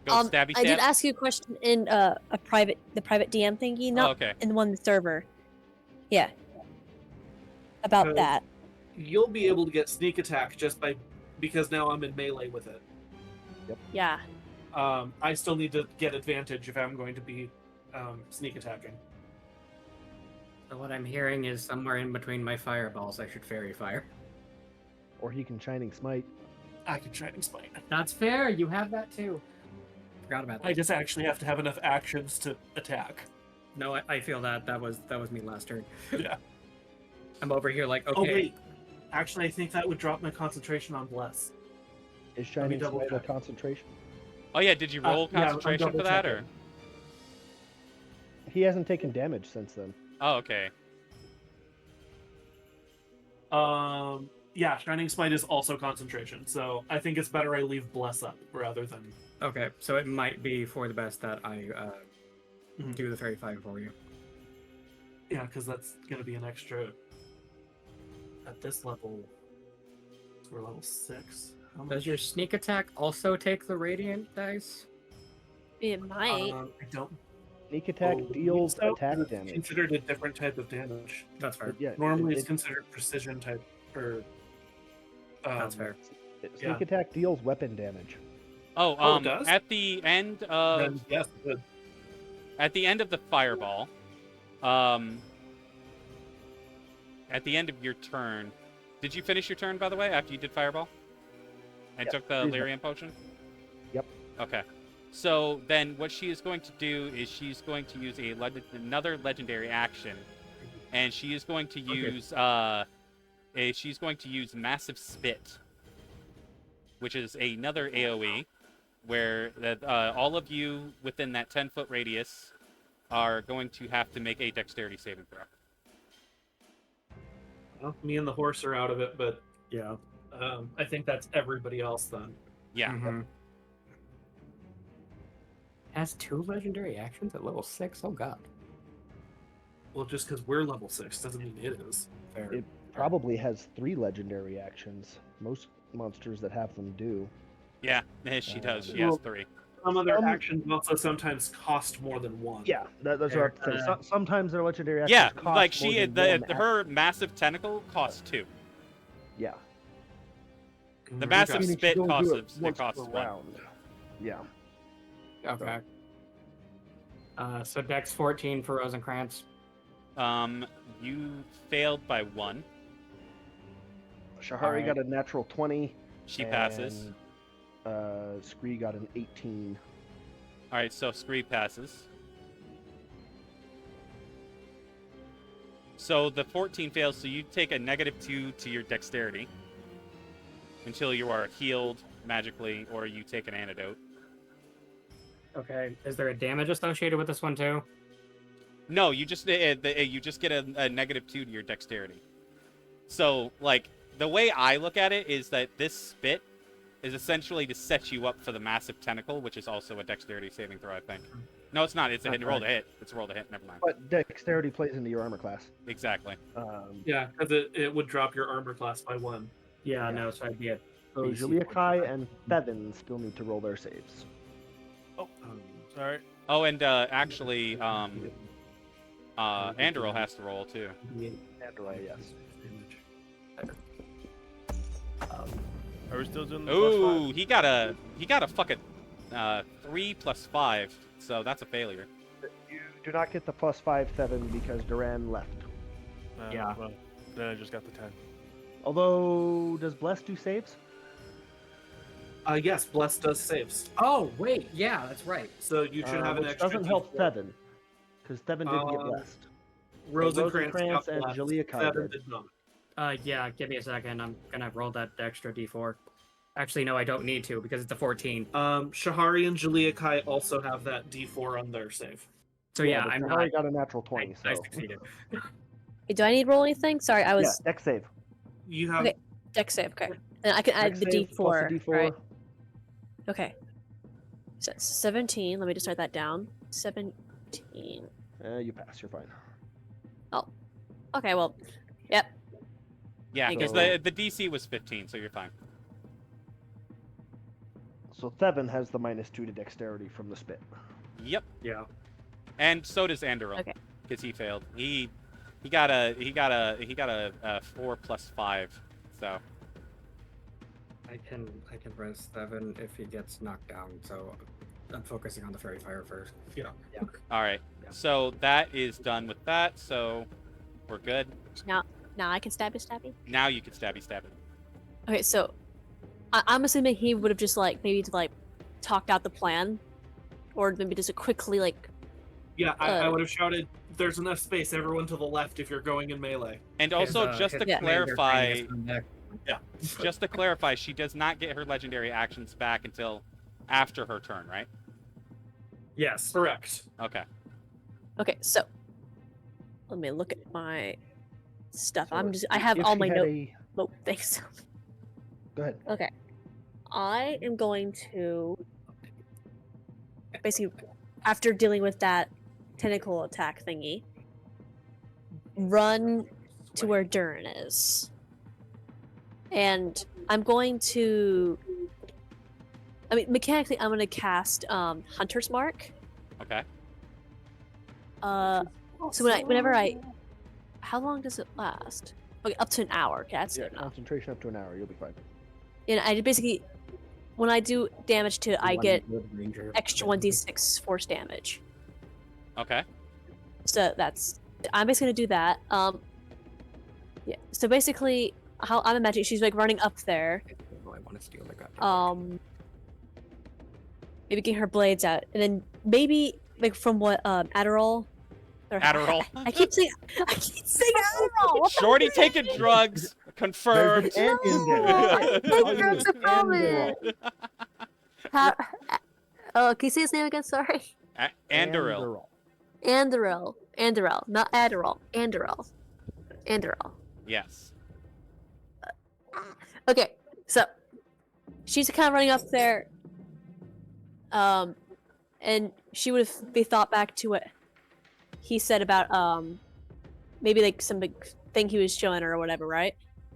go stabby I did stab? ask you a question in the private DM thingy, not okay. in the one server. Yeah. About that. You'll be able to get sneak attack because now I'm in melee with it. Yeah. I still need to get advantage if I'm going to be sneak attacking. So what I'm hearing is somewhere in between my fireballs, I should fairy fire. Or he can Shining Smite. I can Shining Smite. That's fair. You have that too. Forgot about that. I just actually have to have enough actions to attack. No, I feel that was me last turn. Yeah. I'm over here like, okay. Oh wait, actually, I think that would drop my concentration on Bless. Is Shining double Smite a check. concentration? Oh yeah, did you roll yeah, I'm concentration for double that or? checking. He hasn't taken damage since then. Oh, okay. Yeah, Shining Smite is also concentration, so I think it's better I leave Bless up rather than. Okay, so it might be for the best that I Mhm. do the fairy fire for you. Yeah, because that's gonna be an extra. At this level, we're level 6. How Does much? your sneak attack also take the radiant dice? It might. I don't. Sneak attack believe deals so. attack It's damage. considered a different type of damage. That's fair. Yeah, Normally, it's it- considered precision type or. That's fair. Sneak yeah. attack deals weapon damage. Oh, Oh, it does? at the end of Then yes, good. at the end of the fireball, at the end of your turn, did you finish your turn, by the way, after you did fireball? And Yep, took the freeze lyrium potion? Yep. Okay. So then what she is going to do is she's going to use another legendary action, and she is going to use she's going to use Massive Spit, which is another AoE, where all of you within that 10-foot radius are going to have to make a dexterity saving throw. Well, me and the horse are out of it, but Yeah. I think that's everybody else then. Yeah. Mm-hmm. Has 2 legendary actions at level 6? Oh god. Well, just because we're level 6 doesn't mean it is. Fair. It probably has 3 legendary actions. Most monsters that have them do. Yeah, she does. She has Well, 3. Some other Some- actions also sometimes cost more than 1. Yeah, that's what I have to say. Sometimes their legendary actions Yeah, cost like more she, than one her massive tentacle costs 2. Yeah. The massive Meaning she spit can only do it costs once costs per 1. round. Yeah. Okay. So Dex 14 for Rosencrantz. You failed by 1. Shahari Alright. got a natural 20. She passes. And, Scree got an 18. All right, so Scree passes. So the 14 fails, so you take a -2 to your dexterity until you are healed magically, or you take an antidote. Okay. Is there a damage associated with this one too? No, you just get a -2 to your dexterity. So, like, the way I look at it is that this spit is essentially to set you up for the massive tentacle, which is also a dexterity saving throw, I think. No, it's not. It's a hit. Roll to hit. It's a roll to hit. Never mind. But dexterity plays into your armor class. Exactly. Yeah, because it would drop your armor class by 1. Yeah, Yeah. no, so I'd be at So AC Julia 14. Kai and Thevin still need to roll their saves. Oh, sorry. Oh, and actually, Andro has to roll too. Andalay, yes. Are we still doing the Ooh, he got a fucking 3 + 5, so that's a failure. You do not get the +5, Thevin, because Duran left. Yeah. Well, then I just got the 10. Although, does Bless do saves? Yes, Bless does saves. Oh, wait, yeah, that's right. So you should have an Which extra. doesn't help D4. Thevin, because Thevin didn't get blessed. Rosencrantz Rosencrantz got and blessed. Julia Kai Thevin did. did not. Yeah, give me a second. I'm gonna roll that extra D4. Actually, no, I don't need to because it's a 14. Shahari and Julia Kai also have that D4 on their save. So yeah, but I'm Shahari not. got a natural 20, I so. succeeded. Hey, do I need to roll anything? Sorry, I was Yeah, dex save. You have Okay. Dex save. Okay, and I can add Dex the save plus D4. a D4. Right? Okay. So 17. Let me just write that down. 17 You pass. You're fine. Okay, well, yep. Yeah, I because guess- the DC was 15, so you're fine. So Thevin has the -2 to dexterity from the spit. Yep. Yeah. And so does Andoril. Okay. Because he failed. He got a 4 + 5. So I can res Steven if he gets knocked down. So I'm focusing on the fairy fire first. all right. Yeah. So that is done with that. So we're good. Now I can stabby. Now you can stabby. Okay, so I'm assuming he would have just maybe talked out the plan, or maybe just quickly Yeah, I Uh, would have shouted, "There's enough space, everyone to the left if you're going in melee." And also, His, just his to commander clarify, training is on deck. just to clarify, she does not get her legendary actions back until after her turn, right? Yes. Correct. Okay. Okay, so let me look at my stuff. So I have if all she my had note things. Go ahead. Okay. I am going to basically, after dealing with that tentacle attack thingy, run to where Durin is. And I'm going to mechanically I'm gonna cast Hunter's Mark. Okay. So how long does it last? Okay, up to an hour. Okay, that's Yeah, good enough. concentration up to an hour. You'll be fine. And I basically, when I do damage to it, I One get good ranger. extra 1d6 force damage. Okay. So I'm basically gonna do that. Yeah. So basically, how I'm imagining she's running up there. Oh, I want to steal the goddamn. Maybe getting her blades out, and then maybe from what Adderall. Adderall. I keep saying Adderall. What the Shorty heck? taking drugs. Confirmed. There's an and in there. Take drugs to Andoril. How, can you say his name again? Sorry. Andoril. Andoril, not Adderall. Andoril. Yes. Okay, so she's kind of running up there, and she would be thought back to what he said about maybe some big thing he was showing her or whatever, right?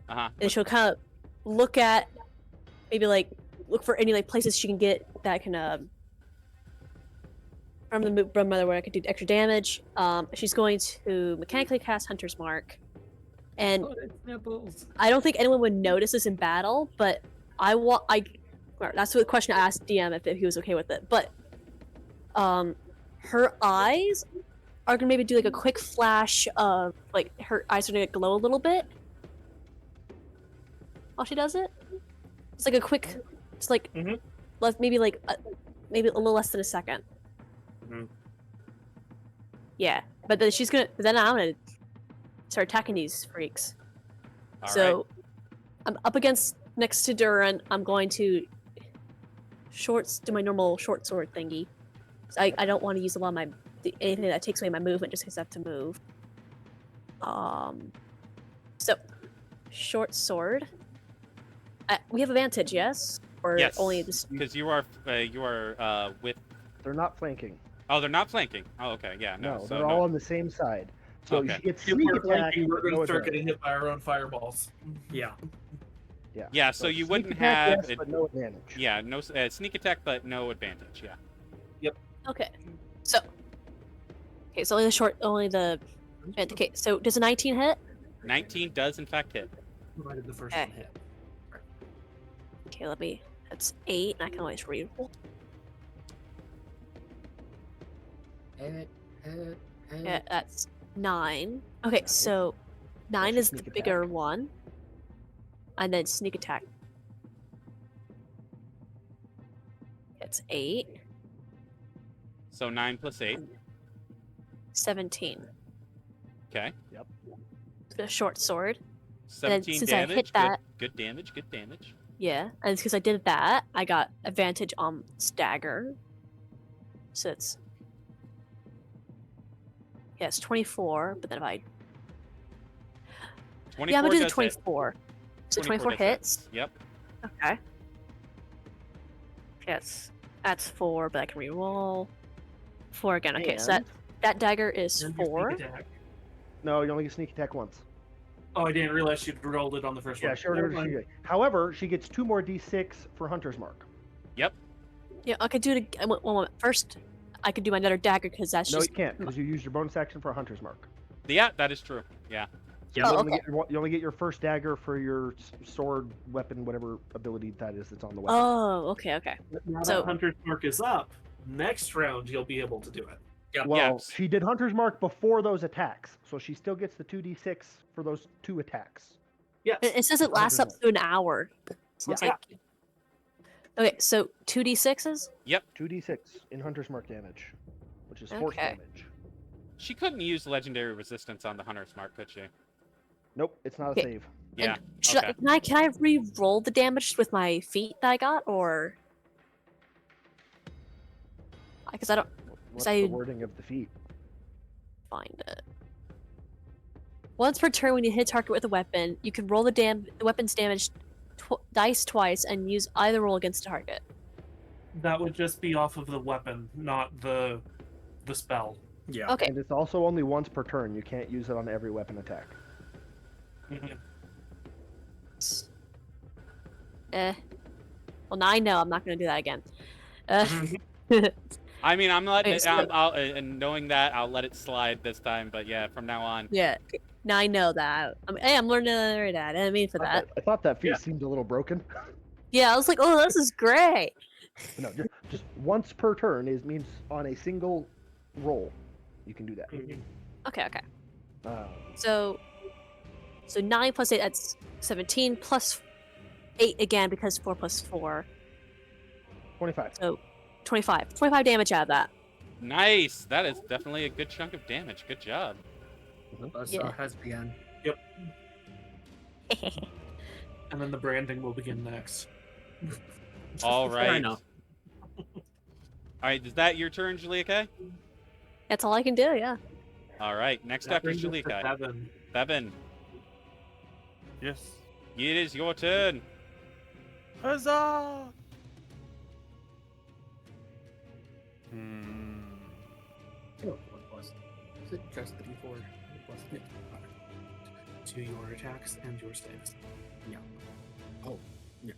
Uh-huh. And she'll kind of look at maybe look for any places she can get that can from the grandmother where I could do extra damage. She's going to mechanically cast Hunter's Mark, and Nipples. I don't think anyone would notice this in battle, but that's the question I asked DM if he was okay with it. But her eyes are gonna maybe do a quick flash of her eyes are gonna glow a little bit while she does it. It's a quick, it's Mhm. maybe maybe a little less than a second. Mhm. Yeah, but then then I'm gonna start attacking these freaks. All So right. I'm up against next to Durin. I'm going to do my normal short sword thingy. So I don't want to use a lot of anything that takes away my movement just because I have to move. So short sword. We have advantage, yes? Or Yes. only this? Because you are with. They're not flanking. Oh, they're not flanking. Oh, okay. Yeah. No. No, so they're no. all on the same side. So Okay. it's If sneak we're attack. flanking, we're but going no to start advantage. getting hit by our own fireballs. Yeah. Yeah. Yeah. So you sneak wouldn't attack, have. yes, but no advantage. Yeah. No sneak attack, but no advantage. Yeah. Okay. So. Okay, so only the. Okay, so does a 19 hit? 19 does in fact hit. Provided the first Okay. one hit. Okay, that's 8, and I can always reroll. Yeah, that's 9. Okay, Nice. so 9 your is the sneak bigger attack. one. And then sneak attack. It's 8, So 9 + 8. 17. Okay. The short sword. 17 since I hit damage. that- Good damage. Good damage. Yeah, and it's because I did that, I got advantage on stagger. So it's. Yeah, it's 24, but then if I. 24 Yeah, I'm gonna do the does hit. 24. So 24 does hit. hits. Yep. Okay. Yes, that's 4, but I can reroll 4 again. Okay, so And- That dagger is And your sneak 4. attack. No, you only get sneak attack once. Oh, I didn't realize she'd rolled it on the first Yeah, one. sure. Never mind. However, she gets 2 more d6 for Hunter's Mark. Yep. Yeah, I could do it. Well, first, I could do my another dagger because that's No, just. you can't, because you used your bonus action for a Hunter's Mark. Yeah, that is true. Yeah. So Oh, you, only okay. you only get your first dagger for your sword, weapon, whatever ability that is that's on the weapon. Oh, okay. Now So- that Hunter's Mark is up, next round you'll be able to do it. Well, yes. she did Hunter's Mark before those attacks, so she still gets the 2d6 for those 2 attacks. Yes. It says it lasts up to an hour. So it's Yeah. like. Okay, so 2d6s? 2d6 in Hunter's Mark damage, which is force Okay. damage. She couldn't use legendary resistance on the Hunter's Mark, could she? Nope, it's not a Okay. save. Yeah. And should Okay. can I re-roll the damage with my feat that I got, or? Because I don't What's I- the wording of the feat? find it. Once per turn, when you hit target with a weapon, you can roll the weapon's damage dice twice and use either roll against the target. That would just be off of the weapon, not the spell. Yeah. Okay. And it's also only once per turn. You can't use it on every weapon attack. Mhm. Well, now I know I'm not going to do that again. I mean, I'm letting Okay, it. so- And knowing that, I'll let it slide this time. But yeah, from now on. Yeah. Now I know that. I'm learning that. I didn't mean for that. I thought that feat Yeah. seemed a little broken. Yeah, I was like, oh, this is great. No, just once per turn means on a single roll, you can do that. Mhm. Okay. Um, So 9 plus 8, that's 17 plus 8 again because 4 plus 4. 25. So 25. 25 damage out of that. Nice. That is definitely a good chunk of damage. Good job. Yeah. has begun. And then the branding will begin next. All Fair right. enough. All right. Is that your turn, Jalika? That's all I can do, yeah. All right. Next That up is brings us to Jalika. 7. Bevan, Yes. it is your turn. Huzzah! Hmm. Oh, what was it? Just 3-4 plus it? To your attacks and your saves. Yeah. Oh, yeah.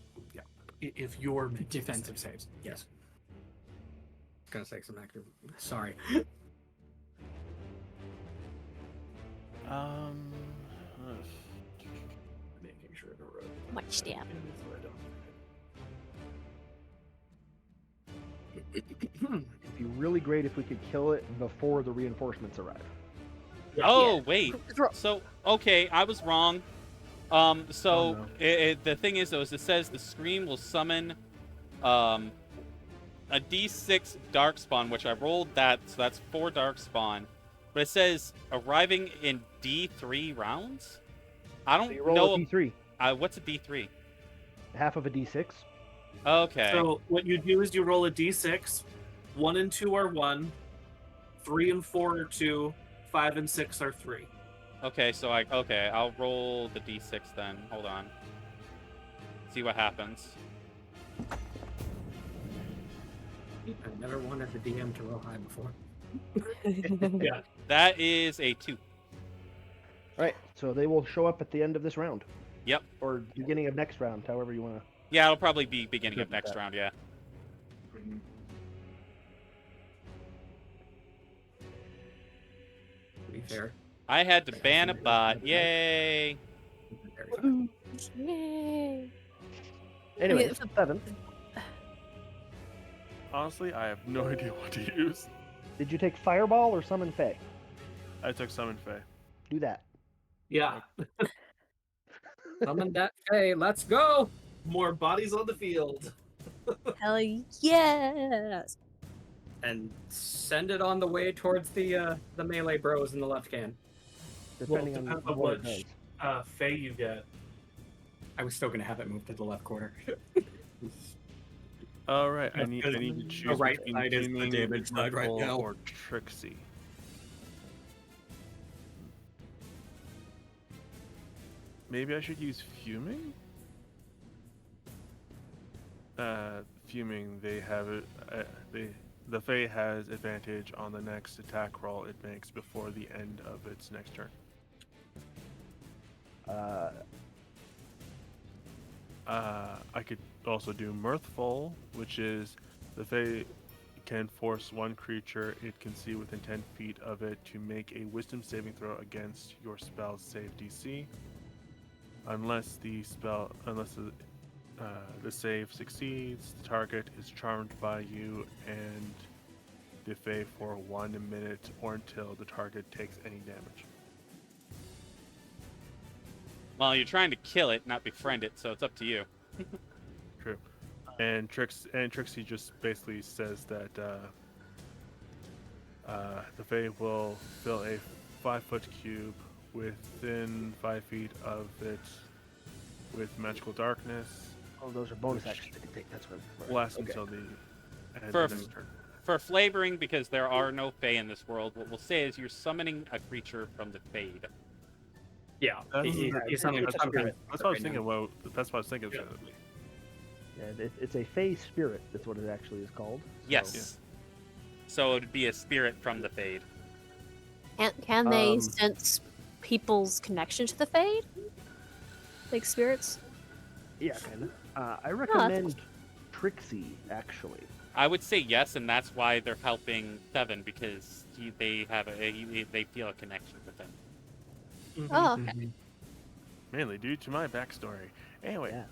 If you're making Defensive saves. Yes. Gonna say some active. Sorry. Making sure to roll. Much damage. It'd be really great if we could kill it before the reinforcements arrive. Oh wait. Throw- So okay, I was wrong. So Oh, no. the thing is though, is it says the scream will summon, a D6 darkspawn, which I rolled that, so that's 4 darkspawn. But it says arriving in D3 rounds. I So don't you roll know. a d3, What's a D3? half of a d6. Okay. So what you do is you roll a d6. 1 and 2 are 1. 3 and 4 are 2. 5 and 6 are 3. Okay, so I'll roll the D6 then. Hold on. See what happens. I've never wanted the DM to roll high before. Yeah. That is a 2. All right, so they will show up at the end of this round. Yep. Or beginning of next round, however you want to. Yeah, it'll probably be beginning of Good with next that. round, yeah. To be fair. I had to ban a bot. Yay! Very fine. Yay. Anyway, Okay, 7. Honestly, I have no idea what to use. Did you take Fireball or Summon Fae? I took Summon Fae. Do that. Yeah. Summon that Fae. Let's go. More bodies on the field. Hell yes. And send it on the way towards the melee bros in the left can. Depending Well, on depends on what it which- does. Fae you get. I was still gonna have it moved to the left corner. All right, I That's need good. to The choose right between side is the Fuming, damage side right Merciful, now. or Trixie. Maybe I should use Fuming? Fuming, they have it. the Fae has advantage on the next attack roll it makes before the end of its next turn. I could also do Mirthful, which is the Fae can force one creature it can see within 10 feet of it to make a Wisdom saving throw against your spell's save DC. Unless the save succeeds, the target is charmed by you and the Fae for 1 minute or until the target takes any damage. Well, you're trying to kill it, not befriend it, so it's up to you. True. And Trixie just basically says that the Fae will fill a 5-foot cube within 5 feet of it with magical darkness. Oh, those are bonus actions I can take. That's what. Lasts Okay. until the end For- of the next turn. For flavoring, because there are no Fae in this world, what we'll say is you're summoning a creature from the Fade. Yeah, That's- he's summoning That's some what kind of I was right thinking. now. Well, that's what I was thinking. Yeah. Yeah, it's a Fey spirit. That's what it actually is called. Yes. So it would be a spirit from the Fade. And can they Um, sense people's connection to the Fade? Like spirits? Yeah, kind of. I recommend Trixie actually. I would say yes, and that's why they're helping Seven, because they feel a connection with him. Oh, okay. Mainly due to my backstory. Anyway, Yeah.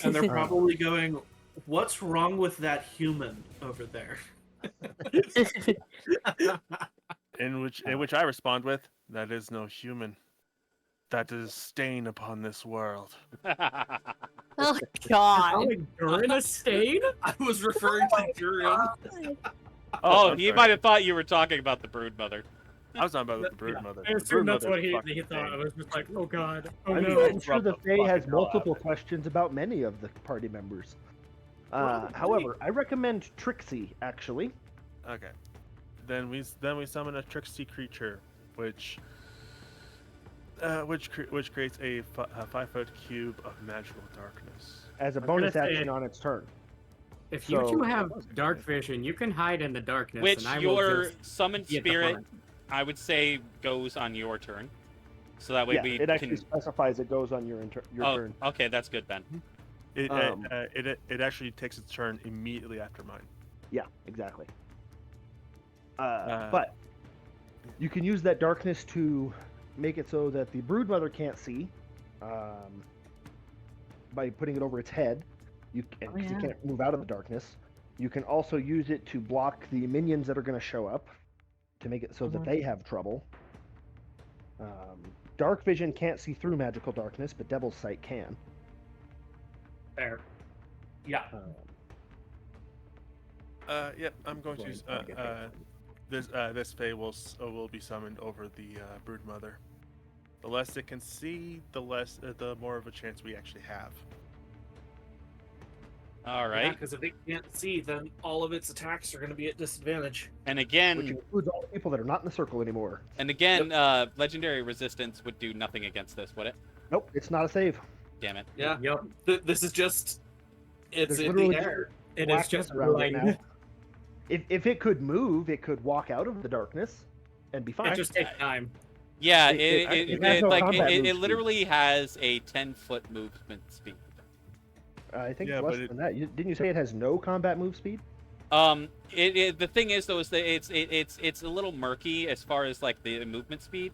And they're probably going, "What's wrong with that human over there?" in which I respond with, "That is no human. That is stain upon this world." Oh God. Calling Durin a stain? I was referring to Durin. Oh, I'm he sorry. might have thought you were talking about the Broodmother. I was talking about the Broodmother. I The assume that's Broodmother's what he fucking thought. I stain. was just like, oh god, oh I mean, no. I'm sure the Rub the Fae has fucking hell out of multiple it. questions about many of the party members. Probably. However, I recommend Trixie actually. Okay. Then we summon a tricksy creature, which creates a 5-foot cube of magical darkness. As a I was gonna bonus say- action on its turn. If you So- two have dark vision, you can hide in the darkness, Which and I will your just summoned be at the spirit, front. I would say, goes on your turn. So that way Yeah, we it actually can. specifies it goes on your Oh, turn. okay, that's good then. It actually takes its turn immediately after mine. Yeah, exactly. Uh, But you can use that darkness to make it so that the Broodmother can't see, by putting it over its head. Because it can't move out of the darkness. You can also use it to block the minions that are going to show up, to make it so that they have trouble. Dark Vision can't see through magical darkness, but Devil's Sight can. Fair. Yeah. Yep, I'm going Going to. to get paid. This Fae will be summoned over the Broodmother. The less it can see, the more of a chance we actually have. All right. Because if it can't see, then all of its attacks are going to be at disadvantage. And Which again, includes all the people that are not in the circle anymore. legendary resistance would do nothing against this, would it? Nope, it's not a save. Damn it. Yeah. Yep. This is just. It's There's in literally the air. It is blackness just around it blind. now. If it could move, it could walk out of the darkness and be fine. It just takes time. Yeah, It has no combat move it speed. literally has a 10-foot movement speed. I think Yeah, it's less but it- than that. Didn't you say it has no combat move speed? The thing is though is that it's a little murky as far as like the movement speed.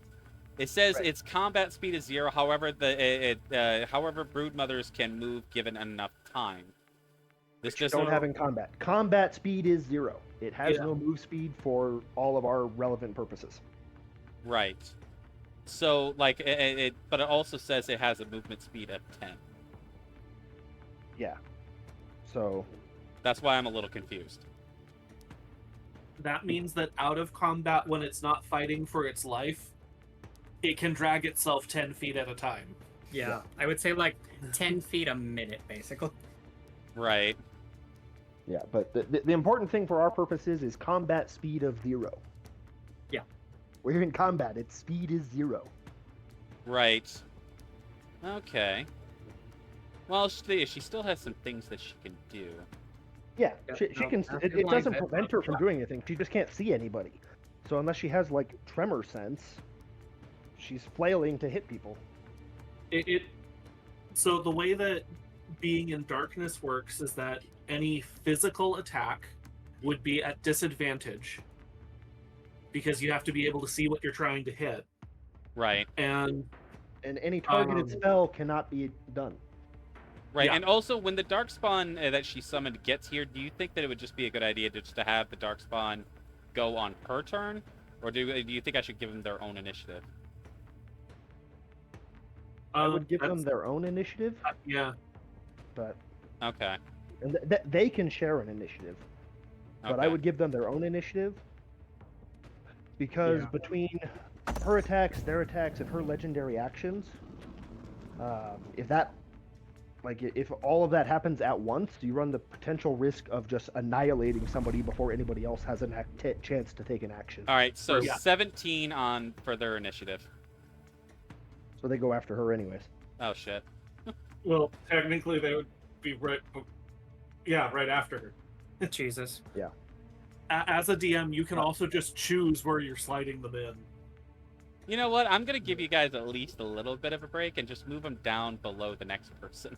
It says Right. its combat speed is 0. However, however Broodmothers can move given enough time. This Which you doesn't. don't have in combat. Combat speed is 0. It has Yeah. no move speed for all of our relevant purposes. Right. So like but it also says it has a movement speed of 10. Yeah. So That's why I'm a little confused. That means that out of combat, when it's not fighting for its life, it can drag itself 10 feet at a time. Yeah, I would say like 10 feet a minute, basically. Right. yeah, but the important thing for our purposes is combat speed of 0. Yeah. When you're in combat, its speed is 0. Right. Okay. Well, she still has some things that she can do. Yeah, Yep, she no, can. after It blind doesn't hit, prevent her from doing anything. She just can't see anybody. So unless she has like tremor sense, she's flailing to hit people. So the way that being in darkness works is that any physical attack would be at disadvantage because you have to be able to see what you're trying to hit. Right. And And any targeted spell cannot be done. Right, Yeah. and also when the Darkspawn that she summoned gets here, do you think that it would just be a good idea just to have the Darkspawn go on her turn? Or do you think I should give them their own initiative? I would give them that's- their own initiative, yeah. but Okay. and they can share an initiative. But I Okay. would give them their own initiative because Yeah. between her attacks, their attacks, and her legendary actions, if all of that happens at once, you run the potential risk of just annihilating somebody before anybody else has a chance to take an action. All right, so Yeah. 17 on for their initiative. So they go after her anyways. Oh shit. Well, technically they would be right after her. Jesus. As a DM, you can also just choose where you're sliding them in. You know what? I'm gonna give you guys at least a little bit of a break and just move them down below the next person.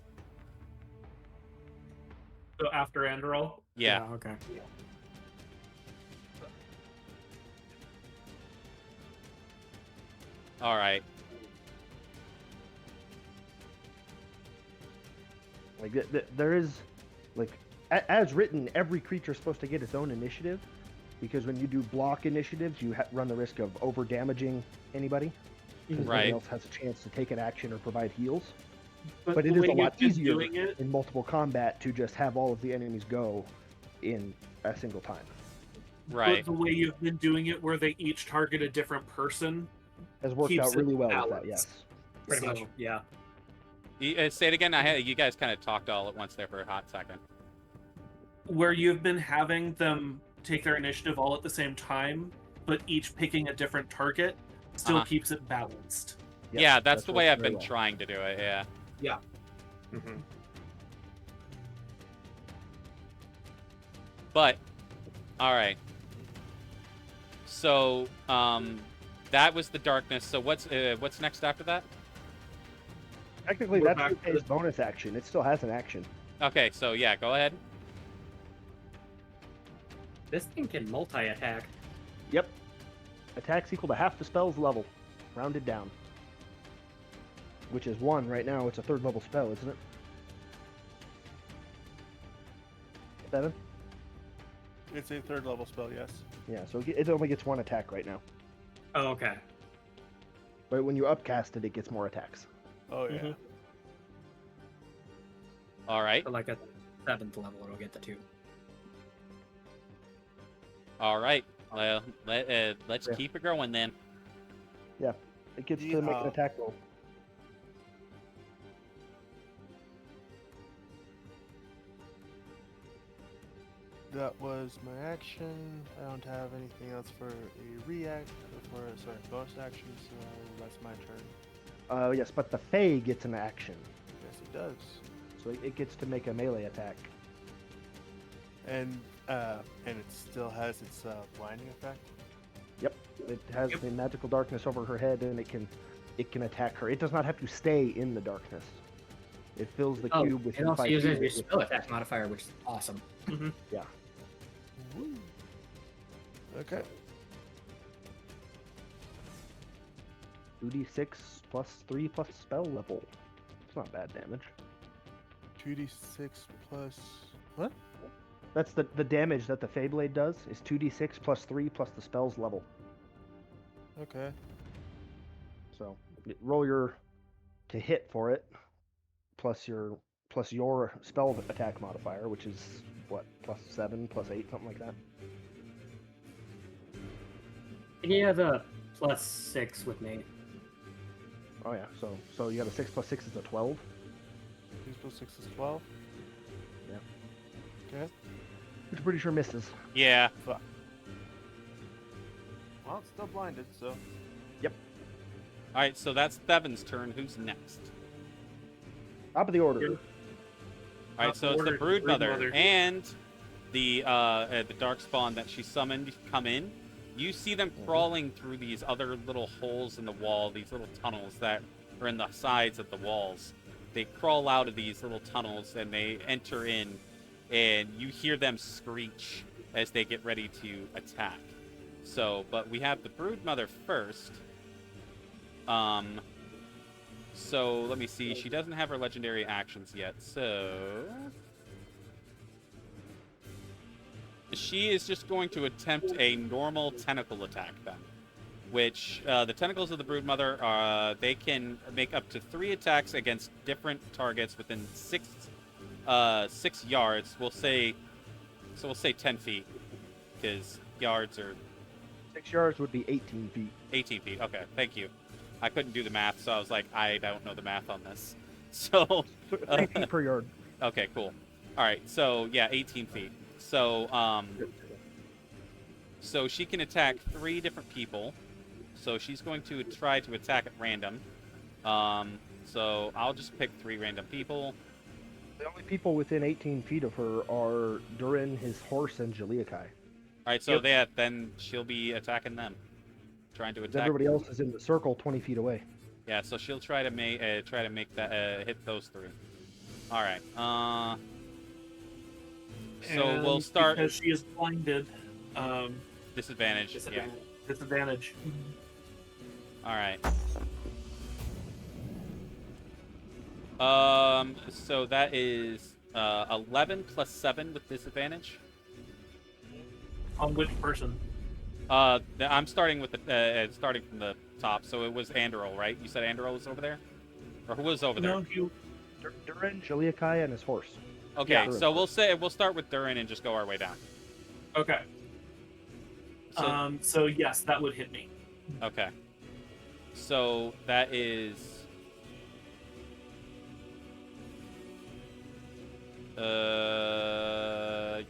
So after Andorol, Yeah. Okay. All right. Like there is, like, as written, every creature is supposed to get its own initiative, because when you do block initiatives, you run the risk of over damaging anybody, because Right. nobody else has a chance to take an action or provide heals. but But the it is way a you've lot been easier doing it, in multiple combat to just have all of the enemies go in a single time. Right. but the way you've been doing it, where they each target a different person, Has worked Keeps out it really well with that. balanced. Yes. Pretty much. So- Yeah. Say it again. You guys kind of talked all at once there for a hot second. where you've been having them take their initiative all at the same time, but each picking a different target, still Uh-huh. keeps it balanced. Yes, Yeah, that's the way worked I've very been well. trying to do it. Yeah. Mm-hmm. But, all right. So, that was the darkness. So what's next after that? Technically, We're that's back the to phase bonus action. It still has an action. Okay, so yeah, go ahead. This thing can multi-attack. Yep. Attacks equal to half the spell's level, rounded down. Which is 1 right now. It's a 3rd level spell, isn't it? 7? It's a 3rd level spell, yes. Yeah, so it only gets 1 attack right now. Oh, okay. But when you upcast it, it gets more attacks. Oh yeah. Mhm. All right. But like at the 7th level, it'll get the 2. All right. Well, let's Yeah. keep it going then. It gets to make an Yeehaw. attack roll. That was my action. I don't have anything else for a bonus action, so that's my turn. Yes, but the Fae gets an action. Yes, it does. So it gets to make a melee attack. And it still has its blinding effect. It has Yep. the magical darkness over her head, and it can attack her. It does not have to stay in the darkness. It fills the Oh, cube it within also 5 uses feet your with spell its attack modifier, which is awesome. Woo. Okay. 2d6 plus 3 plus spell level. It's not bad damage. 2d6 plus what? That's the damage that the Feyblade does is 2d6 plus 3 plus the spell's level. Okay. So roll your to hit for it, plus your spell attack modifier, which is what, +7, +8, something like that. He has a +6 with me. Oh yeah, so you got a 6 plus 6 is a 12. 6 plus 6 is 12. Yeah. Okay. Which I'm pretty sure misses. Yeah. Well, it's still blinded, so. All right, so that's Thevin's turn. Who's next? Top of the order. You're- All right, so it's the Ordered Brood Mother, Broodmother. and the darkspawn that she summoned come in, you see them crawling through these other little holes in the wall, these little tunnels that are in the sides of the walls. They crawl out of these little tunnels and they enter in, and you hear them screech as they get ready to attack. So, but we have the Broodmother first. So let me see. She doesn't have her legendary actions yet, so she is just going to attempt a normal tentacle attack then. Which the tentacles of the Broodmother, they can make up to 3 attacks against different targets within 6 yards. We'll say 10 feet, because yards are 6 yards would be 18 feet. 18 feet. Okay, thank you. I couldn't do the math, so I was like, I don't know the math on this. So 3 feet per yard. okay, cool. All right, so yeah, 18 feet. So so she can attack 3 different people. So she's going to try to attack at random. So I'll just pick 3 random people. The only people within 18 feet of her are Durin, his horse, and Jaliakai. All right, so then she'll be attacking them, trying to attack. Everybody else is in the circle 20 feet away. Yeah, so she'll try to make that hit those 3. All right. So And we'll start because she is blinded. disadvantage. Yeah. Disadvantage. All right. So that is 11 plus 7 with disadvantage. On which person? I'm starting with the starting from the top. So it was Andorol, right? You said Andorol was over there, or who was over there? No, you. Durin, Jaliakai, and his horse. Okay, Yeah. so we'll start with Durin and just go our way down. Okay. So, So yes, that would hit me. okay. So that is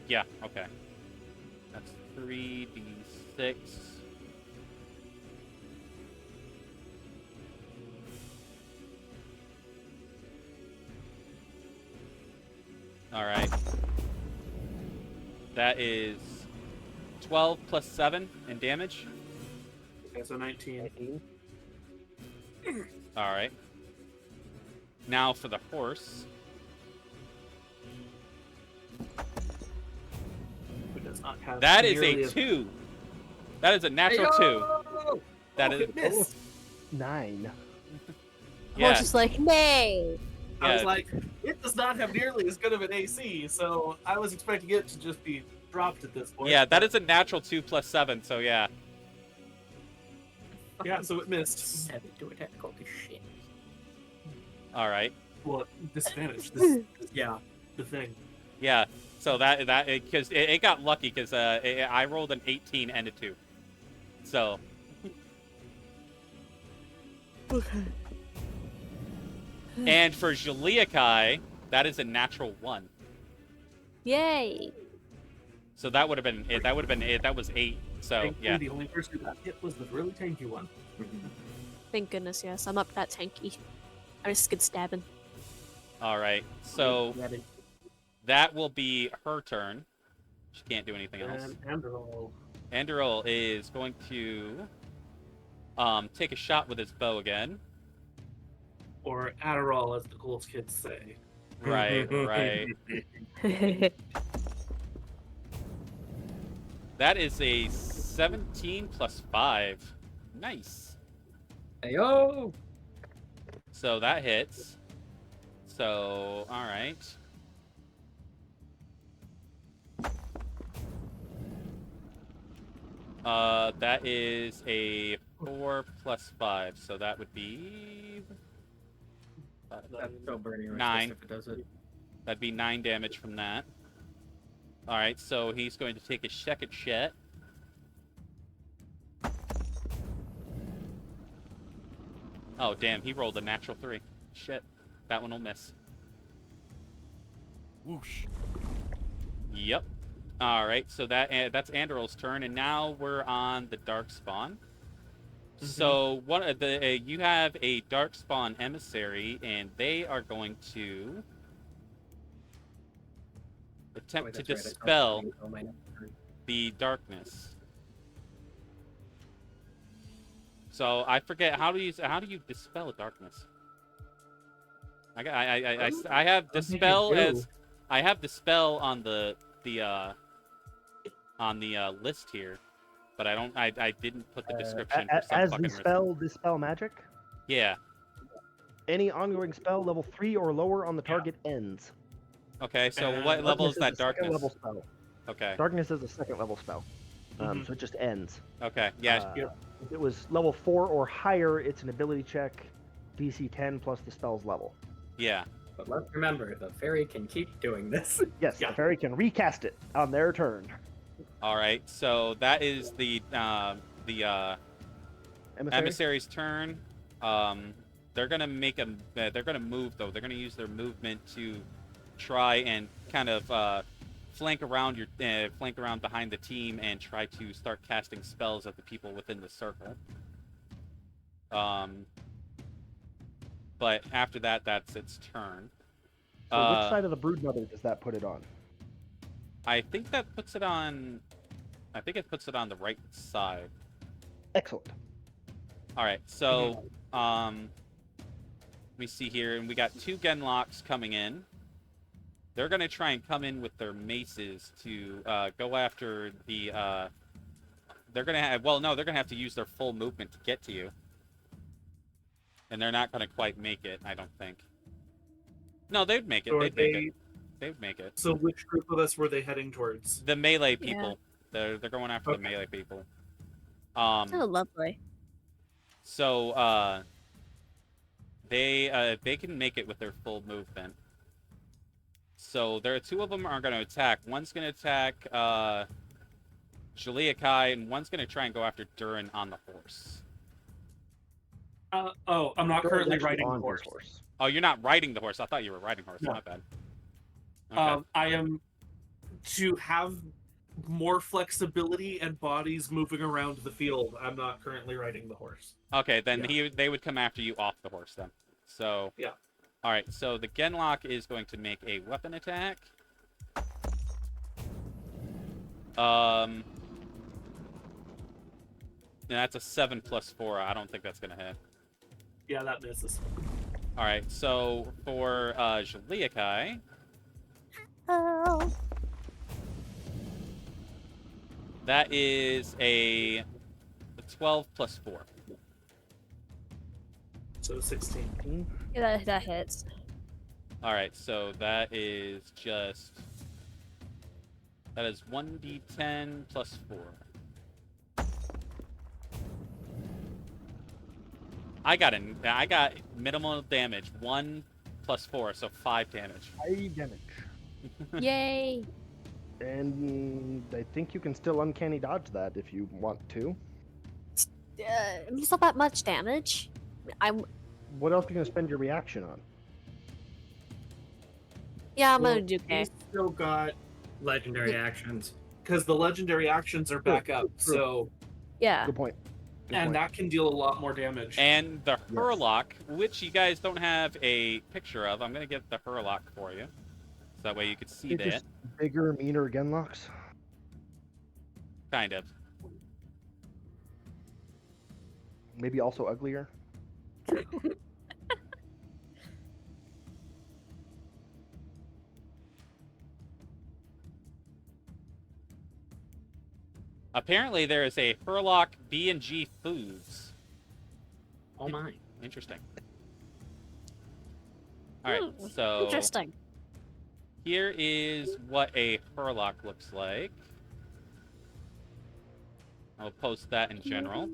yeah, okay. That's 3d6. All right. That is 12 plus 7 in damage. Okay, so 19. All right. Now for the horse. Who does not have That is nearly a as- 2. That is a natural 2. That is it missed. 9. yeah. Horse is like, nay. I was Yeah. like, it does not have nearly as good of an AC, so I was expecting it to just be dropped at this point. Yeah, that is a natural 2 plus 7, so yeah. Yeah, so it missed. 7 to attack. Holy shit. All right. Well, disadvantage. This, yeah, the thing. Yeah. So that because it got lucky because I rolled an 18 and a 2. So Okay. and for Jaliakai, that is a natural 1. Yay. So that would have been it. That would have been it. That was 8. So Thankfully, yeah. the only person who got hit was the really tanky one. Thank goodness, yes. I'm up that tanky. I'm just good stabbing. All right. So Yeah, but that will be her turn. She can't do anything else. And Andorol. Andorol is going to take a shot with his bow again. Or Adderall, as the cool kids say. Right, right. That is a 17 plus 5. Nice. Heyo! So that hits. So, all right. That is a 4 plus 5, so that would be That's so burning. 9. If it does it. That'd be 9 damage from that. All right, so he's going to take a second shot. Oh, damn, he rolled a natural 3. Shit, that one will miss. Whoosh. Yep. All right, so that's Andorol's turn, and now we're on the Darkspawn. So one of the you have a Darkspawn emissary, and they are going to attempt to that's right, I saw dispel something on my next turn. the darkness. So I forget how do you dispel darkness? I have don't think you dispel do. as I have dispel on the list here, but I didn't put the description for some As fucking the reason. dispel magic, Yeah. any ongoing spell level 3 or lower on the target ends. Okay. So And what level is a that second level darkness? spell. Okay. Darkness is a second level spell, Mhm. so it just ends. Okay. Yeah. If it was level 4 or higher, it's an ability check, DC 10 plus the spell's level. Yeah. But let's remember, the fairy can keep doing this. Yes, Yeah. the fairy can recast it on their turn. All right. So that is the Emissary? emissary's turn. They're gonna make a. They're gonna move though. They're gonna use their movement to try and kind of flank around behind the team and try to start casting spells at the people within the circle. But after that, that's its turn. So which side of the Broodmother does that put it on? I think that puts it on. I think it puts it on the right side. Excellent. All right. So, let me see here, and we got 2 Genlocks coming in. They're gonna try and come in with their maces to go after the. They're gonna have. Well, no, they're gonna have to use their full movement to get to you, and they're not gonna quite make it. I don't think. No, they'd make it. So are They'd make it. They'd make it. So which group of us were they heading towards? The melee Yeah. people. They're going after the Okay. melee people. Oh, lovely. So they can make it with their full movement. So there are 2 of them are going to attack. One's going to attack Jaliakai, and one's going to try and go after Durin on the horse. I'm not Durin's currently actually riding on the his horse. Oh, you're not riding the horse. I thought you were riding horse. No. My bad. Okay. I am to have more flexibility and bodies moving around the field. I'm not currently riding the horse. Okay, then Yeah. they would come after you off the horse then. So Yeah. All right, so the Genlock is going to make a weapon attack. And that's a 7 plus 4. I don't think that's gonna hit. Yeah, that misses. All right, so for Jaliakai, Oh. that is a 12 plus 4. So 16. Yeah, that hits. All right, so that is 1d10 plus 4. I got minimal damage, 1 plus 4, so 5 damage. 5 damage. Yay! And I think you can still uncanny dodge that if you want to. It's not that much damage. What else are you going to spend your reaction on? Yeah, I'm Well, gonna do okay. He's still got Legendary actions. because the legendary actions are back up. true. So Yeah. Good point. Good and point. that can deal a lot more damage. And the Hurlock, which you guys don't have a picture of, I'm going to get the Hurlock for you. So that way you can see They're that. just bigger, meaner Genlocks. Kind of. Maybe also uglier. Apparently there is a Hurlock B&G Foods. Oh my. Interesting. Alright, Hmm, so Interesting. here is what a Hurlock looks like. I'll post that in general.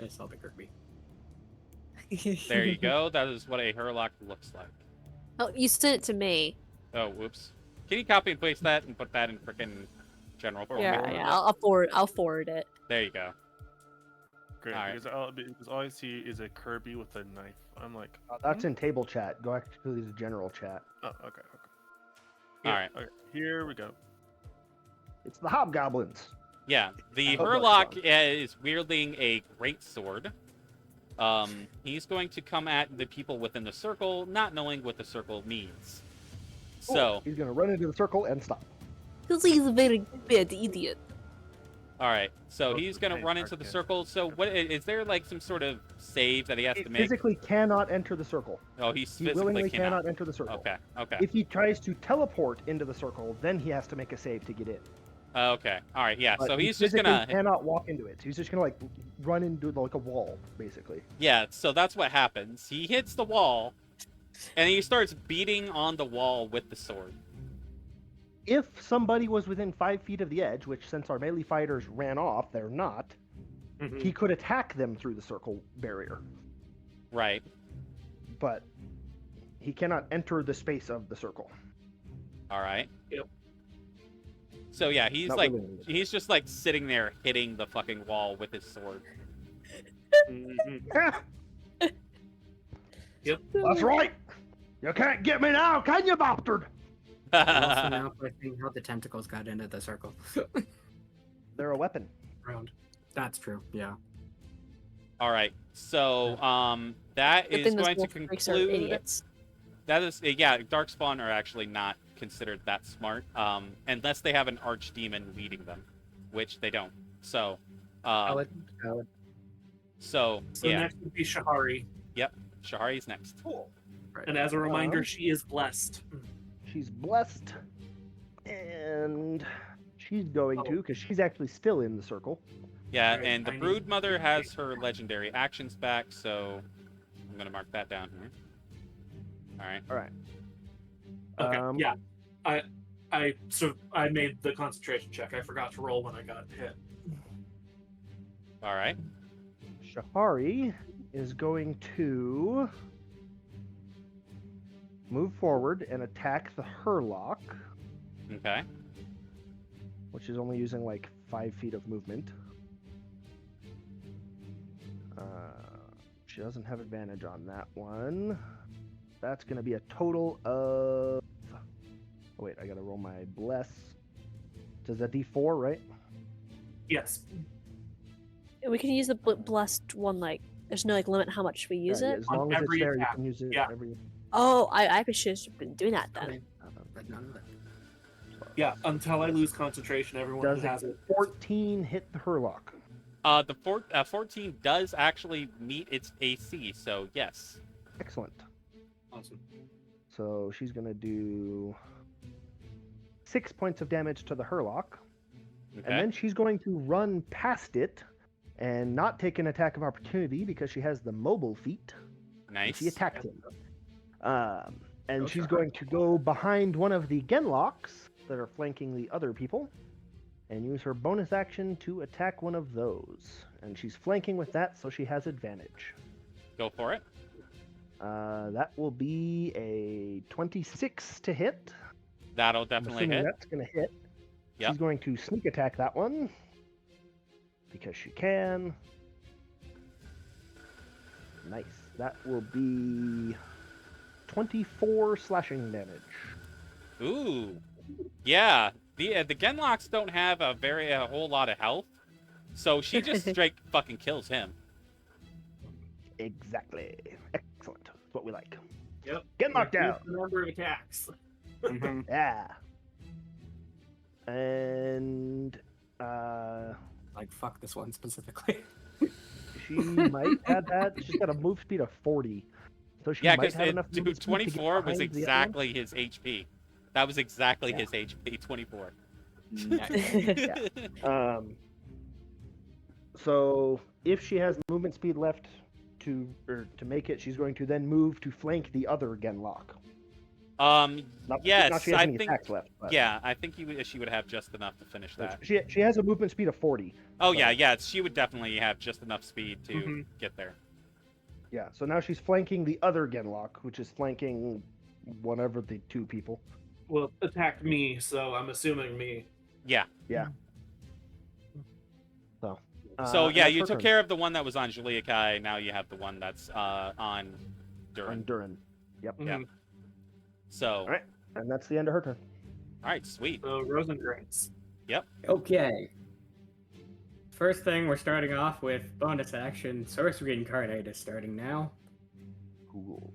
I saw the Kirby. There you go. That is what a Hurlock looks like. Oh, you sent it to me. Oh, whoops. Can you copy and paste that and put that in frickin' general for me? Yeah. I'll forward it. There you go. Great. Alright. Because all I see is a Kirby with a knife. I'm like, That's in table chat. Go actually to general chat. oh, okay. Alright. Okay, here we go. It's the hobgoblins. Yeah, the Oh, Hurlock that's is wielding a great sword. He's going to come at the people within the circle, not knowing what the circle means. So, He's gonna run into the circle and stop. Because he's a very bad idiot. all right. So Oh, he's gonna okay, run into the okay. circle. So, what is there like some sort of save that he has He to make? physically cannot enter the circle. Oh, He physically willingly cannot. cannot enter the circle. Okay. Okay. If he tries to teleport into the circle, then he has to make a save to get in. Okay. All right. Yeah. But So he he's just physically gonna. cannot walk into it. He's just gonna like run into like a wall, basically. Yeah. So that's what happens. He hits the wall, and he starts beating on the wall with the sword. If somebody was within 5 feet of the edge, which since our melee fighters ran off, they're not, Mhm. he could attack them through the circle barrier. Right. But he cannot enter the space of the circle. All right. Yep. So yeah, he's Not like, willingly. he's just like sitting there hitting the fucking wall with his sword. Mhm. Yep. That's right. You can't get me now, can you, bastard? I'm also now questioning how the tentacles got into the circle. They're a weapon. Round. That's true. Yeah. All right. So that Good is thing those going to wolf freaks are conclude. idiots. That is, yeah, Darkspawn are actually not considered that smart, unless they have an archdemon leading them, which they don't. So, Valid. So yeah, next would be Shahari. Shahari's next. Cool. And as a reminder, Um, she is blessed. She's blessed, and she's going to, because she's actually still in the circle. Yeah, Right, and the I need- Broodmother has her legendary actions back, so I'm gonna mark that down here. All right. All right. Okay. Yeah. I made the concentration check. I forgot to roll when I got hit. All right. Shahari is going to move forward and attack the Hurlock, Okay. which is only using like 5 feet of movement. She doesn't have advantage on that one. That's going to be a total of. Oh, wait, I got to roll my bless. Does that D4, right? Yes. We can use the blessed one, like, there's no like limit how much we use Yeah, it. as On long as it's every there, attack. you can use it Yeah. every. Oh, I should have been doing that then. But none of that. Yeah. Until I lose concentration, everyone Does who has it it. 14 hit the Hurlock? The 14 does actually meet its AC, so yes. Excellent. Awesome. So she's going to do 6 points of damage to the Hurlock. Okay. And then she's going to run past it and not take an attack of opportunity because she has the mobile feat. And Nice. she attacked him. And Go she's Shahari. going to go behind one of the Genlocks that are flanking the other people and use her bonus action to attack one of those. And she's flanking with that, so she has advantage. Go for it. That will be a 26 to hit. That'll I'm definitely assuming hit. that's going to hit. Yep. She's going to sneak attack that one because she can. Nice. That will be 24 slashing damage. Ooh. Yeah. The Genlocks don't have a whole lot of health, so she just straight fucking kills him. Exactly. Excellent. That's what we like. Yep. Get knocked down. The number of attacks. Yeah. And Like, fuck this one specifically. she might add that. She's got a move speed of 40. So she Yeah, might because have enough movement speed to get 24 was behind the other one. exactly his HP. That was exactly Yeah. his HP, 24. Yeah. So if she has movement speed left to make it, she's going to then move to flank the other Genlock. Not Yes, she has I any think. attacks left. But Yeah, I think she would have just enough to finish that. She has a movement speed of 40. Oh so- yeah, she would definitely have just enough speed to Mhm. get there. Yeah. So now she's flanking the other Genlock, which is flanking whatever the two people. Well, attacked me, so I'm assuming me. Yeah. So. So and yeah, that's you her took turn. care of the one that was on Julia Kai. Now you have the one that's on On Durin. Durin. Yep. Yeah. Mhm. So Alright. And that's the end of her turn. all right, sweet. So Rosengrantz. Okay. First thing, we're starting off with bonus action. Sorcery Incarnate is starting now. Cool.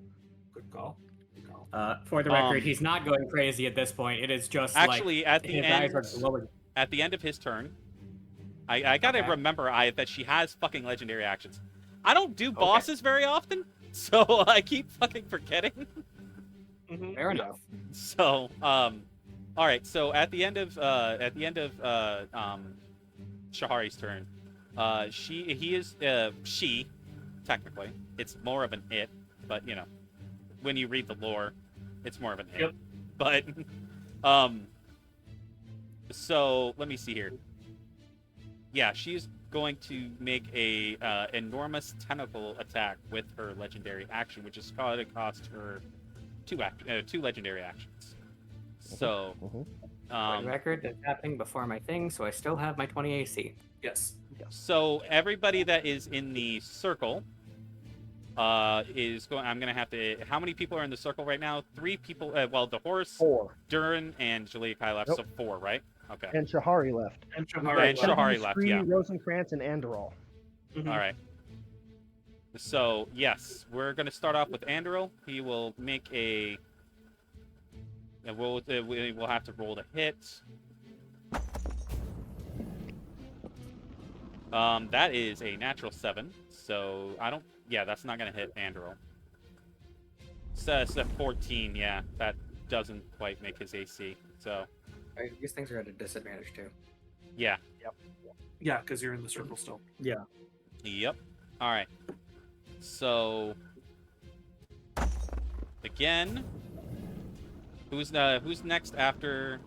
Good call. Good call. For the record, Um, he's not going crazy at this point. It is just Actually, at like the his end, eyes are glowing. at the end of his turn, I gotta Okay. remember that she has fucking legendary actions. I don't do bosses very often, so I keep fucking forgetting. Fair enough. So, all right. So at the end of Shahari's turn, she technically, it's more of an it, but you know, when you read the lore, it's more of an it. Yep. But so let me see here. Yeah, she's going to make a enormous tentacle attack with her legendary action, which is going to cost her two legendary actions. So, For the record, it's happening before my thing, so I still have my 20 AC. Yes. so everybody that is in the circle is going. I'm gonna have to. How many people are in the circle right now? 3 people. Well, the horse, 4. Durin, and Jalea Kai left, Nope. so 4, right? Okay. And Shahari left. And And Shahari. Shahari left, Scree, yeah. Rosencrantz, and Andorol. Mhm. All right. So yes, we're gonna start off with Andoril. He will make a. And we'll have to roll to hit. That is a natural 7. So I don't. Yeah, that's not gonna hit Andoril. So it's a 14. Yeah, that doesn't quite make his AC. So These things are at a disadvantage too. yeah. Yeah, because you're in the circle still. Yeah. Yep. All right. So again, who's next after?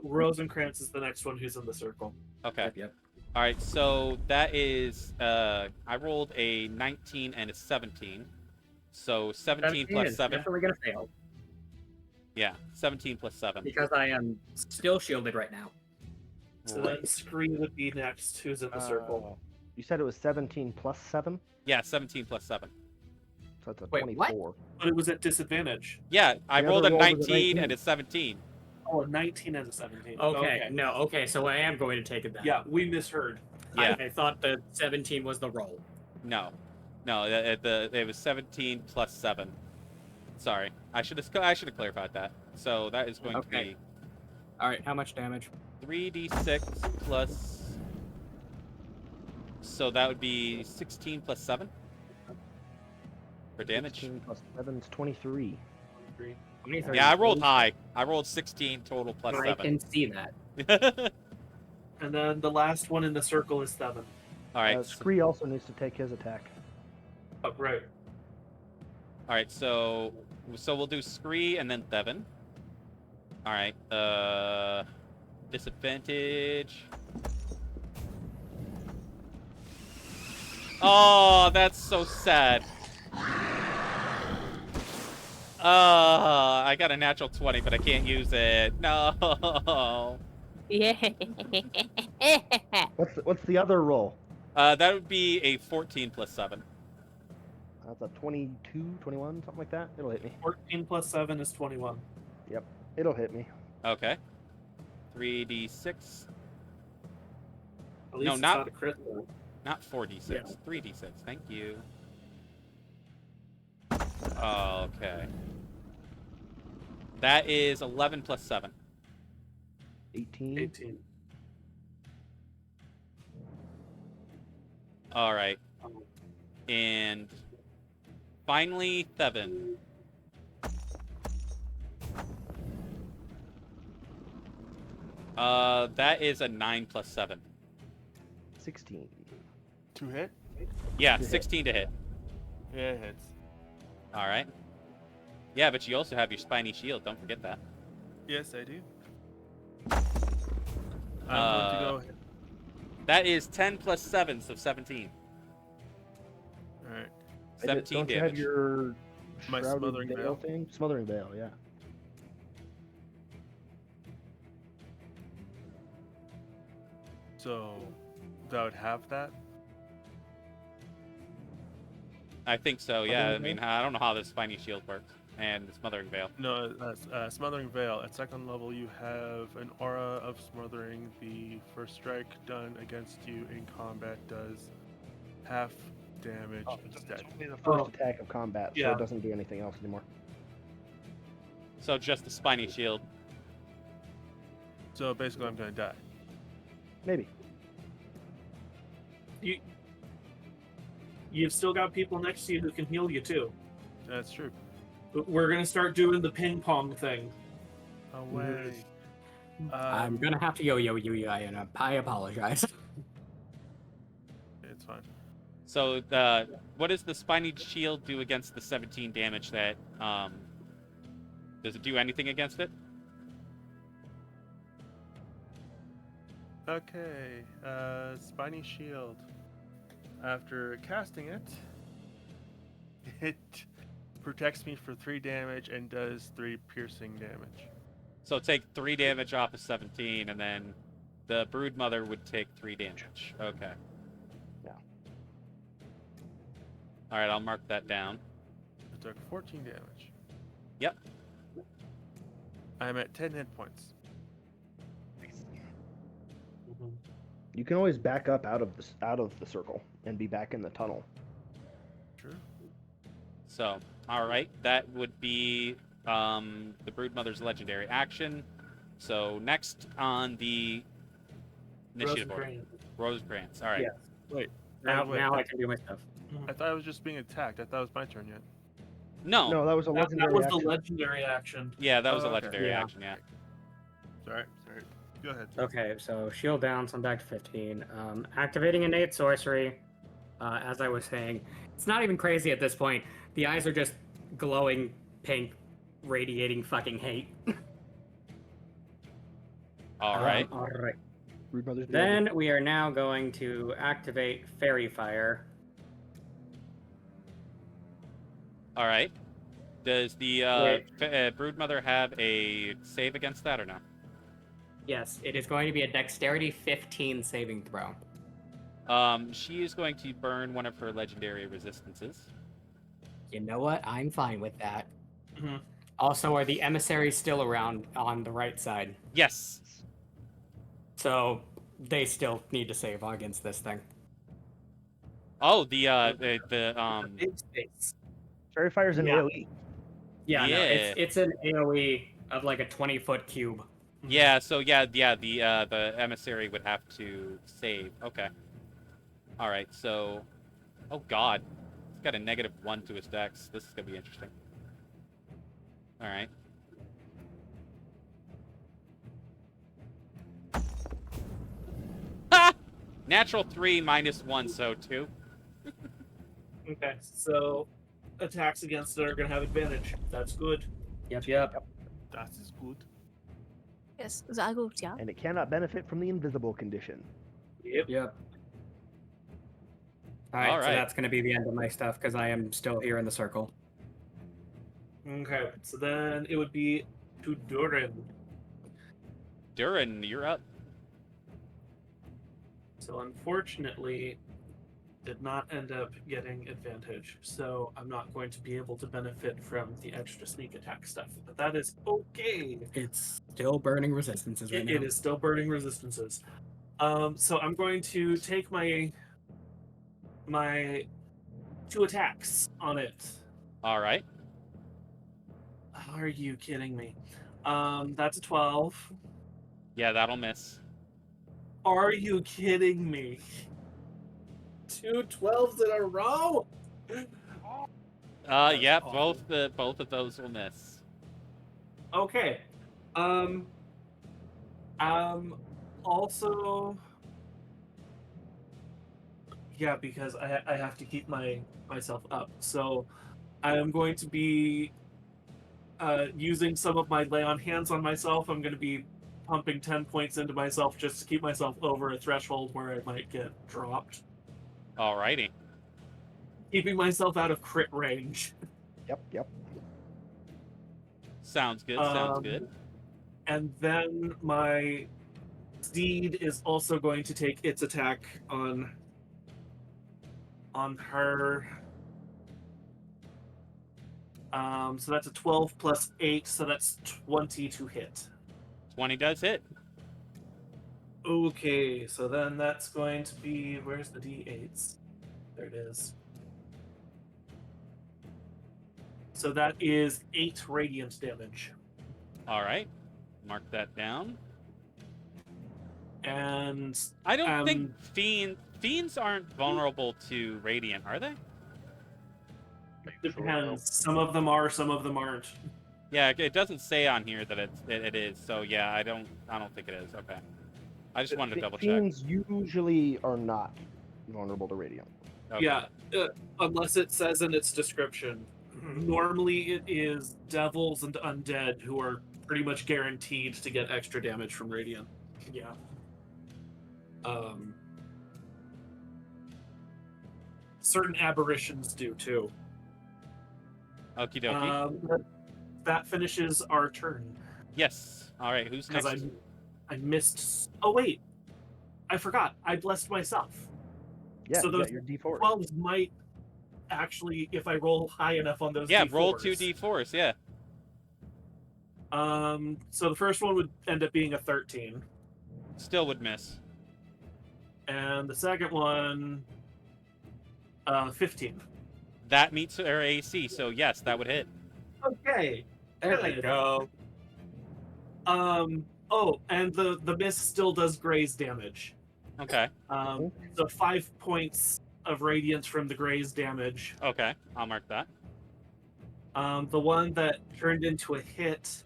Rosencrantz is the next one who's in the circle. Okay. Yep. All right. So that is I rolled a 19 and a 17. So 17 plus is 7. definitely gonna fail Yeah, 17 plus 7. because I am still shielded right now. So then Scree would be next, who's in the circle. You said it was 17 plus 7? Yeah, 17 plus 7. So that's a Wait, what? 24. But it was at disadvantage. Yeah, I The rolled a other roll was a 19 and 19. a 17. Oh, a 19 and a 17. Okay, no, okay, so I am going to take it back. Yeah, we misheard. Yeah. I thought the 17 was the roll. No, it was 17 plus 7. Sorry, I should have clarified that. So that is going to Okay. be All right, how much damage? 3d6 plus. So that would be 16 plus 7 for damage. 16 plus 7 is 23. How many Yeah, I rolled 30s? high. I rolled 16 total plus I 7. can see that. And then the last one in the circle is 7. All right. Scree also needs to take his attack. Oh, right. All right. So we'll do Scree and then Thevin. All right. Disadvantage. Oh, that's so sad. I got a natural 20, but I can't use it. No. Yeah. What's the other roll? That would be a 14 plus 7. That's a 22, 21, something like that. It'll hit me. 14 plus 7 is 21. It'll hit me. Okay. 3d6. At least No, it's not- not a crit roll. Not 4d6. Yeah. 3d6. Thank you. Okay. That is 11 plus 7. 18. 18. All right. And finally, Thevin. That is a 9 plus 7. 16. 2 hit? Yeah, To hit. 16 to hit. Yeah, it hits. All right. Yeah, but you also have your spiny shield. Don't forget that. Yes, I do. I'm going to go. That is 10 plus 7, so 17. All right. 17 Don't you damage. have your My shrouded smothering veil? thing? Smothering veil, yeah. So that would have that. I think so, yeah. I Smothering mean, I don't know how this spiny shield works. And the smothering veil. No, smothering veil. At second level, you have an aura of smothering. The first strike done against you in combat does half damage Oh, instead. it's only the first Oh. attack of combat, so Yeah. it doesn't do anything else anymore. So just the spiny shield. So basically, I'm gonna die. Maybe. You've still got people next to you who can heal you too. That's true. But we're gonna start doing the ping pong thing. Away. I'm gonna have to yo-yo you, and I apologize. It's fine. So what does the spiny shield do against the 17 damage that does it do anything against it? Okay. Spiny shield. After casting it, it protects me for 3 damage and does 3 piercing damage. So take 3 damage off of 17, and then the broodmother would take 3 damage. Okay. Yeah. All right, I'll mark that down. It took 14 damage. Yep. I'm at 10 hit points. You can always back up out of the circle and be back in the tunnel. True. So, all right, that would be the broodmother's legendary action. So next on the initiative order, Rosegrants. All right. Yeah. Wait. Now wait. I can do my stuff. I thought I was just being attacked. I thought it was my turn yet. No. No, that was a That legendary was action. the legendary action. Yeah, that was a Okay. legendary Yeah. action. Yeah. Sorry. Go ahead. Okay, so shield down, so I'm back to 15. Activating innate sorcery. As I was saying, it's not even crazy at this point. The eyes are just glowing pink, radiating fucking hate. All right. All right. Broodmother's Then we are now going to activate Fairy Fire. All right. Does the Wait. broodmother have a save against that or no? Yes, it is going to be a Dexterity 15 saving throw. She is going to burn one of her legendary resistances. You know what? I'm fine with that. Mhm. Also, are the emissaries still around on the right side? Yes. So they still need to save against this thing. Oh, the Big space. Fairy Fire's an Yeah. AoE. Yeah, no, Yeah. it's an AOE of like a 20-foot cube. Yeah, so the emissary would have to save. Okay. All right, so oh god. He's got a -1 to his dex. This is going to be interesting. All right. Ha! Natural 3 -1, so 2. Okay, so attacks against it are gonna have advantage. That's good. Yep. That is good. Yes, sehr gut, ja. And it cannot benefit from the invisible condition. Yep. Alright, All so right. that's going to be the end of my stuff because I am still here in the circle. Okay, so then it would be to Durin. Durin, you're up. So unfortunately, did not end up getting advantage. So I'm not going to be able to benefit from the extra sneak attack stuff. But that is okay. It's still burning resistances right now. It is still burning resistances. So I'm going to take my 2 attacks on it. All right. Are you kidding me? That's a 12. Yeah, that'll miss. Are you kidding me? 2 12s in a row? Yeah, awful. both of those will miss. Okay. Also, yeah, because I have to keep myself up. So I am going to be using some of my lay on hands on myself. I'm going to be pumping 10 points into myself just to keep myself over a threshold where I might get dropped. Alrighty. Keeping myself out of crit range. Yep. Sounds good. Sounds Um, good. And then my steed is also going to take its attack on her. So that's a 12 plus 8, so that's 20 to hit. 20 does hit. Okay, so then that's going to be, where's the d8s? There it is. So that is 8 radiant damage. All right. Mark that down. And I don't think fiends aren't vulnerable to radiant, are they? depends. Some of them are, some of them aren't. Yeah, it doesn't say on here that it is. So yeah, I don't think it is. Okay. I just wanted to double check. Fiends usually are not vulnerable to radiant. Okay. Yeah, unless it says in its description. Normally it is devils and undead who are pretty much guaranteed to get extra damage from radiant. Yeah. Certain aberrations do too. Okie dokie. That finishes our turn. Yes. All right. Who's Because next? I missed. Oh wait, I forgot. I blessed myself. Yeah, So you those got your D4. 12s might actually, if I roll high enough on those. Yeah, D4s. roll 2 d4s. Yeah. So the first one would end up being a 13, Still would miss. and the second one, 15. That meets our AC, so yes, that would hit. Okay. There we Good. go. Oh, and the miss still does graze damage. Okay. So 5 points of radiance from the graze damage. Okay. I'll mark that. The one that turned into a hit,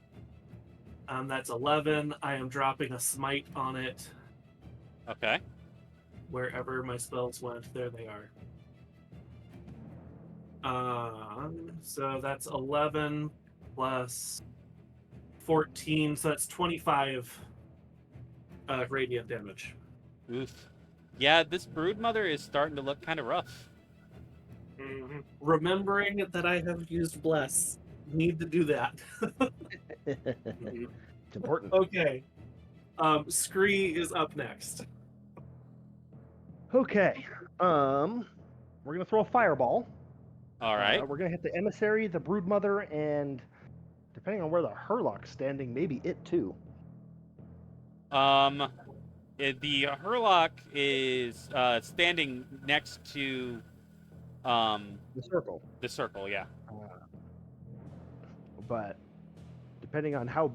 that's 11. I am dropping a smite on it. Okay. Wherever my spells went, there they are. So that's 11 plus 14, so that's 25 radiant damage. Oof. Yeah, this broodmother is starting to look kind of rough. Remembering that I have used bless, need to do that. It's important. Okay. Scree is up next. Okay. We're gonna throw a fireball. All right. We're gonna hit the emissary, the broodmother, and depending on where the Hurlock's standing, maybe it too. The Hurlock is standing next to The circle. the circle. Yeah. But depending on how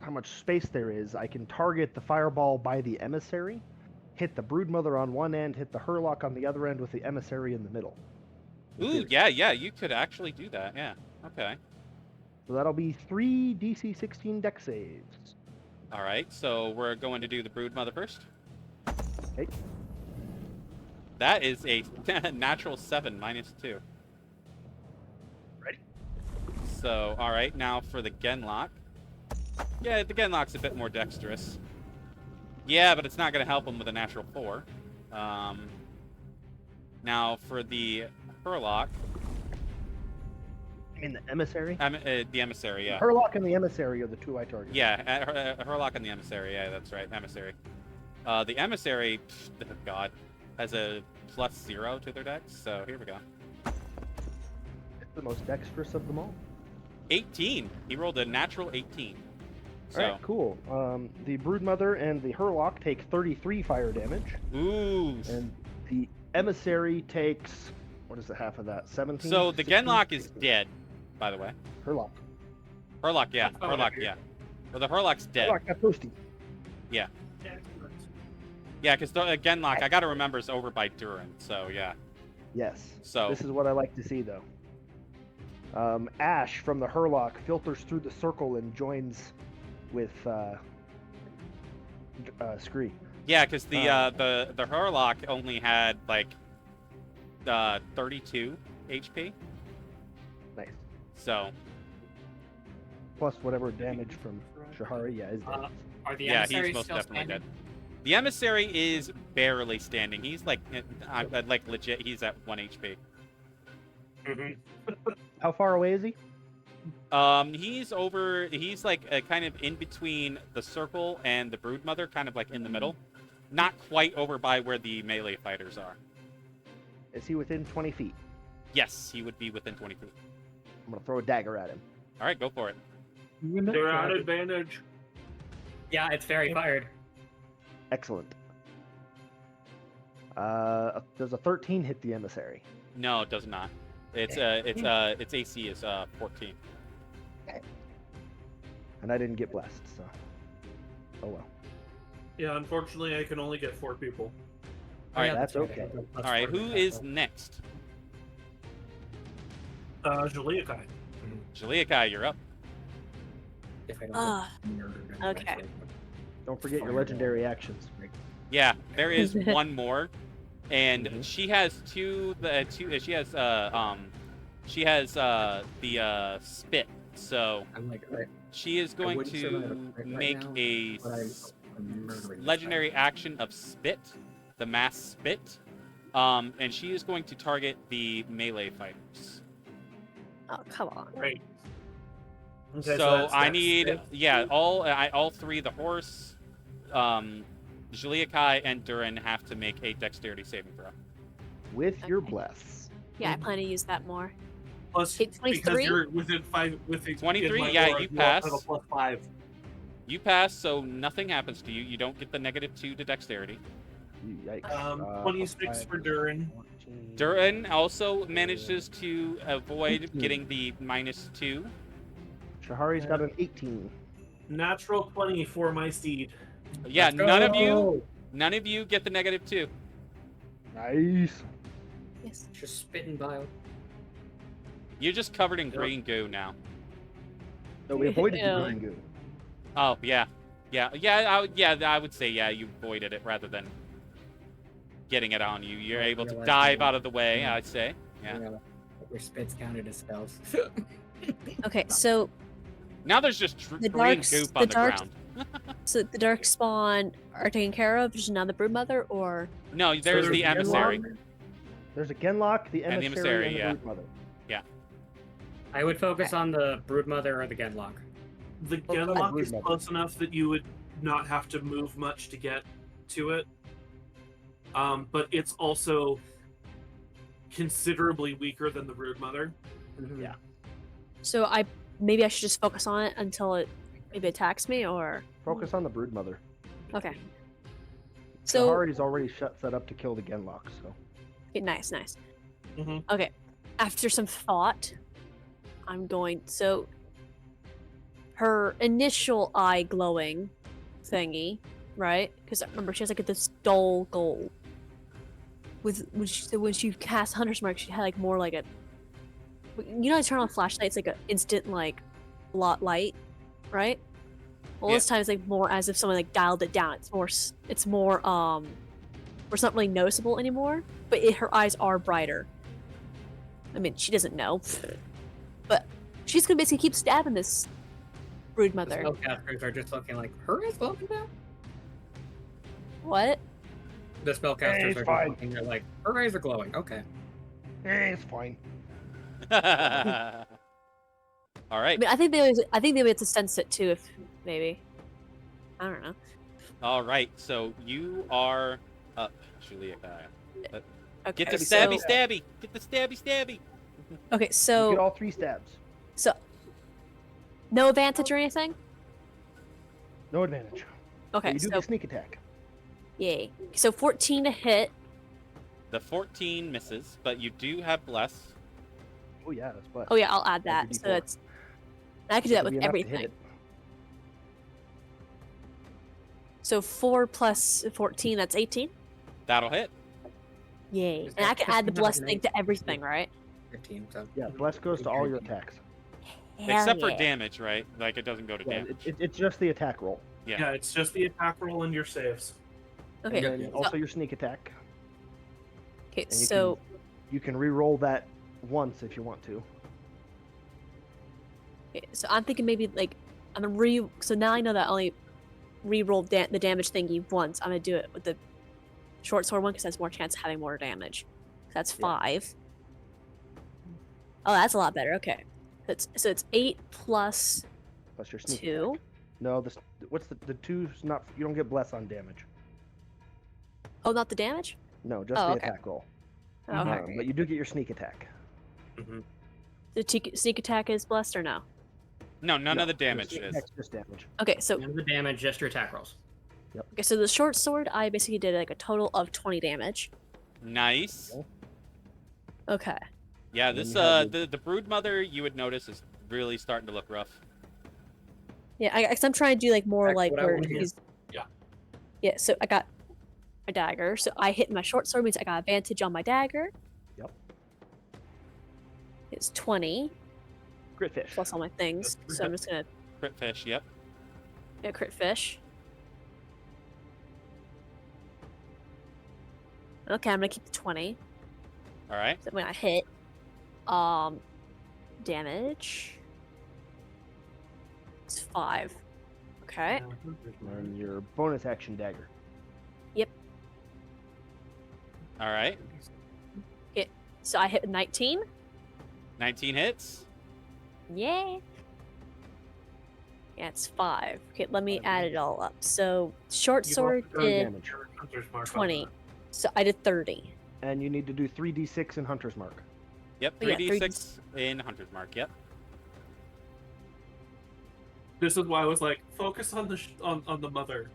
much space there is, I can target the fireball by the emissary, hit the broodmother on one end, hit the Hurlock on the other end with the emissary in the middle. Ooh, yeah, you could actually do that. Yeah. Okay. So that'll be 3 DC 16 dex saves. All right. So we're going to do the broodmother first. Okay. That is a natural 7 minus 2. Ready? So, all right, now for the Genlock. Yeah, the Genlock's a bit more dexterous. Yeah, but it's not going to help him with a natural 4. Now for the Hurlock. I mean the emissary? The emissary, yeah. Hurlock and the emissary are the two I target. Yeah, Hurlock and the emissary. Yeah, that's right, emissary. The emissary, oh God, has a +0 to their dex. So here we go. It's the most dexterous of them all. 18. He rolled a natural 18. So. All right, cool. The broodmother and the Hurlock take 33 fire damage, Ooh. and the emissary takes, what is the half of that? 17. So the 16? Genlock is dead, by the way. Hurlock. Hurlock, yeah. Oh, Hurlock, okay. yeah. Well, the Hurlock's dead. Hurlock got toasty. Yeah, because the Genlock, I gotta remember, is over by Durin. So yeah. Yes. So This is what I like to see, though. Ash from the Hurlock filters through the circle and joins with Scree. yeah, because the Hurlock only had like 32 HP. Nice. So Plus whatever damage from Shahari, yeah, is dead. Are the yeah, he's emissaries most still definitely standing? dead. The emissary is barely standing. He's like legit. He's at 1 HP. How far away is he? He's over. He's like kind of in between the circle and the broodmother, kind of like in the middle. Not quite over by where the melee fighters are. Is he within 20 feet? Yes, he would be within 20 feet. I'm going to throw a dagger at him. All right, go for it. They're at advantage. Yeah, it's very fired. Excellent. Does a 13 hit the emissary? No, it does not. Its AC is 14. And I didn't get blessed, so. Oh well. Yeah, unfortunately, I can only get 4 people. All right, that's okay. all right. Who is next? Juliakai. Jaliakai, you're up. If I don't Ah, get murdered, I'm okay. actually- Don't forget your Fireball. legendary actions. Yeah, there is one more, and Mhm. she has she has the spit. So I'm like, alright, she is going wouldn't survive a to crit right make now, a but I'm murdering this legendary guy. action of spit, the mass spit, and she is going to target the melee fighters. oh, come on. Right. Okay, So that's I next. need all 3, the horse, Juliakai, and Durin have to make a dexterity saving throw. With your Okay. bless. Yeah, I plan to use that more. Plus, Okay, because 23? you're within 5 with the 23? my Yeah, aura, you also have pass. a +5. You pass, so nothing happens to you. You don't get the -2 to dexterity. Yikes. 26 for Durin. Durin also manages to avoid getting the -2. Shahari's got an 18. Natural 20 for my steed. Yeah, Let's none of you get the -2. Nice. Yes. Just spitting bile. You're just covered in green goo now. No, we avoided the Ew. green goo. Oh yeah, I would say you avoided it rather than getting it on you. You're I able to realized dive that. out of the way. Yeah. I'd say. Yeah. Your spits counted as spells. Okay, so Now there's just The green darks- goop the on the darks- ground. the dark spawn are taken care of. Just now the broodmother, or No, there's there's the the emissary. There's a Genlock, the And emissary, the emissary, and the yeah. broodmother. I would focus on the broodmother or the Genlock. The Oh, God, Genlock is Broodmother. close enough that you would not have to move much to get to it. But it's also considerably weaker than the Broodmother. Yeah. so I maybe I should just focus on it until it maybe attacks me, or Focus on the broodmother. okay. So Shahari's already set up to kill the Genlock, so. okay, nice. Mhm. Okay, after some thought, I'm going. So her initial eye glowing thingy, right? Because remember she has like this dull gold. When she cast Hunter's Mark, she had like more like a. You know, I turn on a flashlight, it's like an instant like light, right? Well, this time it's like more as if someone like dialed it down. It's more. It's not really noticeable anymore. But her eyes are brighter. I mean, she doesn't know, but she's gonna basically keep stabbing this The broodmother. spellcasters are just looking like, her eyes glowing now? What? The spellcasters it's are just fine. looking, they're like, her eyes are glowing. Okay. It's fine. All I right. mean, I think they have to sense it too. If maybe, I don't know. All right. So you are up, Juliakai. Okay, Get the so, stabby. Get the stabby. Okay, You get so all 3 stabs. no advantage or anything. No advantage. Okay, You do so get sneak attack. yay. So 14 to hit. The 14 misses, but you do have bless. Oh yeah, that's blessed. Oh yeah, I'll add that. That'd be So 4. that's. I can do that That'll with be enough to hit everything. it. So 4 plus 14, that's 18. That'll hit. Yay! Is And I that can add the 15 blessed not thing to everything, right? 15, so. Yeah, bless goes to all your attacks. Except for yeah. damage, right? Like it doesn't go to Yeah, damage. it's just the attack roll. Yeah. Yeah, it's just the attack roll and your saves. Okay, And then also your sneak attack. okay. and you So You can re-roll that once if you want to. okay, so I'm thinking maybe like I'm gonna So now I know that I only re-roll the damage thingy once. I'm gonna do it with the short sword one because that's more chance of having more damage. That's Yeah. 5. Oh, that's a lot better. Okay, so it's 8 plus Plus your sneak 2. attack. No, what's the 2's not, you don't get bless on damage. Oh, not the damage. No, just Oh, the okay. attack roll. Oh, okay. But you do get your sneak attack. The sneak attack is blessed or no? No, none No, of the your damage sneak is. attack's just damage. Okay, so None of the damage, just your attack rolls. okay, so the short sword, I basically did like a total of 20 damage. Nice. Okay. Yeah, And then this you have the brood mother you would notice is really starting to look rough. Yeah, I'm trying to do like more Exactly like what I where wanna hear. he's. Yeah. Yeah, so I got my dagger. So I hit my short sword means I got advantage on my dagger. Yep. It's 20 Crit fish. plus all my things. So I'm just gonna Crit fish, yep. get crit fish. Okay, I'm gonna keep the 20. All right. So when I hit, damage. It's 5. Okay. And your bonus action dagger. All right. So I hit 19. 19 hits. Yeah. Yeah, it's 5. Okay, let me add it all up. So short You've sword also done did damage. Hunter's mark on 20. that. So I did 30. And you need to do 3d6 in Hunter's Mark. Yep. Oh, yeah, 3d6 in Hunter's Mark. Yep. This is why I was like, focus on the on the mother.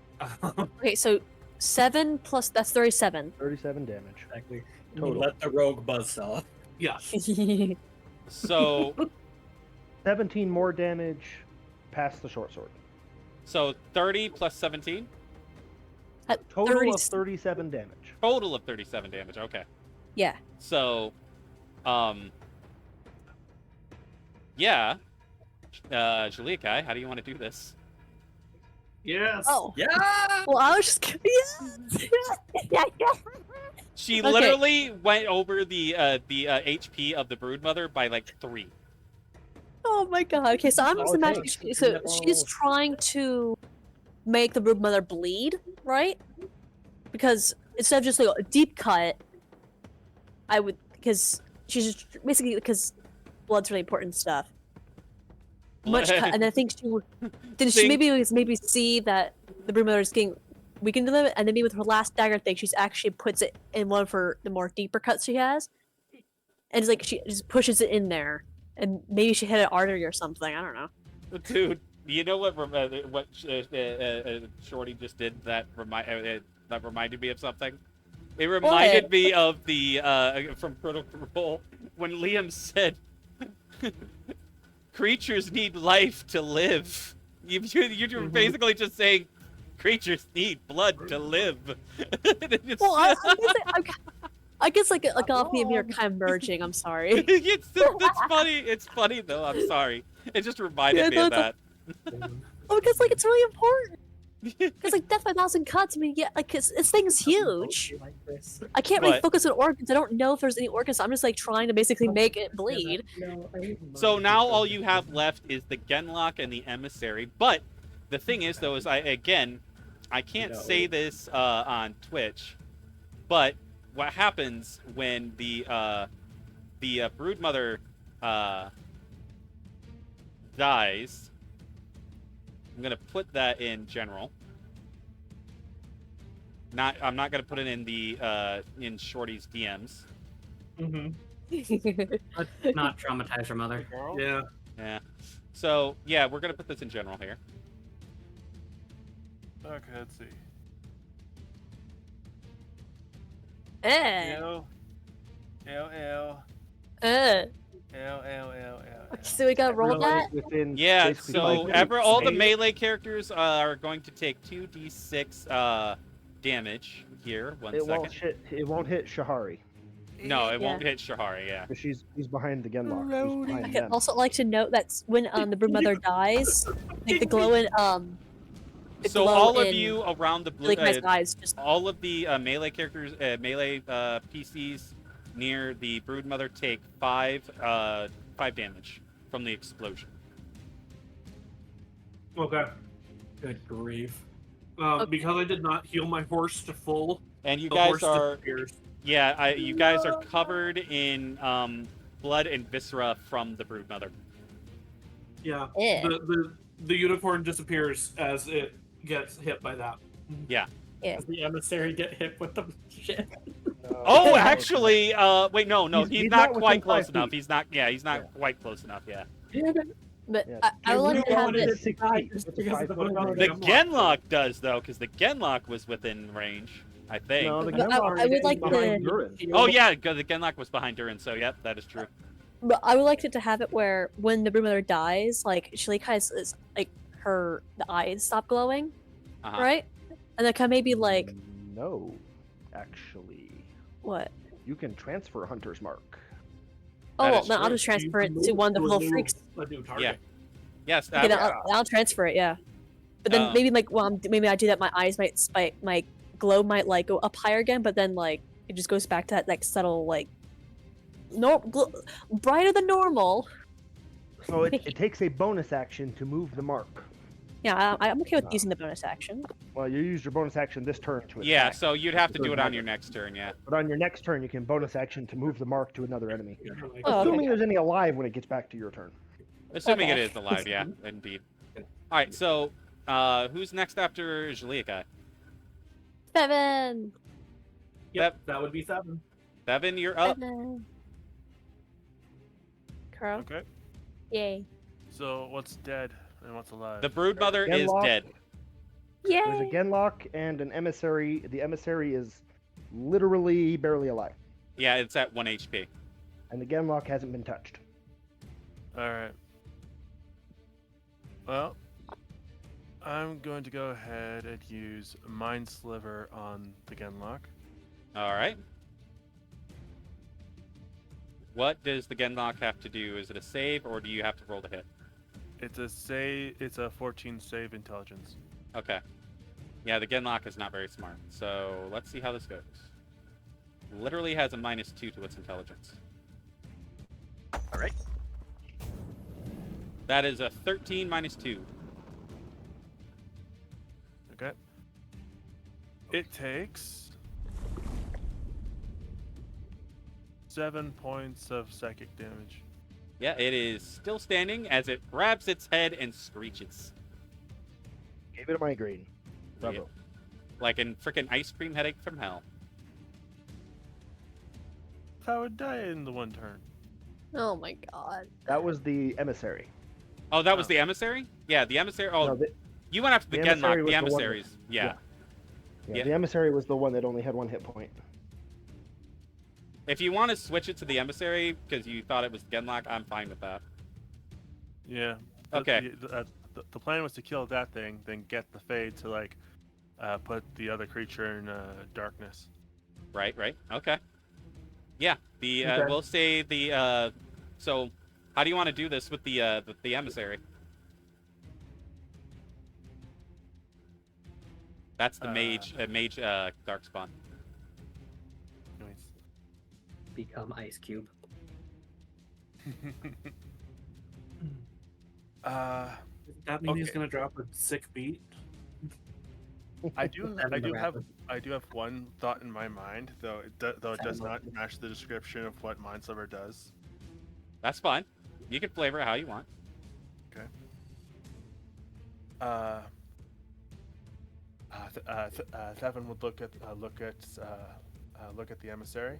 Okay, so 7 plus that's 37. 37 damage. Exactly. Total. Let the rogue buzzsaw. Yeah. So 17 more damage past the short sword. so 30 plus 17. Total 30 of 37 damage. Total of 37 damage. Okay. Yeah. So, yeah. Juliakai, how do you want to do this? Yes. Oh. Yeah. Well, I was just yeah. She Okay. literally went over the HP of the broodmother by like 3. Oh my god. Okay, so I'm just Oh, imagining thanks. so Oh. she's trying to make the brood mother bleed, right? Because instead of just like a deep cut, I would because she's just, basically because blood's really important stuff. Much cut, and I think she would. Then she Think- maybe see that the brood mother is getting weakened a little bit, and then maybe with her last dagger thing, she's actually puts it in one of her the more deeper cuts she has, and it's like she just pushes it in there, and maybe she hit an artery or something. I don't know. Dude, you know what Shorty just did that reminded me of something? It reminded me of the from Critical Role when Liam said creatures need life to live. You're basically just saying creatures need blood to live. Well, I guess like off me and me are kind of merging. I'm sorry. That's funny. It's funny though. I'm sorry. It just reminded me of that. Oh, because like it's really important. Because like death by 1,000 cuts. I mean, yeah, like this thing's huge. Like this. I can't really What? focus on organs. I don't know if there's any organs. So I'm just like trying to basically make it bleed. No, I wouldn't So mind now if all it you was- have left is the Genlock and the Emissary. But the thing is, though, is I can't No. say this on Twitch, but what happens when the broodmother dies? I'm gonna put that in general. I'm not gonna put it in the in Shorty's DMs. Mm-hmm. Let's not traumatize her mother. Yeah. Yeah. So yeah, we're gonna put this in general here. Okay, let's see. Eh. L, L, L, Eh. L, L, L, L. So we gotta roll that. Within Yeah, basically so 5 feet. all the melee characters are going to take 2d6 damage here. One It second. won't hit Shahari. No, it Yeah. won't hit Shahari, yeah. 'Cause he's behind the Genlock. He's I behind could them. also like to note that when the brood mother dies, like the glowing the So glow all of in you around the blue really nice eyes just all of the melee characters melee PCs near the broodmother take 5 damage from the explosion. Okay. Good grief. Okay. Because I did not heal my horse to full, And you the guys horse are disappears. you guys are covered in blood and viscera from the broodmother. Yeah. Eh. The unicorn disappears as it gets hit by that. Does the emissary get hit with the shit? Oh, actually, wait, no, he's He's not not quite within close 5 enough. feet. He's not quite close enough. Yeah. but Yeah. I would like You to have wanted it it 6 die feet. just It's a because of the 5-foot Genlock. range. The Genlock. Genlock does though, because the Genlock was within range. I think. No, the But Genlock I would is like behind to. Durin. Oh yeah, the Genlock was behind Durin, so yep, that is true. But I would like it to have it where when the broodmother dies, like Shalika is like the eyes stop glowing, Uh-huh. right? And then kind of maybe like No, actually, what? you can transfer Hunter's Mark. Oh, That well, is then I'll true. just You transfer can it to move one of the to a little new- freaks. A new target. Yes, Okay, then that, I'll transfer it, yeah. But then maybe like maybe I do that. My eyes might spike, my glow might like go up higher again, but then like it just goes back to that like subtle like brighter than normal. So it takes a bonus action to move the mark. Yeah, I'm okay with using the bonus action. Well, you used your bonus action this turn to attack. yeah, so you'd have to do it on Target. your next turn, yeah. But on your next turn, you can bonus action to move the mark to another enemy. Oh, okay. Assuming there's any alive when it gets back to your turn. Assuming Okay. it is alive, yeah, indeed. Alright, so who's next after Jalika? 7. Yep, that would be 7. Bevan, you're up. 7. Carl, Okay. yay, So what's dead and what's alive? The broodmother is Genlock. dead. There's a yay. Genlock and an emissary. The emissary is literally barely alive, Yeah, it's at 1 HP. and the Genlock hasn't been touched. All right. Well, I'm going to go ahead and use Mind Sliver on the Genlock. Alright. What does the Genlock have to do? Is it a save, or do you have to roll the hit? It's a save. It's a 14 save intelligence. Okay. Yeah, the Genlock is not very smart. So let's see how this goes. Literally has a -2 to its intelligence. All right. That is a 13 -2. Okay. It takes 7 points of psychic damage. Yeah, it is still standing as it grabs its head and screeches. Gave it a migraine. Bravo. Yeah. Like a freaking ice cream headache from hell. I would die in the one turn. Oh my god. That was the emissary. Oh, that was Oh. the emissary? Yeah, the emissary. Oh, No, you went after the the emissary Genlock. was The the one that- emissaries. Yeah. Yeah. The emissary was the one that only had 1 hit point. If you want to switch it to the emissary because you thought it was Genlock, I'm fine with that. Yeah. Okay. The plan was to kill that thing, then get the Fade to like put the other creature in darkness. Right. Okay. Yeah. The Okay. we'll say the so how do you want to do this with the emissary? That's the mage darkspawn. Anyways. Become Ice Cube. Uh, That means he's Okay. gonna drop a sick beat. I do Seven to have rapid. one thought in my mind, though it does not match the description of what Mind Sliver does. That's fine. You can flavor it how you want. Thevin would look at the emissary.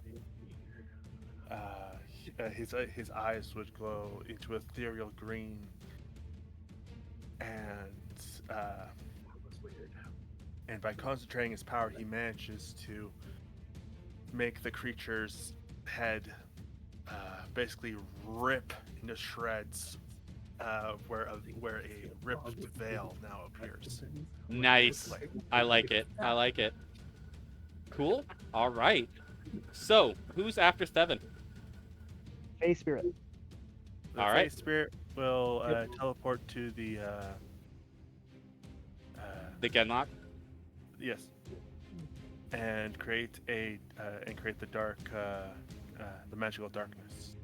His eyes would glow into ethereal green, and by concentrating his power, he manages to make the creature's head basically rip into shreds, where a ripped veil now appears. Nice. I like it. Cool. All right. So who's after Steven? Fey Spirit. The All Fey right. Spirit will teleport to the The Genlock. yes, and create the magical darkness.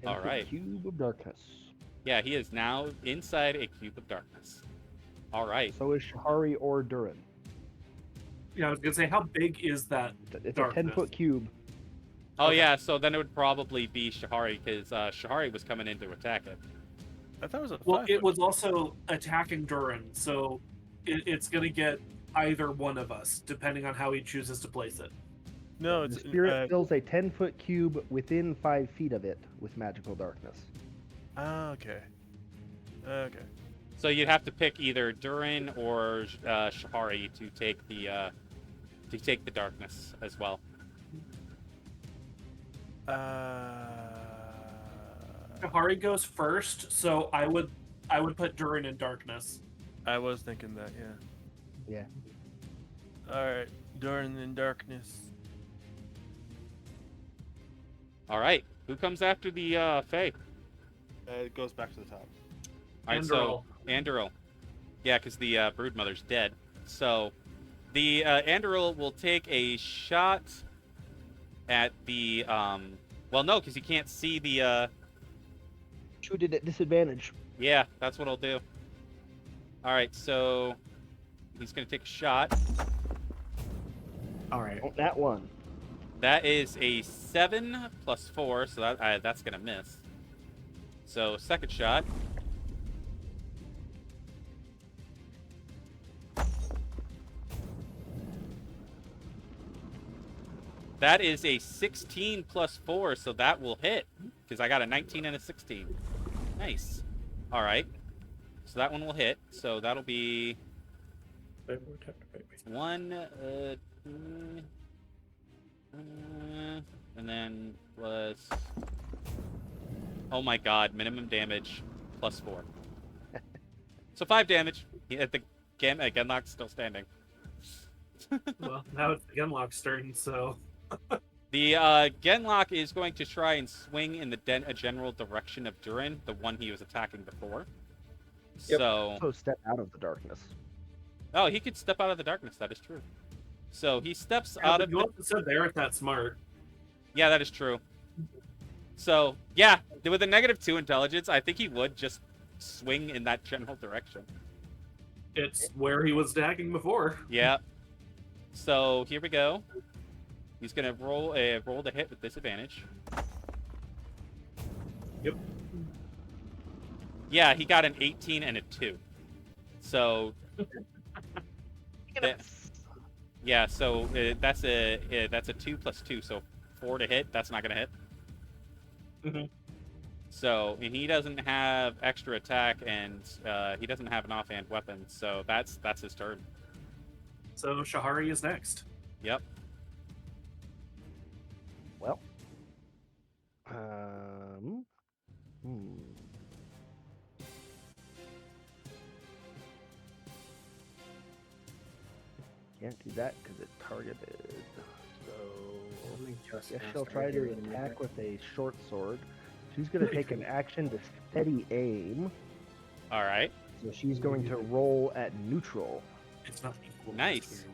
And All the right. Cube of Darkness. Yeah, he is now inside a cube of darkness. All right. So is Shahari or Durin. Yeah, I was gonna say, how big is that? It's Darkness. a 10-foot cube. Oh Okay. yeah, so then it would probably be Shahari because Shahari was coming in to attack it. I thought it was a Well, 5 it foot. was also attacking Durin, so it's gonna get either one of us, depending on how he chooses to place it. No, The it's spirit fills a 10-foot cube within 5 feet of it with magical darkness. okay. Okay. So you'd have to pick either Durin or Shahari to take the to take the darkness as well. Kahari goes first, so I would put Durin in darkness. I was thinking that, yeah. Yeah. Alright, Durin in darkness. All right, who comes after the Fae? It goes back to the top. All right, so Andoril. Yeah, because the Broodmother's dead. So the Andoril will take a shot at the well, no, because you can't see the Shoot it at disadvantage. yeah, that's what I'll do. All right, so he's gonna take a shot. All right. Oh, that one. That is a 7 plus 4, so that's gonna miss. So second shot. That is a 16 plus 4, so that will hit because I got a 19 and a 16. Nice. All right. So that one will hit. So that'll be 1, and then plus. Oh my God! Minimum damage plus 4. So 5 damage. The Genlock's still standing. Well, now it's the Gunlock's turn, so The Genlock is going to try and swing in the general direction of Durin, the one he was attacking before. Yep. So step out of the darkness. oh, he could step out of the darkness. That is true. So he steps yeah, out of. you also said they aren't that smart. Yeah, that is true. So yeah, with a -2 intelligence, I think he would just swing in that general direction. It's where he was attacking before. Yeah. So here we go. He's gonna roll the hit with disadvantage. Yep. Yeah, he got an 18 and a 2. So yeah, so that's a 2 plus 2, so 4 to hit. That's not gonna hit. Mm-hmm. So and he doesn't have extra attack, and he doesn't have an offhand weapon, so that's his turn. So Shahari is next. Yep. Well. Can't do that because it's targeted. So I guess she'll try to attack with a short sword. She's going to take an action to steady aim. All right. So she's going to roll at neutral. It's not equal. Nice.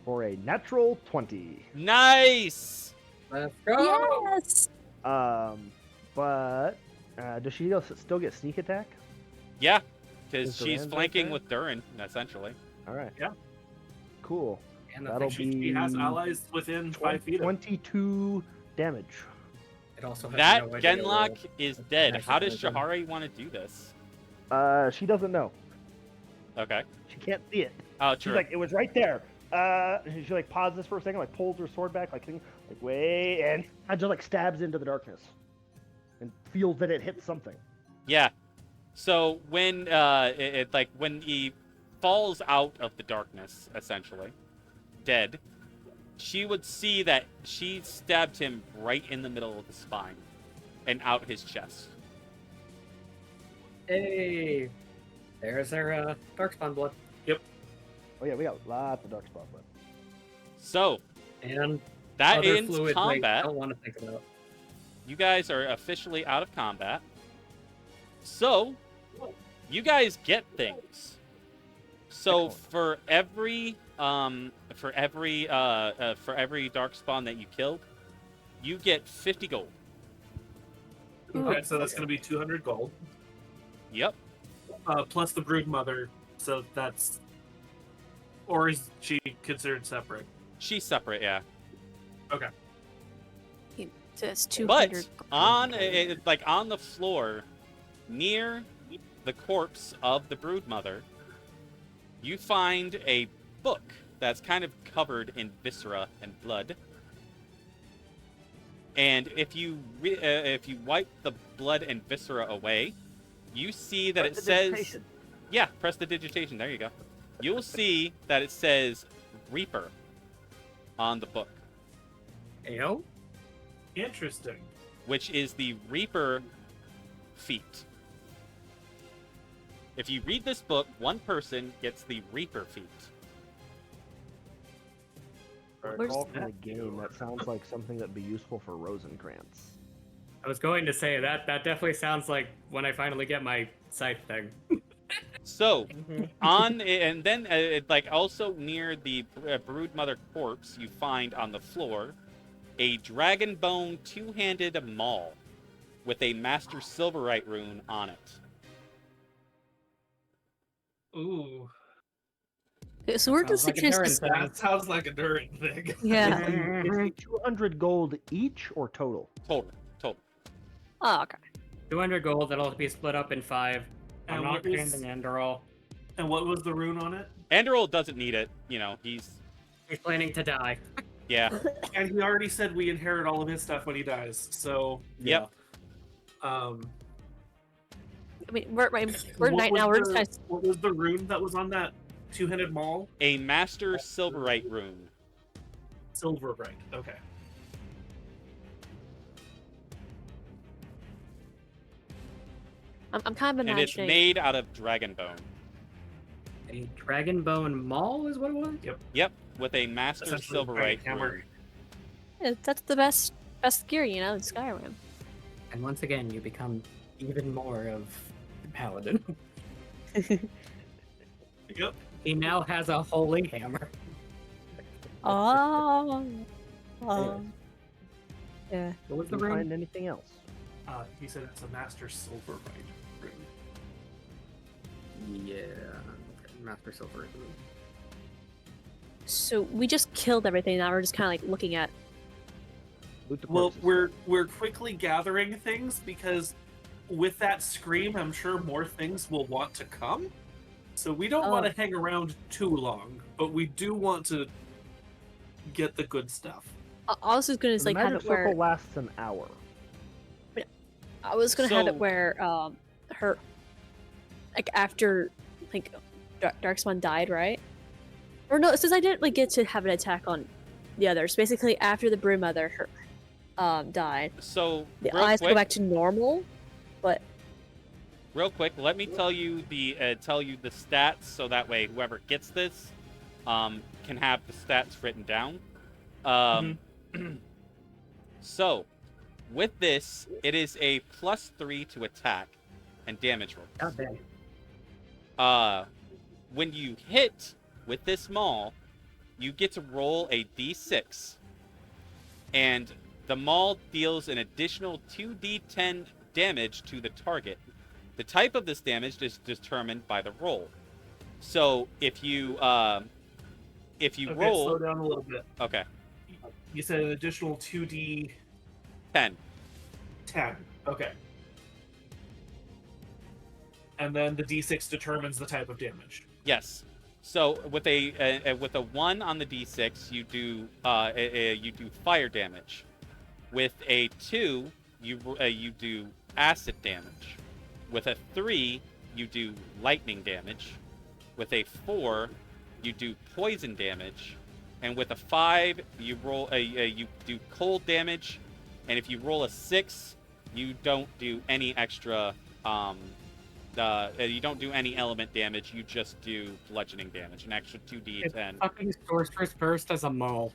For a natural 20. Nice. Let's go. Yes. But does she still get sneak attack? Yeah, because Is she's Duran's right flanking there? with Durin, essentially. All right. Yeah. Cool. And That'll She has be allies within 5 feet of him. 22 damage. it also has That no idea Genlock roll. is dead. Nice How does wisdom. Shahari want to do this? She doesn't know. Okay. She can't see it. Oh, She's true. like, it was right there. She like pauses for a second, like pulls her sword back, like wait, and just like stabs into the darkness, and feels that it hits something. Yeah. So when when he falls out of the darkness, essentially, dead, she would see that she stabbed him right in the middle of the spine, and out his chest. Hey, there's our darkspawn blood. Oh yeah, we got lots of dark spot left. So And that other ends fluids I combat. don't want to think about. You guys are officially out of combat. So, you guys get things. So for every darkspawn that you killed, you get 50 gold. Okay, so that's going to be 200 gold. Yep. Plus the Broodmother, so that's... Or is she considered separate? She's separate, yeah. Okay. Just 200. But on on the floor, near the corpse of the Broodmother, you find a book that's kind of covered in viscera and blood. And if you wipe the blood and viscera away, you see that it says Yeah, press the digitation. There you go. You'll see that it says Reaper on the book, Ayo? Interesting. which is the Reaper feat. If you read this book, one person gets the Reaper feat. I Where's recall from that? the game, that sounds like something that'd be useful for Rosencrantz. I was going to say that definitely sounds like when I finally get my scythe thing. So, and then like also near the Broodmother corpse, you find on the floor a dragon bone two-handed maul with a Master Silverite rune on it. Ooh, Okay, so where does Sounds like a Citrus Terran just... thing. that sounds like a Durin thing. Yeah. Is it 200 gold each or total? Total. Oh, okay. 200 gold, that'll be split up in 5. I'm And not what was- handing Enderall. And what was the rune on it? Andoril doesn't need it. You know, he's He's planning to die. yeah. And he already said we inherit all of his stuff when he dies. So Yep. yeah. I mean, we're What night was now. We're the- just kind of... What was the rune that was on that two-handed maul? A Master Silverite rune. Silver, right? Okay. I'm kind of And it's imagining... made out of dragon bone. A dragon bone maul is what it was? Yep, with a Master Essentially, Silverite dragon hammer. rune. Yeah, that's the best gear, you know, in Skyrim. And once again, you become even more of the paladin. Yep. He now has a holy hammer. Oh. Anyways. Yeah. What was the Did you rune? find anything else? He said it's a Master Silverite rune. Yeah. Okay. Master Silver rune. So we just killed everything. Now we're just kind of like looking at... Loot the Well, corpses. we're quickly gathering things because with that scream, I'm sure more things will want to come. So we don't want Oh. to hang around too long, but we do want to get the good stuff. I was just gonna The like have magic it where... circle lasts an hour. I was gonna have it So- where her, like after like Darkspawn died, right? Or no, since I didn't like get to have an attack on the others. Basically, after the Brewmother died, So the real eyes quick, go back to normal. But let me tell you the stats so that way whoever gets this can have the stats written down. So with this, it is a +3 to attack and damage roll. God damn. When you hit with this maul, you get to roll a d6, and the maul deals an additional 2d10 damage to the target. The type of this damage is determined by the roll. So if you Okay, roll, slow down a little bit. okay, You said an additional 2d10. 10. Okay. And then the d6 determines the type of damage. Yes. So with a 1 on the d6, you do fire damage. With a 2, you do acid damage. With a 3, you do lightning damage. With a 4, you do poison damage. And with a 5, you roll you do cold damage. And if you roll a 6, you don't do any extra you don't do any element damage, you just do bludgeoning damage, an extra 2d10. Fucking sorceress burst as a maul.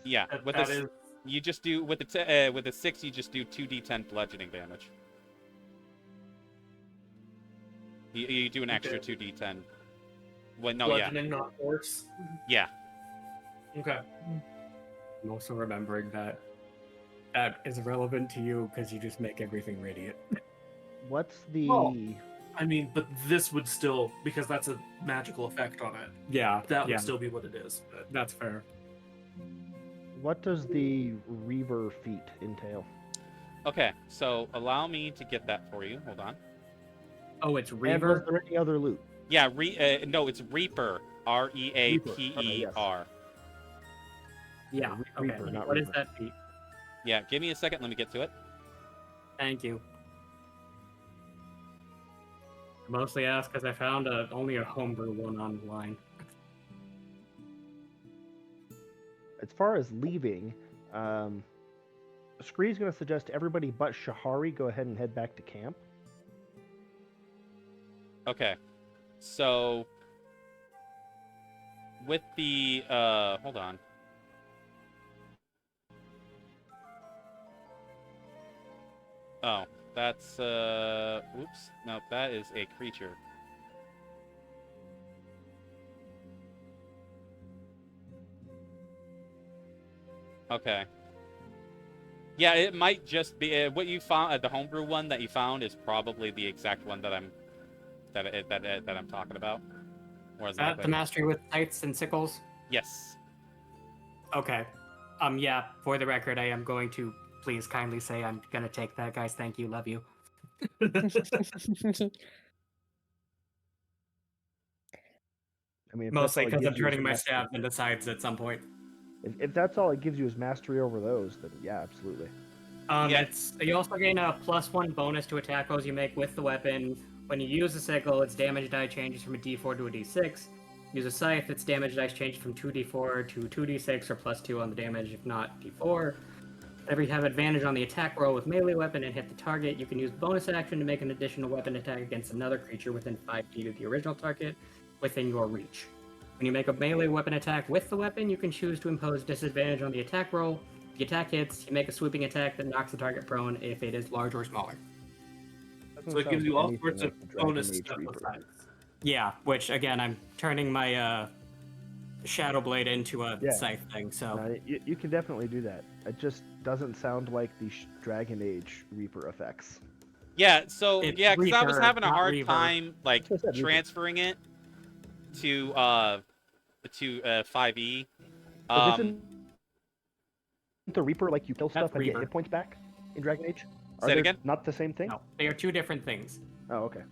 Yeah, That- with that a, is- you just do with a 6, you just do 2d10 bludgeoning damage. You do an extra Okay. 2d10. Well, no, yeah, bludgeoning, not force. yeah. Okay. I'm also remembering that that is relevant to you because you just make everything radiant. What's the... Oh. I mean, but this would still, because that's a magical effect on it, Yeah, that yeah, would still be what it is. But that's fair. What does the Reaver feat entail? Okay, so allow me to get that for you. Hold on. Oh, it's And was Reaver. there any other loot? Yeah, no, it's Reaper. R-E-A-P-E-R. Yeah. Okay. Reaper, not What is Reaver. that feat? Yeah, give me a second. Let me get to it. Thank you. Mostly asked because I found only a homebrew one online. As far as leaving, Scree's going to suggest everybody but Shahari go ahead and head back to camp. Okay. So with the hold on. Oh, that's oops. No, that is a creature. Okay. Yeah, it might just be what you found. The homebrew one that you found is probably the exact one that I'm talking about. More Is that likely. the mastery with scythes and sickles? Yes. Okay. Yeah, for the record, I am going to please kindly say I'm gonna take that, guys. Thank you, love you. I mean, if Mostly that's all it because I'm gives you is turning my mastery- staff into sides at some point. If that's all it gives you is mastery over those, then yeah, absolutely. Yeah. It's you also gain a +1 bonus to attack rolls you make with the weapon. When you use a sickle, its damage die changes from a D4 to a D6. Use a scythe, its damage dice changes from 2d4 to 2d6 or +2 on the damage, if not d4. Whenever you have advantage on the attack roll with melee weapon and hit the target, you can use bonus action to make an additional weapon attack against another creature within 5 feet of the original target within your reach. When you make a melee weapon attack with the weapon, you can choose to impose disadvantage on the attack roll. If the attack hits, you make a sweeping attack that knocks the target prone if it is large or smaller. Doesn't So it gives sound you all anything sorts of like the Dragon bonus Age stuff Reaper. besides. Yeah, which again, I'm turning my Shadow Blade into a Yeah. scythe thing, so. No, you can definitely do that. It just doesn't sound like the Dragon Age Reaper effects. Yeah, so It's yeah, because I was Reaper, having a not hard Reaver. time like That's what I said, Reaper. transferring it to 5e. But isn't the Reaper like you kill That's stuff and get Reaper. hit points back in Dragon Age? Are Say it they again? not the same thing? No, they are two different things. Oh, okay.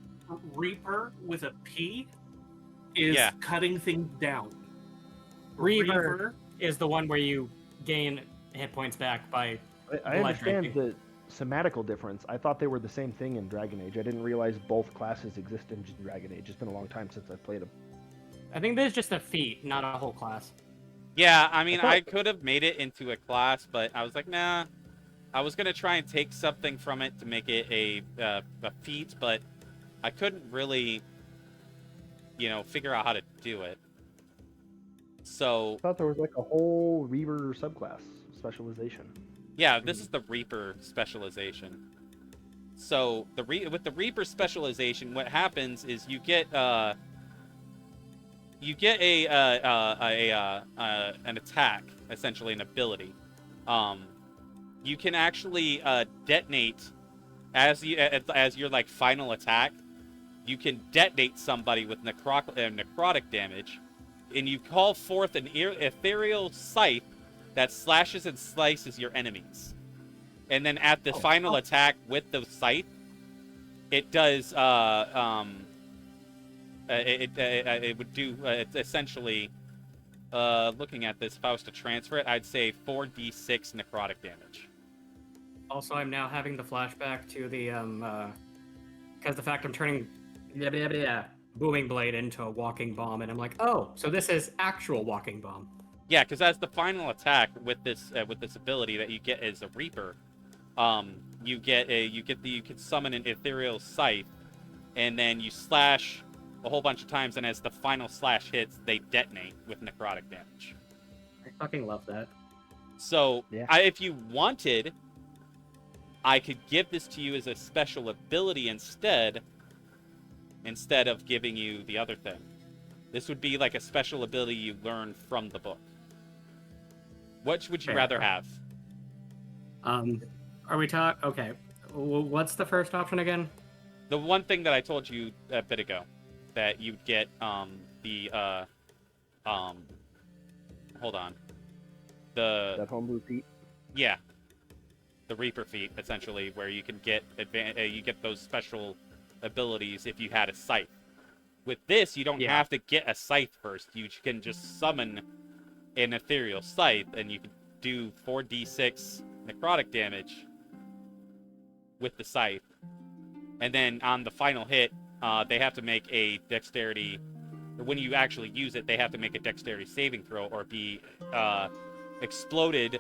Reaper with a P is Yeah. cutting things down. Reaver is the one where you gain hit points back by. I Blood understand drinking. the semantical difference. I thought they were the same thing in Dragon Age. I didn't realize both classes exist in Dragon Age. It's been a long time since I've played them. I think there's just a feat, not a whole class. Yeah, I mean, I thought- I could have made it into a class, but I was like, nah. I was gonna try and take something from it to make it a feat, but I couldn't really, figure out how to do it. So I thought there was like a whole Reaver subclass specialization. yeah, this is the Reaper specialization. So with the Reaper specialization, what happens is you get an attack, essentially an ability. You can actually detonate as your like final attack. You can detonate somebody with necrotic damage, and you call forth an ethereal scythe that slashes and slices your enemies. And then at the final attack with the scythe, it does it would do it's essentially looking at this, if I was to transfer it, I'd say 4d6 necrotic damage. Also, I'm now having the flashback to the because the fact I'm turning booming blade into a walking bomb, and I'm like, oh, so this is actual walking bomb. Yeah, because as the final attack with this ability that you get as a Reaper, you can summon an ethereal scythe, and then you slash a whole bunch of times, and as the final slash hits, they detonate with necrotic damage. I fucking love that. So, Yeah. if you wanted, I could give this to you as a special ability instead of giving you the other thing. This would be like a special ability you learn from the book. Which would you Fair. rather have? Are we okay? What's the first option again? The one thing that I told you a bit ago, that you'd get hold on. That homebrew feat. Yeah. The Reaper feat, essentially, where you can get you get those special abilities if you had a scythe. With this, you don't Yeah. have to get a scythe first. You can just summon an ethereal scythe, and you can do 4d6 necrotic damage with the scythe. And then on the final hit, they have to make a dexterity. When you actually use it, they have to make a dexterity saving throw or be exploded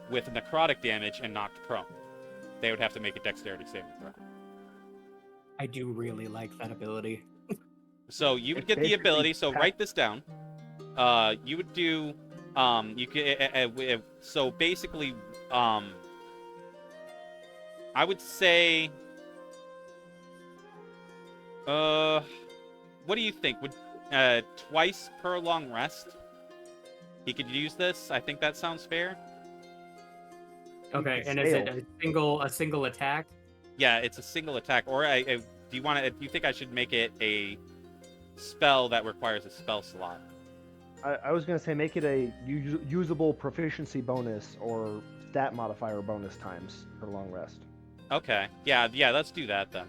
with necrotic damage and knocked prone. They would have to make a dexterity saving throw. I do really like that ability. So you would It's get the basically ability. So pa- write this down. You would do. You could. So basically, I would say. What do you think? Would twice per long rest? He could use this. I think that sounds fair. Okay, could and is it scale. a single attack? Yeah, it's a single attack. Or do you want to? Do you think I should make it a spell that requires a spell slot? I was gonna say make it a usable proficiency bonus or stat modifier bonus times for long rest, Okay. Yeah. Let's do that then.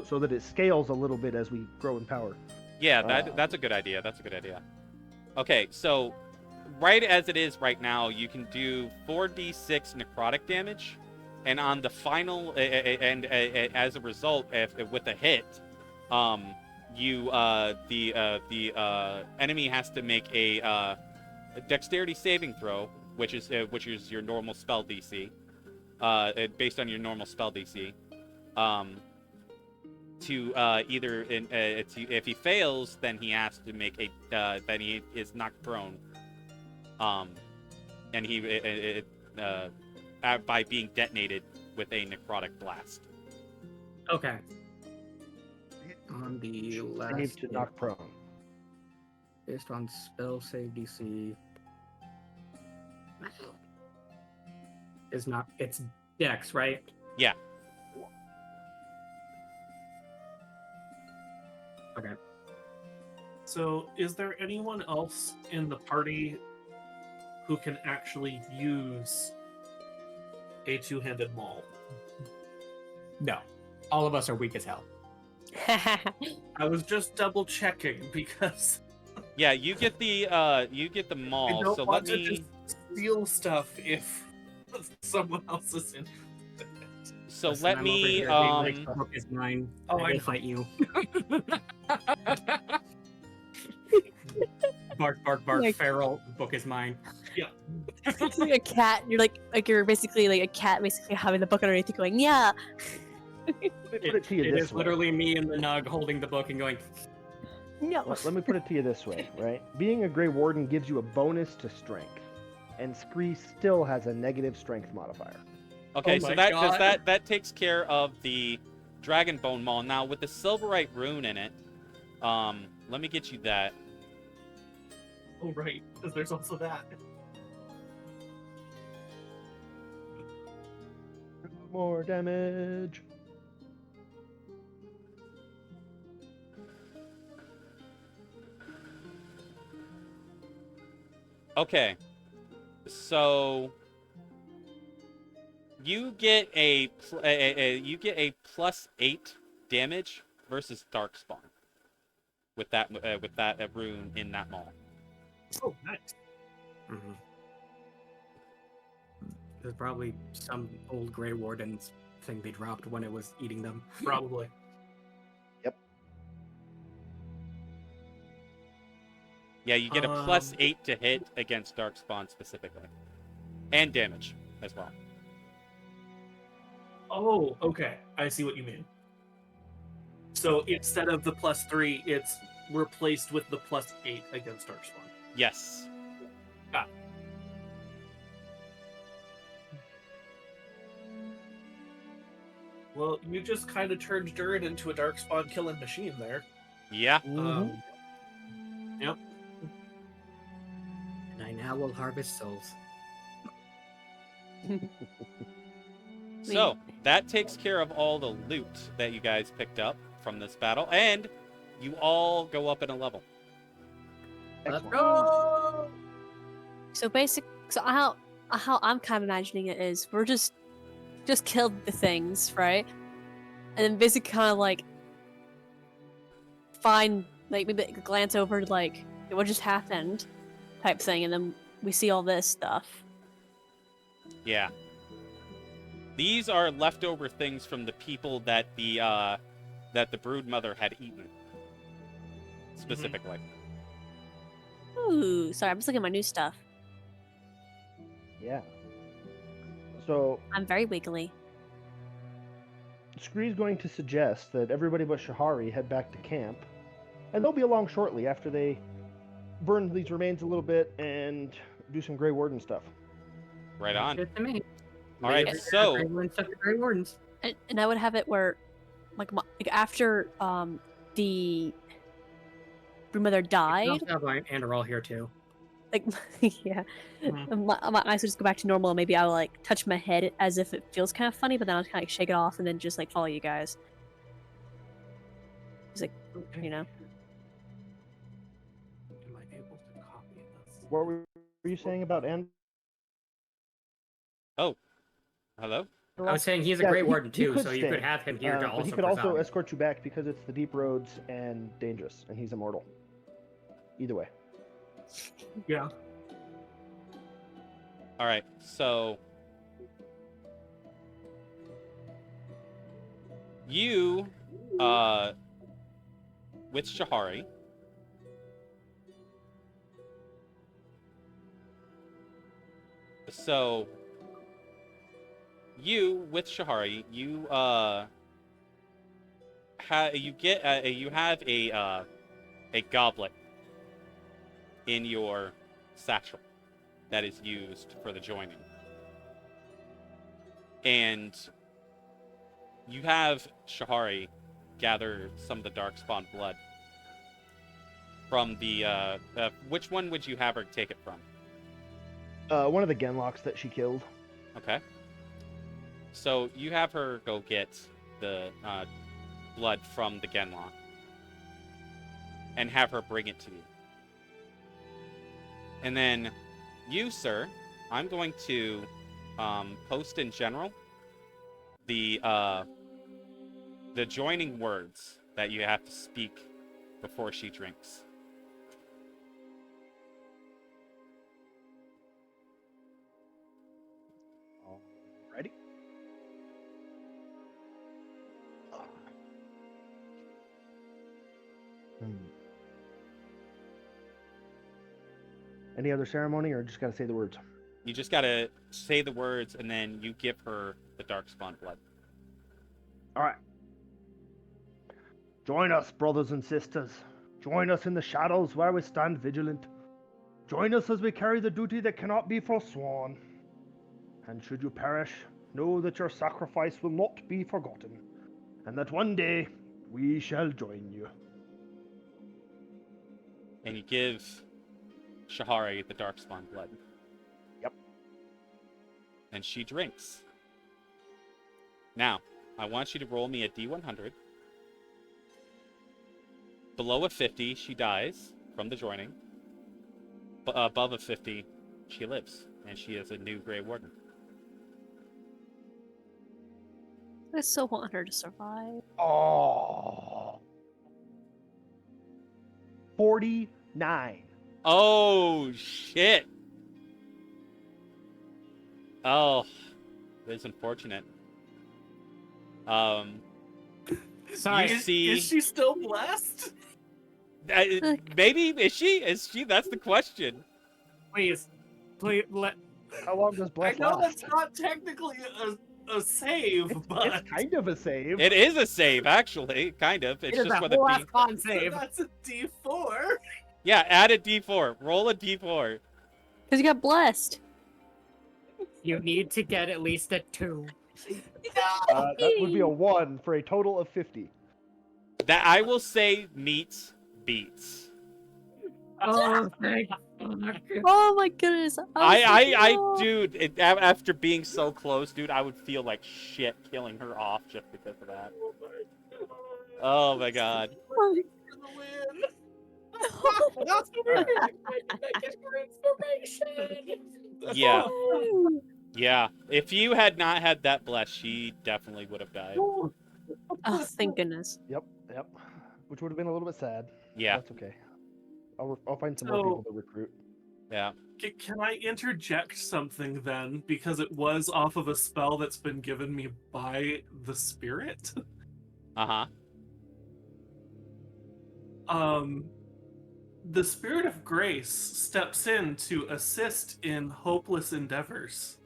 so that it scales a little bit as we grow in power. Yeah, that's a good idea. That's a good idea. Okay, so right as it is right now, you can do 4d6 necrotic damage, and on the final, and as a result, if with a hit, the enemy has to make a dexterity saving throw, which is your normal spell DC, based on your normal spell DC. To either if he fails, then he has to make a then he is knocked prone. And he by being detonated with a necrotic blast. Okay. On the I last need to hit, knock prone. based on spell save DC, is not. It's Dex, right? Yeah. Okay. So, is there anyone else in the party who can actually use a two-handed maul? No. All of us are weak as hell. I was just double checking because Yeah, you get the I maul. don't So want let to me. just steal stuff if someone else is in. So Listen, let I'm me. over here being like, the book is mine. Oh, I I will know. fight you. Bark, bark, bark, Like- feral. Book is mine. It's like a cat. You're you're basically like a cat, basically having the book underneath you, going, yeah. Let me put it to you It this is way. literally me and the nug holding the book and going, No. Let me put it to you this way, right? Being a Grey Warden gives you a bonus to strength, and Scree still has a negative strength modifier. Okay, Oh so my that God. that takes care of the Dragon Bone Maul. Now with the Silverite rune in it, let me get you that. Oh, right, because there's also that. More damage. Okay, so you get a +8 damage versus Darkspawn with that rune in that maul. Oh, nice. there's probably some old Grey Warden's thing they dropped when it was eating them. Probably. Yeah, you get a +8 to hit against Darkspawn specifically, and damage as well. Oh, okay. I see what you mean. So instead of the +3, it's replaced with the +8 against Darkspawn. Yes. Well, you just kind of turned Durin into a Darkspawn killing machine there. Yeah. Yep. And I now will harvest souls. So that takes care of all the loot that you guys picked up from this battle, and you all go up in a level. Let's Excellent. go! So how I'm kind of imagining it is we're just killed the things, right? And then basically kind of like find like maybe glance over to like what just happened type thing, and then we see all this stuff. Yeah. These are leftover things from the people that the that the brood mother had eaten. Specifically. Ooh, sorry, I'm just looking at my new stuff. Yeah. So I'm very wiggly. Scree's going to suggest that everybody but Shahari head back to camp, and they'll be along shortly after they burn these remains a little bit and do some Grey Warden stuff. Right on. Good to me. All right, Maybe so Grey Wardens stuff to Grey Wardens. And I would have it where, like after the grandmother died, Also have and are all here too. like yeah, I might just go back to normal. And maybe I'll like touch my head as if it feels kind of funny, but then I'll kind of like shake it off and then just like follow you guys. It's like, you know. Am I able to copy this? What were you saying about Andor? hello? I was saying he's a Yeah, Grey he- Warden he too, could so you stay, could have him here to but also he could also preside. escort you back because it's the deep roads and dangerous, and he's immortal. Either way. Yeah. All right, so you, with Shahari, so you with Shahari, you you have a goblet in your satchel that is used for the joining. And you have Shahari gather some of the Darkspawn blood from the, which one would you have her take it from? One of the Genlocks that she killed. Okay. So you have her go get the blood from the Genlock and have her bring it to you. And then you, sir, I'm going to post in general the joining words that you have to speak before she drinks. Ready? Any other ceremony, or just gotta say the words? You just gotta say the words, and then you give her the Darkspawn blood. All right. Join us, brothers and sisters. Join us in the shadows where we stand vigilant. Join us as we carry the duty that cannot be forsworn. And should you perish, know that your sacrifice will not be forgotten, and that one day we shall join you. And you give Shahari the Darkspawn blood. Yep. And she drinks. Now, I want you to roll me a D100. Below a 50, she dies from the joining. Above a 50, she lives, and she is a new Grey Warden. I so want her to survive. Oh. 49. Oh, shit! Oh, it's unfortunate. Sorry. You see, Is she still blessed? maybe is she? Is she? That's the question. Please let. How long does I Bless know last? that's not technically a save, but It's kind of a save. It is a save, actually, kind of. It's It is just a with a whole D. ass con save. that's a D4. Yeah, add a D4. Roll a D4. Because you got blessed. You need to get at least a 2. That would be a 1 for a total of 50. That I will say meets beats. Oh, thank fuck. Oh my goodness. Dude, after being so close, dude, I would feel like shit killing her off just because of that. Oh my god. That's Yeah. Yeah. If you had not had that bless, she definitely would have died. Oh, thank goodness. Yep. Which would have been a little bit sad. Yeah. That's okay. I'll find some more So- people to recruit. Yeah. Can I interject something then? Because it was off of a spell that's been given me by the spirit. Uh-huh. The Spirit of Grace steps in to assist in hopeless endeavors.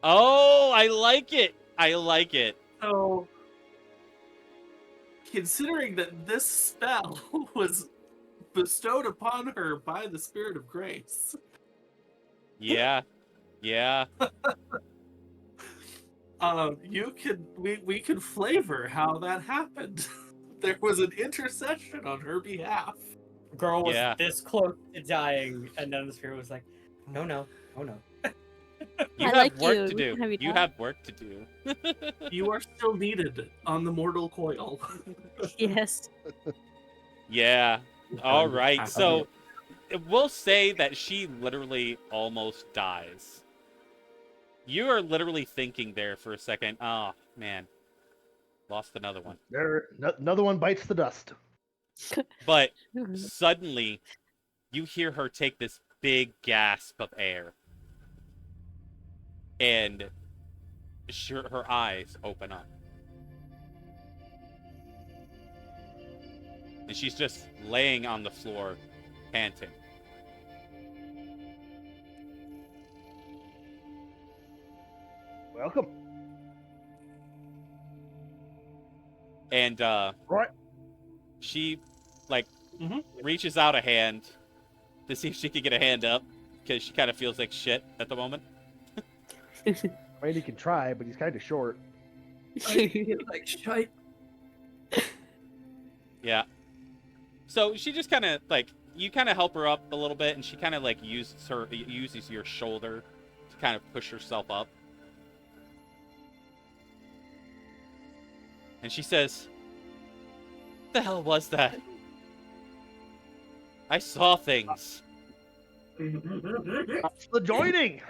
Oh, I like it. I like it. So, considering that this spell was bestowed upon her by the Spirit of Grace, Yeah. Yeah. we could flavor how that happened. There was an intercession on her behalf. Girl was Yeah. this close to dying, and then the spirit was like, "No, no, oh no." You I have like work you. to We do. can have you You die. have work to do. You are still needed on the mortal coil. Yes. Yeah. All right. I'll So we'll say that she literally almost dies. You are literally thinking there for a second. Oh, man. Lost another one. Another one bites the dust. But suddenly, you hear her take this big gasp of air. And her eyes open up. And she's just laying on the floor, panting. Welcome. And Right. she like Mhm. reaches out a hand to see if she can get a hand up because she kind of feels like shit at the moment. I mean, he can try, but he's kind of short. like shite. Yeah. So she just kind of like you kind of help her up a little bit, and she kind of like uses your shoulder to kind of push herself up. And she says, "What the hell was that? I saw things." That's the joining.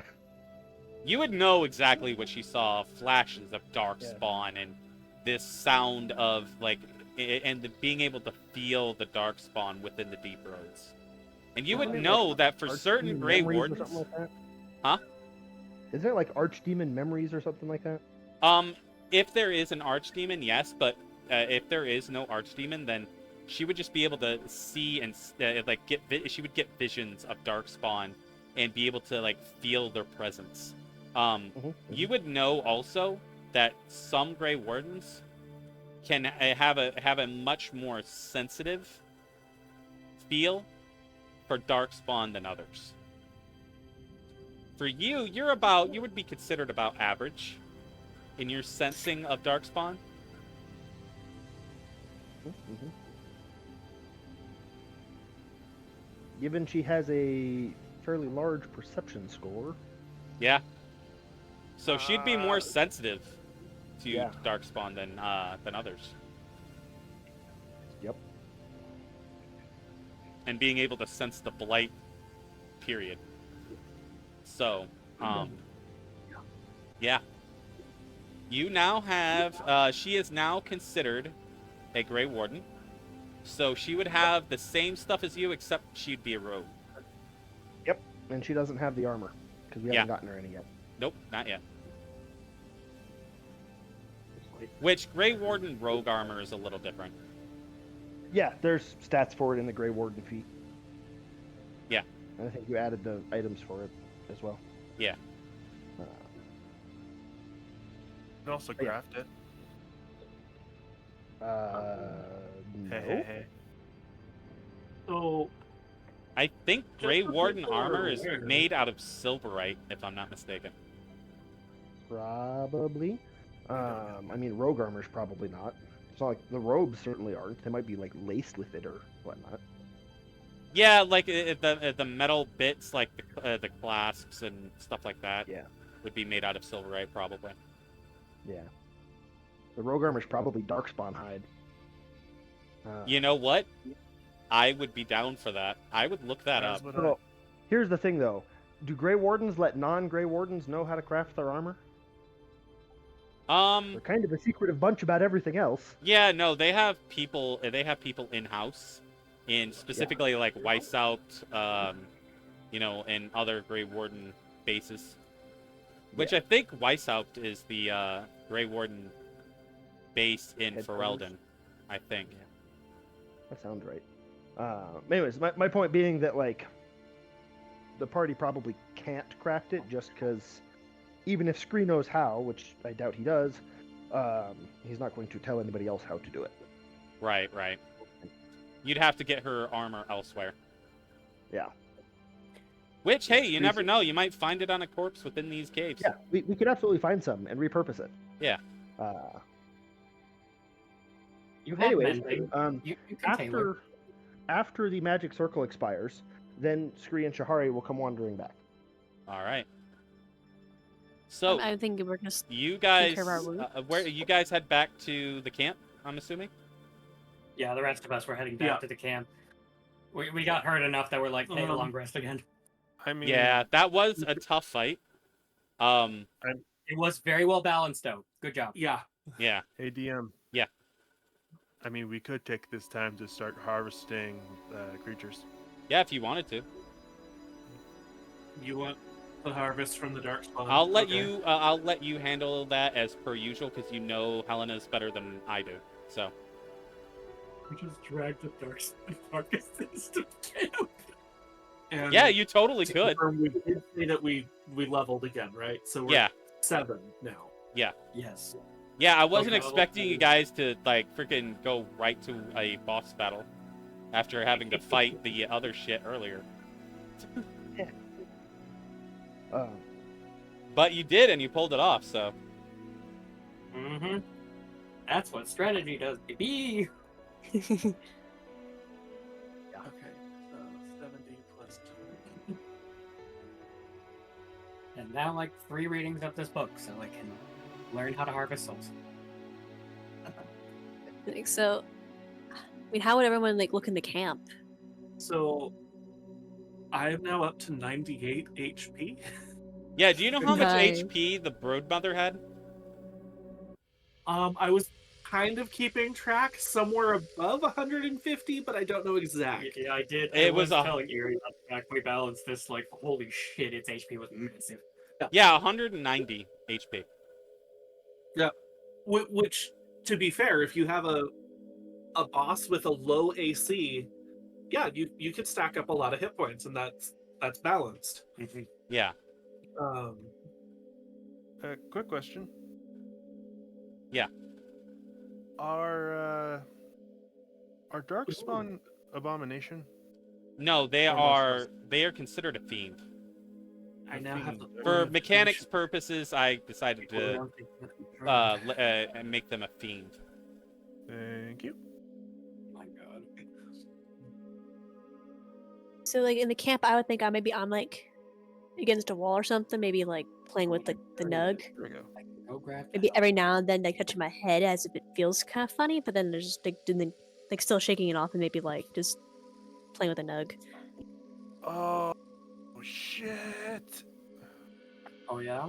You would know exactly what she saw: flashes of dark Yeah. spawn and this sound of like and being able to feel the dark spawn within the deep roads. And you would Isn't it know like that for Archdemon certain Grey memories or Wardens, something like that? Huh? Isn't it like Archdemon memories or something like that? if there is an archdemon, yes, but if there is no archdemon, then she would just be able to see and like she would get visions of darkspawn and be able to like feel their presence. You would know also that some Grey Wardens can have a much more sensitive feel for darkspawn than others. For you, you would be considered about average in your sensing of darkspawn. Mm-hmm. Given she has a fairly large perception score. Yeah. So she'd be more sensitive to yeah. darkspawn than others. Yep. And being able to sense the blight, period. So, yeah. You now have, she is now considered a Grey Warden. So she would have the same stuff as you, except she'd be a rogue. Yep. And she doesn't have the armor, because we haven't gotten her any yet. Nope, not yet. Which, Grey Warden rogue armor is a little different. Yeah, there's stats for it in the Grey Warden feat. Yeah. And I think you added the items for it as well. Yeah. You can also craft it. No. Hey. So, I think Grey for Warden people who are armor is aware- made out of silverite, if I'm not mistaken. Probably. I mean, rogue armor's probably not. It's not like the robes certainly aren't. They might be like laced with it or whatnot. Yeah, like the metal bits, like the clasps and stuff like that. Yeah. Would be made out of silverite, probably. Yeah. The rogue armor's probably darkspawn hide. You know what? I would be down for that. I would look that up. So, here's the thing, though. Do Grey Wardens let non-Grey Wardens know how to craft their armor? They're kind of a secretive bunch about everything else. Yeah, no, they have people. They have people in house, in specifically like Weishaupt, and other Grey Warden bases. Which I think Weishaupt is the Grey Warden base in Headquarters. Ferelden, I think. That sounds right. Anyways, my point being that like the party probably can't craft it just because even if Scree knows how, which I doubt he does, he's not going to tell anybody else how to do it. Right. You'd have to get her armor elsewhere. Yeah. Which, hey, you never know. You might find it on a corpse within these caves. Yeah, we could absolutely find some and repurpose it. Yeah. You have Anyways, mending. You can tailor. after the magic circle expires, then Scree and Shahari will come wandering back. All right. So I'm thinking we're just you guys, care of our wound. where you guys head back to the camp? I'm assuming. Yeah, the rest of us were heading back Yeah. to the camp. We got hurt enough that we're like, hey, long rest again. I mean, Yeah, that was a tough fight. It was very well balanced, though. Good job. Yeah. Yeah. hey DM. Yeah. I mean, we could take this time to start harvesting creatures. Yeah, if you wanted to. You want the harvest from the dark spawn? I'll let Okay. you. I'll let you handle that as per usual because you know Helena's better than I do. So. We just dragged the darkest into camp. And Yeah, you totally to could. confirm, we did say that we leveled again, right? So we're Yeah. at 7 now. Yes. Yeah, I wasn't Okay. expecting you guys to like freaking go right to a boss battle after having to fight the other shit earlier. But you did, and you pulled it off. So. Mm-hmm. That's what strategy does, baby. Okay, so 70 plus 2. And now, like 3 readings of this book, so I can learn how to harvest souls. Like, so, I mean, how would everyone like look in the camp? So I am now up to 98 HP. Yeah, do you know how much Nice. HP the Broodmother had? I was kind of keeping track somewhere above 150, but I don't know exact. Yeah, I did. It I was was a- telling Erie about the fact we balanced this. Like, holy shit, its HP was massive. Yeah, 190 HP. Which, to be fair, if you have a boss with a low AC, yeah, you could stack up a lot of hit points, and that's balanced. Yeah. Quick question. Yeah. Are Darkspawn abomination? No, they Almost are considered a fiend. I now have the For mechanics purposes, I decided to make them a fiend. Thank you. My God. So, like in the camp, I would think I'm like against a wall or something, maybe like playing with the nug. There we go. Go grab. Maybe every now and then like touching my head as if it feels kind of funny, but then there's just like still shaking it off and maybe like just playing with a nug. Oh shit! Oh yeah.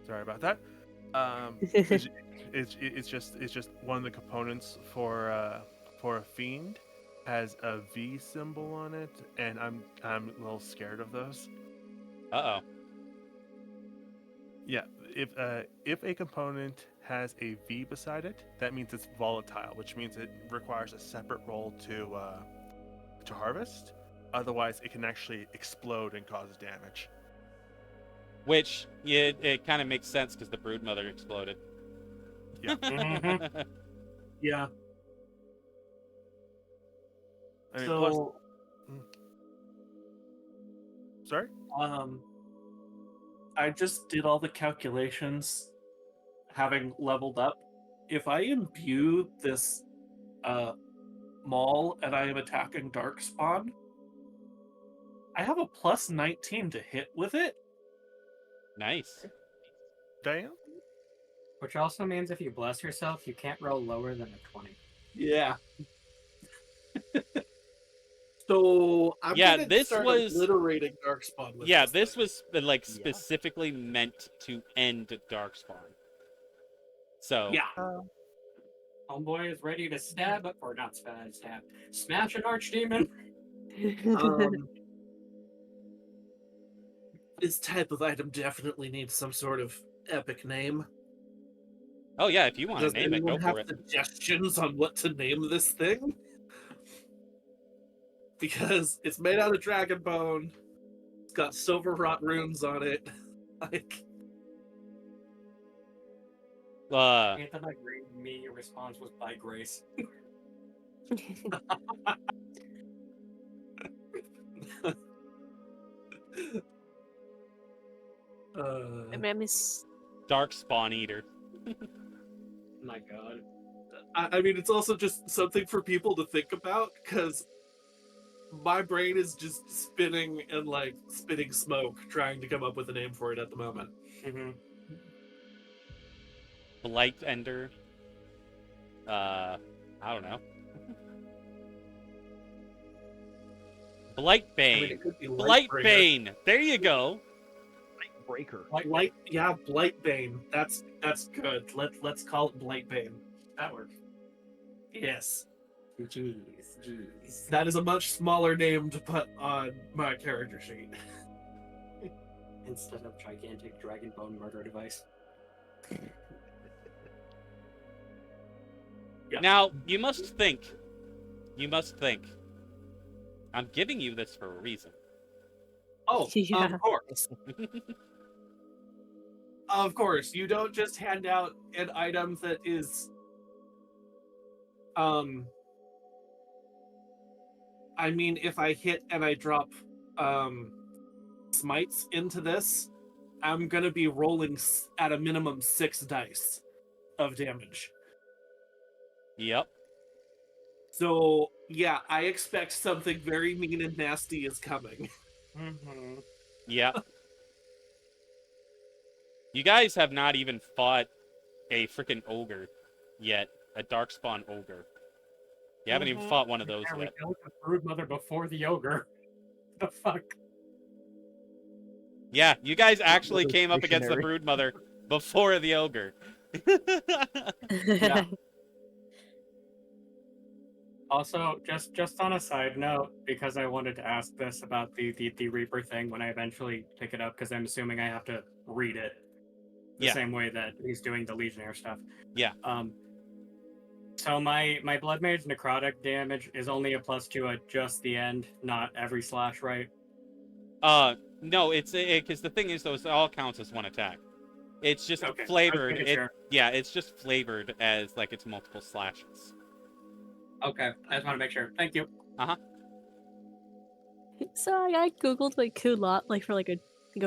Sorry about that. It's just one of the components for a fiend has a V symbol on it, and I'm a little scared of those. Uh oh. Yeah, if a component has a V beside it, that means it's volatile, which means it requires a separate roll to harvest. Otherwise, it can actually explode and cause damage. Which it kind of makes sense because the Broodmother exploded. Yeah. Mhm. Yeah. I mean, So, sorry. I just did all the calculations, having leveled up. If I imbue this maul and I am attacking Darkspawn, I have a plus 19 to hit with it. Nice. Diane? Which also means if you bless yourself, you can't roll lower than a 20. Yeah. So I'm Yeah, gonna this start was- obliterating Darkspawn with Yeah, this this thing. was like specifically meant to end Darkspawn. So Yeah. Homeboy is ready to stab, or not stab, smash an archdemon. This type of item definitely needs some sort of epic name. Oh yeah, if you want Does to name it, anyone go have for it. suggestions on what to name this thing? Because it's made out of dragon bone. It's got silver wrought runes on it. Like, Anything like me, your response was by grace. I mean, Dark Spawn Eater. My God. I mean, it's also just something for people to think about, because my brain is just spinning and like spitting smoke trying to come up with a name for it at the moment. Mm-hmm. Blight Ender. I don't know. Blightbane. it could be Blightbane. There you go. Breaker. Blightbane. That's good. Let's call it Blightbane. That works. Yes. Jeez. That is a much smaller name to put on my character sheet. Instead of gigantic dragon bone murder device. Yeah. Now, you must think. You must think. I'm giving you this for a reason. Oh, Yeah. of course. Of course. You don't just hand out an item that is I mean, if I hit and I drop smites into this, I'm gonna be rolling at a minimum 6 dice of damage. Yep. So yeah, I expect something very mean and nasty is coming. Mm-hmm. Yep. You guys have not even fought a freaking ogre yet. A Darkspawn ogre. You haven't even fought one of those Yeah, yet. we killed the broodmother before the ogre. The fuck? Yeah, you guys actually Broodmother's came up against the stationary. broodmother before the ogre. Yeah. Also, just on a side note, because I wanted to ask this about the Reaper thing when I eventually pick it up, because I'm assuming I have to read it the Yeah. same way that he's doing the Legionnaire stuff. Yeah. So my Blood Mage necrotic damage is only a +2 at just the end, not every slash, right? No, it's because the thing is, though, it all counts as one attack. It's just Okay, I was flavored. making It, sure. yeah, it's just flavored as like it's multiple slashes. Okay, I just want to make sure. Thank you. So I googled like Kulot, like for like a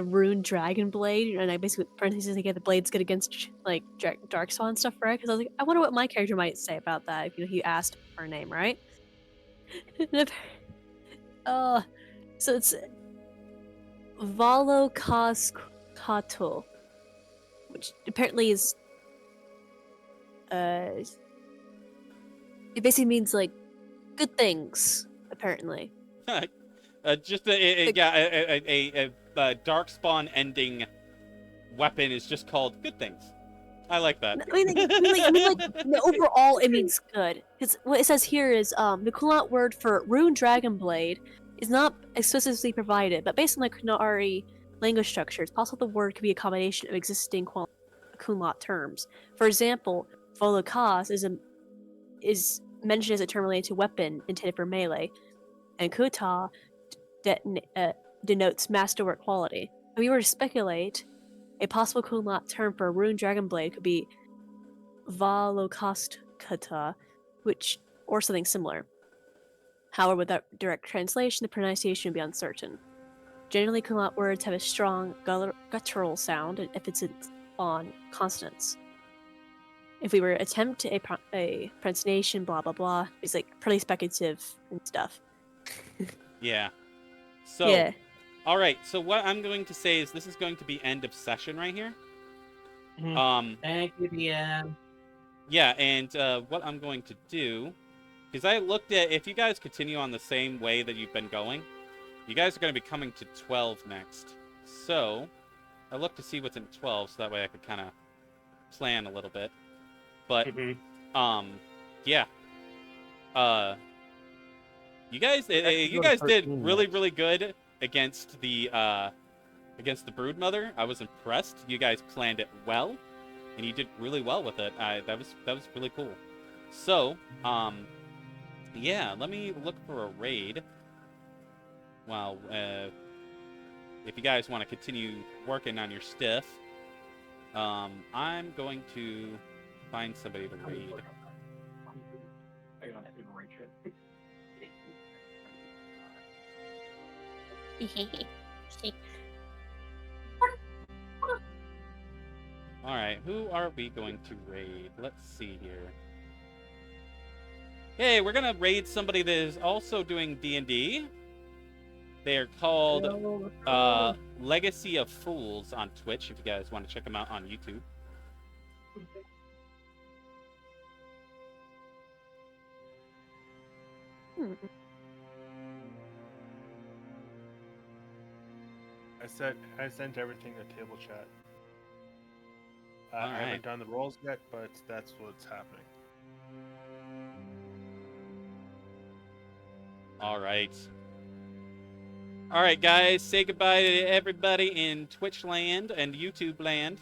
rune dragon blade, and I basically parentheses like, yeah, the blade's good against like Darkspawn stuff, right? Because I was like, I wonder what my character might say about that if he asked for a name, right? So it's Valokaskato, which apparently is it basically means like good things, apparently. Just a Darkspawn ending weapon is just called good things. I like that. I mean, no, overall, it means good. Because what it says here is the Kulot word for rune dragon blade is not explicitly provided, but based on the Kunari language structure, it's possible the word could be a combination of existing Kulot terms. For example, Volokas is mentioned as a term related to weapon intended for melee, and Kuta denotes masterwork quality. If we were to speculate, a possible Kulot term for a rune dragon blade could be Valokastkata, or something similar. However, without direct translation, the pronunciation would be uncertain. Generally, Kulot words have a strong guttural sound if it's on consonants. If we were to attempt a pronunciation, blah blah blah, it's like pretty speculative and stuff. Yeah. So, Yeah. all right. So what I'm going to say is this is going to be end of session right here. Mhm. Thank you, DM. Yeah, and what I'm going to do, because I looked at, if you guys continue on the same way that you've been going, you guys are going to be coming to 12 next. So I looked to see what's in 12, so that way I could kind of plan a little bit. But yeah. You guys did really good against the Broodmother. I was impressed. You guys planned it well. and you did really well with it. That was really cool. So, yeah, let me look for a raid. Well, if you guys want to continue working on your stuff, I'm going to find somebody to raid. All right, who are we going to raid? Let's see here. Hey, we're gonna raid somebody that is also doing D&D. They're called Legacy of Fools on Twitch, if you guys want to check them out on YouTube. I sent everything to table chat. All I right. haven't done the rolls yet, but that's what's happening. All right. All right, guys, say goodbye to everybody in Twitch land and YouTube land.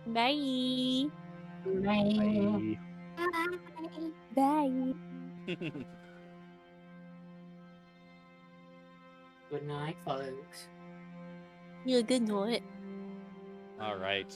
Bye. Bye. Bye. Good night, folks. You good night. All right.